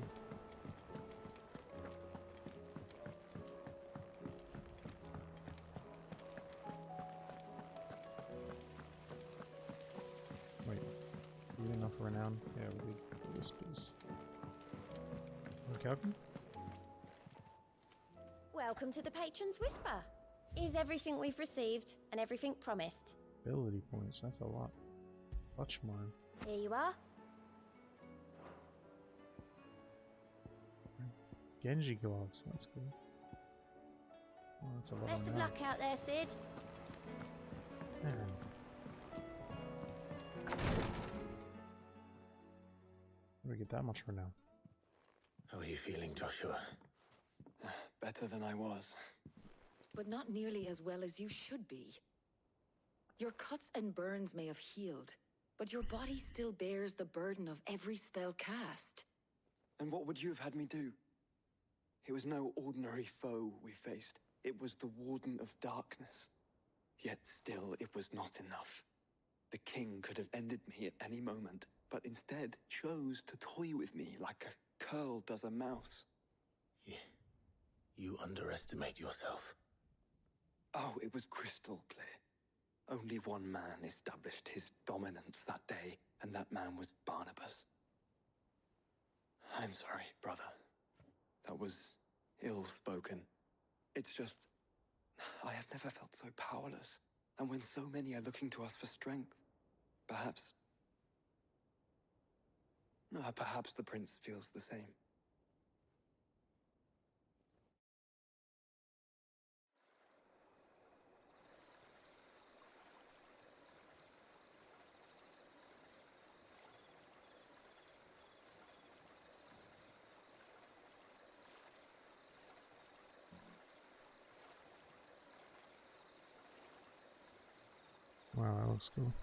Wait, you enough renown? Yeah, we did whispers. Okay. Welcome to the Patron's Whisper. Is everything we've received and everything promised? Ability points, that's a lot. Watch mine. Here you are. Genji gloves, that's cool. Oh, that's a lot. Best of luck out there, Sid. Man. How do we get that much for now? How are you feeling, Joshua? Better than I was. But not nearly as well as you should be. Your cuts and burns may have healed, but your body still bears the burden of every spell cast. And what would you have had me do? It was no ordinary foe we faced. It was the Warden of Darkness. Yet still, it was not enough. The king could have ended me at any moment, but instead chose to toy with me like a curl does a mouse. You underestimate yourself. Oh, it was crystal clear. Only one man established his dominance that day, and that man was Barnabas. I'm sorry, brother. That was ill-spoken. It's just, I have never felt so powerless. And when so many are looking to us for strength, perhaps the prince feels the same. Wow, that looks cool.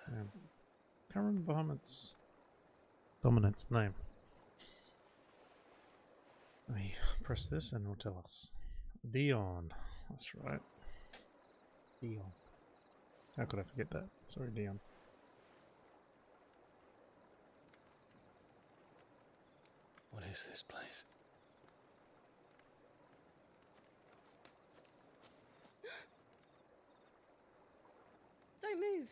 Yeah. Can't remember Bahamut's dominant's name. Let me press this and it'll tell us. Dion. That's right. Dion. How could I forget that? Sorry, Dion. What is this place? Don't move.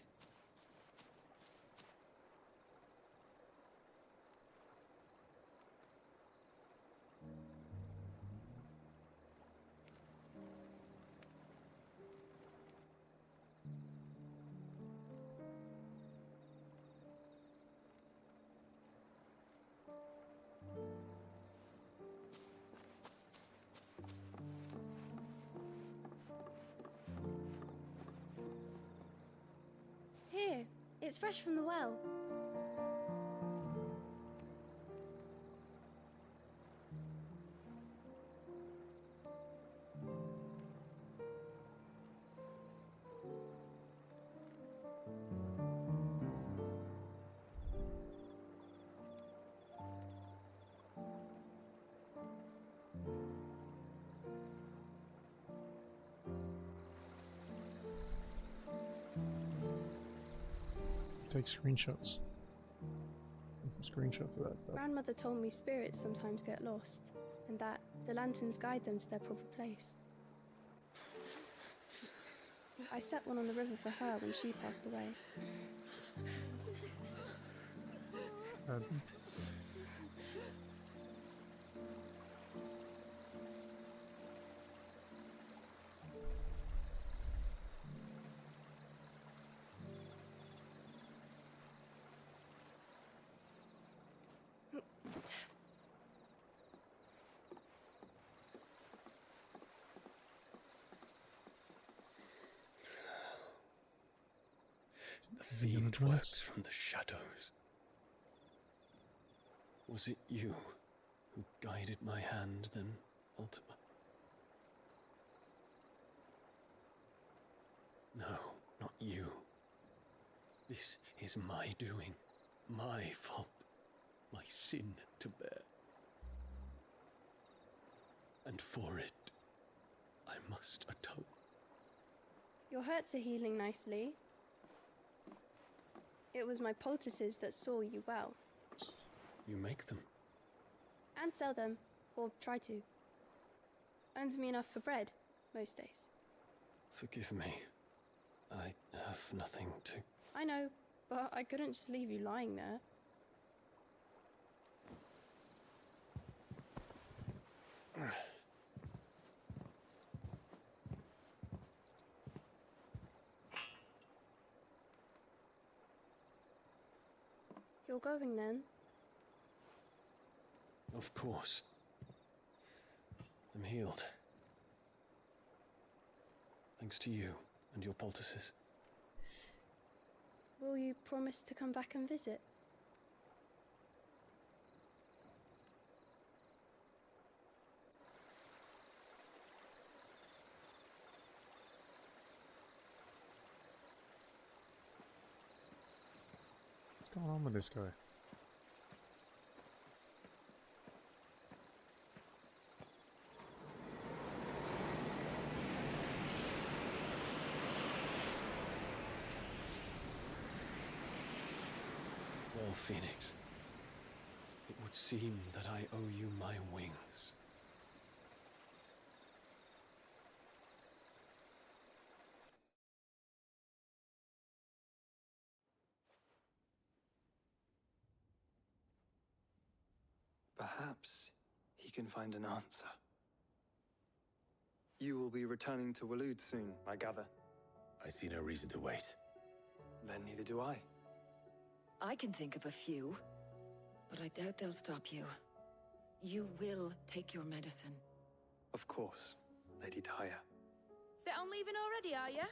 Here, it's fresh from the well. Take screenshots. Take some screenshots of that stuff. Grandmother told me spirits sometimes get lost, and that the lanterns guide them to their proper place. I set one on the river for her when she passed away. Fiend works from the shadows. Was it you who guided my hand then, Ultima? No, not you. This is my doing, my fault, my sin to bear. And for it, I must atone. Your hurts are healing nicely. It was my poultices that saw you well. You make them? And sell them, or try to. Earns me enough for bread, most days. Forgive me. I have nothing to... I know, but I couldn't just leave you lying there. You're going then? Of course. I'm healed. Thanks to you and your poultices. Will you promise to come back and visit? What's going on with this guy? Well, Phoenix, it would seem that I owe you my wings. Perhaps he can find an answer. You will be returning to Waloed soon, I gather. I see no reason to wait. Then neither do I. I can think of a few, but I doubt they'll stop you. You will take your medicine. Of course, Lady Tyre. Set on leaving already, are you?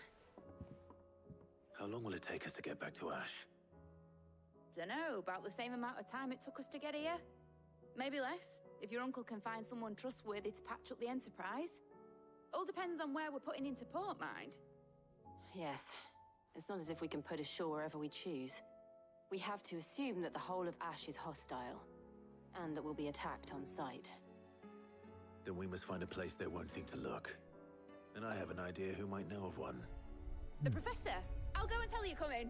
How long will it take us to get back to Ash? Dunno, about the same amount of time it took us to get here. Maybe less, if your uncle can find someone trustworthy to patch up the Enterprise. All depends on where we're putting into port, mind. Yes. It's not as if we can put ashore wherever we choose. We have to assume that the whole of Ash is hostile, and that we'll be attacked on sight. Then we must find a place they won't think to look. And I have an idea who might know of one. The Professor! I'll go and tell you come in.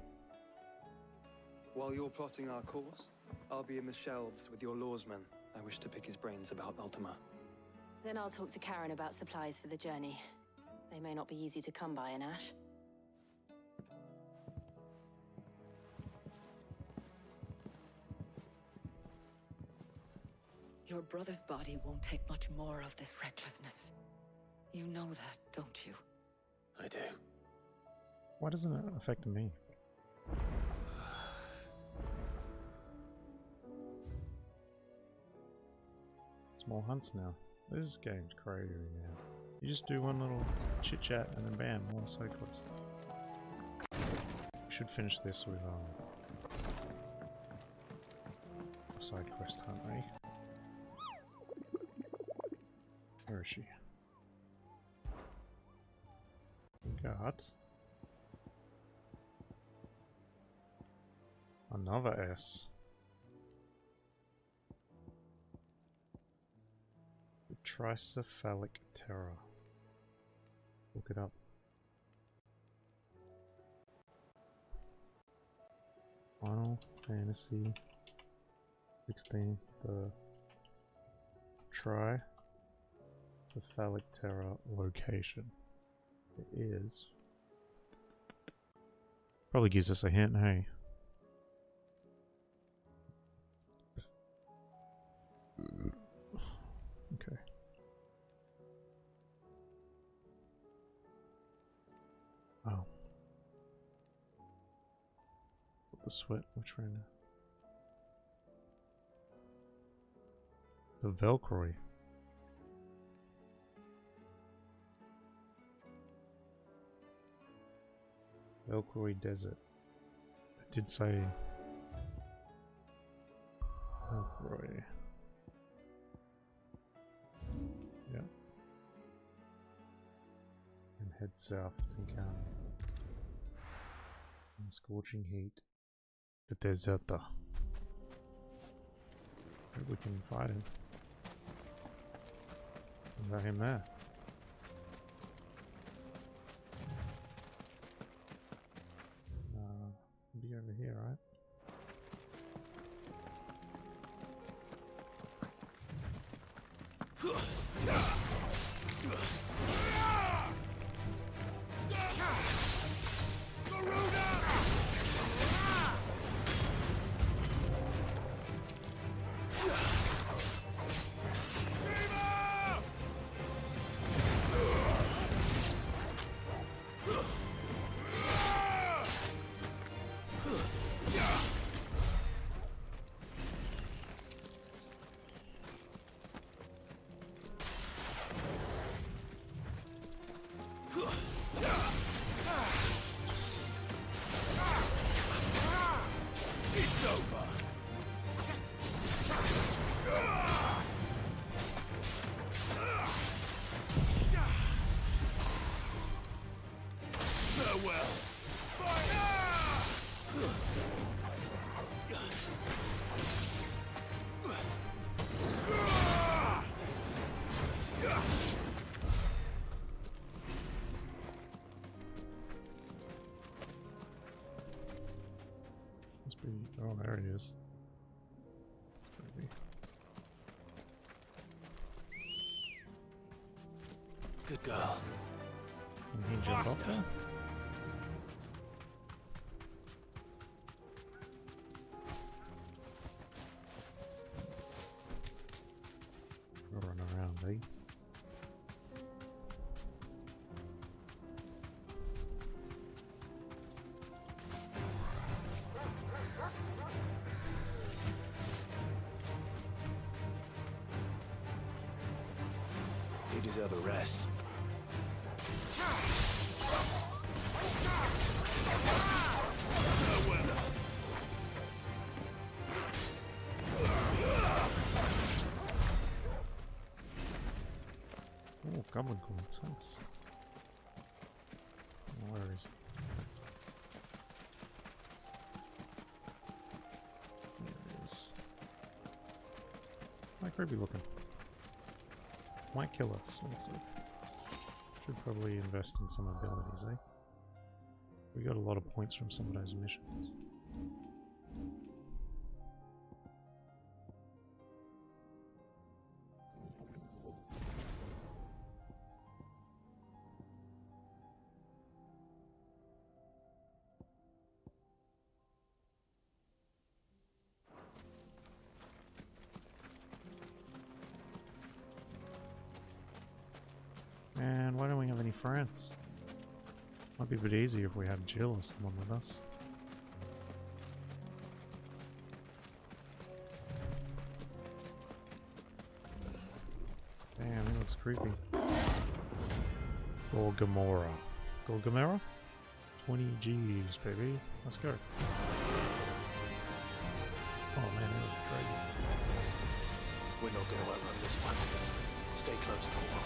While you're plotting our course, I'll be in the shelves with your lawsman. I wish to pick his brains about Ultima. Then I'll talk to Karen about supplies for the journey. They may not be easy to come by in Ash. Your brother's body won't take much more of this recklessness. You know that, don't you? I do. Why doesn't it affect me? It's more hunts now. This game's crazy, man. You just do one little chit chat and then bam, more side quests. We should finish this with a side quest hunt, eh? Where is she? Got another S. The tricephalic terror. Look it up. Final Fantasy 16. The tricephalic terror location. It is. Probably gives us a hint, hey? Okay. Oh. The sweat, which one? The Valkyrie. Valkyrie Desert. did say. Oh, Roy. Yeah. And head south to encounter. In the scorching heat. The deserta. Maybe we can fight him. Is that him there? Be over here, right? Oh, there he is. That's creepy. Good girl. Can he jump off there? We'll run around, eh? You deserve a rest. Oh, goblin coins, thanks. Where is he? There he is. Quite creepy looking. Might kill us, we'll see. Should probably invest in some abilities, eh? We got a lot of points from some of those missions. And why don't we have any friends? Might be a bit easier if we had Jill or someone with us. Damn, he looks creepy. Gorgamora. Gorgamera? 20 G's, baby. Let's go. Oh man, that was crazy. We're not going to outrun this one. Stay close, Tabor.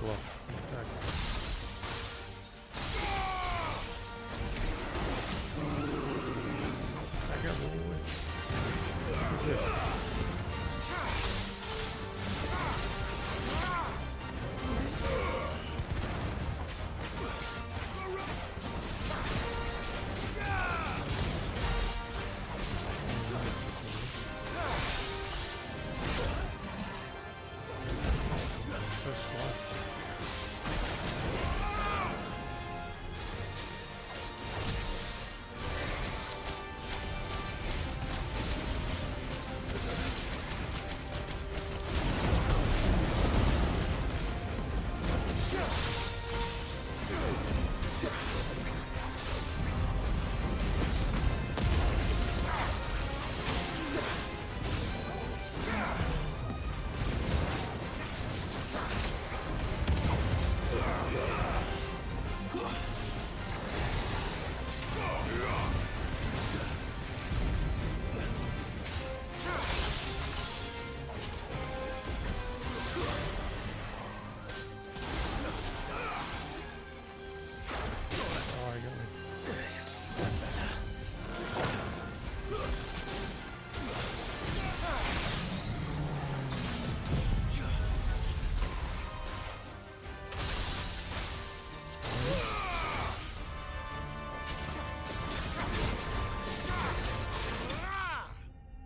block the attack. Stack up all the way. Good. So slow.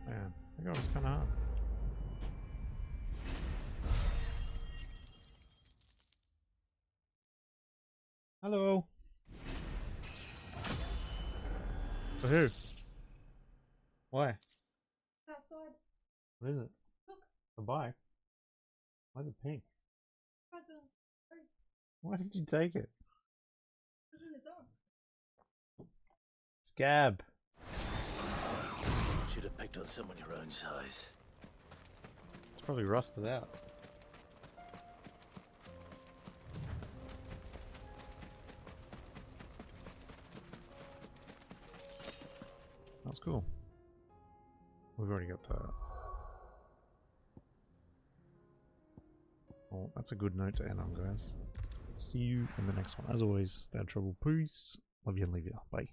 Man, I think it was kind of hard. Hello. For who? Why? Outside. What is it? Look. A bike? Why is it pink? Right on the street. Why did you take it? It's in the dog. Scab. Should have picked on someone your own size. It's probably rusted out. That's cool. We've already got that. Well, that's a good note to end on, guys. See you in the next one. As always, stay out of trouble. Peace. Love you and leave you. Bye.